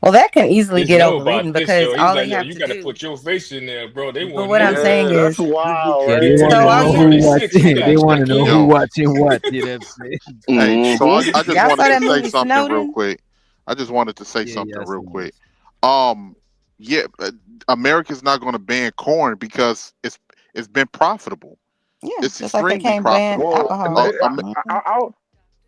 Well, that can easily just get know overridden about this because though. He's all they like, yo, have you to got to do. put your face in there, bro. They But want to what know I'm saying Yeah, that's is, wild, Yeah, right? they so want to all know you who have, 46, you watching. got They want to check know in. who Yo, watching what. You know what I'm saying? hey, so I just y'all saw wanted to that say movie something real Snowden? quick. I just wanted to say Yeah, something yeah, I real seen quick. this. Yeah, America's not going to ban corn because it's been profitable. Yeah, It's just like they extremely can't ban profitable. Well, alcohol.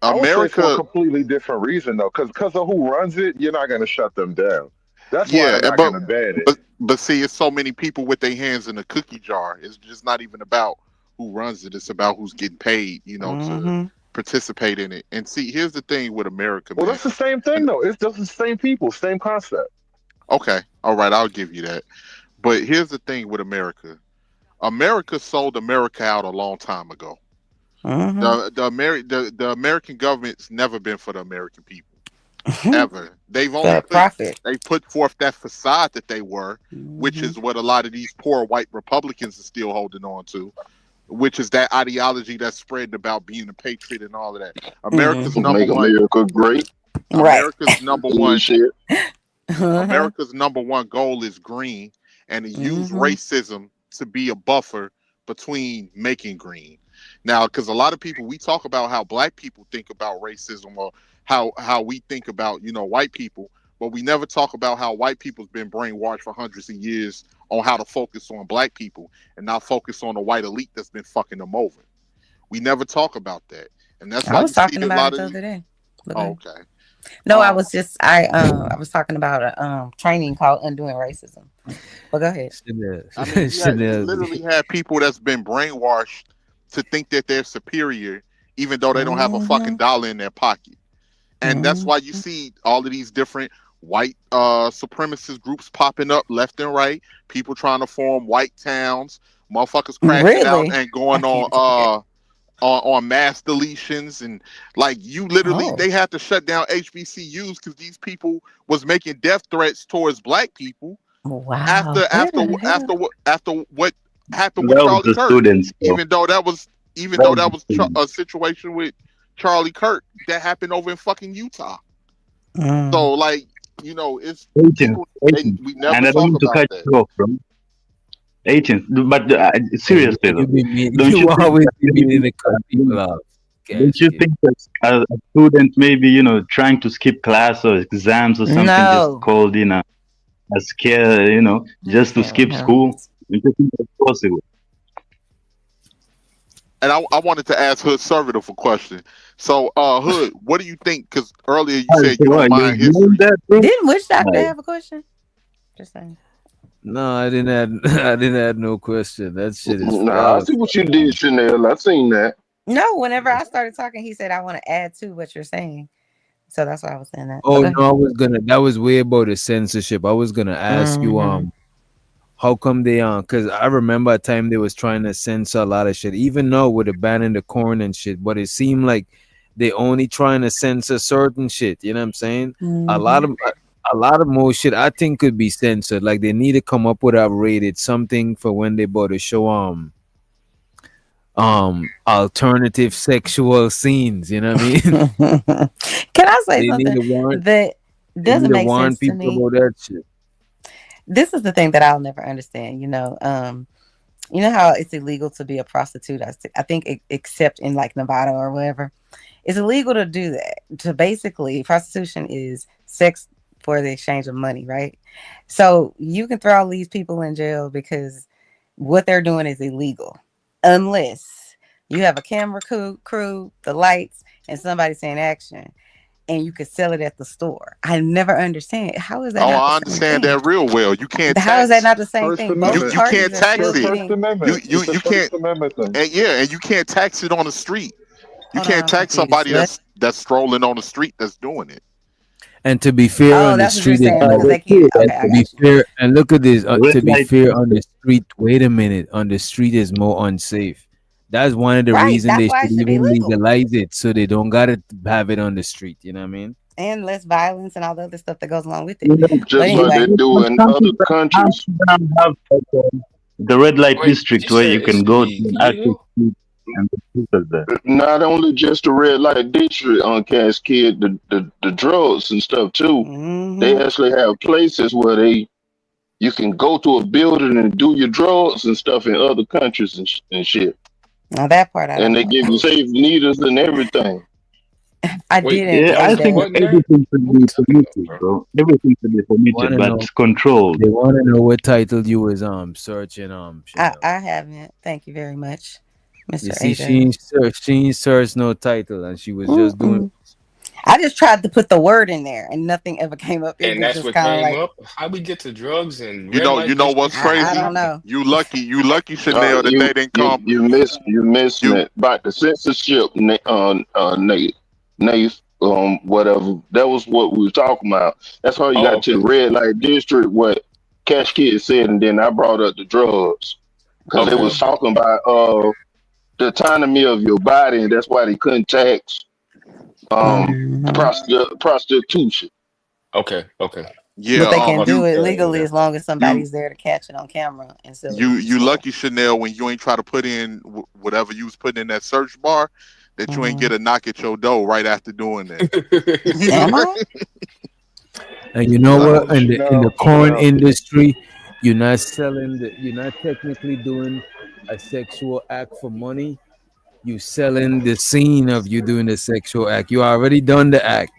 I would say for a America, completely different reason though, because of who runs it, you're not going to shut them down. That's why yeah, they're not going to ban it. but see, it's so many people with their hands in the cookie jar. It's just not even about who runs it. It's about who's getting paid, to participate in it. And see, here's the thing with America, Well, man. that's the same thing though. It's just the same people, same concept. Okay, all right, I'll give you that. But here's the thing with America. America sold America out a long time ago. The American government's never been for the American people. Ever. They've only they put forth that facade that they were, which is what a lot of these poor white Republicans are still holding on to, which is that ideology that's spreading about being a patriot and all of that. America's number Make one. America great. America's number one. Shit. America's number one goal is green, and to use racism to be a buffer between making green. Now, because a lot of people, we talk about how black people think about racism or how we think about, white people, but we never talk about how white people's been brainwashed for hundreds of years on how to focus on black people and not focus on the white elite that's been fucking them over. We never talk about that. And that's why I was talking about it the other day. Okay. No, I was talking about a training called Undoing Racism. But go ahead. I mean, you literally have people that's been brainwashed to think that they're superior, even though they don't have a fucking dollar in their pocket. And that's why you see all of these different white supremacist groups popping up left and right. People trying to form white towns, motherfuckers crashing out and going on mass deletions, and like you literally they had to shut down HBCUs because these people was making death threats towards black people. Wow. After what happened with Charlie Kirk, even though that was a situation with Charlie Kirk that happened over in fucking Utah. So like, it's people, we never and I don't talk mean to about cut that. you off, bro. 18th, but seriously though, You always be meaning to cut people off. Don't you think that a student maybe, trying to skip class or exams or something just No. called in a scare, just to skip school? Don't you think that's possible? And I wanted to ask Hood Servative a question. So, Hood, what do you think? Because earlier you said you don't mind history. Didn't Witch Doctor have a question? Just saying. No, I didn't add no question. That shit is Nah, I see what you did, Chanel. I seen that. No, whenever I started talking, he said I want to add to what you're saying. So that's why I was saying that. Oh no, that was way about the censorship. I was gonna ask you how come they because I remember a time they was trying to censor a lot of shit, even though with the banning the corn and shit, but it seemed like they only trying to censor certain shit. You know what I'm saying? A lot of more shit I think could be censored. Like they need to come up with rated something for when they bought to show alternative sexual scenes. You know what I mean? Can I say something that doesn't make sense to me? About that shit. This is the thing that I'll never understand. You know how it's illegal to be a prostitute. I think except in like Nevada or wherever, it's illegal to do that. To basically, prostitution is sex for the exchange of money, right? So you can throw all these people in jail because what they're doing is illegal, unless you have a camera crew, the lights, and somebody saying action, and you could sell it at the store. I never understand. How is that? I understand that real well. You can't. How is that not the same thing? You can't tax it. You can't. And you can't tax it on the street. You can't tax somebody that's strolling on the street that's doing it. And to be fair on the street, and look at this. To be fair on the street, wait a minute. On the street is more unsafe. That's one of the reasons they should even legalize it, so they don't gotta have it on the street. You know what I mean? And less violence and all the other stuff that goes along with it. Just like they do in other countries. The red light district where you can go to active and not only just the red light district on Cascade, the drugs and stuff too. They actually have places where you can go to a building and do your drugs and stuff in other countries and shit. Now that part, and they give you safe needles and everything. I didn't. Yeah, I think everything should be permitted, bro. Everything should be permitted, but it's controlled. They want to know what title you was searching I haven't. Thank you very much, Mr. You see, she ain't searched no title, and she was just doing. I just tried to put the word in there, and nothing ever came up. And that's what came up. How we get to drugs and you know what's crazy? I don't know. You lucky, Chanel, that they didn't come. You missed it. About the censorship, Nate, whatever. That was what we were talking about. That's how you got to the red light district. What Cash Kid said, and then I brought up the drugs because they was talking about the autonomy of your body, and that's why they couldn't tax prostitution. Okay. Yeah, but they can do it legally as long as somebody's there to catch it on camera. And so you lucky, Chanel, when you ain't try to put in whatever you was putting in that search bar, that you ain't get a knock at your door right after doing that. Am I? And you know what? In the corn industry, you're not technically doing a sexual act for money. You selling the scene of you doing the sexual act. You already done the act.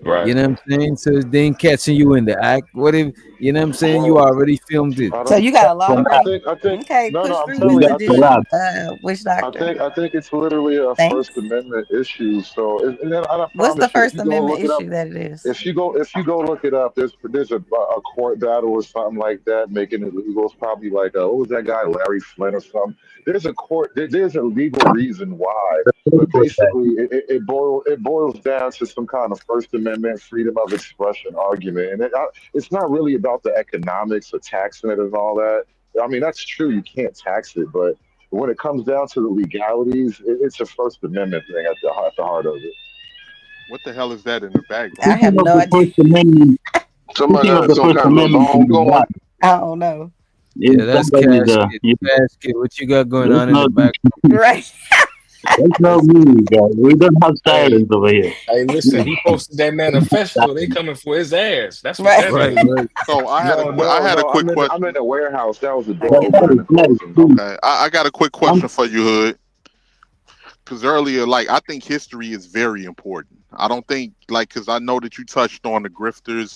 Right. You know what I'm saying? So they ain't catching you in the act. What if you know what I'm saying? You already filmed it. So you got a lot of I think okay, no, push I'm through telling with you, the Witch Doctor. I think it's literally a First Amendment issue. So and then what's the First Amendment issue that it is? If you go look it up, there's a court battle or something like that making it legal. It's probably like what was that guy, Larry Flynn or something. There's a legal reason why, but basically it boils down to some kind of First Amendment freedom of expression argument, and it's not really about the economics of taxing it and all that. I mean, that's true, you can't tax it, but when it comes down to the legalities, it's a First Amendment thing at the heart of it. What the hell is that in the background? I have no idea. Somebody got some kind of long going. I don't know. Yeah, that's Casket. What you got going on in the back? Right. That's not me, guys. We don't have silence over here. Hey, listen, he posted that manifesto. They coming for his ass. That's what that is. So I had a quick question. I'm in a warehouse. That was a door. Okay, I got a quick question for you, Hood. because earlier, like, I think history is very important. I don't think, like, because I know that you touched on the grifters,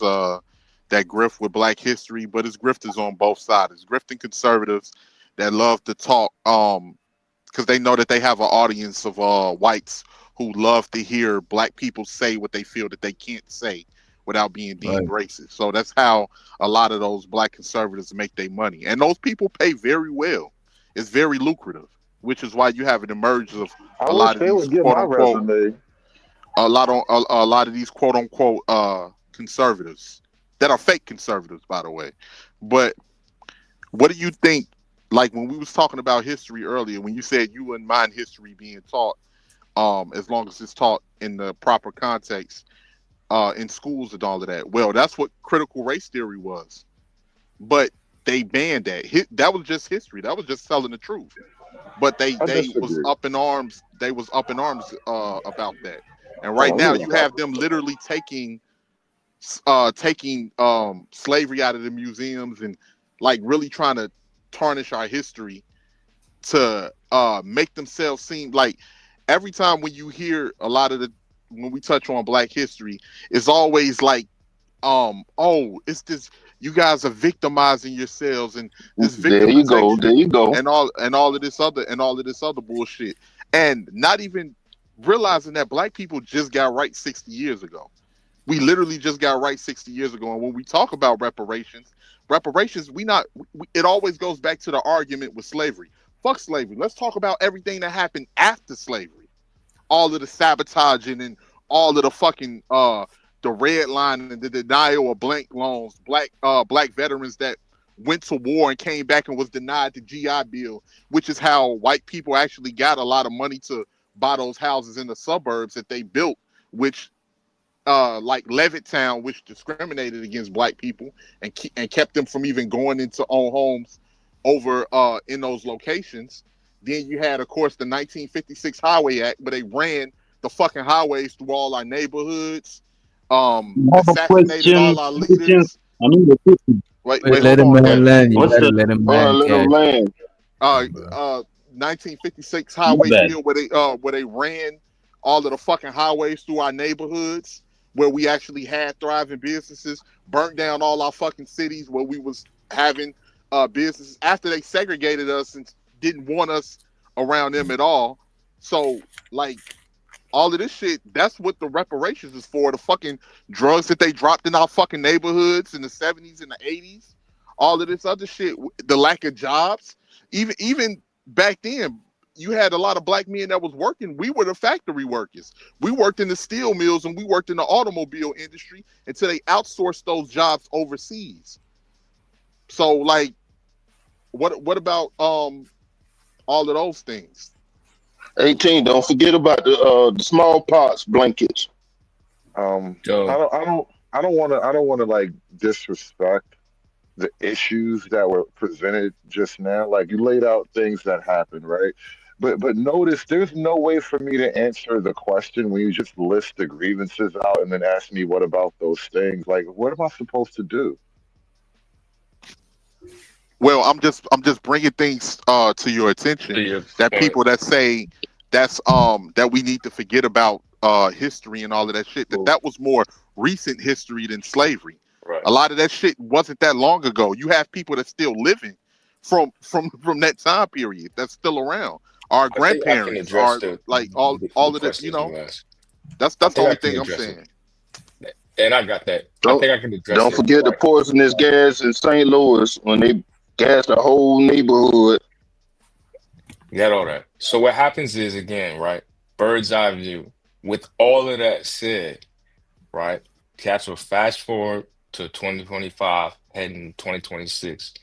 that grift with Black history, but it's grifters on both sides. It's grifting conservatives that love to talk, because they know that they have an audience of whites who love to hear Black people say what they feel that they can't say without being deemed racist. So that's how a lot of those Black conservatives make their money, and those people pay very well. It's very lucrative, which is why you have an emerge of a lot of these quote unquote, a lot of these quote unquote conservatives that are fake conservatives, by the way. But what do you think? Like when we was talking about history earlier, when you said you wouldn't mind history being taught, as long as it's taught in the proper context, in schools and all of that. Well, that's what critical race theory was, but they banned that. That was just history. That was just telling the truth. But they was up in arms. They was up in arms about that. And right now you have them literally taking slavery out of the museums and like really trying to tarnish our history to make themselves seem like, every time when you hear a lot of when we touch on Black history, it's always like, oh, it's this, you guys are victimizing yourselves and this victimization, there you go, and all of this other bullshit, and not even realizing that Black people just got right 60 years ago. We literally just got right 60 years ago. And when we talk about reparations, it always goes back to the argument with slavery. Fuck slavery. Let's talk about everything that happened after slavery. All of the sabotaging and all of the fucking the red line and the denial of blank loans, black veterans that went to war and came back and was denied the GI Bill, which is how white people actually got a lot of money to buy those houses in the suburbs that they built, which like Levittown, which discriminated against Black people and kept them from even going into own homes over in those locations. Then you had, of course, the 1956 Highway Act, where they ran the fucking highways through all our neighborhoods, assassinated all our leaders. Wait, let him land. You gotta let him land. 1956 highway bill where they ran all of the fucking highways through our neighborhoods, where we actually had thriving businesses, burnt down all our fucking cities where we was having businesses after they segregated us and didn't want us around them at all. So like all of this shit, that's what the reparations is for. The fucking drugs that they dropped in our fucking neighborhoods in the 70s and the 80s, all of this other shit, the lack of jobs. Even back then, you had a lot of Black men that was working. We were the factory workers. We worked in the steel mills and we worked in the automobile industry until they outsourced those jobs overseas. So like, what about all of those things? 18. Don't forget about the smallpox blankets. I don't want to like disrespect the issues that were presented just now. Like you laid out things that happened, right? But notice there's no way for me to answer the question when you just list the grievances out and then ask me what about those things. Like, what am I supposed to do? Well, I'm just bringing things to your attention that people that say that's that we need to forget about history and all of that shit, that was more recent history than slavery. Right. A lot of that shit wasn't that long ago. You have people that's still living from that time period that's still around. Our grandparents are like all of this, you know. That's the only thing I'm saying. And I got that. I think I can address. Don't forget the poisonous gas in St. Louis when they gassed the whole neighborhood. Got all that. So what happens is, again, right, bird's eye view. With all of that said, right, cats will fast forward to 2025, heading 2026.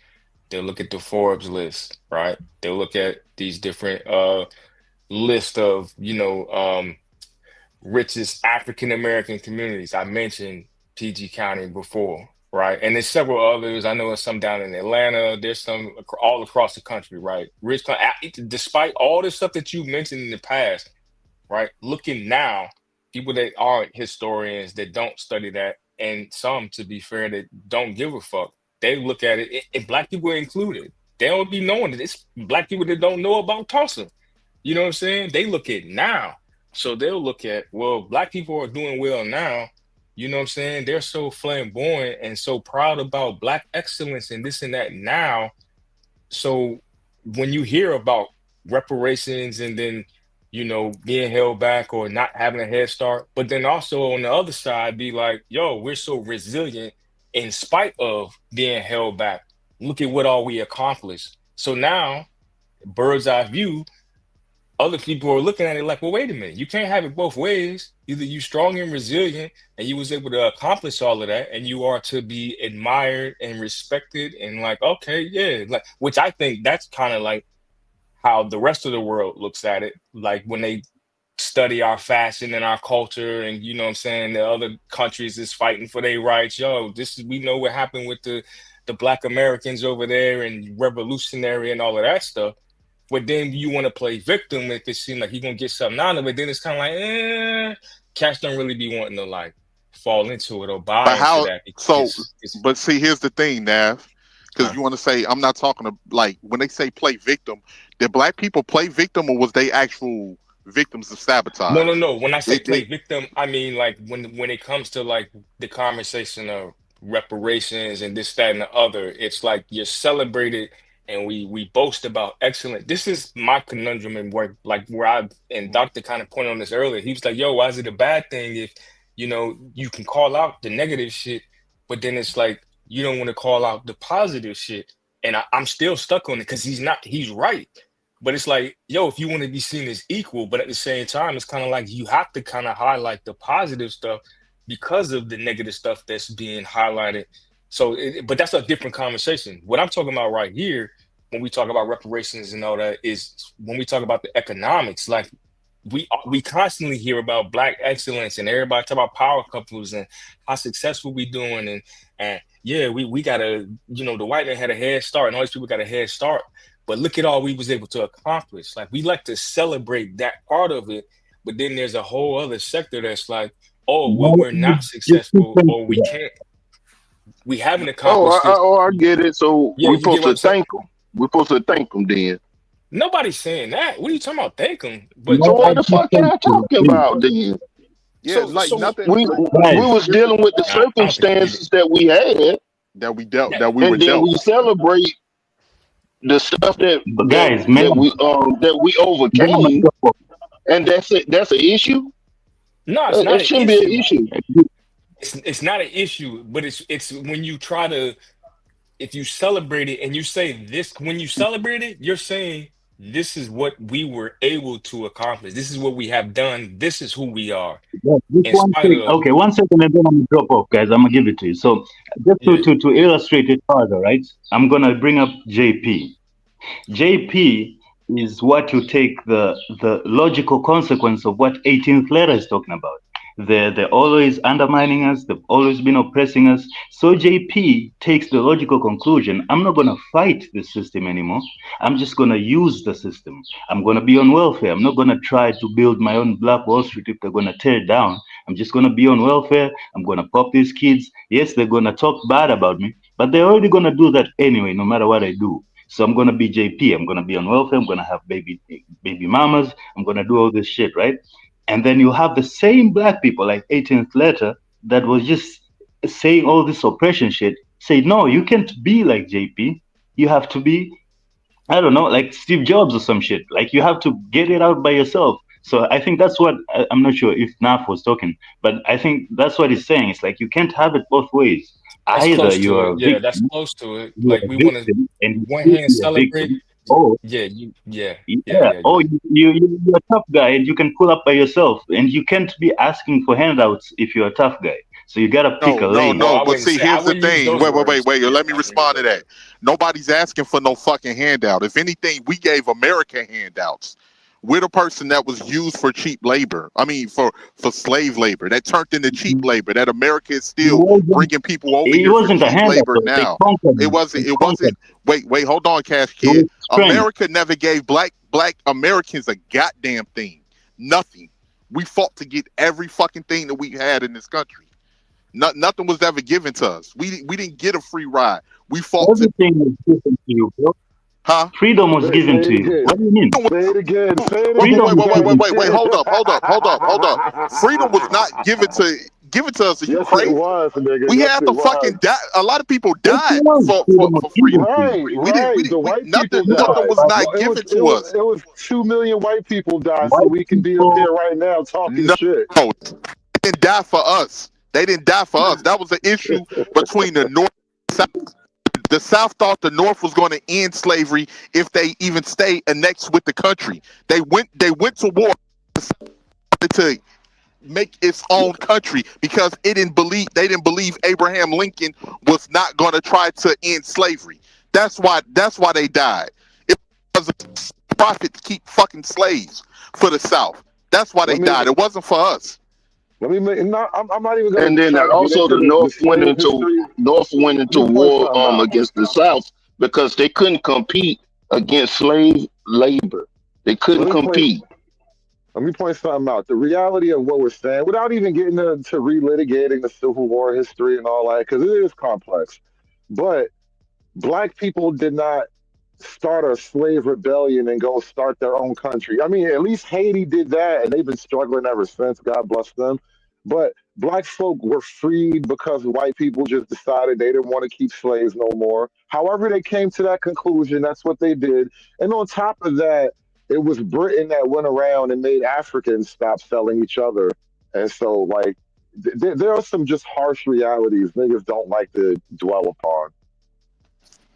They'll look at the Forbes list, right? They'll look at these different list of, richest African American communities. I mentioned PG County before, right? And there's several others. I know there's some down in Atlanta. There's some all across the country, right? Despite all the stuff that you mentioned in the past, right? Looking now, people that aren't historians, that don't study that, and some, to be fair, that don't give a fuck. They look at it, and Black people are included. They don't be knowing that it's Black people that don't know about Tulsa. You know what I'm saying? They look at now. So they'll look at, well, black people are doing well now. You know what I'm saying? They're so flamboyant and so proud about black excellence and this and that now. So when you hear about reparations and then, you know, being held back or not having a head start, but then also on the other side, be like, yo, we're so resilient in spite of being held back. Look at what all we accomplished. So now, bird's eye view, other people are looking at it like, well, wait a minute, you can't have it both ways. Either you strong and resilient and you was able to accomplish all of that and you are to be admired and respected and like, okay, yeah, like, which I think that's kind of like how the rest of the world looks at it. Like when they study our fashion and our culture and, you know what I'm saying, the other countries is fighting for their rights. Yo, this is, we know what happened with the Black Americans over there and revolutionary and all of that stuff. But then you want to play victim if it seems like you're going to get something out of it. Then it's kind of like, cats don't really be wanting to like fall into it or buy into that. So, but see, here's the thing, Nav, because you want to say, I'm not talking to, like, when they say play victim, did black people play victim or was they actual victims of sabotage? No. When I say play victim, I mean like when it comes to like the conversation of reparations and this, that, and the other, it's like you're celebrated and we boast about excellence. This is my conundrum and where Dr. kind of pointed on this earlier. He was like, yo, why is it a bad thing if, you know, you can call out the negative shit, but then it's like, you don't want to call out the positive shit. And I'm still stuck on it because he's right. But it's like, yo, if you want to be seen as equal, but at the same time, it's kind of like you have to kind of highlight the positive stuff because of the negative stuff that's being highlighted. So, but that's a different conversation. What I'm talking about right here, when we talk about reparations and all that, is when we talk about the economics. Like we constantly hear about black excellence and everybody talk about power couples and how successful we doing and yeah, we got a, you know, the white man had a head start and all these people got a head start. But look at all we was able to accomplish. Like we like to celebrate that part of it, but then there's a whole other sector that's like, oh, well, we're not successful or we can't. We haven't accomplished this. I get it. So we're supposed to thank them. We're supposed to thank them then. Nobody's saying that. What are you talking about? Thank them. But so what the fuck am I talking about then? Yeah, nothing. We was dealing with the circumstances that we had. That we dealt. That we were dealt. And then we celebrate the stuff that we overcame. And that's it. That's an issue. No, it's not. It shouldn't be an issue. It's not an issue, but it's when you try to, if you celebrate it and you say this, when you celebrate it, you're saying this is what we were able to accomplish. This is what we have done. This is who we are. Yeah, okay, 1 second and then I'm gonna drop off, guys. I'm gonna give it to you. So just to illustrate it further, right? I'm gonna bring up JP. JP is what you take the logical consequence of what 18th letter is talking about. They're always undermining us. They've always been oppressing us. So JP takes the logical conclusion. I'm not going to fight the system anymore. I'm just going to use the system. I'm going to be on welfare. I'm not going to try to build my own Black Wall Street if they're going to tear it down. I'm just going to be on welfare. I'm going to pop these kids. Yes, they're going to talk bad about me, but they're already going to do that anyway, no matter what I do. So I'm going to be JP. I'm going to be on welfare. I'm going to have baby mamas. I'm going to do all this shit, right? And then you have the same black people like 18th letter that was just saying all this oppression shit. Say, no, you can't be like JP. You have to be, I don't know, like Steve Jobs or some shit. Like you have to get it out by yourself. So I think that's what, I'm not sure if Naf was talking, but I think that's what he's saying. It's like you can't have it both ways. That's Either you are yeah, that's close to it. Like we want to one hand celebrate. Oh yeah, Oh, you're a tough guy and you can pull up by yourself, and you can't be asking for handouts if you're a tough guy. So you gotta pick a lane. No. But see, here's the thing. Wait. Let me respond to that. Nobody's asking for no fucking handout. If anything, we gave America handouts. We're the person that was used for cheap labor. I mean, for slave labor that turned into cheap labor. That America is still bringing people over here for cheap labor now. It wasn't. Wait. Hold on, Cash Kid. America never gave black Americans a goddamn thing. Nothing. We fought to get every fucking thing that we had in this country. Nothing was ever given to us. We didn't get a free ride. We fought. Everything was given to you, bro. Huh? Freedom was given to you. What do you mean? Say it again. Say it Freedom again. Wait. Hold up. Freedom was not given to us. Are you Yes, crazy? it was, nigga. We Yes, had it to was. fucking die. A lot of people Yes, died it was. for Freedom was freedom. given to you. Right. The white people Nothing died. was not It given to us. was 2 million white people died, so White we can be up people. here right now talking No, shit. they didn't die for us. They didn't die for us. That was the issue between the North and South. The South thought the North was going to end slavery if they even stayed annexed with the country. They went to war to make its own country because they didn't believe Abraham Lincoln was not going to try to end slavery. That's why they died. It was a profit to keep fucking slaves for the South. That's why they died. It wasn't for us. Let me make. No, I'm not even going And to then try to get also into the the North went slave into history. war against the South because they couldn't compete against slave labor. They couldn't compete. Let me point something out. The reality of what we're saying, without even getting into relitigating the Civil War history and all that, because it is complex. But black people did not start a slave rebellion and go start their own country. I mean, at least Haiti did that, and they've been struggling ever since. God bless them. But black folk were freed because white people just decided they didn't want to keep slaves no more. However, they came to that conclusion. That's what they did. And on top of that, it was Britain that went around and made Africans stop selling each other. And so, like, there are some just harsh realities niggas don't like to dwell upon.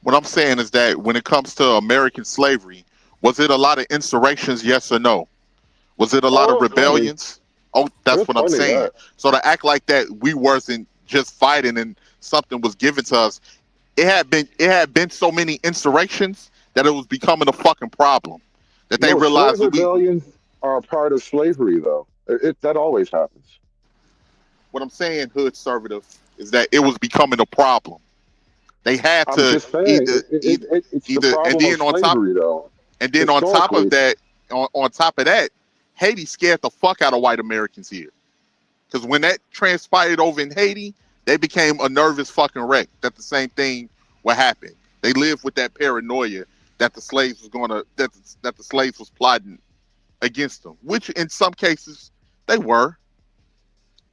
What I'm saying is that when it comes to American slavery, was it a lot of insurrections? Yes or no? Was it a lot of rebellions? Oh, that's what I'm saying. So to act like that we wasn't just fighting and something was given to us, it had been so many insurrections that it was becoming a fucking problem. That they realized rebellions are a part of slavery, though. That always happens. What I'm saying, hood conservative, is that it was becoming a problem. They had to either, and then on top of that, Haiti scared the fuck out of white Americans here. Because when that transpired over in Haiti, they became a nervous fucking wreck that the same thing would happen. They lived with that paranoia that the slaves that the slaves was plotting against them, which in some cases they were.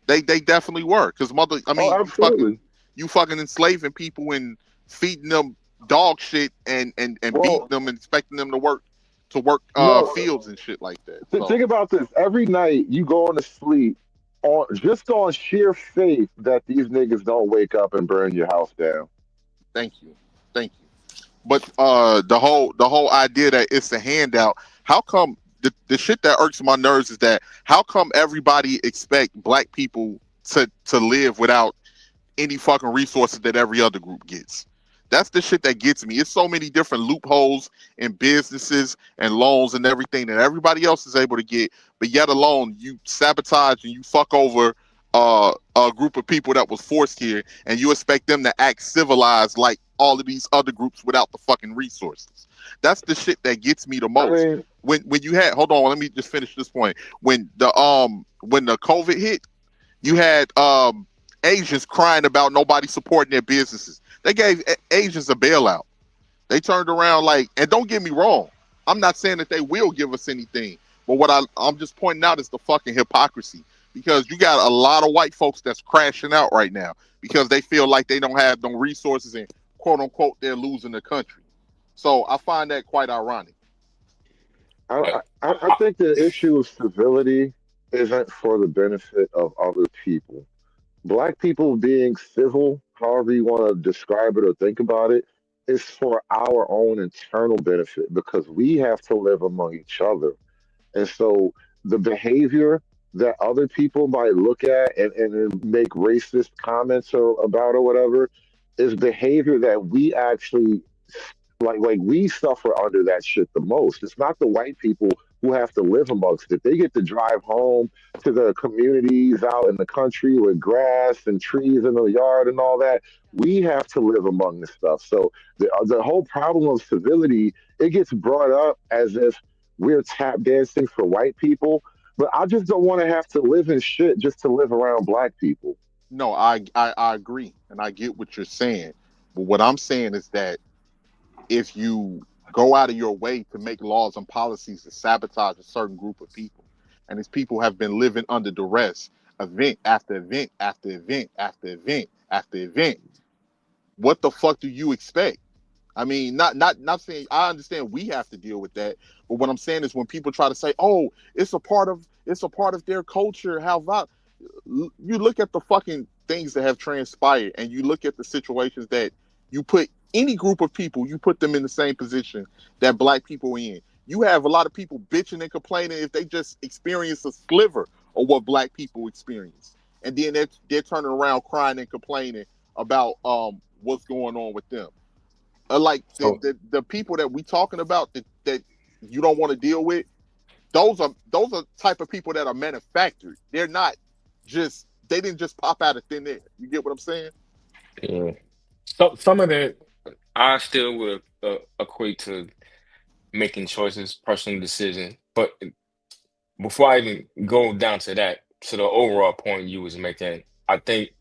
They definitely were. Because you fucking enslaving people and feeding them dog shit and beating them and expecting them to work fields and shit like that. So. Think about this. Every night you go to sleep on sheer faith that these niggas don't wake up and burn your house down. Thank you. But the whole idea that it's a handout, how come the shit that irks my nerves is that how come everybody expect black people to live without any fucking resources that every other group gets? That's the shit that gets me. It's so many different loopholes in businesses and loans and everything that everybody else is able to get, but yet alone you sabotage and you fuck over a group of people that was forced here, and you expect them to act civilized like all of these other groups without the fucking resources. That's the shit that gets me the most. When you had, hold on, let me just finish this point. When the COVID hit, you had Asians crying about nobody supporting their businesses. They gave Asians a bailout. They turned around and don't get me wrong, I'm not saying that they will give us anything, but what I'm just pointing out is the fucking hypocrisy. Because you got a lot of white folks that's crashing out right now because they feel like they don't have no resources and quote unquote they're losing the country. So I find that quite ironic. I think the issue of civility isn't for the benefit of other people. Black people being civil, however you want to describe it or think about it, is for our own internal benefit because we have to live among each other. And so the behavior that other people might look at and make racist comments about or whatever is behavior that we actually like we suffer under that shit the most. It's not the white people who have to live amongst it. They get to drive home to the communities out in the country with grass and trees in the yard and all that. We have to live among this stuff. So the whole problem of civility, it gets brought up as if we're tap dancing for white people. But I just don't want to have to live in shit just to live around black people. No, I agree. And I get what you're saying. But what I'm saying is that if you go out of your way to make laws and policies to sabotage a certain group of people. And these people have been living under duress, event after event after event after event after event. What the fuck do you expect? I mean, not saying I understand we have to deal with that, but what I'm saying is when people try to say, "Oh, it's a part of their culture," how about you look at the fucking things that have transpired, and you look at the situations that you put any group of people, you put them in the same position that black people in. You have a lot of people bitching and complaining if they just experience a sliver of what black people experience, and then they're turning around crying and complaining about what's going on with them. Like the people that we talking about that you don't want to deal with, those are type of people that are manufactured. They're not just, they didn't just pop out of thin air. You get what I'm saying? Yeah. So some of that I still would equate to making choices, personal decision. But before I even go down to that, to the overall point you was making, I think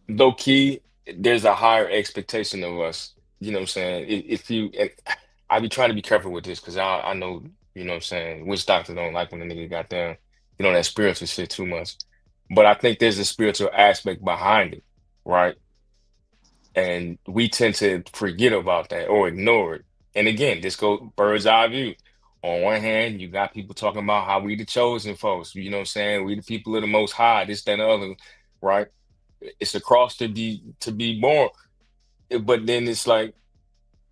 low key, there's a higher expectation of us. You know what I'm saying? If you, and I be trying to be careful with this because I know, you know what I'm saying, witch doctors don't like when the nigga got down, you know, that spiritual shit too much. But I think there's a spiritual aspect behind it, right? And we tend to forget about that or ignore it. And again, this goes bird's eye view. On one hand, you got people talking about how we the chosen folks, you know what I'm saying? We the people of the Most High, this, that, and the other, right? It's a cross to be born. But then it's like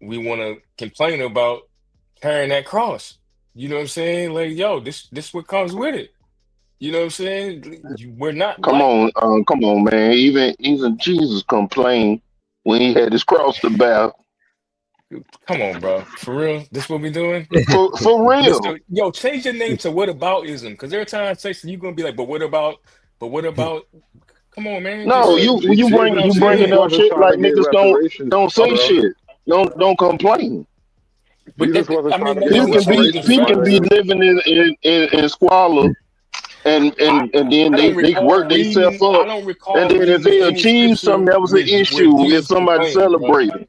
we want to complain about carrying that cross. You know what I'm saying? Like, yo, this what comes with it. You know what I'm saying? We're not Come on, man. Even Jesus complained when he had his cross to bear. Come on, bro. For real? This what we doing? For real. Yo, change your name to What Aboutism. Because every time I say something, you're gonna be like, but what about? Come on, man. No, you bringing up shit like niggas don't say shit. Don't complain. But he can be living in squalor, and then they work themselves up, and then if they achieve something, that was an issue if somebody celebrated.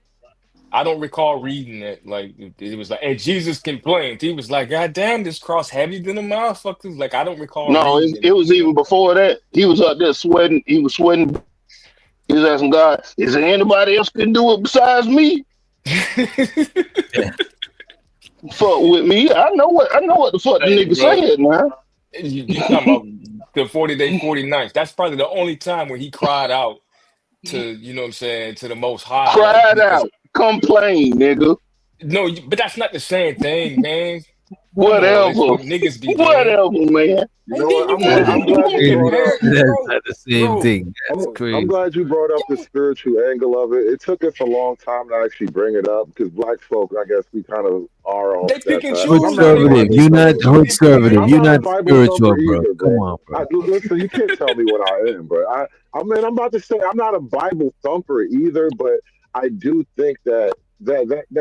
I don't recall reading that. Like it was like, and Jesus complained. He was like, "God damn, this cross heavy than the motherfuckers." Like I don't recall. No, it was even before that. He was out there sweating. He was sweating. He was asking God, "Is there anybody else can do it besides me?" Fuck with me. I know what the fuck the nigga said, man. You talking about the 40-day, 40 nights? That's probably the only time where he cried out to, you know what I'm saying, to the Most High. Cried out. Complain, nigga. No, but that's not the same thing, man. Whatever. Niggas be whatever, man. You know what? I'm glad you brought up. That's not the same thing. That's crazy. I'm glad you brought up the spiritual angle of it. It took us a long time to actually bring it up because black folk, I guess, we kind of are on that side. Conservative. You're not conservative. You're not spiritual, bro. Come on, bro. Listen, you can't tell me what I am, bro. I mean, I'm about to say I'm not a Bible thumper either, but I do think that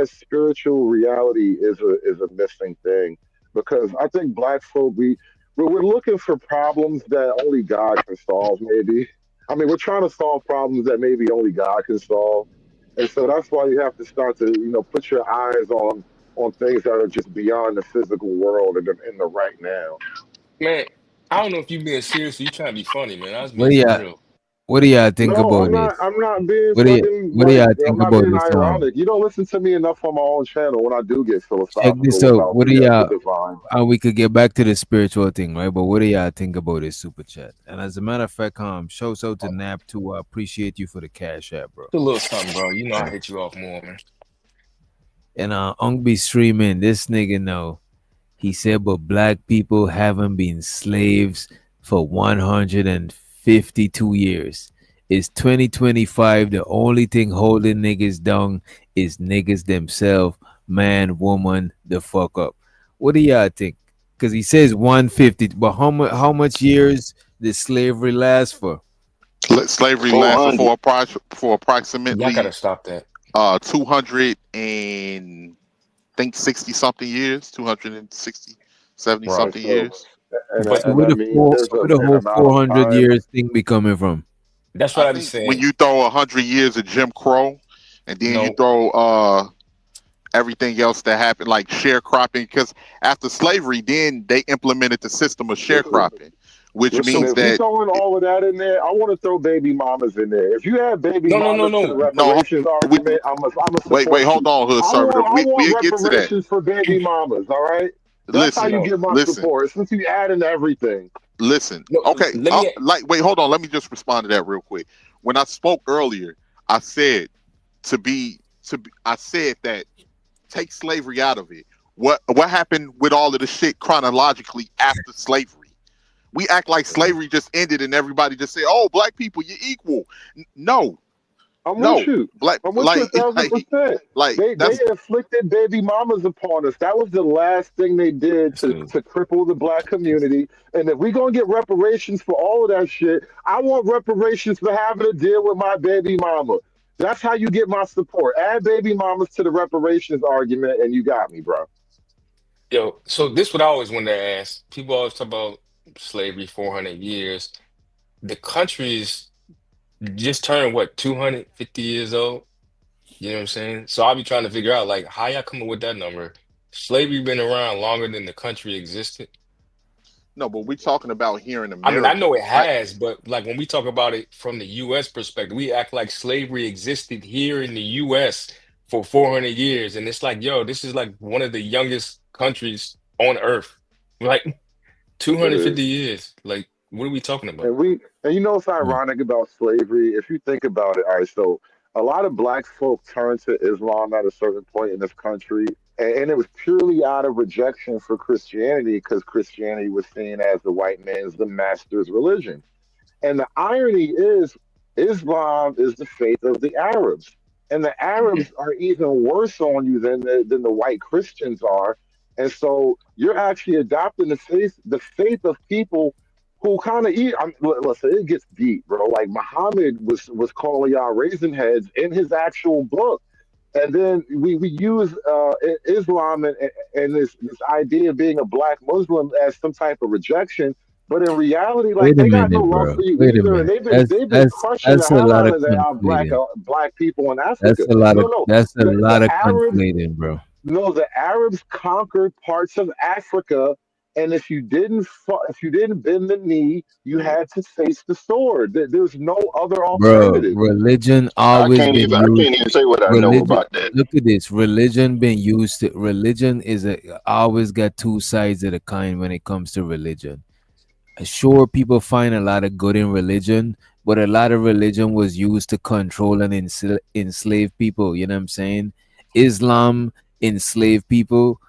spiritual reality is a missing thing because I think black folk we're looking for problems that only God can solve. Maybe we're trying to solve problems that maybe only God can solve, and so that's why you have to start to put your eyes on things that are just beyond the physical world and in the right now. Man, I don't know if you're being serious or you trying to be funny, man. I was being real. What do y'all think about this? I'm not being What do y'all think about this? Ironic. You don't listen to me enough on my own channel when I do get philosophical. Check this out. What do y'all? We could get back to the spiritual thing, right? But what do y'all think about this super chat? And as a matter of fact, shout out to Nap too. I appreciate you for the cash app, bro. It's a little something, bro. You know I hit you off more, man. And Unk be streaming. This nigga know. He said, but black people haven't been slaves for 152 years. Is 2025 the only thing holding niggas down is niggas themselves, man, woman, the fuck up. What do y'all think? Because he says 150, but how much years did slavery last for? Slavery lasted for approximately. Y'all gotta stop that. 200 and think 60 something years, 260, 70 something years. But where the whole 400 years thing be coming from? That's what I was saying. When you throw 100 years of Jim Crow, and then you throw everything else that happened, like sharecropping, because after slavery, then they implemented the system of sharecropping, which means if that we throwing all of that in there, I want to throw baby mamas in there. If you have baby mamas to the reparations argument, I'm a support wait, hold on, Hood I Server. want We'll get to that. reparations for baby mamas. All right, that's how you get my support. Since you adding everything. Listen, okay. Wait, hold on. Let me just respond to that real quick. When I spoke earlier, I said I said that take slavery out of it. What happened with all of the shit chronologically after slavery? We act like slavery just ended and everybody just say, "Oh, black people, you're equal." No. I'm with you. I'm with you 1,000%. They inflicted baby mamas upon us. That was the last thing they did to cripple the black community. And if we're gonna get reparations for all of that shit, I want reparations for having to deal with my baby mama. That's how you get my support. Add baby mamas to the reparations argument, and you got me, bro. Yo, so this what I always wanted to ask. People always talk about slavery, 400 years. The country's just turned, what, 250 years old? You know what I'm saying? So I'll be trying to figure out, like, how y'all come up with that number? Slavery been around longer than the country existed? No, but we're talking about here in America. I mean, I know it has, but like when we talk about it from the U.S. perspective, we act like slavery existed here in the U.S. for 400 years. And it's like, yo, this is like one of the youngest countries on earth. Like 250 years. Like, what are we talking about? And you know what's ironic about slavery? If you think about it, all right, so a lot of black folk turned to Islam at a certain point in this country, and it was purely out of rejection for Christianity because Christianity was seen as the white man's, the master's religion. And the irony is, Islam is the faith of the Arabs, and the Arabs are even worse on you than the white Christians are. And so you're actually adopting the faith of people who kind of eat. Listen, it gets deep, bro. Like Muhammad was calling y'all raisin heads in his actual book, and then we use Islam and this idea of being a black Muslim as some type of rejection. But in reality, like they got no love for you either, and they've been crushing the hell out of our black people in Africa. That's a lot of conflating, bro. No, the Arabs conquered parts of Africa. And if you didn't bend the knee, you had to face the sword. There's no other alternative. Bro, religion always I can't even say what I know about that. Look at this. Religion been used to. Religion always got two sides of the coin when it comes to religion. Sure, people find a lot of good in religion, but a lot of religion was used to control and enslave people. You know what I'm saying? Islam enslaved people.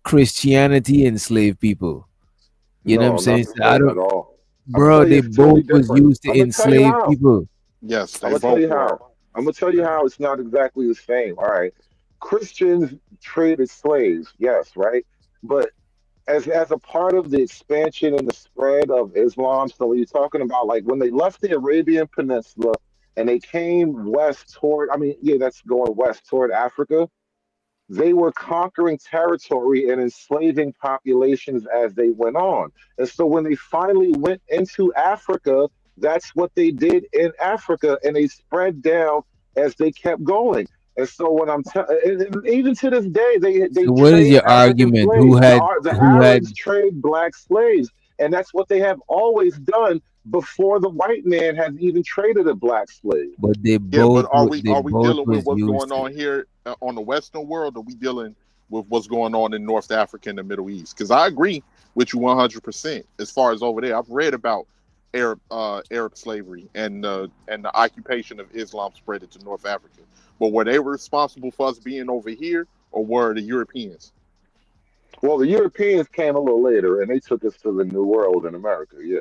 Christianity enslaved people. You know what I'm saying? So I don't, bro. They both was used to enslave people. Yes, I'm gonna tell you how. I'm gonna tell you how it's not exactly the same. All right, Christians traded slaves, yes, right, but as a part of the expansion and the spread of Islam. So when you're talking about like when they left the Arabian Peninsula and they came west toward, that's going west toward Africa. They were conquering territory and enslaving populations as they went on. And so when they finally went into Africa, that's what they did in Africa, and they spread down as they kept going. And so when even to this day, they so what is your argument? Slaves. The Arabs trade black slaves, and that's what they have always done before the white man has even traded a black slave. But they both. But are we dealing with what's going on here on the Western world? Or are we dealing with what's going on in North Africa and the Middle East? Because I agree with you 100% as far as over there. I've read about Arab slavery and the occupation of Islam spread into North Africa. But were they responsible for us being over here, or were the Europeans? Well, the Europeans came a little later, and they took us to the New World in America. Yeah.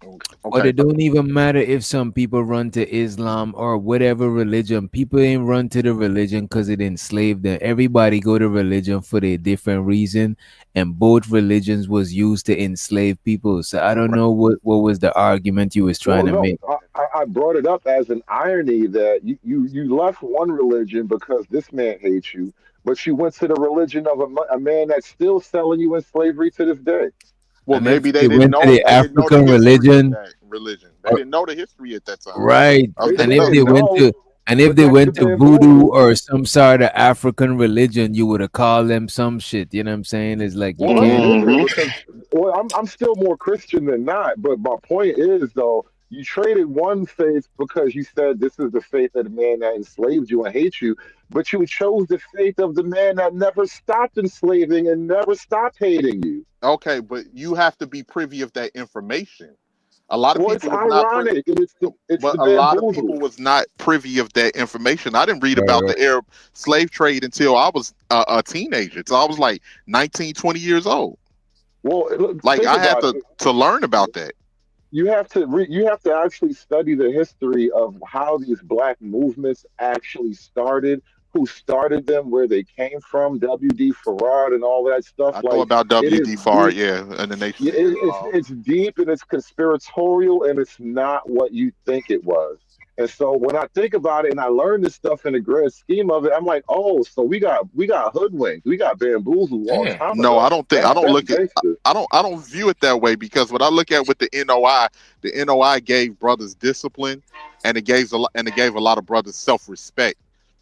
Okay. But it don't even matter if some people run to Islam or whatever religion. People ain't run to the religion because it enslaved them. Everybody go to religion for a different reason, and both religions was used to enslave people. So I don't know what was the argument you was trying to make. I brought it up as an irony that you left one religion because this man hates you, but you went to the religion of a man that's still selling you in slavery to this day. Well, maybe they didn't know the African religion. They didn't know the history at that time. Right. And And if they went to voodoo or some sort of African religion, you would have called them some shit. You know what I'm saying? It's like you Well, that's can't. different because I'm still more Christian than not. But my point is though, you traded one faith because you said this is the faith of the man that enslaved you and hates you, but you chose the faith of the man that never stopped enslaving and never stopped hating you. Okay, but you have to be privy of that information. A lot of Well, people it's was not ironic, and it's but the a lot of bamboozle. people was not privy of that information. I didn't read Right, about right. the Arab slave trade until I was a teenager. So I was like 19, 20 years old. Well, look, Like think I had about it. to learn about that. You have to actually study the history of how these black movements actually started, who started them, where they came from, W.D. Farad and all that stuff. I know Like about it is W.D. Farr, deep. yeah, and the Nation Yeah, of Islam. it's deep and it's conspiratorial and it's not what you think it was. And so when I think about it and I learn this stuff in the grand scheme of it, I'm like, oh, so we got hoodwinked, we got bamboozled a long Damn. time No, ago. I don't think I don't That's look at gangster. I don't view it that way because when I look at with the NOI gave brothers discipline and it gave a lot of brothers self-respect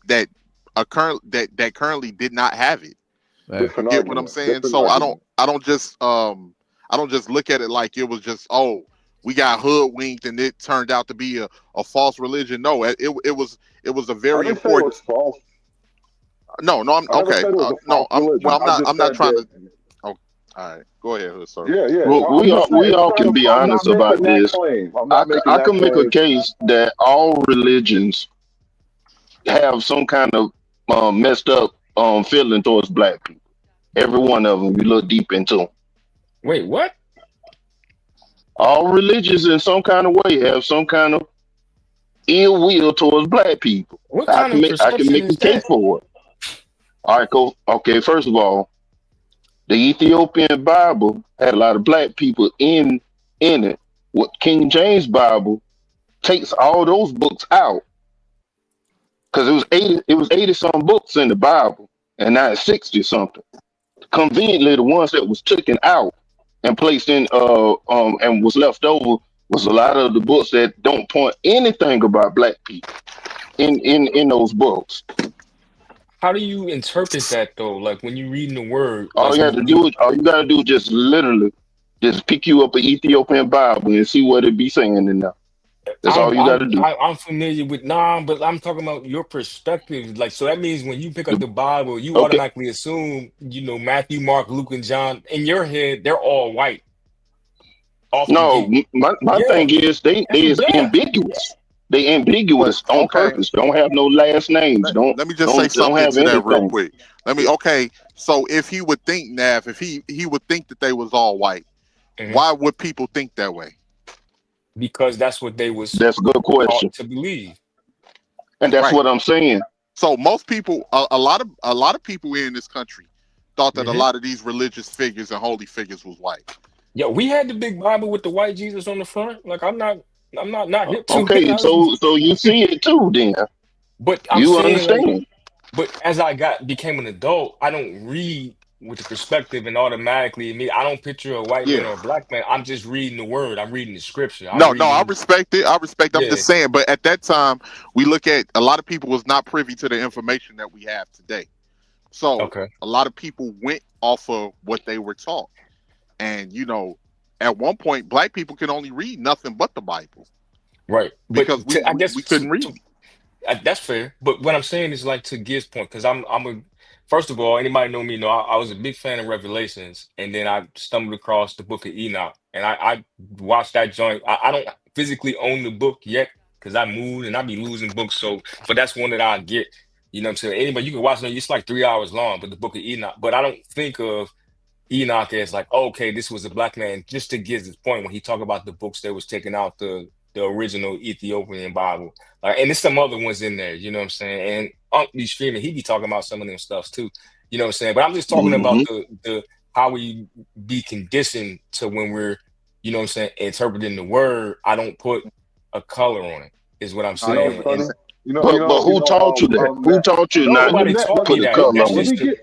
that that currently did not have it. Right. You Different get what I'm argument. saying? Different So argument. I don't just look at it like it was just, oh, we got hoodwinked and it turned out to be a false religion. No, it was a I very didn't say it important. was false. No, I'm I never okay. said it was a No, false religion. I just I'm not said trying that. to. Oh, all right, go ahead, Hood, sir. Yeah. Well, I'm just saying. we all can be I'm not honest about making that this. claim. I'm not making I that can make a claim. case that all religions have some kind of messed up feeling towards black people. Every one of them, you look deep into. Wait, what? All religions, in some kind of way, have some kind of ill will towards black people. What I kind can of make perception a is case that? for it. All right, cool. Okay, first of all, the Ethiopian Bible had a lot of black people in it. What King James Bible takes all those books out because it was 80 some books in the Bible, and now it's 60 something. Conveniently, the ones that was taken out and placed in and was left over was a lot of the books that don't point anything about black people in those books. How do you interpret that though? Like when you're reading the word, All like you gotta do is just literally just pick you up an Ethiopian Bible and see what it be saying in there. That's all you gotta do. I'm familiar with but I'm talking about your perspective. Like, so that means when you pick up the Bible, you Okay. automatically assume, Matthew, Mark, Luke, and John. In your head, they're all white. No, my thing is they is ambiguous. They ambiguous on purpose. Don't have no last names. Let me just say something to that real quick. Okay. So if he would think, Nav, if he would think that they was all white, why would people think that way? Because that's what they was. That's a good question to believe, and that's what I'm saying. So most people, a lot of people in this country thought that a lot of these religious figures and holy figures was white. Yeah, we had the big Bible with the white Jesus on the front. Like I'm not hip to Okay, it. so you see it too, then. But I'm you saying, understand. But as I became an adult, I don't read with the perspective and automatically I don't picture a white man or a black man. I'm just reading the word. I'm reading the scripture. No, I respect it. I'm just saying. But at that time, we look at a lot of people was not privy to the information that we have today. So a lot of people went off of what they were taught. And, at one point, black people could only read nothing but the Bible. Right. Because I guess we couldn't read. That's fair. But what I'm saying is like to Giz's point, because first of all, anybody know me, I was a big fan of Revelations. And then I stumbled across the book of Enoch. And I watched that joint. I don't physically own the book yet because I moved and I be losing books. But that's one that I get. You know what I'm saying? Anybody, you can watch it. It's like 3 hours long, but the book of Enoch. But I don't think of Enoch as like, okay, this was a black man. Just to Giz's point, when he talked about the books that was taken out the original Ethiopian Bible, and there's some other ones in there, you know what I'm saying? And Unc be streaming, he be talking about some of them stuffs too, you know what I'm saying? But I'm just talking about the how we be conditioned to when we're, you know what I'm saying, interpreting the word. I don't put a color on it, is what I'm saying. But who taught you that? Who taught you not to put a color on it?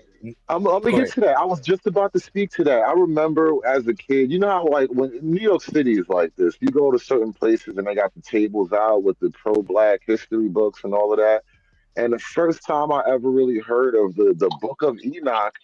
I'm gonna get to that. I was just about to speak to that. I remember as a kid, you know how like when New York City is like this, you go to certain places and they got the tables out with the pro-black history books and all of that. And the first time I ever really heard of the Book of Enoch,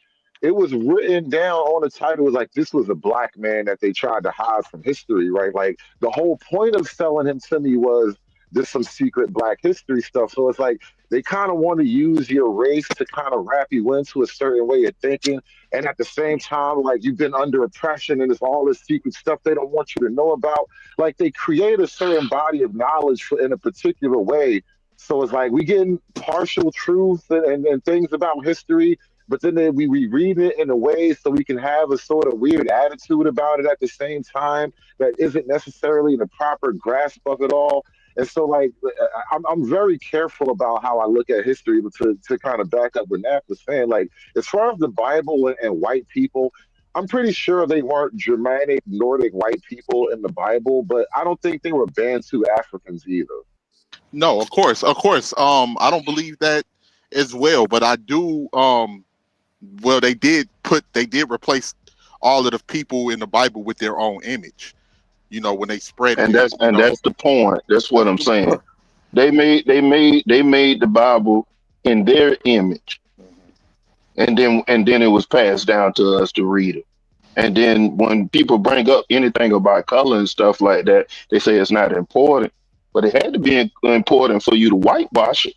it was written down on the title. It was like this was a black man that they tried to hide from history, right? Like the whole point of selling him to me was this some secret black history stuff. So it's like they kind of want to use your race to kind of wrap you into a certain way of thinking. And at the same time, like you've been under oppression and there's all this secret stuff they don't want you to know about. Like they create a certain body of knowledge in a particular way. So it's like we getting partial truth and things about history, but then we reread it in a way so we can have a sort of weird attitude about it at the same time that isn't necessarily the proper grasp of it all. And so, like, I'm very careful about how I look at history, but to kind of back up what Nap was saying, like, as far as the Bible and white people, I'm pretty sure they weren't Germanic, Nordic white people in the Bible, but I don't think they were Bantu Africans either. No, of course. I don't believe that as well, but I do. Well, they did replace all of the people in the Bible with their own image. You know, when they spread and it, that's the point. That's what I'm saying. They made the Bible in their image, and then it was passed down to us to read it. And then when people bring up anything about color and stuff like that, they say it's not important, but it had to be important for you to whitewash it.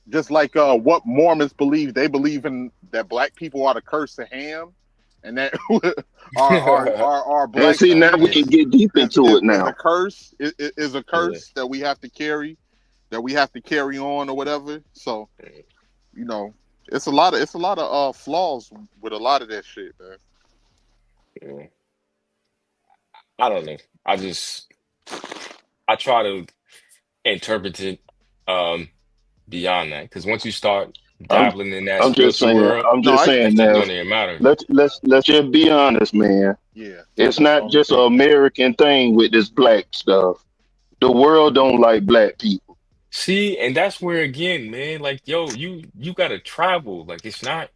Just like what Mormons believe, they believe in that black people are the curse of Ham, and that our black. And see, now we can get deep into it now. A curse is a curse that we have to carry, on or whatever. So, you know, it's a lot of flaws with a lot of that shit, man. Yeah. I don't know. I try to interpret it beyond that, because once you start dabbling in that, I'm just saying that. Don't even matter. Let's just be honest, man. Yeah, it's not just an American thing with this black stuff. The world don't like black people. See, and that's where again, man, like, yo, you gotta travel. Like, it's not.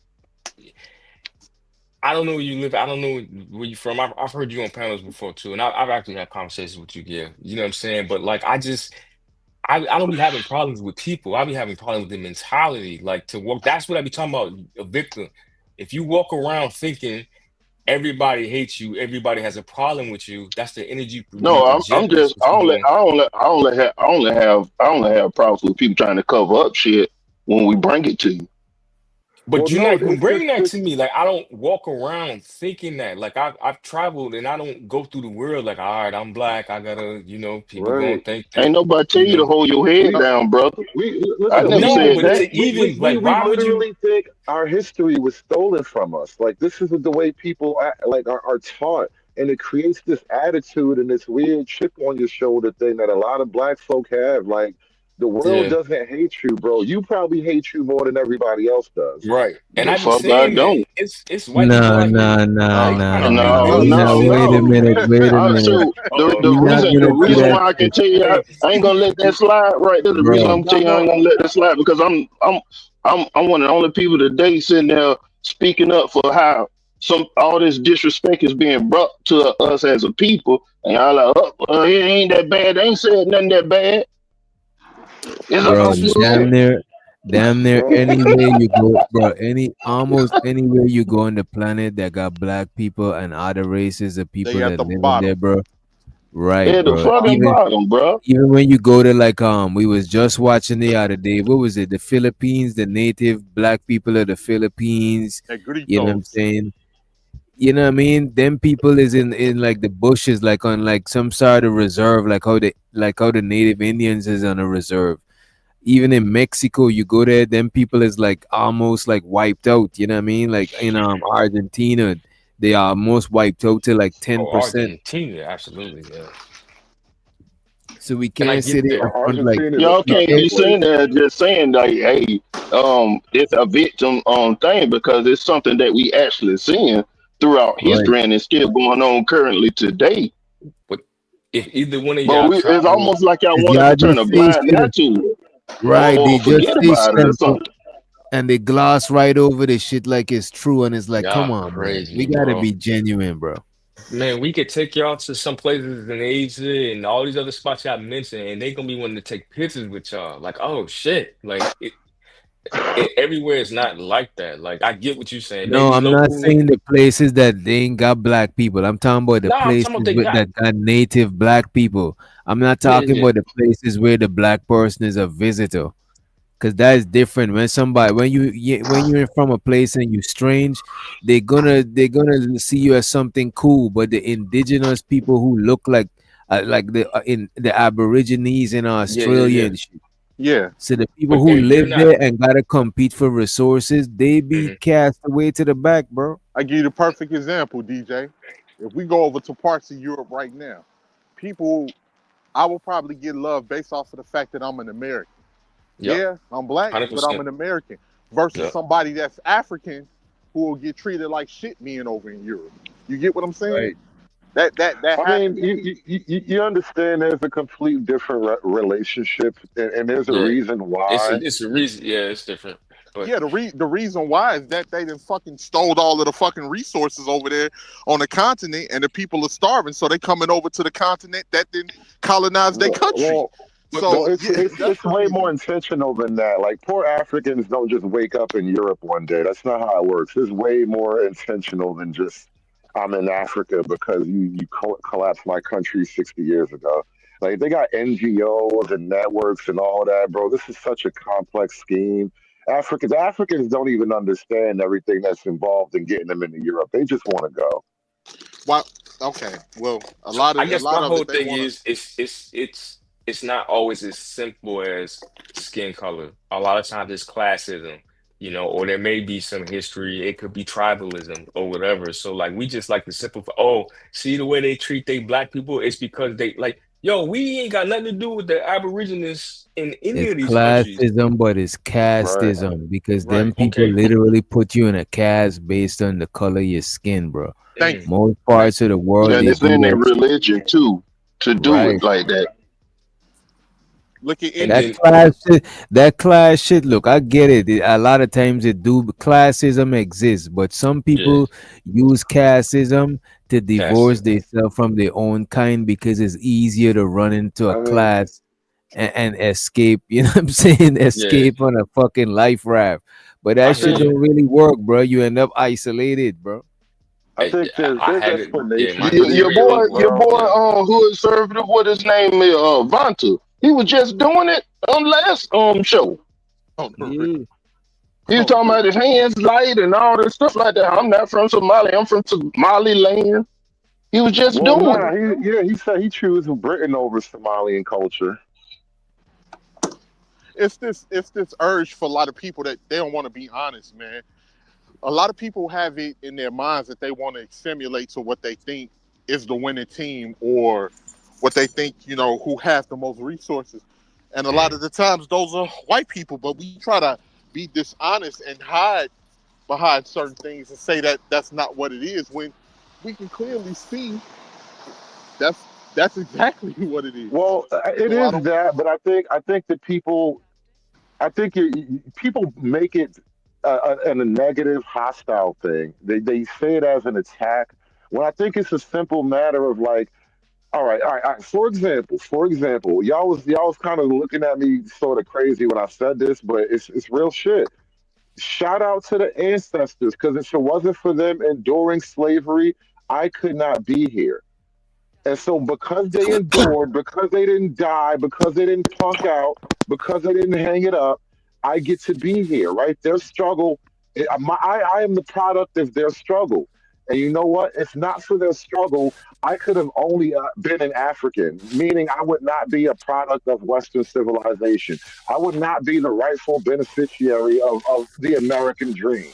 I don't know where you live. I don't know where you're from. I've heard you on panels before too, and I've actually had conversations with you, yeah. You know what I'm saying? But like, I don't be having problems with people. I be having problems with the mentality. Like, to walk. That's what I be talking about, Victor. If you walk around thinking everybody hates you, everybody has a problem with you, that's the energy. No, I'm just. I only have problems with people trying to cover up shit when we bring it to you. But you're not bringing that to me. Like, I don't walk around thinking that. Like, I've traveled and I don't go through the world like, all right, I'm black. I gotta, people gonna think that. Ain't nobody tell you to hold your head down, brother. I never said that. Even we literally think our history was stolen from us. Like, this is the way people are taught, and it creates this attitude and this weird chip on your shoulder thing that a lot of black folk have. Like, the world doesn't hate you, bro. You probably hate you more than everybody else does. Right. And I just don't. It's white No. Wait a minute. So the reason why I can tell you I ain't gonna let that slide right there. The reason I'm telling you I ain't gonna let that slide because I'm one of the only people today sitting there speaking up for how all this disrespect is being brought to us as a people, and y'all like, it ain't that bad. They ain't said nothing that bad. Bro, damn near anywhere you go, bro. Almost anywhere you go on the planet that got black people and other races of people that live in there, bro. Right, yeah, the fucking bottom, bro. Even when you go to we was just watching the other day. What was it? The Philippines, the native black people of the Philippines. You know what I'm saying? You know what I mean? Them people is in like the bushes, like on like some sort of reserve, like how the native Indians is on a reserve. Even in Mexico, you go there, them people is like almost like wiped out. You know what I mean? Like in Argentina, they are almost wiped out to like 10%. Argentina, absolutely, yeah. So we can't sit here like y'all can't be saying that. Just saying like, hey, it's a victim thing because it's something that we actually seeing throughout history and it's still going on currently today. But if either one of y'all, it's almost like y'all want to turn a blind eye to it. Right, they just and they gloss right over the shit like it's true, and it's like, come Y'all on, man. crazy, We gotta bro. be genuine, bro. Man, we could take y'all to some places in Asia and all these other spots y'all mentioned, and they gonna be wanting to take pictures with y'all. Like, oh shit, like everywhere is not like that. Like, I get what you're saying. No, Maybe I'm not local. saying the places that they ain't got black people. I'm talking about the Nah, I'm places talking about they got. that got native black people. I'm not Yeah, talking yeah. about the places where the black person is a visitor, because that is different. When somebody, when you're from a place and you strange, they're gonna see you as something cool. But the indigenous people who look like the Aborigines in Yeah, yeah, Australia yeah. and shit. Yeah. So the people But who they're live not. there and gotta compete for resources, they be cast away to the back, bro. I give you the perfect example, DJ. If we go over to parts of Europe right now, people, I will probably get love based off of the fact that I'm an American. Yep. Yeah, I'm black, but I'm 100%. an American. Versus Yep. somebody that's African who will get treated like shit being over in Europe. You get what I'm saying? Right. That I mean, happens. you understand there's a complete different relationship, and there's a Yeah. reason why. It's a reason. Yeah, it's different. But Yeah, the reason why is that they done fucking stole all of the fucking resources over there on the continent, and the people are starving, so they coming over to the continent that didn't colonize their country. Well, So no, it's yeah, it's that's it's the way reason. more intentional than that. Like poor Africans don't just wake up in Europe one day. That's not how it works. It's way more intentional than just I'm in Africa because you collapsed my country 60 years ago. Like they got NGOs and networks and all that, bro. This is such a complex scheme. Africans don't even understand everything that's involved in getting them into Europe. They just want to go. Why? Okay, well, a so lot I of guess my whole it they thing want to. is it's not always as simple as skin color. A lot of times it's classism, or there may be some history. It could be tribalism or whatever. So like we just like to simplify. Oh, see the way they treat they black people? It's because they like, yo, we ain't got nothing to do with the Aborigines in any It's of these countries. classism, but it's Right. casteism because them Right. people Okay. literally put you in a caste based on the color of your skin, bro. Thank you. Most parts of the world And they it's do in their that shit. religion too to do Right. it like that. Look at And India. then That class shit. Look, I get it. A lot of times it do. Classism exists, but some yeah, people use casteism to divorce casteism. themselves from their own kind because it's easier to run into a I mean, class and escape. You know what I'm saying? Yeah, Escape on a fucking life raft. But I that hear shit you. don't really work, bro. You end up isolated, bro. I think I there's had it. Yeah, explanation my for these Your theory boy, on things, bro. hood conservative, what his name is, Vonta. He was just doing it on last show. Oh, Yeah. He was talking about his hands light and all this stuff like that. I'm not from Somalia. I'm from Somaliland. He was just Well, doing nah, it. he said he chose Britain over Somalian culture. it's this urge for a lot of people that they don't want to be honest, man. A lot of people have it in their minds that they want to simulate to what they think is the winning team or what they think, who has the most resources. And a lot of the times those are white people, but we try to be dishonest and hide behind certain things and say that that's not what it is when we can clearly see that's exactly what it is. Well, it So I is don't. that, but I think that people, people make it a negative, hostile thing. They say it as an attack. When I think it's a simple matter of like, all right. For example, y'all was kind of looking at me sort of crazy when I said this, but it's real shit. Shout out to the ancestors, because if it wasn't for them enduring slavery, I could not be here. And so, because they endured, because they didn't die, because they didn't punk out, because they didn't hang it up, I get to be here, right? Their struggle, I am the product of their struggle. And you know what? If not for their struggle, I could have only been an African, meaning I would not be a product of Western civilization. I would not be the rightful beneficiary of the American dream.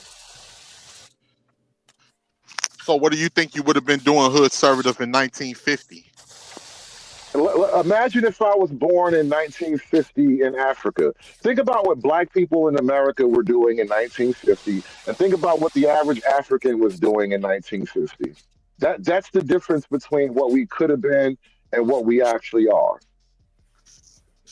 So what do you think you would have been doing hood conservative in 1950? Imagine if I was born in 1950 in Africa. Think about what black people in America were doing in 1950, and think about what the average African was doing in 1950. That's the difference between what we could have been and what we actually are.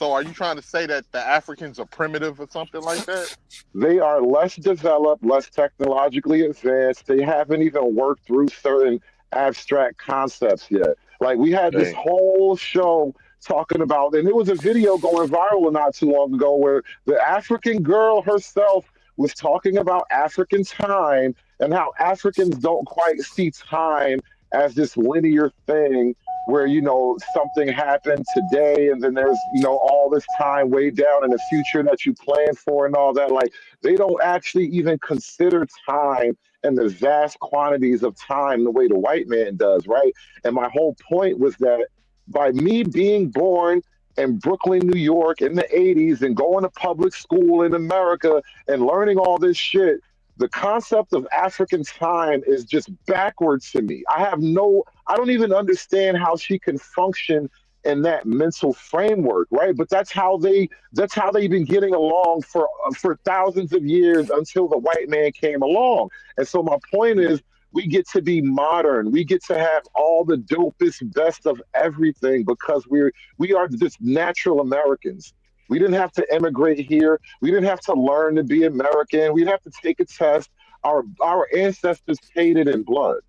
So are you trying to say that the Africans are primitive or something like that? They are less developed, less technologically advanced. They haven't even worked through certain abstract concepts yet. Like we had this whole show talking about, and there was a video going viral not too long ago where the African girl herself was talking about African time and how Africans don't quite see time as this linear thing where, you know, something happened today and then there's, you know, all this time way down in the future that you plan for and all that. Like they don't actually even consider time and the vast quantities of time the way the white man does, right? And my whole point was that by me being born in Brooklyn, New York in the 80s and going to public school in America and learning all this shit, the concept of African time is just backwards to me. I don't even understand how she can function in that mental framework, right? But that's how they've been getting along for thousands of years until the white man came along. And so my point is, we get to be modern. We get to have all the dopest, best of everything because we are just natural Americans. We didn't have to immigrate here. We didn't have to learn to be American. We didn't have to take a test. Our ancestors paid it in blood.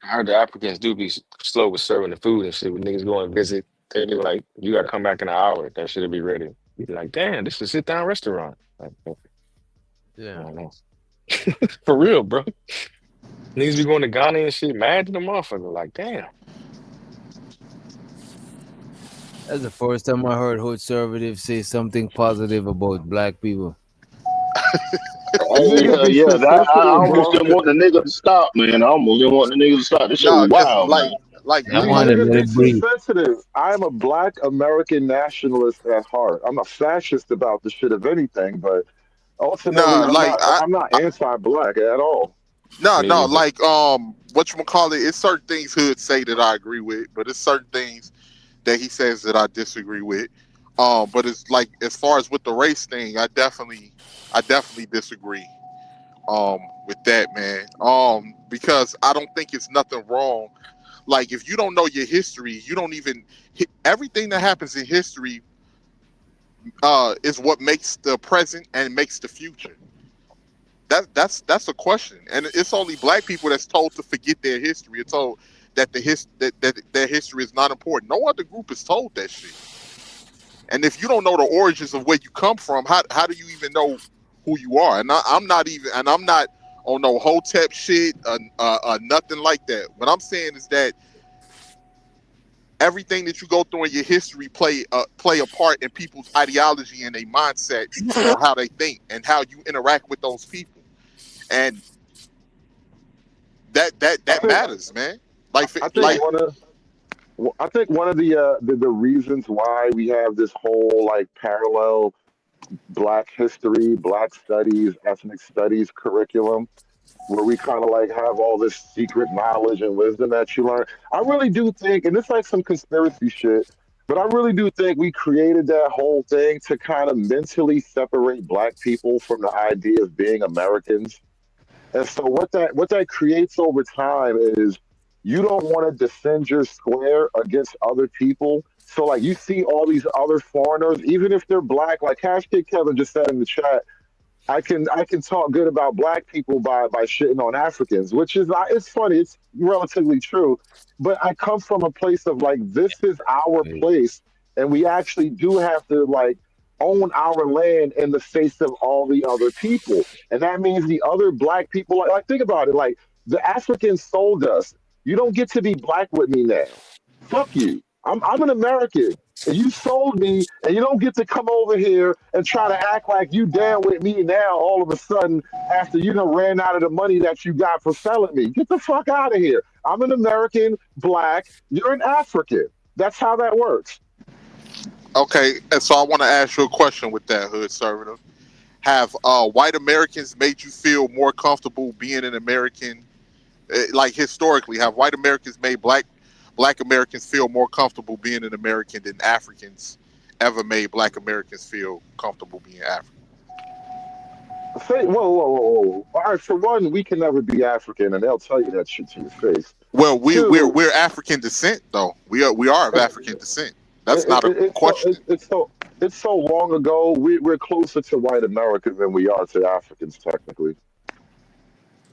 I heard the Africans do be slow with serving the food and shit. When niggas go and visit, they be like, "You gotta come back in an hour. That shit'll be ready." You be like, "Damn, this is a sit-down restaurant." Like, yeah, I don't know. For real, bro. Niggas be going to Ghana and shit, mad to the motherfucker. Like, damn. That's the first time I heard hood conservatives say something positive about black people. I almost didn't want the nigga to stop, man. I almost didn't want the nigga to stop. This shit was wild, man. I wanted to let it breathe. Sensitive. I'm a black American nationalist at heart. I'm a fascist about the shit of anything, but ultimately, I'm not anti-black at all. No, like whatchamacallit, it's certain things Hood say that I agree with, but it's certain things that he says that I disagree with. But it's like as far as with the race thing, I definitely disagree with that, man. Because I don't think it's nothing wrong. Like if you don't know your history, you don't even everything that happens in history is what makes the present and makes the future. That's a question, and it's only black people that's told to forget their history. It's told that that their history is not important. No other group is told that shit. And if you don't know the origins of where you come from, how do you even know who you are? And I'm not on no Hotep shit, nothing like that. What I'm saying is that everything that you go through in your history play a part in people's ideology and their mindset or how they think and how you interact with those people. And that matters, man. I think one of the reasons why we have this whole like parallel Black history, Black studies, ethnic studies curriculum, where we kind of like have all this secret knowledge and wisdom that you learn. I really do think, and it's like some conspiracy shit, but I really do think we created that whole thing to kind of mentally separate Black people from the idea of being Americans. And so what that creates over time is you don't want to defend your square against other people. So like you see all these other foreigners, even if they're Black, like Cash Kid Kevin just said in the chat, I can talk good about Black people by shitting on Africans, which is it's funny, it's relatively true. But I come from a place of like this is our place, and we actually do have to like own our land in the face of all the other people. And that means the other Black people, like think about it, like the Africans sold us. You don't get to be Black with me now. Fuck you. I'm an American. And you sold me, and you don't get to come over here and try to act like you down with me now all of a sudden after you done ran out of the money that you got for selling me. Get the fuck out of here. I'm an American, Black. You're an African. That's how that works. Okay, and so I want to ask you a question with that, Hood Conservative. Have white Americans made you feel more comfortable being an American? Like historically, have white Americans made black Americans feel more comfortable being an American than Africans ever made Black Americans feel comfortable being African? Whoa. All right, for one, we can never be African, and they'll tell you that shit to your face. Well, we're African descent, though. We are of African descent. That's not a question. It's so long ago. We're closer to white Americans than we are to Africans, technically.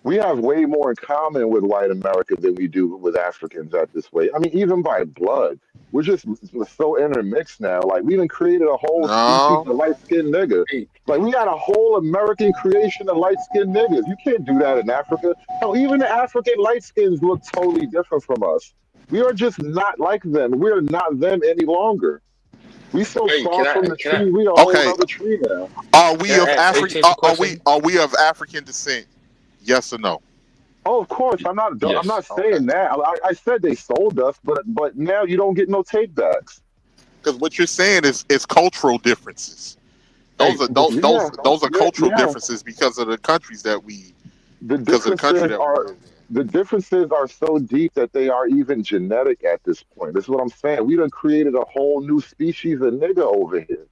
We have way more in common with white America than we do with Africans at this way. I mean, even by blood, we're so intermixed now. Like, we even created a whole species of light-skinned nigga. Like, we got a whole American creation of light-skinned niggas. You can't do that in Africa. No, even the African light-skins look totally different from us. We are just not like them. We're not them any longer. We so far from the tree. We are a whole other tree now. Are we of African? Are we of African descent? Yes or no? Oh, of course. I'm not saying that. I said they sold us, but now you don't get no take backs. Because what you're saying is cultural differences. Those are cultural differences because of the countries that we. The differences are so deep that they are even genetic at this point. That's what I'm saying. We done created a whole new species of nigga over here.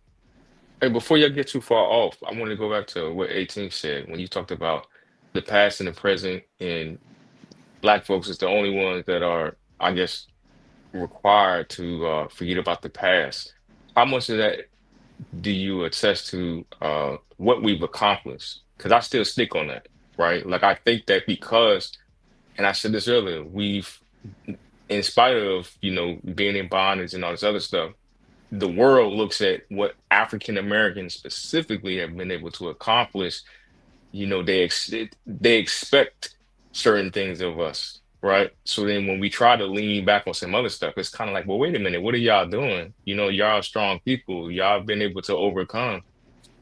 Hey, before y'all get too far off, I want to go back to what 18 said when you talked about the past and the present, and Black folks is the only ones that are, I guess, required to forget about the past. How much of that do you attest to what we've accomplished? Because I still stick on that, right? Like, I think that because, and I said this earlier, we've, in spite of, being in bondage and all this other stuff, the world looks at what African Americans specifically have been able to accomplish. They expect certain things of us, right? So then when we try to lean back on some other stuff, it's kind of like, well, wait a minute, what are y'all doing? Y'all strong people. Y'all been able to overcome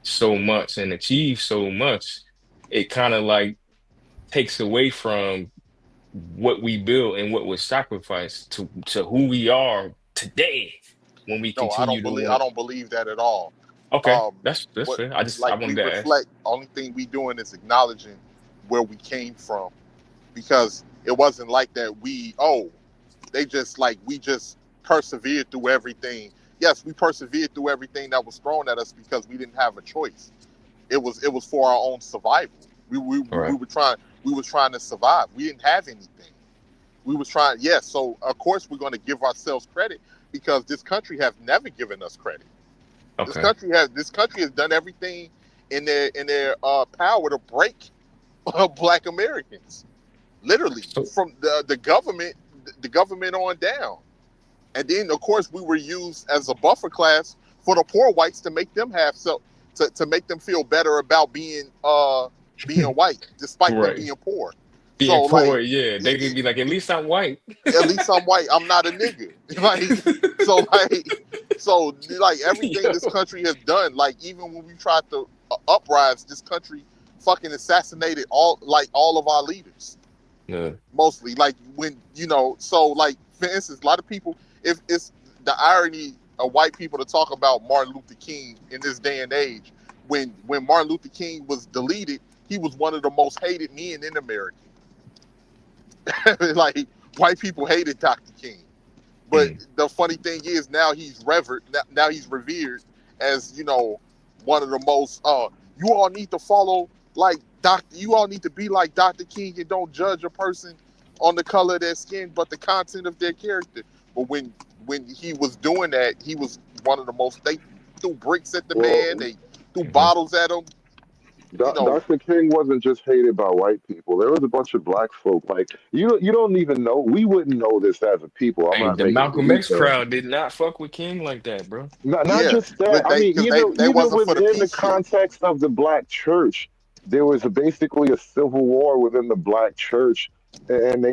so much and achieve so much. It kind of like takes away from what we built and what was sacrificed to who we are today when we continue I don't believe that at all. Okay, that's fair. I wanted to ask. Only thing we doing is acknowledging where we came from, because it wasn't like that. We just persevered through everything. Yes, we persevered through everything that was thrown at us because we didn't have a choice. It was for our own survival. We were trying to survive. We didn't have anything. We was trying. Yes, so of course we're going to give ourselves credit because this country has never given us credit. Okay. This country has done everything in their power to break Black Americans, literally from the government on down. And then of course we were used as a buffer class for the poor whites to make them to make them feel better about being white despite them being poor. They can be like, at least I'm white. At least I'm white. I'm not a nigga. So everything this country has done, like even when we tried to uprise, this country fucking assassinated all of our leaders. Yeah. Mostly, like when so like for instance, a lot of people, if it's the irony of white people to talk about Martin Luther King in this day and age, when Martin Luther King was deleted, he was one of the most hated men in America. Like white people hated Dr. King, but the funny thing is now he's revered. Now he's revered as one of the most. You all need to follow like Doctor. You all need to be like Dr. King and don't judge a person on the color of their skin, but the content of their character. But when he was doing that, he was one of the most. They threw bricks at the man. They threw bottles at him. Dr. King wasn't just hated by white people. There was a bunch of black folk. Like you don't even know. We wouldn't know this as a people. The Malcolm X crowd did not fuck with King like that, bro. Not just that. I mean, even within the context of the black church, there was basically a civil war within the black church, and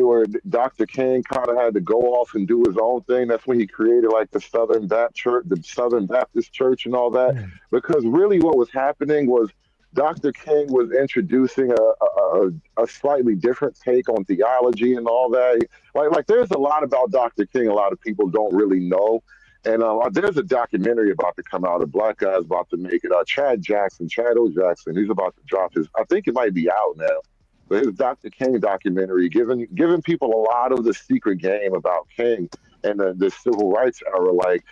Dr. King kind of had to go off and do his own thing. That's when he created like the Southern Baptist Church and all that. Because really, what was happening was Dr. King was introducing a slightly different take on theology and all that. Like there's a lot about Dr. King a lot of people don't really know. And there's a documentary about to come out. A black guy's about to make it. Chad O. Jackson, he's about to drop his. I think it might be out now. But his Dr. King documentary, giving people a lot of the secret game about King and the civil rights era. Like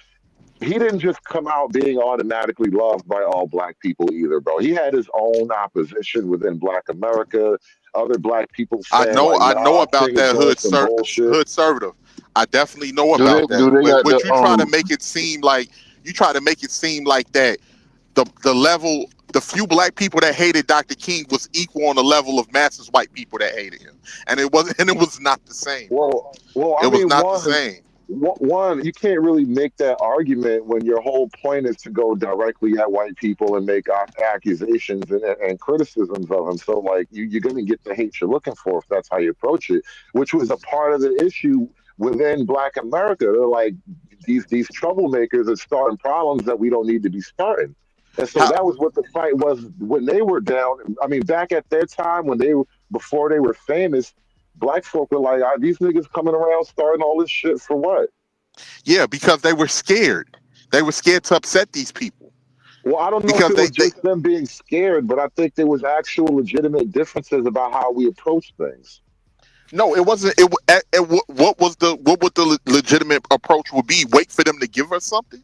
he didn't just come out being automatically loved by all black people either, bro. He had his own opposition within Black America. Other black people saying like, I know "Nah, about King is that doing some bullshit." hood conservative. I definitely know Do they about do that. they got But the you try to make it seem like that the level, the few black people that hated Dr. King was equal on the level of masses white people that hated him, and it wasn't, and it was not the same. Well, It I was mean, not the same. one, you can't really make that argument when your whole point is to go directly at white people and make accusations and criticisms of them. So, like, you're going to get the hate you're looking for if that's how you approach it, which was a part of the issue within Black America. They're like, these troublemakers are starting problems that we don't need to be starting. And so that was what the fight was when they were down. I mean, back at their time before they were famous, black folk were like, "Are these niggas coming around starting all this shit for what?" Yeah, because they were scared. They were scared to upset these people. Well, I don't know if it was just them being scared, but I think there was actual legitimate differences about how we approach things. No, it wasn't. What would the legitimate approach would be? Wait for them to give us something?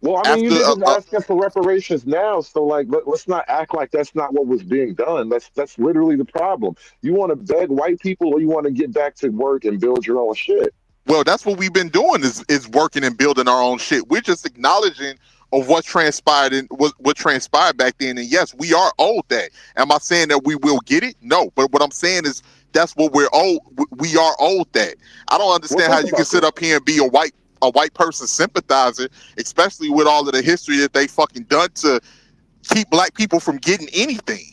Well, I mean, you niggas asking for reparations now, so like, let's not act like that's not what was being done. That's literally the problem. You want to beg white people, or you want to get back to work and build your own shit? Well, that's what we've been doing is working and building our own shit. We're just acknowledging of what transpired and what transpired back then. And yes, we are owed that. Am I saying that we will get it? No, but what I'm saying is that's what we're owed. We are owed that. I don't understand how you can sit up here and be a white person sympathizer, especially with all of the history that they fucking done to keep black people from getting anything.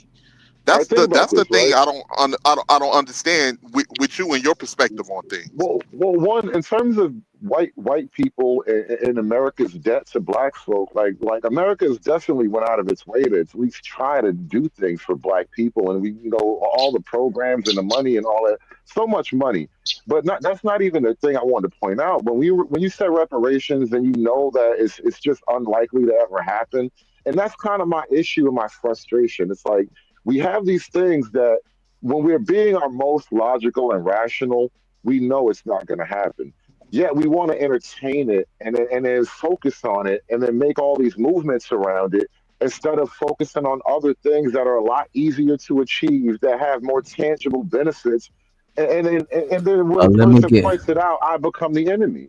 That's the thing, right? I don't understand with you and your perspective on things. Well, one, in terms of white people in America's debt to black folk, like America has definitely went out of its way to at least try to do things for black people, and we, all the programs and the money and all that, so much money. But that's not even the thing I wanted to point out. When you said reparations, and you know that it's just unlikely to ever happen, and that's kind of my issue and my frustration. It's like, we have these things that when we're being our most logical and rational, we know it's not going to happen. Yet we want to entertain it and then focus on it and then make all these movements around it instead of focusing on other things that are a lot easier to achieve, that have more tangible benefits. And then when the person points it out, I become the enemy.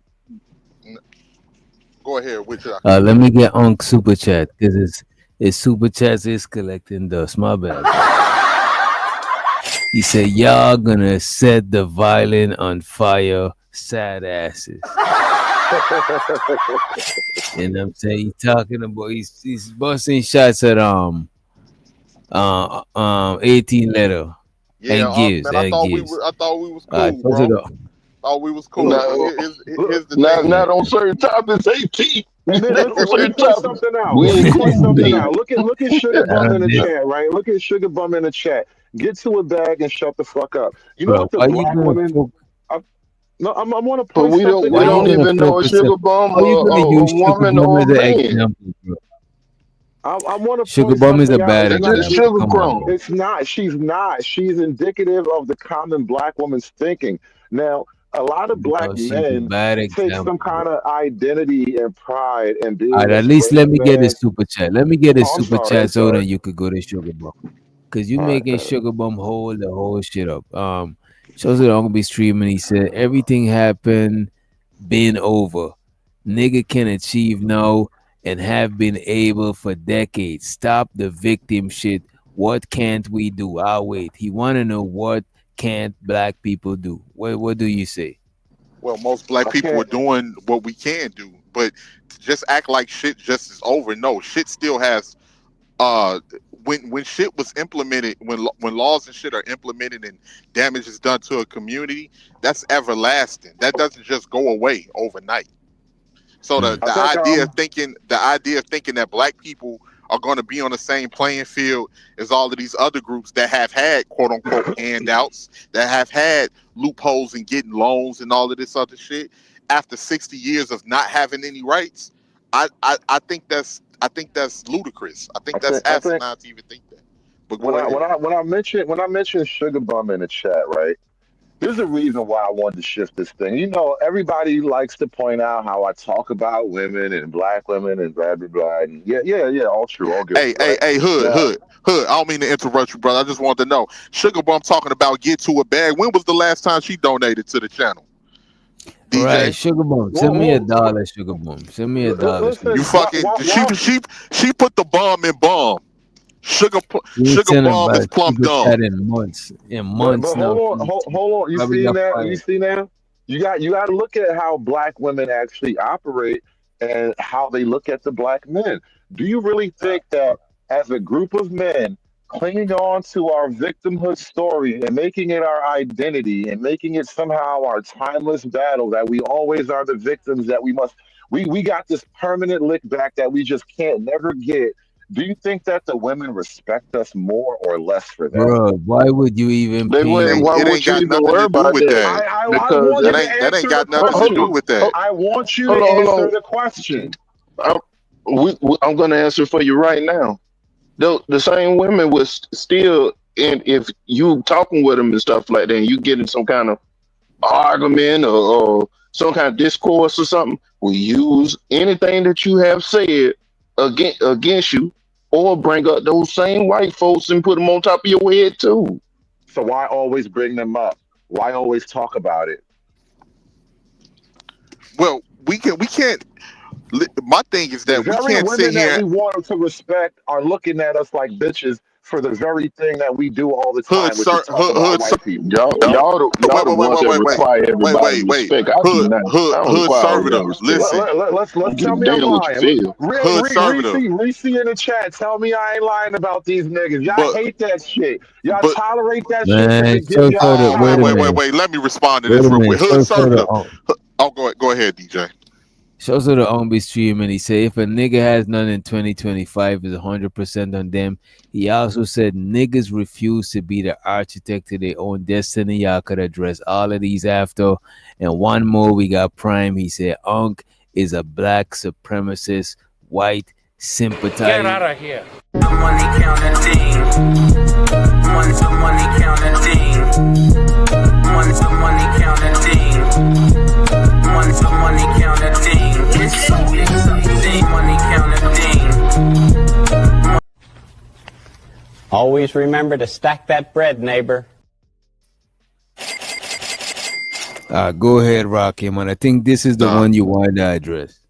Go ahead, Witcher. Let me get on Super Chat because it's Super Chats is collecting dust. My bad. He said, "Y'all gonna set the violin on fire, sad asses." You know what I'm saying? He's talking about he's busting shots at 18 letter. Yeah, and gives. Man, I thought we was cool, bro. Thought we was cool. Not on certain topics, 18. Let me point something out. Look at Sugar Bum in the chat, right? Look at Sugar Bum in the chat. Get to a bag and shut the fuck up. You know what the black women? No, I want to point something out. We don't even know a Sugar Bum or a woman or a man. I want to. Sugar Bum is a bad example. It's not. She's not. She's indicative of the common black woman's thinking. Now, a lot of black men take some kind of identity and pride and being. All right, at least let me get a super chat. Let me get a super chat so that you could go to Sugar Bum, because you making Sugar Bum hold the whole shit up. Shows that I'm gonna be streaming. He said everything happened, been over. Nigga can achieve now and have been able for decades. Stop the victim shit. What can't we do? I'll wait. He want to know what can't black people do. What do you say? Well, most black people are doing what we can do, but to just act like shit just is over. No, shit still has. When shit was implemented, when laws and shit are implemented and damage is done to a community, that's everlasting. That doesn't just go away overnight. So the idea of thinking that black people are going to be on the same playing field as all of these other groups that have had quote unquote handouts, that have had loopholes in getting loans and all of this other shit after 60 years of not having any rights, I think that's ludicrous. I think that's asinine to even think that. But when I mentioned Sugar Bum in the chat, right? There's a reason why I wanted to shift this thing. You know, everybody likes to point out how I talk about women and black women and blah blah blah. And yeah, all true, all good. Hey, Hood. I don't mean to interrupt you, brother. I just wanted to know. Sugar Bum talking about get to a bag. When was the last time she donated to the channel? DJ? Right, Sugar Bum. Send me $1, Sugar Bum. Send me $1. You fucking she put the bomb in bomb. Sugar Bum is plump dumb. In months but now. Hold on. You see now? You see now? You got to look at how black women actually operate and how they look at the black men. Do you really think that as a group of men clinging on to our victimhood story and making it our identity and making it somehow our timeless battle that we always are the victims, that we got this permanent lick back that we just can't never get? Do you think that the women respect us more or less for that? Bro, why would you even pay? It ain't got nothing to do with that. Because that ain't got nothing to do with that. I want you to answer the question. I'm going to answer for you right now. The same women was still, and if you talking with them and stuff like that, and you get in some kind of argument or some kind of discourse or something, will use anything that you have said against you, or bring up those same white folks and put them on top of your head too. So why always bring them up? Why always talk about it? Well, we can't. My thing is that we can't sit here. That we want them to respect are looking at us like bitches for the very thing that we do all the time. White people. Y'all the ones that require everybody respect. Hood conservative. Listen, let's tell me I'm lying. Reese in the chat, tell me I ain't lying about these niggas. Y'all hate that shit. Y'all tolerate that shit. Wait. Let me respond to this real quick. Hood conservative. Oh, go ahead, DJ. Shows to the Ombi stream, and he said if a nigga has none in 2025 is 100% on them. He also said niggas refuse to be the architect of their own destiny. Y'all could address all of these after. And one more, we got Prime. He said Unc is a black supremacist, white sympathizer. Get out of here. Money counting thing. Money counting thing. Money counting thing. Money counting thing. It's so exciting. Money counting thing. Always remember to stack that bread, neighbor. Go ahead, Rocky, man. I think this is the one you wanted to address.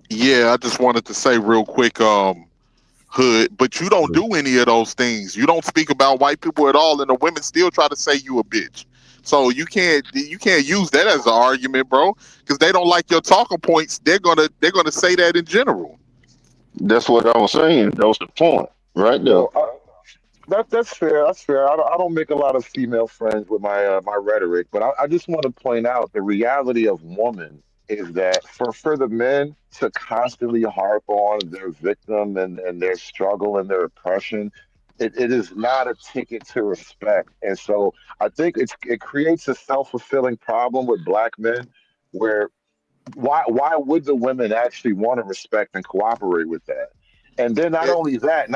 Yeah, I just wanted to say real quick, Hood, but you don't do any of those things. You don't speak about white people at all, and the women still try to say you a bitch. So you can't use that as an argument, bro, because they don't like your talking points. They're gonna say that in general. That's what I was saying. That was the point, right there. That's fair. That's fair. I don't make a lot of female friends with my rhetoric, but I just want to point out the reality of women is that for the men to constantly harp on their victim and their struggle and their oppression, it is not a ticket to respect. And so I think it creates a self-fulfilling problem with black men where why would the women actually want to respect and cooperate with that? And then not only that,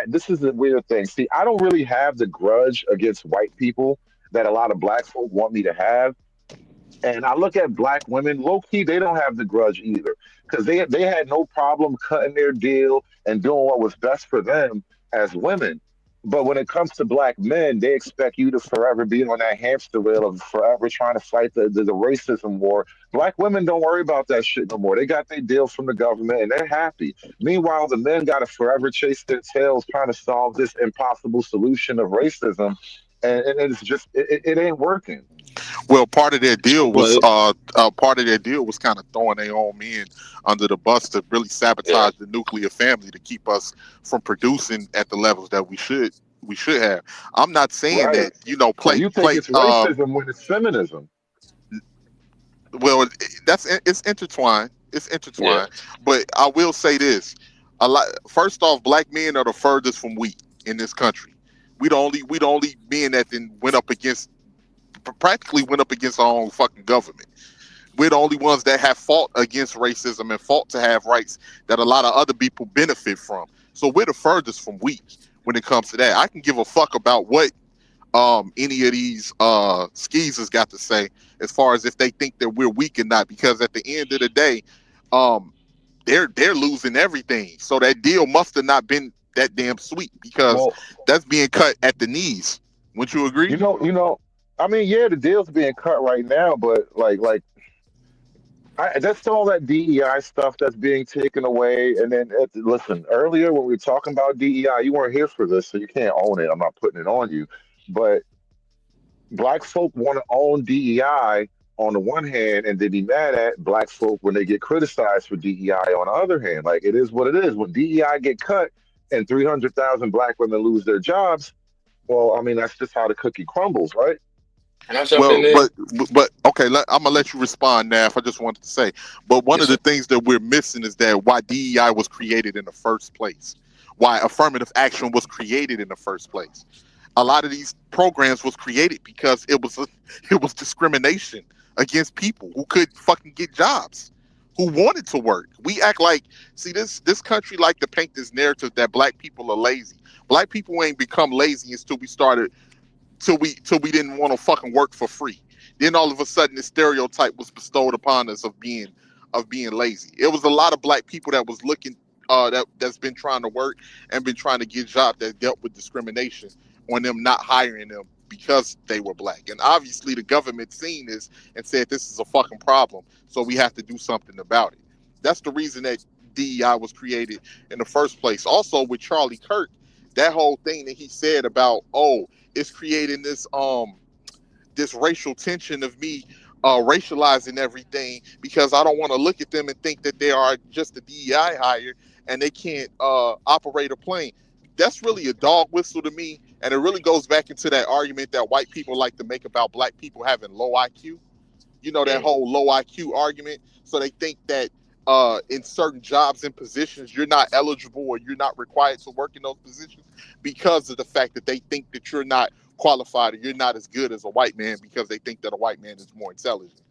this is the weird thing. See, I don't really have the grudge against white people that a lot of black folk want me to have. And I look at black women, low-key, they don't have the grudge either. Because they had no problem cutting their deal and doing what was best for them as women. But when it comes to black men, they expect you to forever be on that hamster wheel of forever trying to fight the racism war. Black women don't worry about that shit no more. They got their deal from the government and they're happy. Meanwhile, the men got to forever chase their tails trying to solve this impossible solution of racism. And it's just, it ain't working. Well, part of their deal was kind of throwing their own men under the bus to really sabotage the nuclear family to keep us from producing at the levels that we should have. I'm not saying that it's racism when it's feminism. Well, it's intertwined. It's intertwined. Yeah. But I will say this: first off, black men are the furthest from weak in this country. We the only men that then practically went up against our own fucking government. We're the only ones that have fought against racism and fought to have rights that a lot of other people benefit from. So we're the furthest from weak when it comes to that. I can give a fuck about what any of these skeezers got to say, as far as if they think that we're weak or not. Because at the end of the day, they're losing everything. So that deal must have not been that damn sweet, because that's being cut at the knees. Wouldn't you agree? I mean, yeah, the deal's being cut right now, but that's all that DEI stuff that's being taken away. And then, listen, earlier when we were talking about DEI, you weren't here for this, so you can't own it. I'm not putting it on you. But black folk want to own DEI on the one hand, and then be mad at black folk when they get criticized for DEI on the other hand. Like, it is what it is. When DEI get cut and 300,000 black women lose their jobs, well, I mean, that's just how the cookie crumbles, right? Well, but okay, I'm gonna let you respond now. I just wanted to say, but one of the things that we're missing is that why DEI was created in the first place, why affirmative action was created in the first place. A lot of these programs was created because it was discrimination against people who could fucking get jobs, who wanted to work. We act like, see, this country like to paint this narrative that black people are lazy. Black people ain't become lazy until we started. Till we didn't want to fucking work for free. Then all of a sudden, this stereotype was bestowed upon us of being lazy. It was a lot of black people that was looking that's been trying to work and been trying to get jobs that dealt with discrimination on them not hiring them because they were black. And obviously, the government seen this and said this is a fucking problem, so we have to do something about it. That's the reason that DEI was created in the first place. Also, with Charlie Kirk, that whole thing that he said about, it's creating this this racial tension of me racializing everything because I don't want to look at them and think that they are just a DEI hire and they can't operate a plane. That's really a dog whistle to me, and it really goes back into that argument that white people like to make about black people having low IQ. You know, that whole low IQ argument. So they think that in certain jobs and positions, you're not eligible or you're not required to work in those positions because of the fact that they think that you're not qualified or you're not as good as a white man because they think that a white man is more intelligent.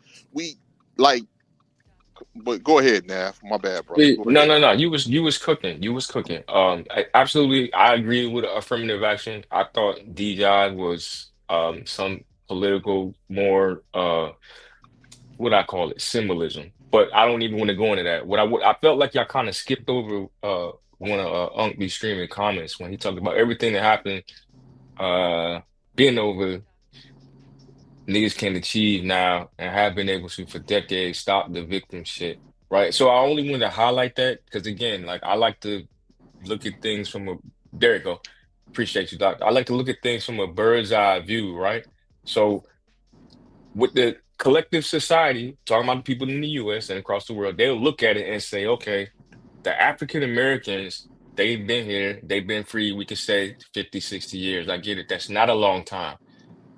But go ahead, Nav. My bad, bro. No. You was cooking. I agree with affirmative action. I thought DEI was some political, more what I call it, symbolism. But I don't even want to go into that. I felt like y'all kind of skipped over one of Unc B streaming comments when he talked about everything that happened being over. Niggas can achieve now and have been able to for decades stop the victim shit, right? So I only wanted to highlight that because again, like I like to look at things from there you go. Appreciate you, Doc. I like to look at things from a bird's eye view, right? So with the collective society, talking about the people in the US and across the world, they'll look at it and say, okay, the African Americans, they've been here, they've been free, we could say 50, 60 years. I get it. That's not a long time.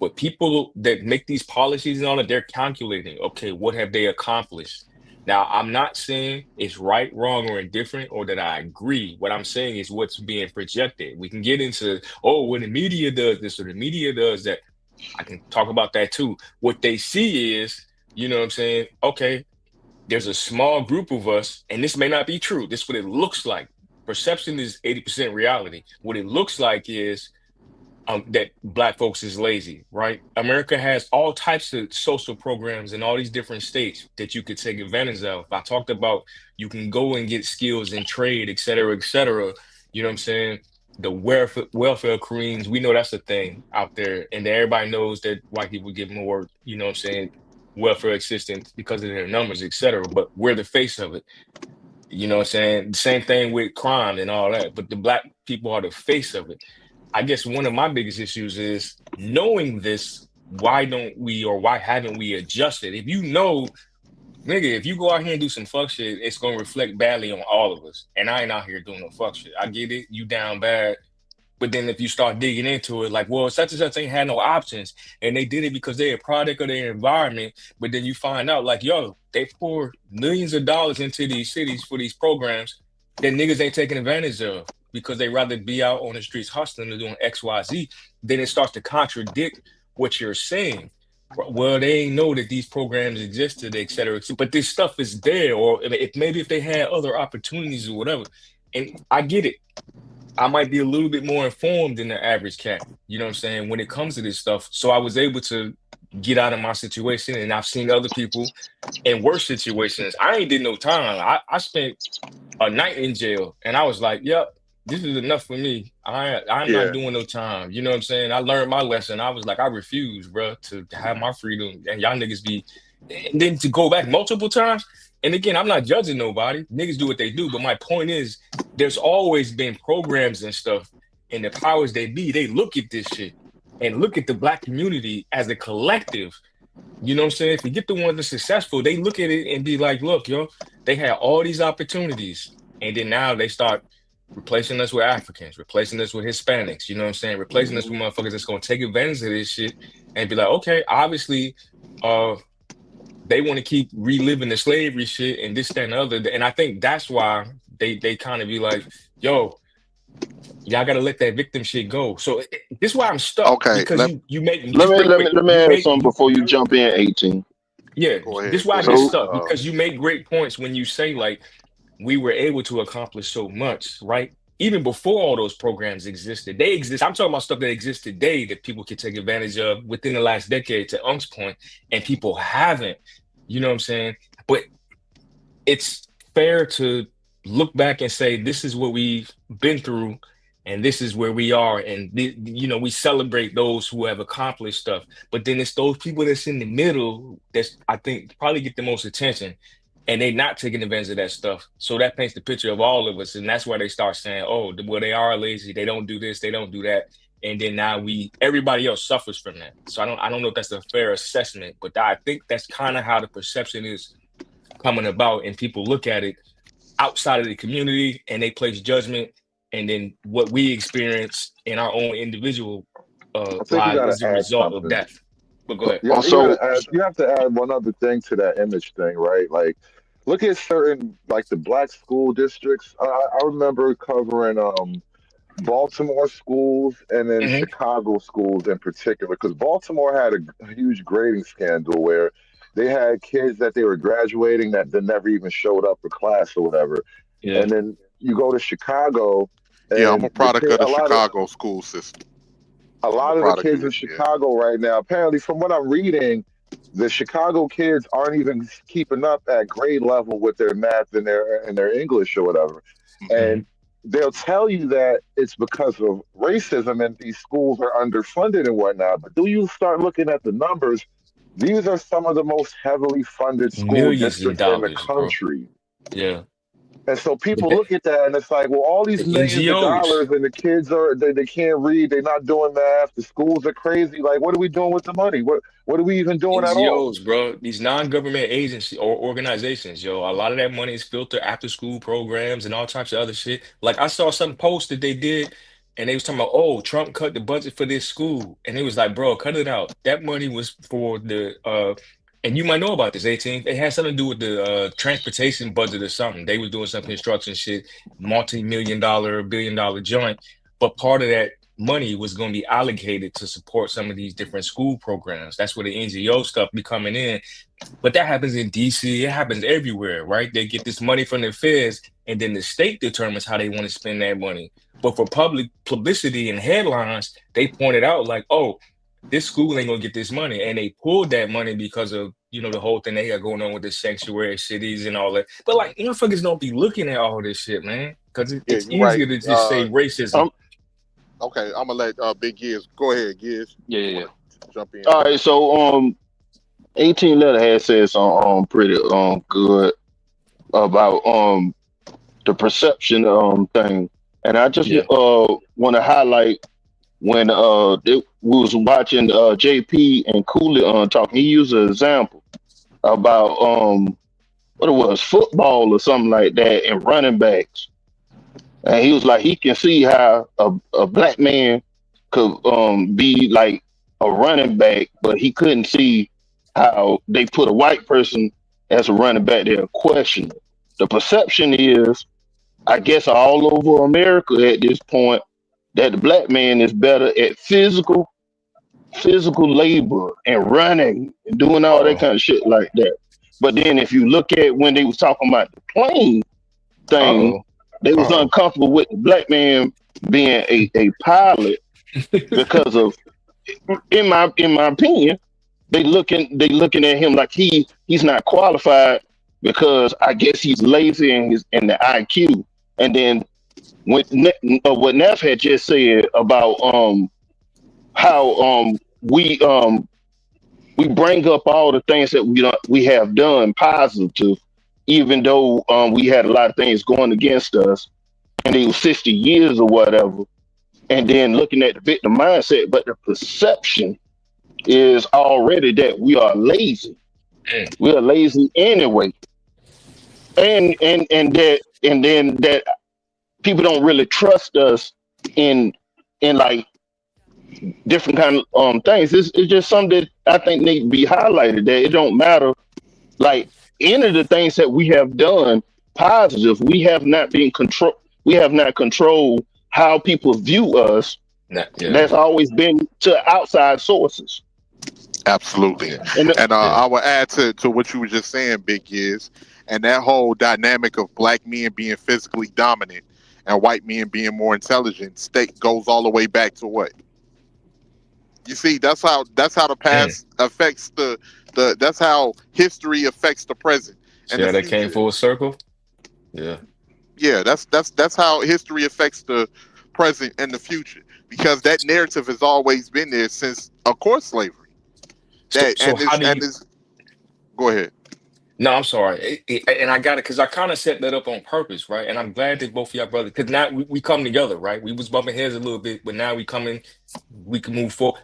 But people that make these policies and all that, they're calculating, okay, what have they accomplished? Now, I'm not saying it's right, wrong, or indifferent, or that I agree. What I'm saying is what's being projected. We can get into, when the media does this or the media does that. I can talk about that too. What they see is, you know what I'm saying? Okay, there's a small group of us, and this may not be true. This is what it looks like. Perception is 80% reality. What it looks like is that black folks is lazy, right? America has all types of social programs in all these different states that you could take advantage of. I talked about you can go and get skills in trade, et cetera, et cetera. You know what I'm saying? The welfare careens, we know that's a thing out there. And everybody knows that white people get more, you know what I'm saying, welfare assistance because of their numbers, et cetera. But we're the face of it. You know what I'm saying? Same thing with crime and all that. But the black people are the face of it. I guess one of my biggest issues is knowing this, why haven't we adjusted? If you know, nigga, if you go out here and do some fuck shit, it's gonna reflect badly on all of us. And I ain't out here doing no fuck shit. I get it, you down bad. But then if you start digging into it, like, well, such and such ain't had no options. And they did it because they're a product of their environment. But then you find out, like, yo, they pour millions of dollars into these cities for these programs that niggas ain't taking advantage of because they rather be out on the streets hustling and doing X, Y, Z. Then it starts to contradict what you're saying. Well, they ain't know that these programs existed, et cetera. But this stuff is there. Or if they had other opportunities or whatever. And I get it. I might be a little bit more informed than the average cat. You know what I'm saying? When it comes to this stuff. So I was able to get out of my situation, and I've seen other people in worse situations. I ain't did no time. I spent a night in jail, and I was like, yep, this is enough for me. I'm not doing no time. You know what I'm saying? I learned my lesson. I was like, I refuse, bro, to have my freedom. And y'all niggas be, and then to go back multiple times. And again, I'm not judging nobody. Niggas do what they do. But my point is, there's always been programs and stuff, and the powers they be, they look at this shit and look at the Black community as a collective. You know what I'm saying? Forget the ones that's successful. They look at it and be like, look, yo, they had all these opportunities. And then now they start replacing us with Africans, replacing us with Hispanics, you know what I'm saying? Replacing us with motherfuckers that's gonna take advantage of this shit and be like, okay, obviously, they want to keep reliving the slavery shit and this, that, and the other. And I think that's why they kind of be like, yo, y'all gotta let that victim shit go. So this is why I'm stuck. Okay, because you make let me add something before you jump in, 18. Yeah, this is why I get stuck, because you make great points when you say like we were able to accomplish so much, right? Even before all those programs existed. They exist. I'm talking about stuff that exists today that people can take advantage of within the last decade, to Unk's point, and people haven't. You know what I'm saying? But it's fair to look back and say, this is what we've been through, and this is where we are. And, you know, we celebrate those who have accomplished stuff. But then it's those people that's in the middle that's, I think, probably get the most attention. And they not taking advantage of that stuff. So that paints the picture of all of us. And that's why they start saying, oh, well, they are lazy. They don't do this. They don't do that. And then now everybody else suffers from that. So I don't know if that's a fair assessment, but I think that's kind of how the perception is coming about. And people look at it outside of the community and they place judgment. And then what we experience in our own individual lives is the result of that. But go ahead. You have to add one other thing to that image thing, right? Like, look at certain, like the Black school districts. I remember covering Baltimore schools and then Chicago schools in particular, because Baltimore had a huge grading scandal where they had kids that they were graduating that never even showed up for class or whatever. Yeah. And then you go to Chicago. Yeah, I'm a product of the Chicago school system. A lot of the kids in Chicago right now, apparently from what I'm reading, the Chicago kids aren't even keeping up at grade level with their math and their English or whatever. And they'll tell you that it's because of racism and these schools are underfunded and whatnot. But do you start looking at the numbers? These are some of the most heavily funded school districts in the country. Bro. Yeah. And so people look at that and it's like, well, all these millions of dollars and the kids they can't read, they're not doing math, the schools are crazy. Like, what are we doing with the money? What are we even doing at all? Bro, these non-government agencies or organizations, a lot of that money is filtered after school programs and all types of other shit. Like, I saw some post that they did and they was talking about, oh, Trump cut the budget for this school. And it was like, bro, cut it out. That money was for the and you might know about this, 18. It had something to do with the transportation budget or something. They were doing some construction shit, multi-million-dollar, billion-dollar joint. But part of that money was going to be allocated to support some of these different school programs. That's where the NGO stuff be coming in. But that happens in DC. It happens everywhere, right? They get this money from the feds, and then the state determines how they want to spend that money. But for public publicity and headlines, they pointed out like, oh, this school ain't gonna get this money, and they pulled that money because of the whole thing they got going on with the sanctuary cities and all that. But like, motherfuckers don't be looking at all this shit, man, because it's easier to just say racism. Okay, I'm gonna let Big Giz go ahead, Giz. Yeah. Jump in. All right, so 18 letter had said something pretty good about the perception thing, and I just want to highlight. When we was watching JP and Cooley talking, he used an example about what it was, football or something like that, and running backs. And he was like, he can see how a black man could be like a running back, but he couldn't see how they put a white person as a running back. They're questioning. The perception is, I guess, all over America at this point, that the black man is better at physical labor and running and doing all that kind of shit like that. But then if you look at when they was talking about the plane thing, they was uncomfortable with the black man being a pilot because of, in my opinion, they looking at him like he's not qualified because I guess he's lazy in the IQ. And then what Neff had just said about how we bring up all the things that we have done positive, even though we had a lot of things going against us, and it was 60 years or whatever. And then looking at the victim mindset, but the perception is already that we are lazy. We are lazy anyway, and then that people don't really trust us in like different kind of things. It's just something that I think need to be highlighted, that it don't matter. Like any of the things that we have done positive, we have not controlled how people view us. That's always been to outside sources. Absolutely. And I will add to what you were just saying, Big Giz, and that whole dynamic of black men being physically dominant and white men being more intelligent goes all the way back to what? You see, that's how the past affects that's how history affects the present. And that came full circle. Yeah, that's how history affects the present and the future, because that narrative has always been there since, of course, slavery. Go ahead. No, I'm sorry, and I got it because I kind of set that up on purpose, right? And I'm glad that both of y'all brothers, because now we come together, right? We was bumping heads a little bit, but now we can move forward,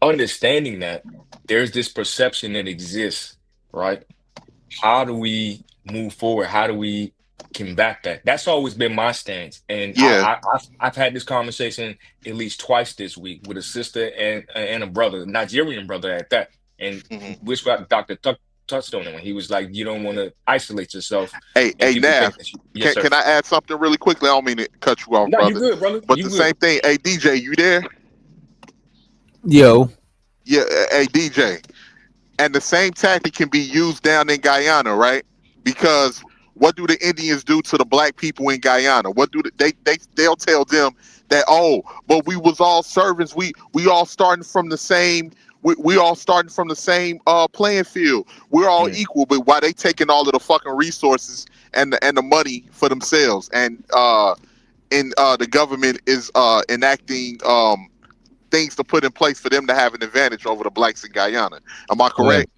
understanding that there's this perception that exists, right? How do we move forward? How do we combat that? That's always been my stance, and I've had this conversation at least twice this week with a sister and a brother, Nigerian brother at that, and which Dr. touched on it when he was like, you don't want to isolate yourself. Hey, Nav, can I add something really quickly? I don't mean to cut you off, brother. You good, brother. But same thing. Hey, DJ, you there? Yo. Yeah, hey, DJ. And the same tactic can be used down in Guyana, right? Because what do the Indians do to the black people in Guyana? What do they'll tell them that, but we was all servants. We all starting from the same. We all starting from the same playing field. We're all equal, but why they taking all of the fucking resources and the money for themselves? And the government is enacting things to put in place for them to have an advantage over the blacks in Guyana. Am I correct?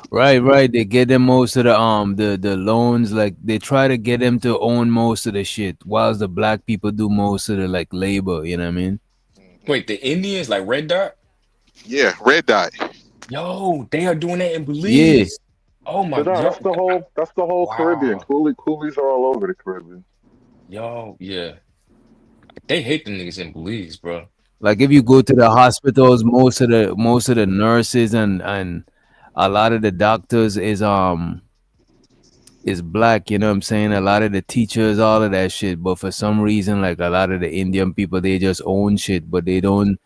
Right. They get them most of the loans. Like they try to get them to own most of the shit, whilst the black people do most of the like labor. You know what I mean? Wait, the Indians like Red Dot? Yeah, Red Dot. Yo, they are doing that in Belize. Yeah. Oh my God. That's the whole Caribbean. Coolies are all over the Caribbean. Yo, yeah. They hate the niggas in Belize, bro. Like if you go to the hospitals, most of the nurses and a lot of the doctors is black, you know what I'm saying? A lot of the teachers, all of that shit. But for some reason, like a lot of the Indian people, they just own shit, but you don't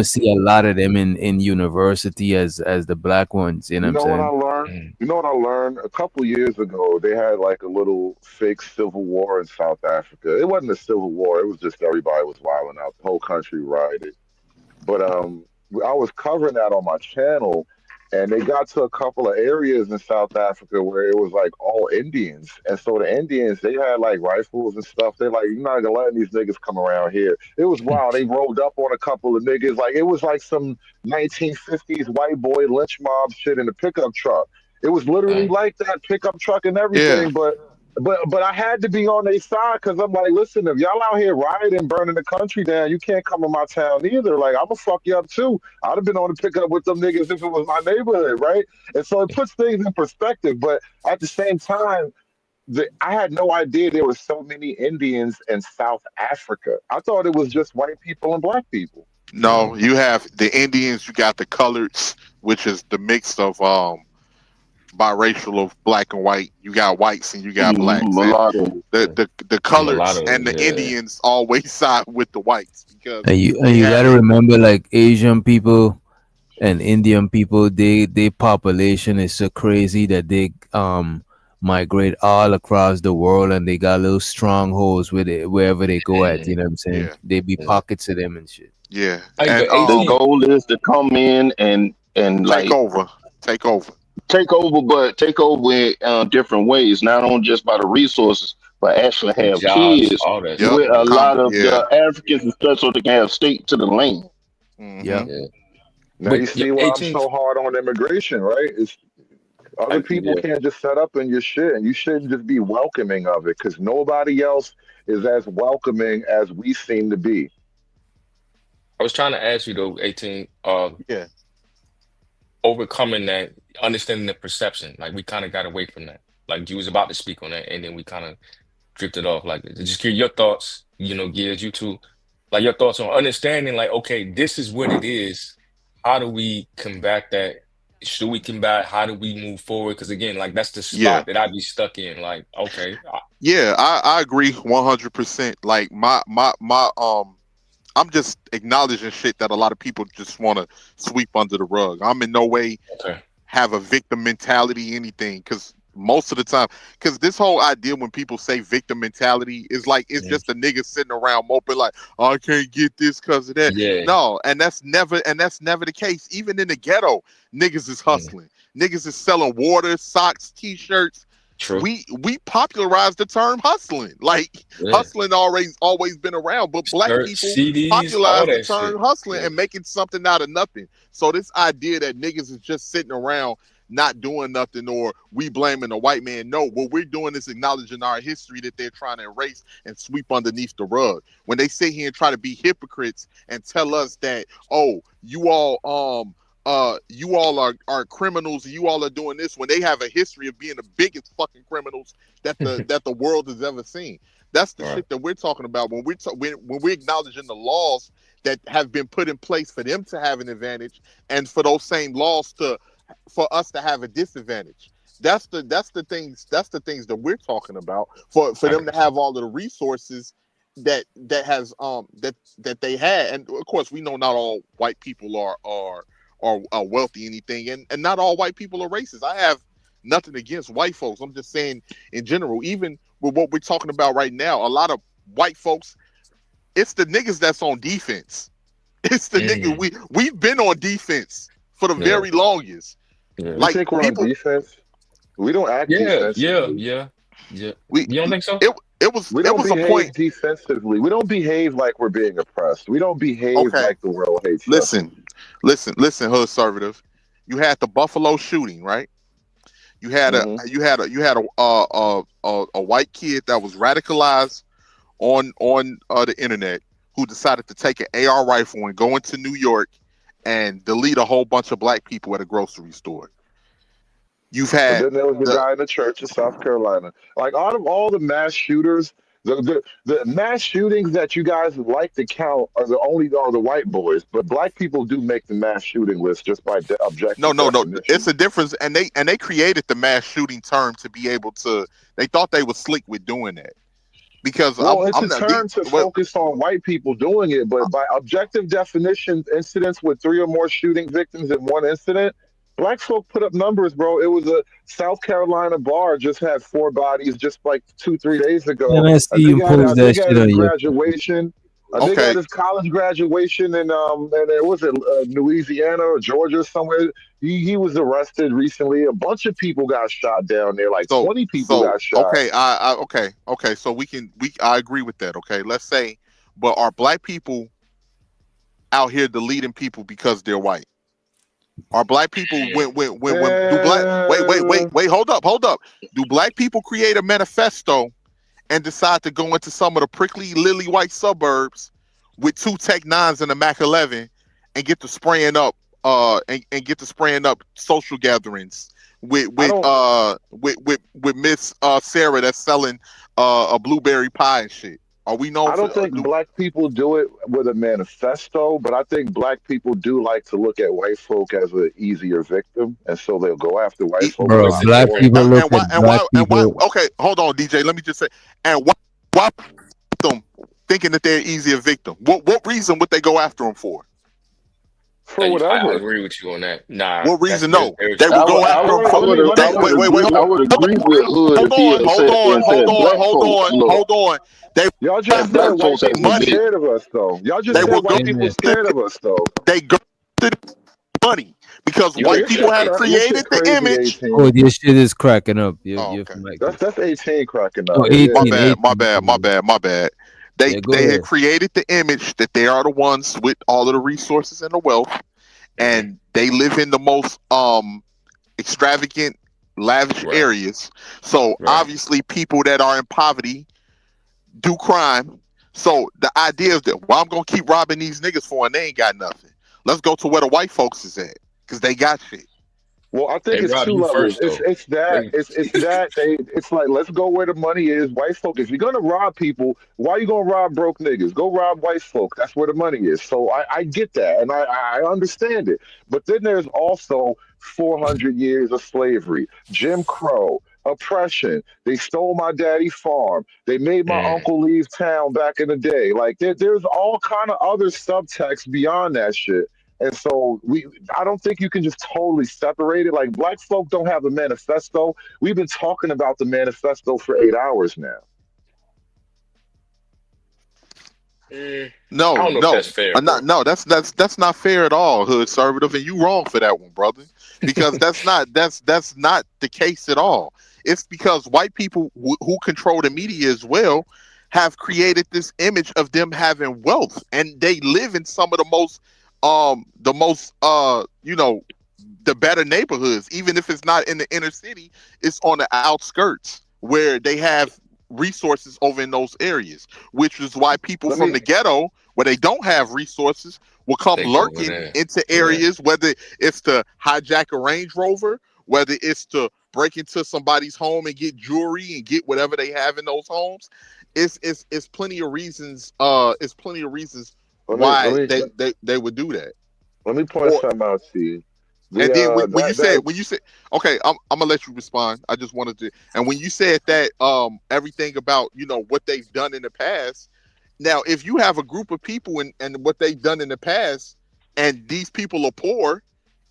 see a lot of them in university as the black ones, you know what I'm saying? You know what I learned? A couple years ago, they had like a little fake civil war in South Africa. It wasn't a civil war. It was just everybody was wilding out. The whole country rioted. But I was covering that on my channel, and they got to a couple of areas in South Africa where it was like all Indians. And so the Indians, they had like rifles and stuff. They're like, you're not gonna let these niggas come around here. It was wild. They rolled up on a couple of niggas. Like it was like some 1950s white boy lynch mob shit in a pickup truck. It was literally like that, pickup truck and everything. Yeah. But I had to be on their side because I'm like, listen, if y'all out here rioting, burning the country down, you can't come in my town either. Like, I'm gonna fuck you up too. I'd have been on the pickup with them niggas if it was my neighborhood, right? And so it puts things in perspective. But at the same time, I had no idea there were so many Indians in South Africa. I thought it was just white people and black people. No, you have the Indians, you got the coloreds, which is the mix of biracial of black and white. You got whites and you got blacks. The coloreds and the Indians always side with the whites, because and you got to remember, like Asian people and Indian people, they population is so crazy that they migrate all across the world, and they got little strongholds with it wherever they go at. You know what I'm saying? Yeah. They be pockets of them and shit. Yeah. Hey, And but The 18. goal is to come in and take like over. Take over. but take over in different ways, not only just by the resources, but actually The have jobs, kids all that Yep. shit. with a lot of Yeah. the Africans and stuff, so they can have stake to the land. Mhm. Yeah. Yeah. Now you But see why I'm 18. so hard on immigration, right? It's other people Yeah. can't just set up in your shit, and you shouldn't just be welcoming of it because nobody else is as welcoming as we seem to be. I was trying to ask you though, 18. Yeah. Overcoming that, understanding the perception. Like we kind of got away from that. Like you was about to speak on that, and then we kind of drifted off. Like just hear your thoughts. Gears you too. Like your thoughts on understanding. Like okay, this is what it is. How do we combat that? Should we combat? How do we move forward? Because again, like that's the Yeah. spot that I'd be stuck in. Like okay, Yeah, I agree 100%. Like I'm just acknowledging shit that a lot of people just want to sweep under the rug. I'm in no way okay. have a victim mentality, anything, because most of the time, because this whole idea when people say victim mentality is like it's just a nigga sitting around moping like, oh, I can't get this because of that. Yeah. No, and that's never the case. Even in the ghetto, niggas is hustling. Niggas is selling water, socks, t-shirts. True. We popularized the term hustling. Like hustling always been around, but black Shirts, people CDs, all popularized the that term shit. hustling and making something out of nothing. So this idea that niggas is just sitting around not doing nothing or we blaming the white man. No, what we're doing is acknowledging our history that they're trying to erase and sweep underneath the rug. When they sit here and try to be hypocrites and tell us that, oh, you all are criminals and you all are doing this, when they have a history of being the biggest fucking criminals that the world has ever seen. That's the shit that we're talking about when we're acknowledging the laws that have been put in place for them to have an advantage and for those same laws for us to have a disadvantage. That's the things that we're talking about for them to have all of the resources that they had. And of course we know not all white people are wealthy anything, and not all white people are racist. I have nothing against white folks. I'm just saying in general, even with what we're talking about right now, a lot of white folks, it's the niggas that's on defense. It's the nigga we've been on defense for the very longest. Like think we're on defense. We don't act defensively. Yeah. You don't think so? It was a point defensively. We don't behave like we're being oppressed. We don't behave like the world hates us. Listen, hood conservative. You had the Buffalo shooting, right? You had a white kid that was radicalized on the internet who decided to take an AR rifle and go into New York and delete a whole bunch of black people at a grocery store. You've had. But then there was the guy in the church in South Carolina. Like out of all the mass shooters, the mass shootings that you guys like to count are the white boys. But black people do make the mass shooting list just by objective. No. It's a difference, and they created the mass shooting term to be able to. They thought they were slick with doing that. Because it's a term to focus on white people doing it, but by objective definition, incidents with 3 or more shooting victims in one incident, black folk put up numbers, bro. It was a South Carolina bar just had 4 bodies just like 2-3 days ago. And I see you post that shit on your graduation. I think at his college graduation in it was Louisiana or Georgia somewhere. He was arrested recently. A bunch of people got shot down there. Like 20 people got shot. Okay. So I agree with that. Okay, let's say, but are black people out here deleting people because they're white? Are black people wait, hold up. Do black people create a manifesto and decide to go into some of the prickly lily white suburbs with 2 Tech 9s and a Mac 11 and get to spraying up social gatherings with Miss Sarah that's selling a blueberry pie and shit? Are we known? I don't think black people do it with a manifesto, but I think black people do like to look at white folk as an easier victim, and so they'll go after white folk. Bro, black people look at black people. Okay, hold on, DJ. Let me just say, and why them thinking that they're an easier victim? What reason would they go after them for? For I whatever. agree with you on that. Nah. What reason? They They would go after him for. Wait. I would agree with Hood if he had said black folks. Look, Hold on. They Y'all just that said black white folks ain't people gonna get it. scared of us, though. Y'all just They said were white people scared of us, though. They go to money because white people have created the image. 18. Oh, your shit is cracking up. That's 18 cracking up. Oh, 18, My bad. They go had ahead. created the image that they are the ones with all of the resources and the wealth, and they live in the most extravagant, lavish areas. So obviously, people that are in poverty do crime. So the idea is that, well, I'm gonna keep robbing these niggas for, and they ain't got nothing. Let's go to where the white folks is at, because they got shit. Well, I think it's two levels. It's like, let's go where the money is. White folk, if you're gonna rob people, why you gonna rob broke niggas? Go rob white folk. That's where the money is. So I get that, and I understand it. But then there's also 400 years of slavery, Jim Crow, oppression. They stole my daddy's farm. They made my uncle leave town back in the day. Like there's all kind of other subtext beyond that shit. And so I don't think you can just totally separate it. Like, black folk don't have a manifesto. We've been talking about the manifesto for 8 hours now. No, I don't know if that's fair, no, that's not fair at all, Hood Conservative, and you wrong for that one, brother. Because that's not the case at all. It's because white people who control the media as well have created this image of them having wealth, and they live in some of the most the better neighborhoods. Even if it's not in the inner city, it's on the outskirts where they have resources over in those areas, which is why people from the ghetto, where they don't have resources, will come lurking into areas, whether it's to hijack a Range Rover, whether it's to break into somebody's home and get jewelry and get whatever they have in those homes. It's plenty of reasons. It's plenty of reasons why they would do that. Let me point something out to you. And then when you said, okay, I'm gonna let you respond. I just wanted to, and when you said that, everything about what they've done in the past. Now, if you have a group of people and what they've done in the past, and these people are poor,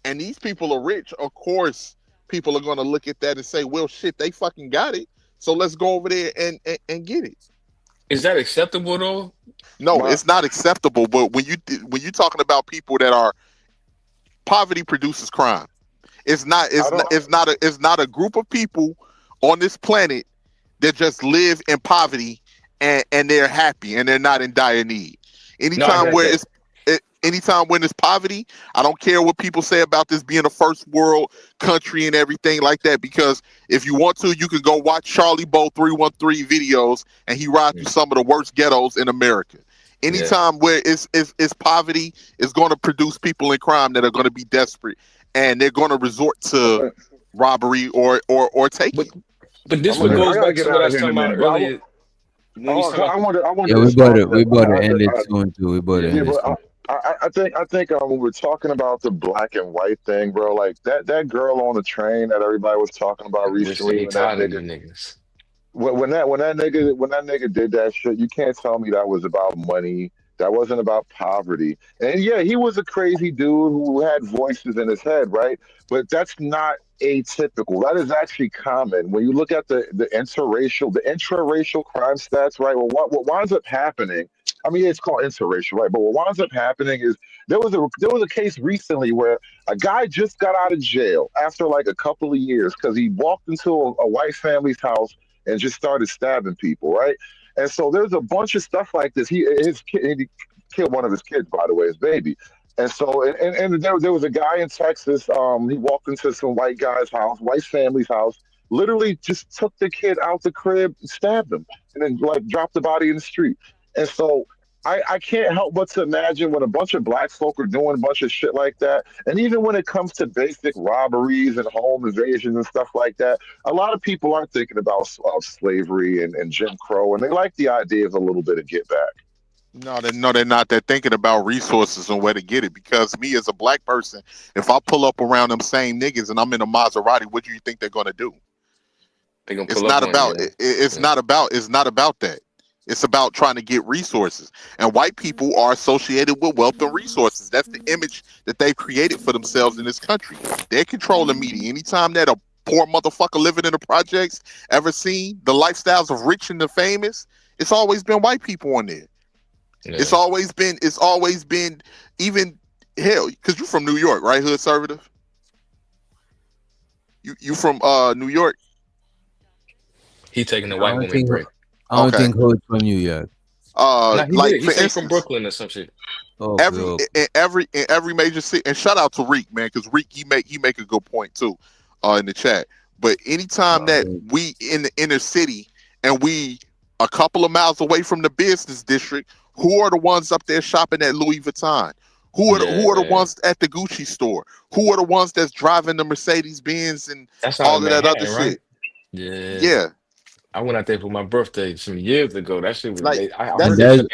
and these people are rich, of course, people are gonna look at that and say, well, shit, they fucking got it. So let's go over there and get it. Is that acceptable though? No, it's not acceptable. But when you're talking about people that are poverty produces crime. It's not a group of people on this planet that just live in poverty and they're happy and they're not in dire need. Anytime when it's poverty, I don't care what people say about this being a first world country and everything like that, because if you want to, you can go watch Charlie Bo 313 videos and he rides through some of the worst ghettos in America. Anytime where it's poverty, is going to produce people in crime that are going to be desperate and they're going to resort to robbery or taking. But this one goes back to what I was talking about earlier. We better end it soon too. We better end it soon. I think when we're talking about the black and white thing, bro, like that girl on the train that everybody was talking about recently, when that nigga did that shit, you can't tell me that was about money. That wasn't about poverty. And yeah, he was a crazy dude who had voices in his head, right? But that's not atypical. That is actually common. When you look at the intraracial crime stats, right? Well, what winds up happening, I mean, it's called interracial, right? But what winds up happening is there was a case recently where a guy just got out of jail after like a couple of years because he walked into a white family's house and just started stabbing people, right? And so there's a bunch of stuff like this. He killed one of his kids, by the way, his baby. And so, and there was a guy in Texas. He walked into some white guy's house, white family's house, literally just took the kid out the crib, stabbed him, and then like dropped the body in the street. And so I can't help but to imagine when a bunch of black folk are doing a bunch of shit like that. And even when it comes to basic robberies and home invasions and stuff like that, a lot of people aren't thinking about slavery and Jim Crow, and they like the idea of a little bit of get back. No, they're not. They're thinking about resources and where to get it. Because me as a black person, if I pull up around them same niggas and I'm in a Maserati, what do you think they're gonna do? They're gonna It's not about that. It's about trying to get resources. And white people are associated with wealth and resources. That's the image that they've created for themselves in this country. They control the media. Anytime that a poor motherfucker living in the projects ever seen the lifestyles of rich and the famous, it's always been white people on there. Yeah. It's always been even hell, because you're from New York, right? Hood conservative. You from New York? He taking the white woman break. I don't think Hood from New York. He's from Brooklyn or some shit. In every major city, and shout out to Reek, man, because Reek he make a good point too, in the chat. But anytime that we in the inner city and we a couple of miles away from the business district, who are the ones up there shopping at Louis Vuitton? Who are the ones at the Gucci store? Who are the ones that's driving the Mercedes Benz and all of that other shit? Yeah. I went out there for my birthday some years ago. That shit was like,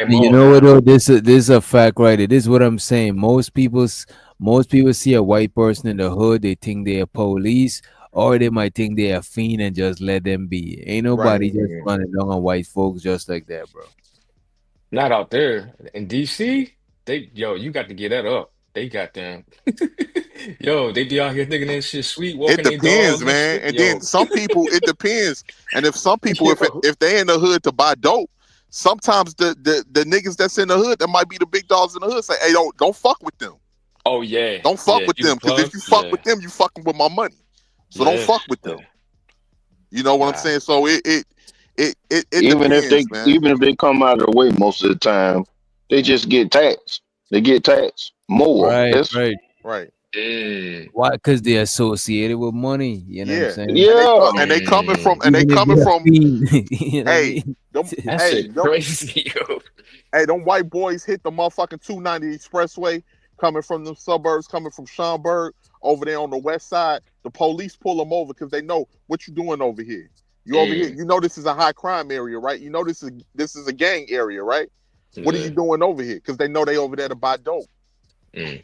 you know what though? This is a fact, right? It is what I'm saying. Most people see a white person in the hood, they think they're police, or they might think they're a fiend and just let them be. Ain't nobody just running down on white folks just like that, bro. Not out there in DC. You got to get that up. They got them. They be out here thinking that shit sweet. It depends, man. And then some people, it depends. And if some people, if they in the hood to buy dope, sometimes the niggas that's in the hood that might be the big dogs in the hood say, "Hey, don't fuck with them." Oh yeah, don't fuck with them, because if you fuck with them, you fucking with my money. So don't fuck with them. You know what I'm saying? So it even depends, if they come out of the way most of the time, they just get taxed. They get taxed more. Right. Why? Because they're associated with money. You know what I'm saying? Yeah. And they coming from. Crazy. Hey, them white boys hit the motherfucking 290 expressway coming from the suburbs, coming from Schaumburg over there on the west side. The police pull them over because they know what you doing over here. You over here. You know this is a high crime area, right? You know this is a gang area, right? What are you doing over here? Because they know they over there to buy dope. You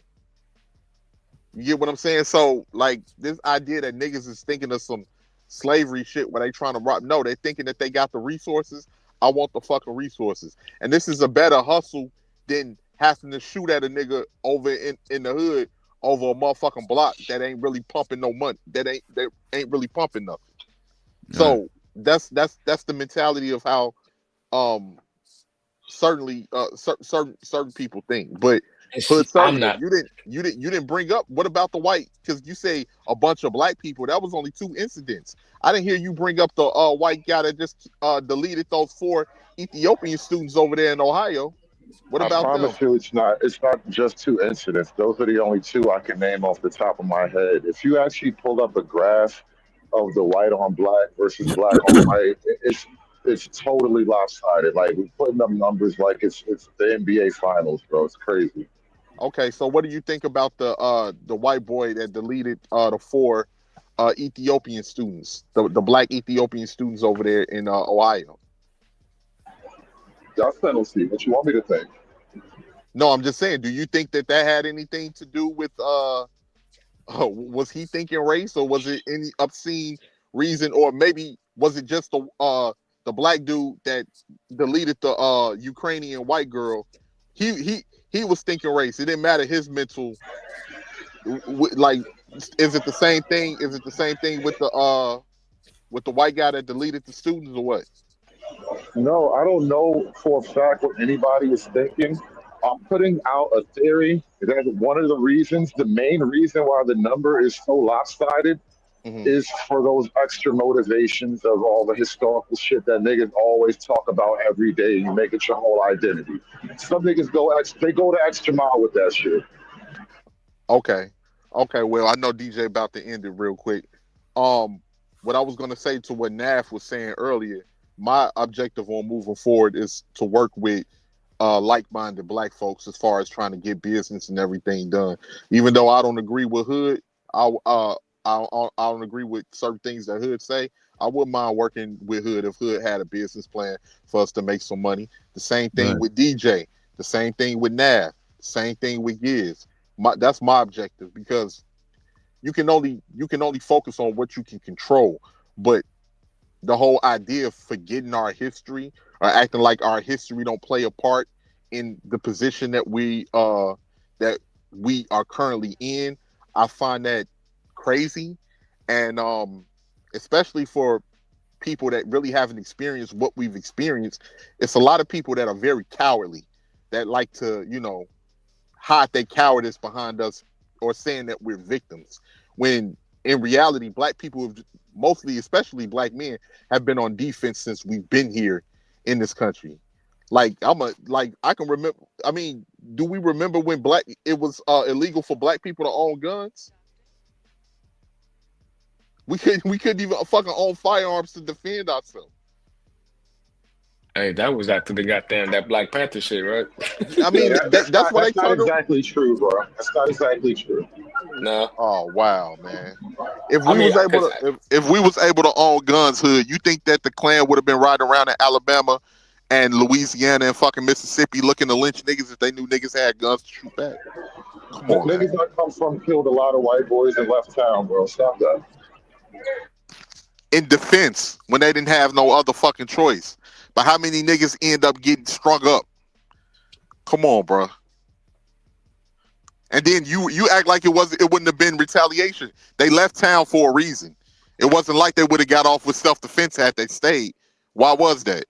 get what I'm saying? So, like, this idea that niggas is thinking of some slavery shit where they trying to rob. No, they thinking that they got the resources. I want the fucking resources. And this is a better hustle than having to shoot at a nigga over in the hood over a motherfucking block that ain't really pumping no money. That ain't really pumping nothing. So that's the mentality of how certainly certain people think. But you didn't bring up what about the white, because you say a bunch of black people. That was only 2 incidents. I didn't hear you bring up the white guy that just deleted those 4 Ethiopian students over there in Ohio. What about them? I promise you, it's not just 2 incidents. Those are the only 2 I can name off the top of my head. If you actually pull up a graph of the white on black versus black on white, it's totally lopsided. Like, we're putting up numbers like it's the NBA finals, bro. It's crazy. Okay, so what do you think about the white boy that deleted the 4 Ethiopian students, the black Ethiopian students over there in Ohio? That's penalty. What you want me to think? No, I'm just saying, do you think that had anything to do with was he thinking race, or was it any obscene reason, or maybe was it just the black dude that deleted the Ukrainian white girl? He was thinking race. It didn't matter his mental. Like, is it the same thing? Is it the same thing with the white guy that deleted the students, or what? No, I don't know for a fact what anybody is thinking. I'm putting out a theory that one of the reasons, the main reason why the number is so lopsided, is for those extra motivations of all the historical shit that niggas always talk about every day. You make it your whole identity. Some niggas go the extra mile with that shit. Okay. Well, I know DJ about to end it real quick. What I was gonna say to what Naf was saying earlier, my objective on moving forward is to work with like-minded black folks as far as trying to get business and everything done. Even though I don't agree with Hood, I don't agree with certain things that Hood say. I wouldn't mind working with Hood if Hood had a business plan for us to make some money. The same thing with DJ. The same thing with Nav. The same thing with Giz. That's my objective, because you can only focus on what you can control. But the whole idea of forgetting our history or acting like our history don't play a part in the position that we are currently in, I find that crazy. And especially for people that really haven't experienced what we've experienced, it's a lot of people that are very cowardly, that like to, hide their cowardice behind us or saying that we're victims, when in reality, black people have mostly, especially black men, have been on defense since we've been here in this country. Like I can remember. I mean, do we remember when it was illegal for black people to own guns? We couldn't even fucking own firearms to defend ourselves. Hey, that was after the goddamn that Black Panther shit, right? I mean, that's what not exactly true, bro. That's not exactly true. No. Oh wow, man! If we was able to own guns, Hood, you think that the Klan would have been riding around in Alabama and Louisiana and fucking Mississippi looking to lynch niggas if they knew niggas had guns to shoot back? Come on, niggas that come from killed a lot of white boys and left town, bro. Stop that. In defense, when they didn't have no other fucking choice. But how many niggas end up getting strung up? Come on, bro. And then you act like it wouldn't have been retaliation. They left town for a reason. It wasn't like they would have got off with self-defense had they stayed. Why was that?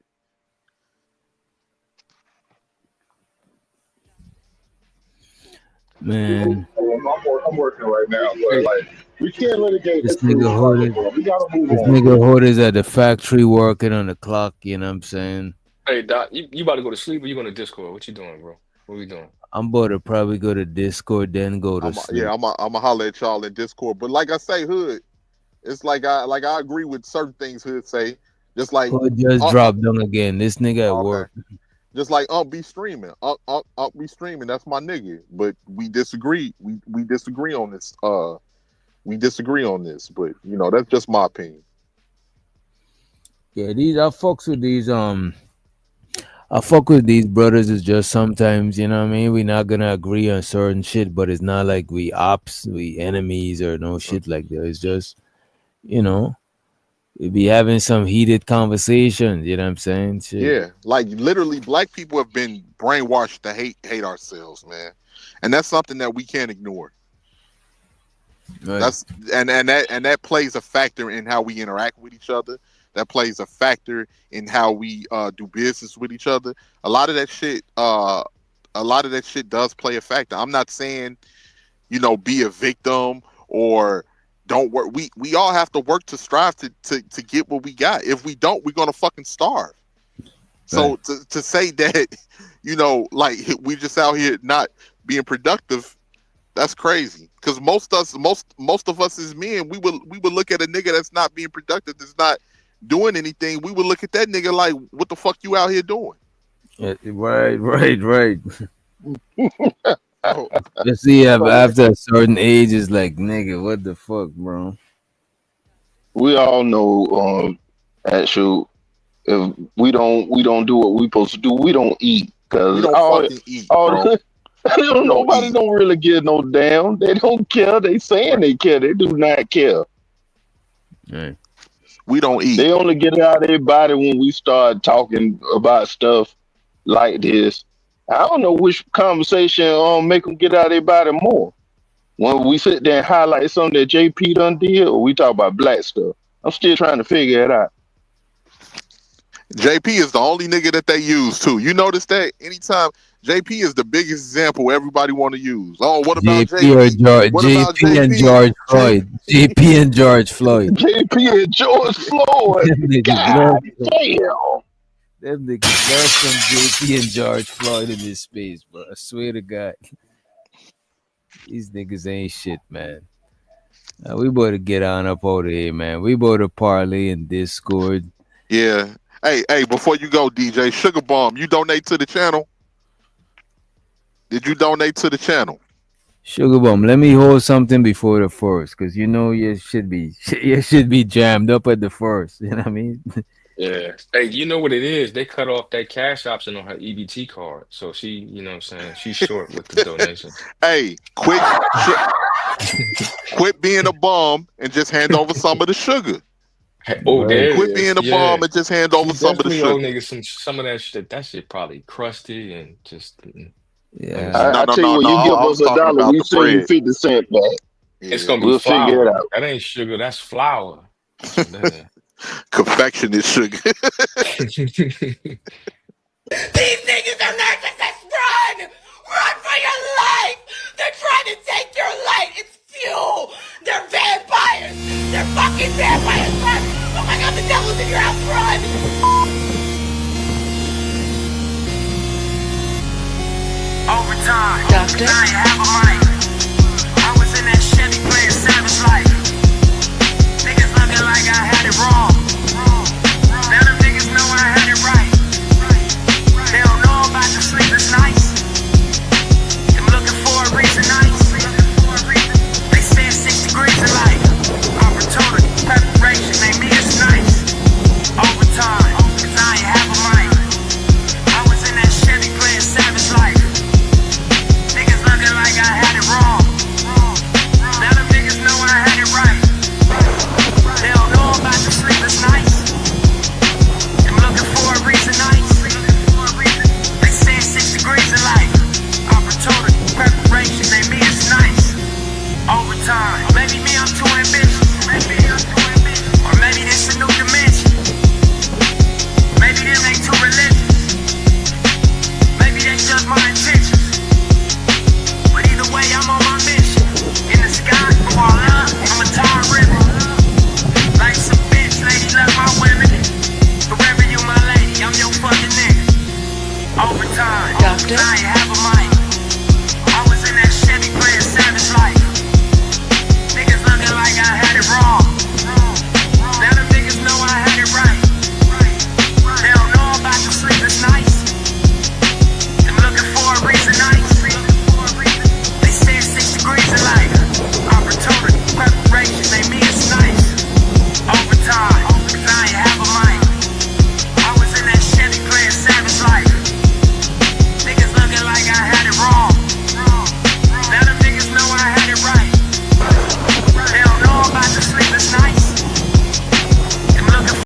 Man, I'm working right now, but like we can't litigate this nigga Hood. We gotta move This on. nigga Hood is at the factory working on the clock. You know what I'm saying? Hey, Doc, you about to go to sleep or you going to Discord? What you doing, bro? What we doing? I'm about to probably go to Discord, then go to sleep. Yeah, I'm a holler at y'all in Discord. But like I say, Hood, it's like I agree with certain things Hood say. Just like Hood just dropped down again. This nigga at work. Just like be streaming. Be streaming. That's my nigga. But we disagree. We disagree on this. We disagree on this. But that's just my opinion. Yeah, I fucks with these. I fuck with these brothers. Is just sometimes, you know what I mean? We're not gonna agree on certain shit, but it's not like we ops, we enemies or no shit like that. It's just, we be having some heated conversations. You know what I'm saying? Shit. Yeah, like literally, black people have been brainwashed to hate ourselves, man, and that's something that we can't ignore. Right. That plays a factor in how we interact with each other. That plays a factor in how we do business with each other. A lot of that shit does play a factor. I'm not saying, be a victim or don't work. We all have to work to strive to get what we got. If we don't, we're gonna fucking starve. Right. So to say that, like we just out here not being productive, that's crazy. Because most of us as men, we would look at a nigga that's not being productive, that's not doing anything. We would look at that nigga like, what the fuck you out here doing? Yeah, right. You see, after a certain age, it's like, nigga, what the fuck, bro? We all know, actually, if we don't do what we supposed to do, we don't eat. Cause nobody don't really give no damn. They don't care. They saying they care. They do not care. Right. We don't eat. They only get it out of their body when we start talking about stuff like this. I don't know which conversation make them get out of their body more. When we sit there and highlight something that JP done did, or we talk about black stuff. I'm still trying to figure it out. JP is the only nigga that they use too. You notice that anytime JP is the biggest example everybody want to use. Oh, what about JP and George Floyd? JP and George Floyd. JP and George Floyd. God damn. Them niggas love some JP and George Floyd in this space, bro. I swear to God. These niggas ain't shit, man. We better get on up out of here, man. We better parlay in Discord. Yeah. Hey, before you go, DJ, Sugar Bomb, you donate to the channel? Did you donate to the channel? Sugar Bomb, let me hold something before the first, because you should be jammed up at the first. You know what I mean? Yeah. Hey, you know what it is? They cut off that cash option on her EBT card. So she, you know what I'm saying? She's short with the donation. Hey, quit being a bum and just hand over some of the sugar. Oh, there Quit it being is. a Yeah. bum and just hand over some of the Definitely owe sugar. niggas some of that shit. That shit probably crusty and just Yeah. I tell you what, you give I us was a talking dollar, about we the send you bread. 50 cents back. it's gonna be We'll figure flour. it out. That ain't sugar, that's flour. Confectionate sugar. These niggas are narcissists. Run! Run for your life! They're trying to take your light. It's fuel. They're vampires. They're fucking vampires. Run! Oh my god, the devil's in your house. Run! Overtime. Doctor? I have a mic. I was in that Chevy playing Savage Life. Niggas looking like I had it wrong. Now them niggas know I had it right. They don't know about the sleepless nights. I'm looking for a reason nice. They say it's 6 degrees in life. Opportunity, preparation, they mean it's nice. Overtime, cause I ain't have a mic. I was in that Chevy playing Savage Life. Niggas looking like I had it wrong. Now them niggas know I had it right. They don't know about the sleepless nights. I'm looking for a reason nice. They say it's 6 degrees in life. Opportunity, preparation, they mean it's nice. Overtime. Or maybe me, I'm too ambitious. Or maybe this a new dimension. Maybe them they too religious. Maybe they judge my intentions. But either way, I'm on my mission. In the sky, from all up, I'm a tar river. Like some bitch, lady, love my women. Forever you my lady, I'm your fucking nigga. Overtime. Doctor? I ain't